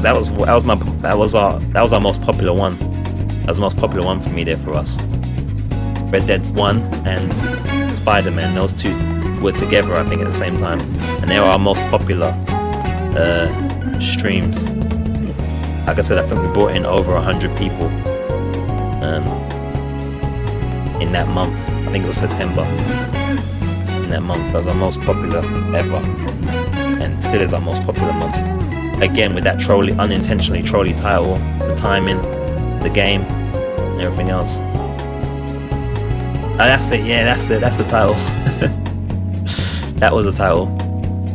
[SPEAKER 1] our most popular one. That was the most popular one for me there for us. Red Dead 1 and Spider-Man, those two were together, I think, at the same time, and they were our most popular streams. Like I said, I think we brought in over 100 people in that month. I think it was September. In that month, that was our most popular ever, and still is our most popular month. Again, with that unintentionally trolly title, the timing, the game, and everything else. That's it. Yeah, that's the title. That was the title.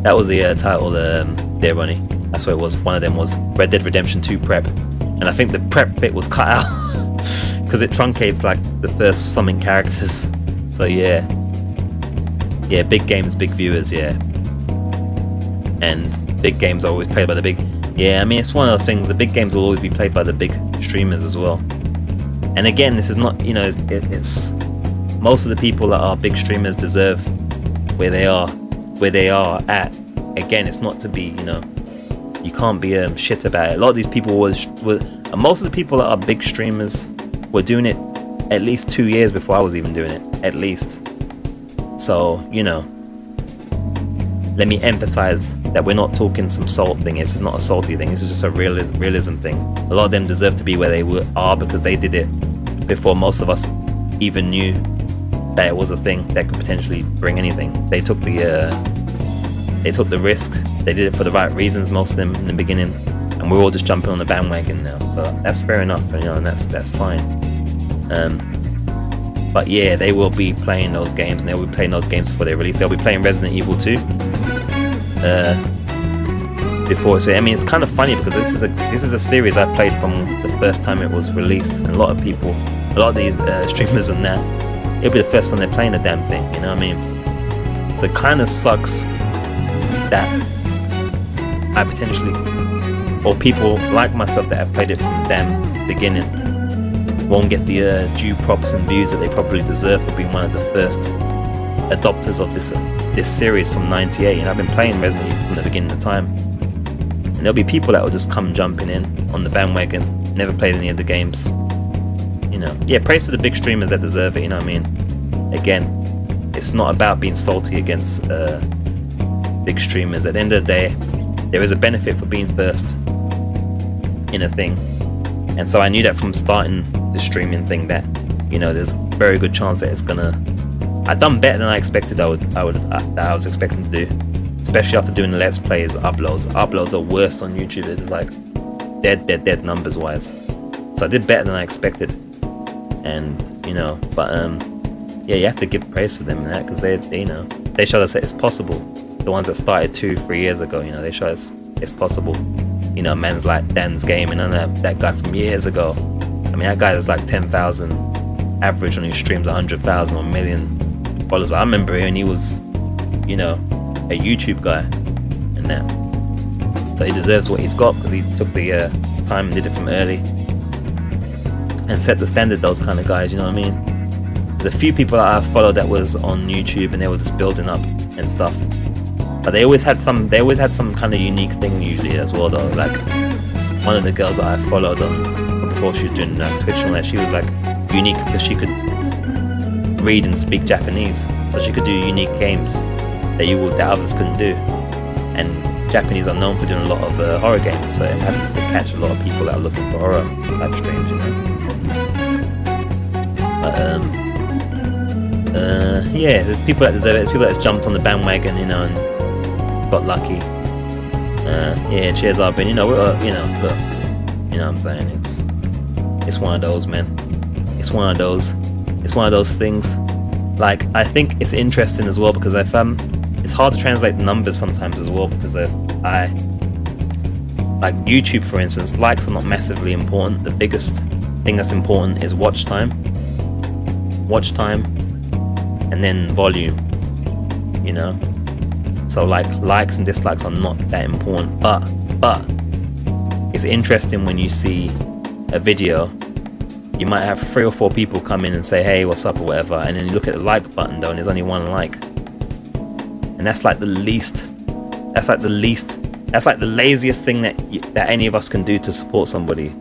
[SPEAKER 1] That was the title there, Ronnie. That's what it was. One of them was Red Dead Redemption 2 Prep, and I think the prep bit was cut out because it truncates like the first summon characters. So yeah, big games, big viewers, yeah, and big games are always played by the big. Yeah, I mean, it's one of those things. The big games will always be played by the big streamers as well. And again, this is not, you know, it's most of the people that are big streamers deserve where they are at. Again, it's not to be, you know, you can't be shit about it. A lot of these people most of the people that are big streamers were doing it at least 2 years before I was even doing it, at least. So, you know, let me emphasize that we're not talking some salt thing. This is not a salty thing. This is just a realism thing. A lot of them deserve to be where they are because they did it before most of us even knew that it was a thing that could potentially bring anything. They took the risk. They did it for the right reasons, most of them in the beginning, and we're all just jumping on the bandwagon now. So that's fair enough, you know, and that's fine. But yeah, they will be playing those games, and they'll be playing those games before they release. They'll be playing Resident Evil 2 before. So I mean, it's kind of funny because this is a series I played from the first time it was released, and a lot of these streamers and that, it'll be the first time they're playing the damn thing. You know what I mean? So it kind of sucks that I potentially, or people like myself that have played it from the damn beginning, won't get the due props and views that they probably deserve for being one of the first adopters of this series from '98. And I've been playing Resident Evil from the beginning of time, and there'll be people that will just come jumping in on the bandwagon, never played any of the games. You know, yeah, praise to the big streamers that deserve it. You know what I mean? Again, it's not about being salty against big streamers. At the end of the day, there is a benefit for being first in a thing, and so I knew that from starting the streaming thing that, you know, there's a very good chance that it's gonna. I've done better than I expected. I was expecting to do, especially after doing the Let's Plays. Uploads are worst on YouTube. It's like dead numbers wise. So I did better than I expected, and you know, but yeah, you have to give praise to them in that because they you know, they showed us that it's possible. The ones that started 2-3 years ago, you know, they showed us it's possible. You know, men's like Dan's Gaming and that guy from years ago. I mean, that guy is like 10,000 average on his streams, 100,000 or 1 million followers. But I remember when he was, you know, a YouTube guy and that. So he deserves what he's got because he took the time and did it from early and set the standard. Those kind of guys, you know what I mean? There's a few people that I followed that was on YouTube and they were just building up and stuff. But they always had some kind of unique thing usually as well though. Like one of the girls that I followed on before she was doing Twitch and all that, she was like unique because she could read and speak Japanese, so she could do unique games that others couldn't do. And Japanese are known for doing a lot of horror games, so it happens to catch a lot of people that are looking for horror type streams, you know. But yeah, there's people that deserve it. There's people that jumped on the bandwagon, you know, and got lucky. Yeah, cheers, Arbin. You know, look, you know what I'm saying. It's one of those, man. It's one of those. it's one of those things. Like, I think it's interesting as well because it's hard to translate the numbers sometimes as well, because like YouTube, for instance, likes are not massively important. The biggest thing that's important is watch time, and then volume, you know. So like likes and dislikes are not that important, but it's interesting when you see a video, you might have 3 or 4 people come in and say, hey, what's up, or whatever, and then you look at the like button though, and there's only 1 like, and that's like the laziest thing that any of us can do to support somebody.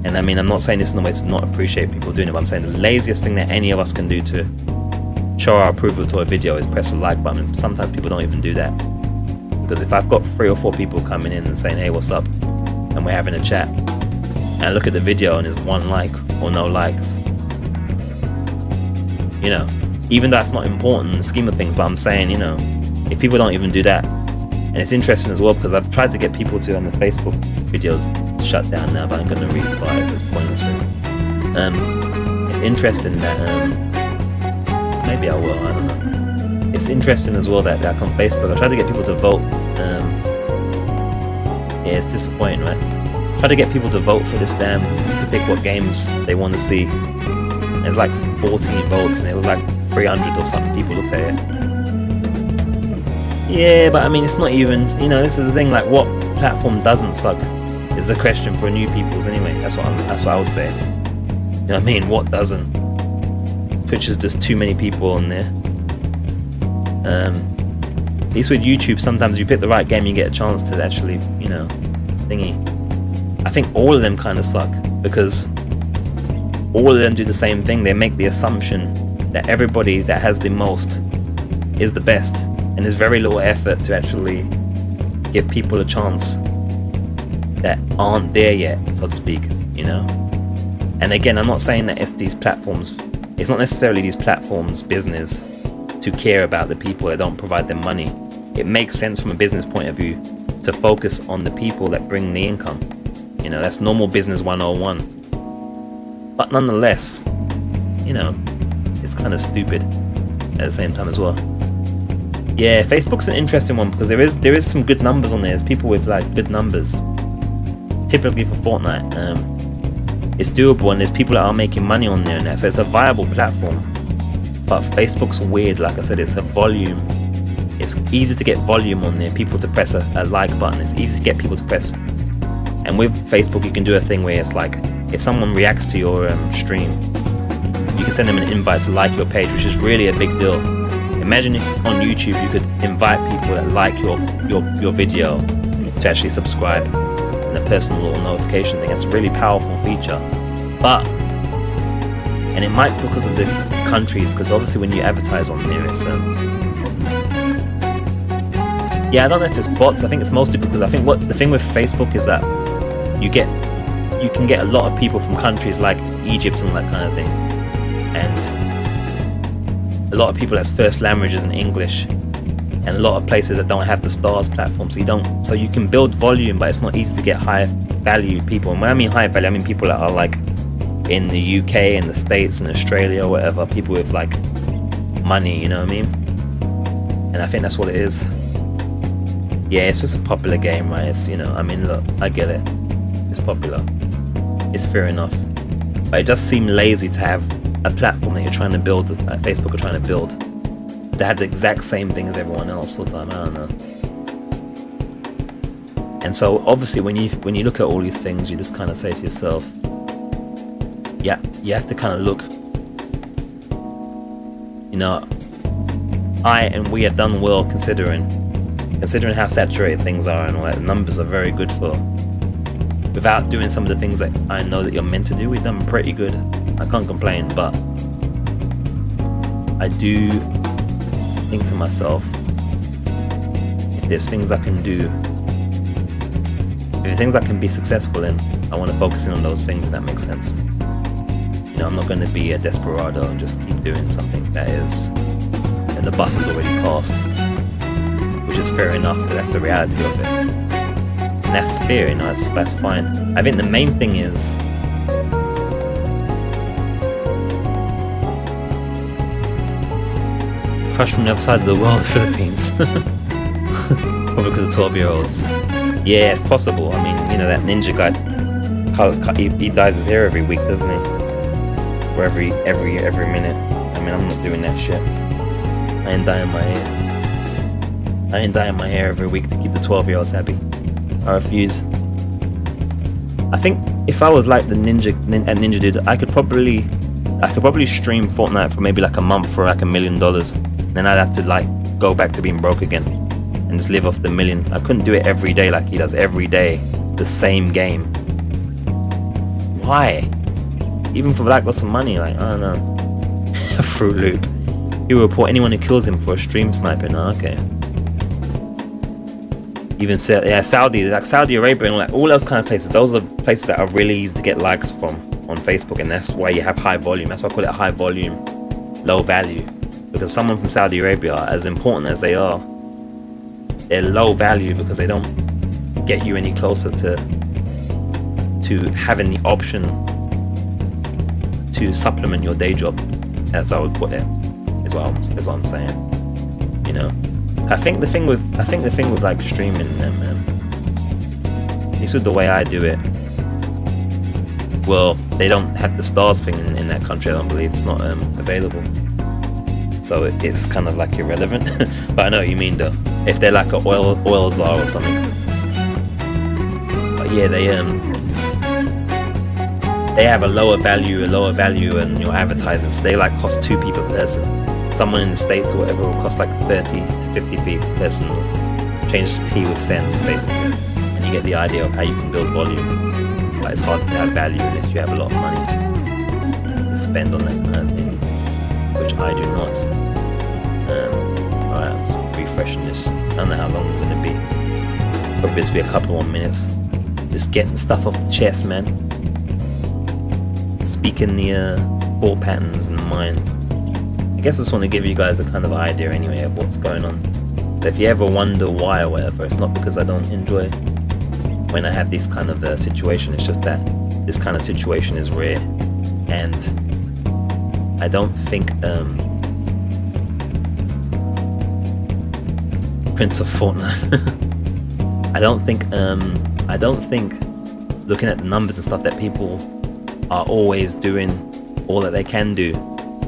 [SPEAKER 1] And I mean, I'm not saying this in a way to not appreciate people doing it, but I'm saying the laziest thing that any of us can do to show our approval to a video is press the like button. Sometimes people don't even do that, because if I've got 3 or 4 people coming in and saying, hey, what's up, and we're having a chat, and I look at the video and there's 1 like or no likes, you know, even though that's not important in the scheme of things, but I'm saying, you know, if people don't even do that. And it's interesting as well because I've tried to get people to, on the Facebook videos, shut down now, but I'm going to restart it at this point. It's interesting that maybe I will, I don't know. It's interesting as well that like on Facebook I tried to get people to vote. Yeah, it's disappointing, right? Try to get people to vote for this to pick what games they want to see. And it's like 14 votes, and it was like 300 or something people looked at it. Yeah, but I mean, it's not even, you know, this is the thing, like, what platform doesn't suck is the question for new peoples anyway. That's what I would say. You know what I mean? What doesn't? Twitch is just too many people on there. At least with YouTube, sometimes if you pick the right game, you get a chance to actually, you know, thingy. I think all of them kind of suck because all of them do the same thing. They make the assumption that everybody that has the most is the best. And there's very little effort to actually give people a chance that aren't there yet, so to speak, you know. And again, I'm not saying that it's these platforms, it's not necessarily these platforms' business to care about the people that don't provide them money. It makes sense from a business point of view to focus on the people that bring the income. You know, that's normal business 101. But nonetheless, you know, it's kind of stupid at the same time as well. Yeah, Facebook's an interesting one because there is some good numbers on there. There's people with like good numbers. Typically for Fortnite, it's doable, and there's people that are making money on there and that. So it's a viable platform. But Facebook's weird. Like I said, it's a volume. It's easy to get volume on there. People to press a like button. It's easy to get people to press. And with Facebook, you can do a thing where it's like, if someone reacts to your stream, you can send them an invite to like your page, which is really a big deal. Imagine if on YouTube you could invite people that like your video to actually subscribe, and a personal little notification thing. That's a really powerful feature. But, and it might be because of the countries, because obviously when you advertise on there, it's yeah, I don't know if it's bots. I think it's mostly because I think what the thing with Facebook is that you can get a lot of people from countries like Egypt and that kind of thing, and a lot of people that's first language is in English, and a lot of places that don't have the stars platform, so you can build volume, but it's not easy to get high value people. And when I mean high value, I mean people that are like in the UK and the States and Australia or whatever, people with like money, you know what I mean? And I think that's what it is. Yeah, it's just a popular game, right? It's, you know, I mean, look, I get it. It's popular. It's fair enough. But it does seem lazy to have a platform that you're trying to build, that Facebook are trying to build, to have the exact same thing as everyone else all the time. I don't know. And so obviously when you look at all these things, you just kind of say to yourself, yeah, you have to kind of look, you know, we have done well considering how saturated things are, and all that. The numbers are very good for, without doing some of the things that I know that you're meant to do. We've done pretty good. I can't complain, but I do think to myself, if there's things I can do, if there's things I can be successful in, I want to focus in on those things, if that makes sense. You know, I'm not going to be a desperado and just keep doing something that the bus has already passed, which is fair enough, but that's the reality of it. And that's fair, you know, that's fine. I think the main thing is, crush from the other side of the world, the Philippines. Probably because of 12-year-olds. Yeah, it's possible. I mean, you know, that ninja guy, he dyes his hair every week, doesn't he? Or every minute. I mean, I'm not doing that shit. I ain't dyeing my hair. I ain't dyeing my hair every week to keep the 12-year-olds happy. I refuse. I think if I was like the ninja dude, I could probably stream Fortnite for maybe like a month for like $1 million. Then I'd have to like go back to being broke again and just live off the million. I couldn't do it every day like he does, every day the same game. Why? Even for like lots of money, like I don't know. Fruit Loop. He will report anyone who kills him for a stream sniping. Oh, okay. Even Saudi, like Saudi Arabia and like all those kind of places. Those are places that are really easy to get likes from on Facebook, and that's why you have high volume. That's why I call it high volume, low value. Because someone from Saudi Arabia, as important as they are, they're low value because they don't get you any closer to having the option to supplement your day job, as I would put it. Is what I'm saying. You know, I think the thing with like streaming, man, at least with the way I do it. Well, they don't have the stars thing in that country. I don't believe it's not available, so it's kind of like irrelevant. But I know what you mean though. If they're like an oil czar or something. But yeah, they have a lower value in your advertising. So they like cost 2p per person. Someone in the States or whatever will cost like 30 to 50p per person. Change p with cents basically, and you get the idea of how you can build volume. But it's hard to have value unless you have a lot of money to spend on that kind of thing, which I do not. Alright, I'm just refreshing this. I don't know how long it's going to be. Probably just be a couple more minutes. Just getting stuff off the chest, man. Speaking the thought patterns in the mind. I guess I just want to give you guys a kind of idea anyway of what's going on. So if you ever wonder why or whatever, it's not because I don't enjoy when I have this kind of situation. It's just that this kind of situation is rare, and I don't think Prince of Fortnite. I don't think looking at the numbers and stuff that people are always doing all that they can do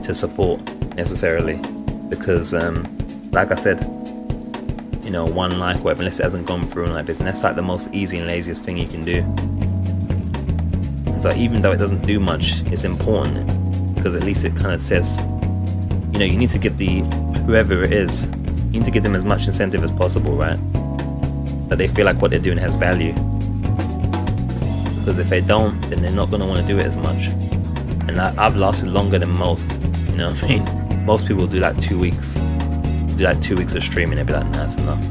[SPEAKER 1] to support necessarily, because like I said, you know, one like whatever, unless it hasn't gone through like this, and that's like the most easy and laziest thing you can do. And so even though it doesn't do much, it's important because at least it kind of says, you know, you need to give whoever it is, you need to give them as much incentive as possible, right? That they feel like what they're doing has value. Because if they don't, then they're not going to want to do it as much. And I've lasted longer than most, you know what I mean? Most people do like 2 weeks. Do like 2 weeks of streaming, they'd be like, nah, that's enough.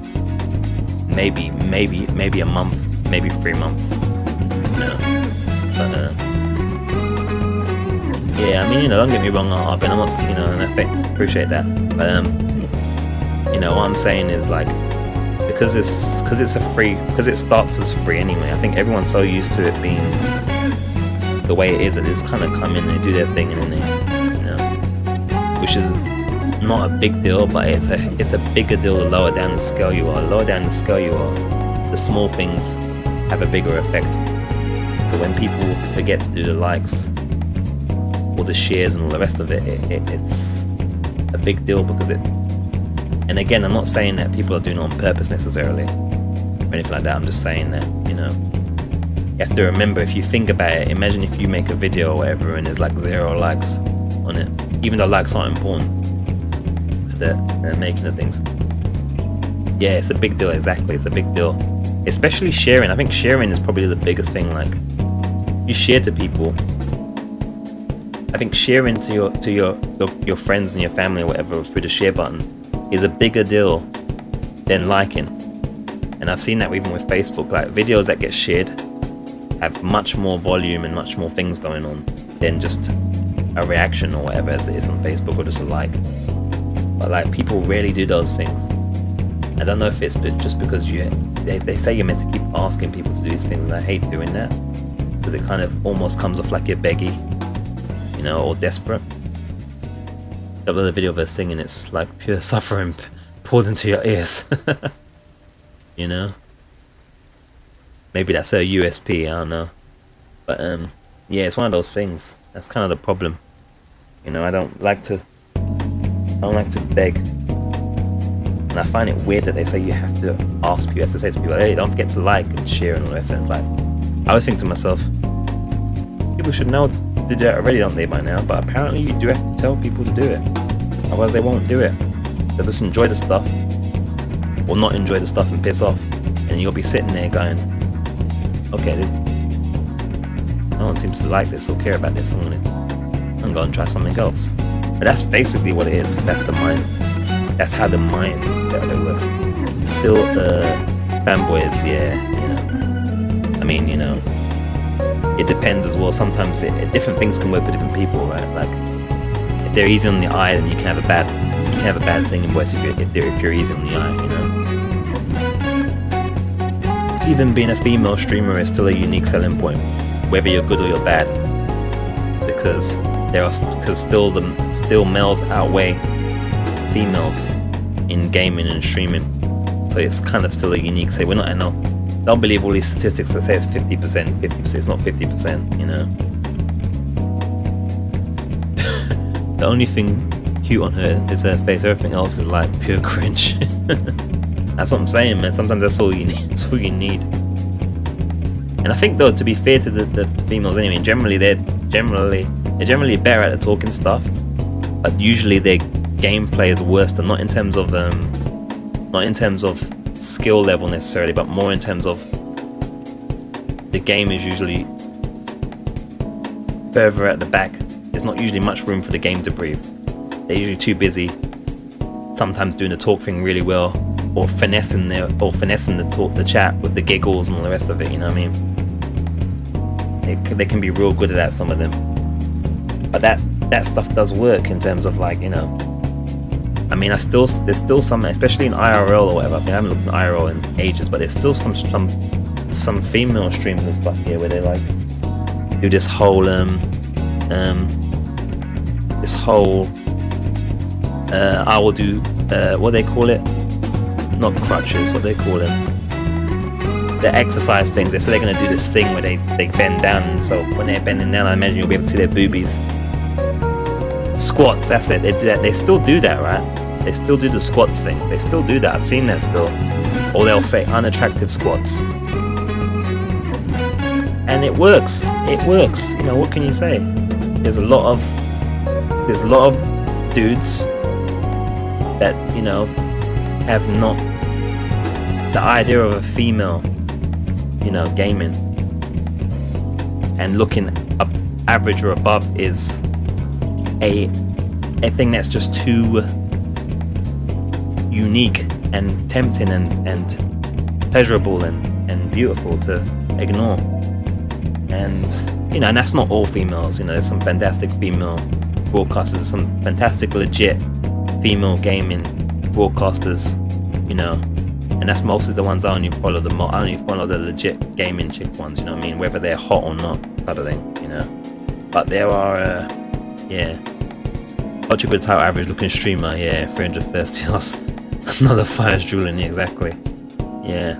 [SPEAKER 1] Maybe a month, maybe 3 months. You know? But yeah, I mean, you know, don't get me wrong, I'm not, you know, and I appreciate that. But you know, what I'm saying is like, because it starts as free anyway. I think everyone's so used to it being the way it is, that it's kind of come in, they do their thing, and then they, you know, which is not a big deal, but it's a bigger deal the lower down the scale you are. The lower down the scale you are, the small things have a bigger effect. So when people forget to do the likes or the shares and all the rest of it, it's a big deal because it. And again, I'm not saying that people are doing it on purpose necessarily or anything like that. I'm just saying that, you know, you have to remember, if you think about it, imagine if you make a video or whatever and there's like 0 likes on it, even though likes aren't important to the making of things. Yeah, it's a big deal. Exactly, it's a big deal. Especially sharing. I think sharing is probably the biggest thing. Like, you share to people. I think sharing to your friends and your family or whatever through the share button is a bigger deal than liking. And I've seen that even with Facebook. Like, videos that get shared have much more volume and much more things going on than just a reaction or whatever as it is on Facebook, or just a like. But like, people rarely do those things. I don't know if it's just because they say you're meant to keep asking people to do these things, and I hate doing that because it kind of almost comes off like you're beggy, you know, or desperate. That was a video of her singing. It's like pure suffering poured into your ears. You know? Maybe that's her USP, I don't know. But yeah, it's one of those things. That's kind of the problem. You know, I don't like to beg. And I find it weird that they say you have to ask, you have to say to people, hey, don't forget to like and share and all that. So it's like, I always think to myself, people should know to do that already, don't they, by now? But apparently you do have to tell people to do it. Otherwise they won't do it. They'll just enjoy the stuff, or not enjoy the stuff and piss off. And you'll be sitting there going, okay, no one seems to like this or care about this. I'm going to try something else. But that's basically what it is. That's the mind. That's how the mind setup works. Still, fanboys, yeah, you know. I mean, you know, it depends as well. Sometimes different things can work for different people, right? Like, if they're easy on the eye, then you can have a bad singing voice if you're easy on the eye, you know. Even being a female streamer is still a unique selling point, whether you're good or you're bad, because still males outweigh females in gaming and streaming, so it's kind of still a unique say. We're not, I know, don't believe all these statistics that say it's 50%. It's not 50%, you know. The only thing cute on her is her face. Everything else is like pure cringe. That's what I'm saying, man. Sometimes that's all you need. That's all you need. And I think, though, to be fair to the females anyway, generally they're generally better at the talking stuff, but usually their gameplay is worse than, not in terms of skill level necessarily, but more in terms of the game is usually further at the back. There's not usually much room for the game to breathe. They're usually too busy, sometimes doing the talk thing really well, or finessing the chat with the giggles and all the rest of it. You know what I mean? They can be real good at that, some of them. But that stuff does work in terms of, like, you know. I mean, there's still some, especially in IRL or whatever. I mean, I haven't looked at IRL in ages, but there's still some female streams and stuff here where they like do this whole I will do what they call it, not crutches, what they call them, the exercise things. So they're going to do this thing where they bend down, so when they're bending down, I imagine you'll be able to see their boobies. Squats, that's it. They do that. They still do that, right? They still do the squats thing. They still do that. I've seen that still. Or they'll say unattractive squats, and it works. It works. You know, what can you say? There's a lot of dudes that, you know, have not the idea of a female, you know, gaming and looking up average or above is a thing that's just too unique and tempting and pleasurable and beautiful to ignore. And, you know, and that's not all females. You know, there's some fantastic female broadcasters, some fantastic legit female gaming broadcasters, you know, and that's mostly the ones I only follow. I only follow the legit gaming chick ones, you know what I mean, whether they're hot or not, type of thing, you know. But there are yeah, Ultra Good Title Average looking streamer, yeah, 330 hours. Another Fires drooling, yeah, exactly. Yeah,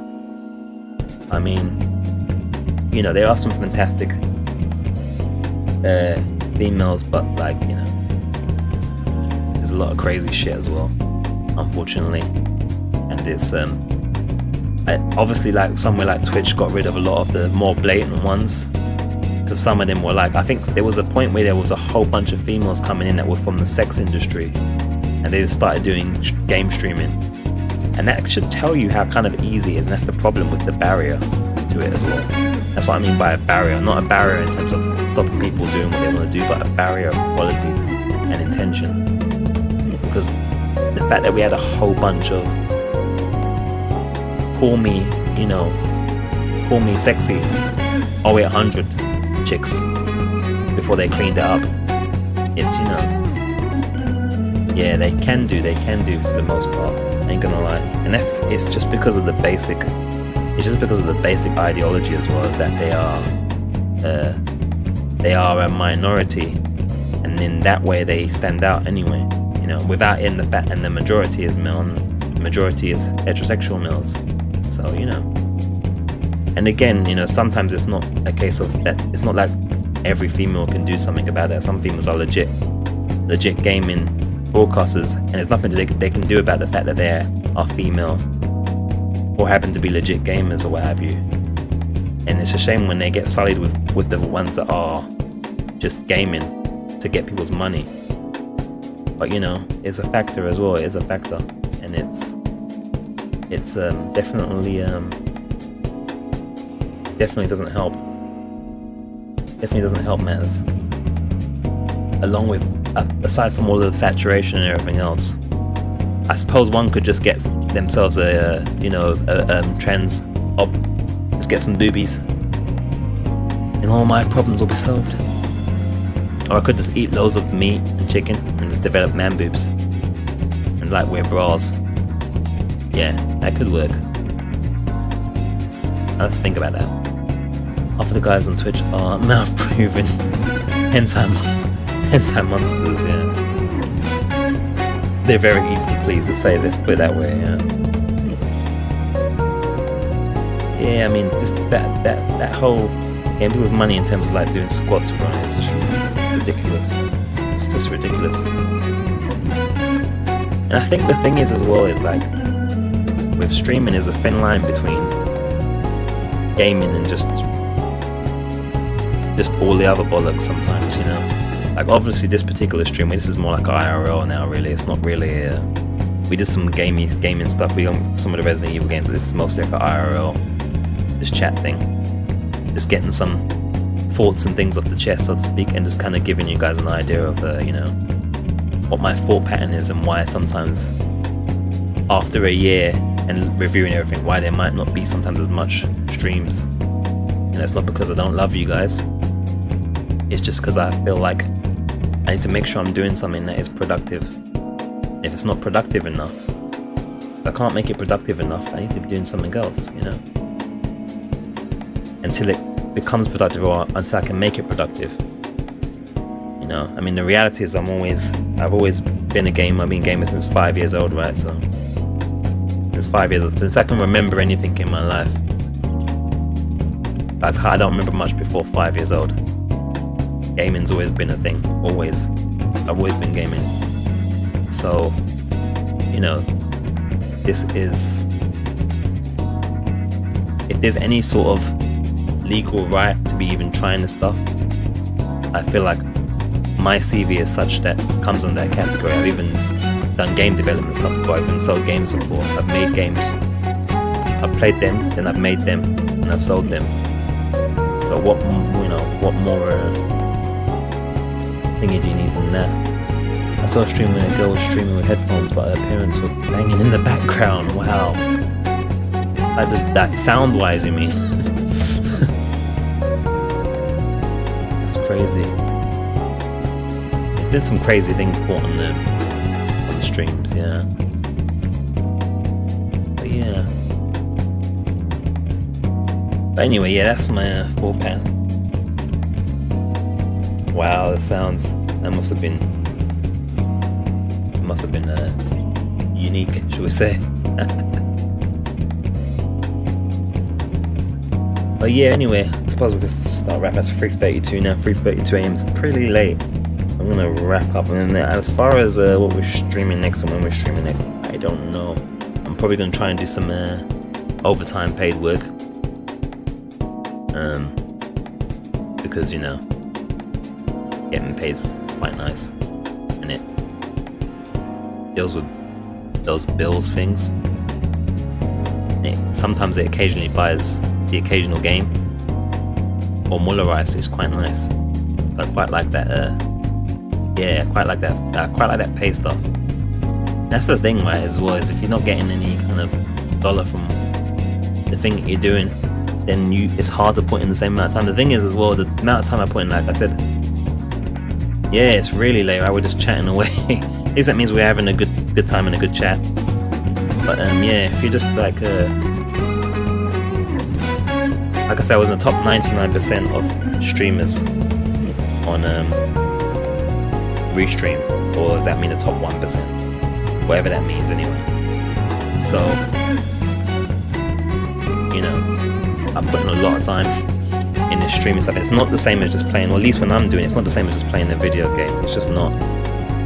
[SPEAKER 1] I mean, you know, there are some fantastic females, but, like, you know, there's a lot of crazy shit as well, unfortunately. And it's obviously, like, somewhere like Twitch got rid of a lot of the more blatant ones, because some of them were like, I think there was a point where there was a whole bunch of females coming in that were from the sex industry, and they just started doing game streaming, and that should tell you how kind of easy it is. And that's the problem with the barrier to it as well. That's what I mean by a barrier. Not a barrier in terms of stopping people doing what they want to do, but a barrier of quality and intention. Because the fact that we had a whole bunch of call me sexy, 0800 chicks before they cleaned it up, it's, you know, yeah, they can do for the most part, ain't gonna lie. And it's just because of the basic, ideology, as well as that they are a minority, and in that way they stand out anyway, you know, without in the fact, and the majority is male, and the majority is heterosexual males. So, you know, and again, you know, sometimes it's not a case of that. It's not like every female can do something about that. Some females are legit gaming broadcasters, and there's nothing they can do about the fact that they are female or happen to be legit gamers or what have you. And it's a shame when they get sullied with the ones that are just gaming to get people's money. But you know, it's a factor as well. It is a factor, and it's definitely doesn't help. Definitely doesn't help matters. Along with, aside from all the saturation and everything else, I suppose one could just get themselves a trans op, just get some boobies, and all my problems will be solved. Or I could just eat loads of meat and chicken and just develop man boobs and like wear bras. Yeah, that could work. I'll have to think about that. Half of the guys on Twitch are mouth-proven hentai monsters, yeah. They're very easy to please, to say this, put it that way, yeah. Yeah, I mean, just that whole getting people's money in terms of like doing squats for it, it's just ridiculous. It's just ridiculous. And I think the thing is as well is like with streaming is a thin line between gaming and just all the other bollocks sometimes, you know. Like obviously this particular stream, this is more like IRL now really. It's not really we did some gaming stuff, we got some of the Resident Evil games, so this is mostly like an IRL, this chat thing. Just getting some thoughts and things off the chest, so to speak, and just kind of giving you guys an idea of you know, what my thought pattern is and why sometimes after a year and reviewing everything, why there might not be sometimes as much streams. You know, it's not because I don't love you guys, it's just because I feel like I need to make sure I'm doing something that is productive. If it's not productive enough, if I can't make it productive enough, I need to be doing something else, you know, until it becomes productive, or until I can make it productive. You know, I mean, the reality is I've always been a gamer. I've been a gamer since 5 years old, right? So since 5 years old, since I can remember anything in my life. I don't remember much before 5 years old. Gaming's always been a thing, always. I've always been gaming. So, you know, this is, if there's any sort of legal right to be even trying this stuff, I feel like my CV is such that comes under that category. I've even done game development stuff before, I've even sold games before, I've made games, I've played them, then I've made them, and I've sold them. So what, you know, what more thingy do you need than that? I saw a stream where a girl was streaming with headphones, but her parents were banging in the background. Wow. Like that sound-wise, you mean? That's crazy. There's been some crazy things caught on the streams, yeah. But yeah. But anyway, yeah, that's my 4-pan. Wow, that sounds, that must have been unique, should we say. But yeah, anyway, I suppose we can start wrapping. It's 3:32 now, 3:32 AM, it's pretty late. So I'm gonna wrap up, and then as far as what we're streaming next and when we're streaming next, I don't know. I'm probably gonna try and do some overtime paid work. Because, you know, getting paid is quite nice, and it deals with those bills things. Sometimes it occasionally buys the occasional game or Muller rice is quite nice. So I quite like that. Yeah, I quite like that. I quite like that pay stuff. That's the thing, right? As well, is if you're not getting any kind of dollar from the thing that you're doing, then it's hard to put in the same amount of time. The thing is, as well, the amount of time I put in, like I said, yeah, it's really late. Right? We're just chatting away. At least that means we're having a good time and a good chat. But yeah, if you're just like I said, I was in the top 99% of streamers on Restream. Or does that mean the top 1%? Whatever that means anyway. So, you know, I'm putting a lot of time in this streaming stuff. It's not the same as just playing, or at least when I'm doing it, it's not the same as just playing a video game. It's just not.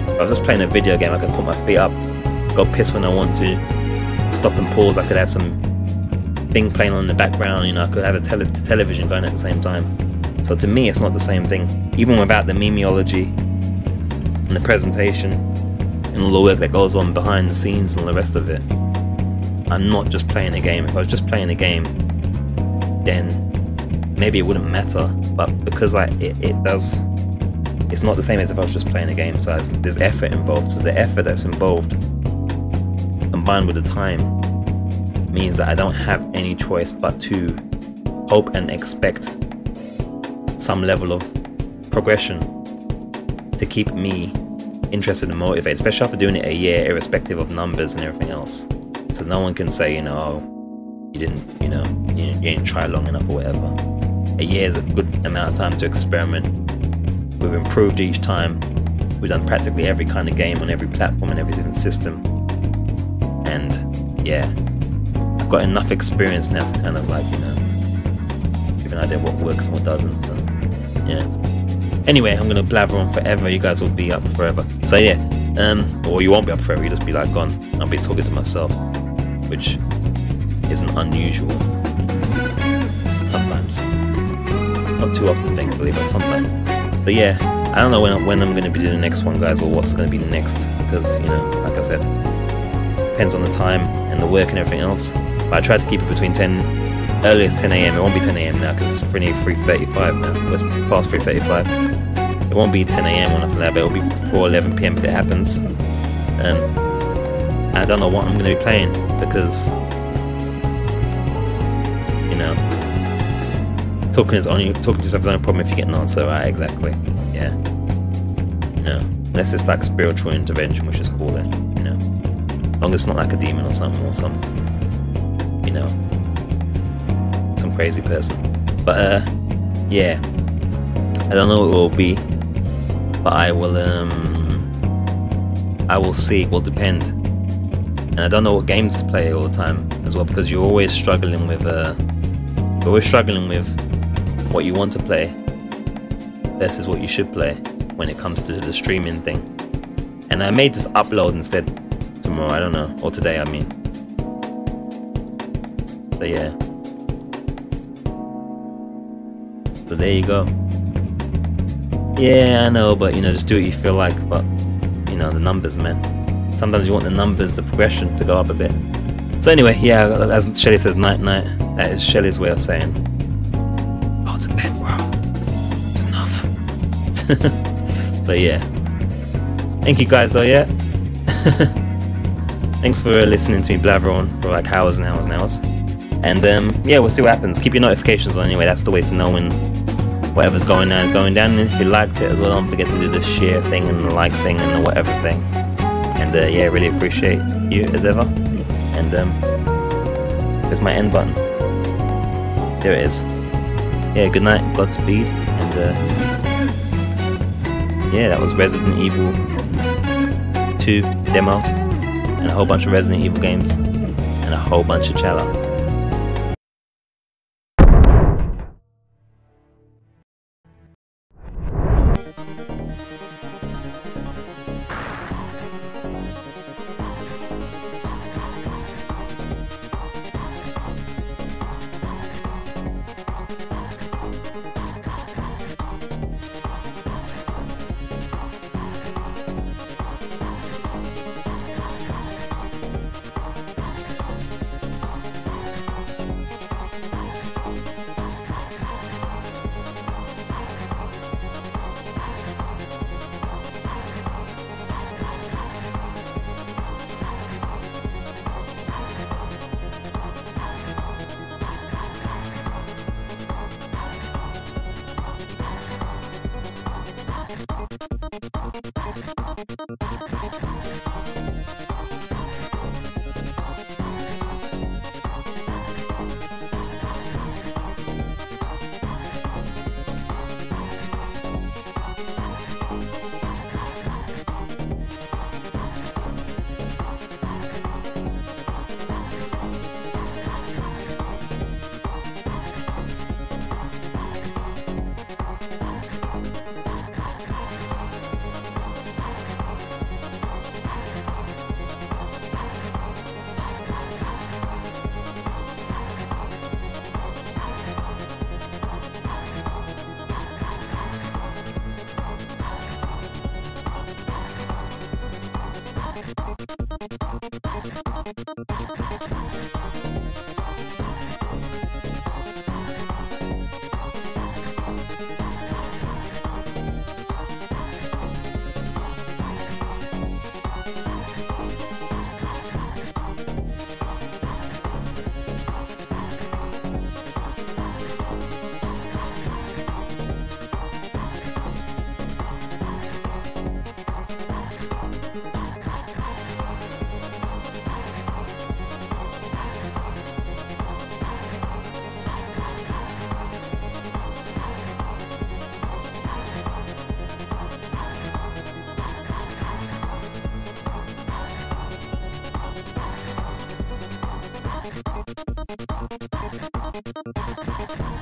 [SPEAKER 1] If I was just playing a video game, I could put my feet up, go piss when I want to, stop and pause. I could have some thing playing on in the background, you know, I could have a television going at the same time. So to me, it's not the same thing. Even without the memeology and the presentation and all the work that goes on behind the scenes and all the rest of it, I'm not just playing a game. If I was just playing a game, then maybe it wouldn't matter. But because like it does, it's not the same as if I was just playing a game. So there's effort involved. So the effort that's involved, combined with the time, means that I don't have any choice but to hope and expect some level of progression to keep me interested and motivated, especially after doing it a year, irrespective of numbers and everything else. So no one can say, you know, oh, you didn't you didn't try long enough or whatever. A year is a good amount of time to experiment. We've improved each time. We've done practically every kind of game on every platform and every different system. And yeah, I've got enough experience now to kind of like, you know, give an idea what works and what doesn't. So yeah. Anyway, I'm gonna blather on forever. You guys will be up forever. So yeah, or you won't be up forever. You'll just be like gone. I'll be talking to myself, which isn't unusual. Sometimes, not too often, thankfully, but sometimes. So yeah, I don't know when I'm gonna be doing the next one, guys, or what's gonna be the next, because you know, like I said, depends on the time and the work and everything else. But I try to keep it between 10. Earliest 10 AM. It won't be 10 AM now because it's 3:35 now. It's past 3:35. It won't be 10 AM or nothing like that, but it'll be before 11 PM if it happens. I don't know what I'm going to be playing because, you know, talking to yourself is the only problem if you get an answer. Right, exactly. Yeah. You know, unless it's like spiritual intervention, which is cool then, you know. As long as it's not like a demon or something, or some, you know, some crazy person. But yeah, I don't know what it will be, but I will see. It will depend, and I don't know what games to play all the time as well, because you're always struggling with what you want to play versus what you should play when it comes to the streaming thing. And I may just upload instead tomorrow, I don't know, or today, I mean. But yeah. So there you go. Yeah, I know, but you know, just do what you feel like. But you know, the numbers, man. Sometimes you want the numbers, the progression to go up a bit. So anyway, yeah, as Shelly says, night night. That is Shelly's way of saying, go to bed, bro. It's enough. So yeah. Thank you guys, though. Yeah. Thanks for listening to me blather on for like hours and hours and hours. And yeah, we'll see what happens. Keep your notifications on anyway. That's the way to know when whatever's going down is going down. And if you liked it as well, don't forget to do the share thing and the like thing and the whatever thing. And yeah, really appreciate you as ever. And there's my end button. There it is. Yeah, good night, Godspeed. And yeah, that was Resident Evil 2 demo. And a whole bunch of Resident Evil games. And a whole bunch of Chala.
[SPEAKER 3] Thank you.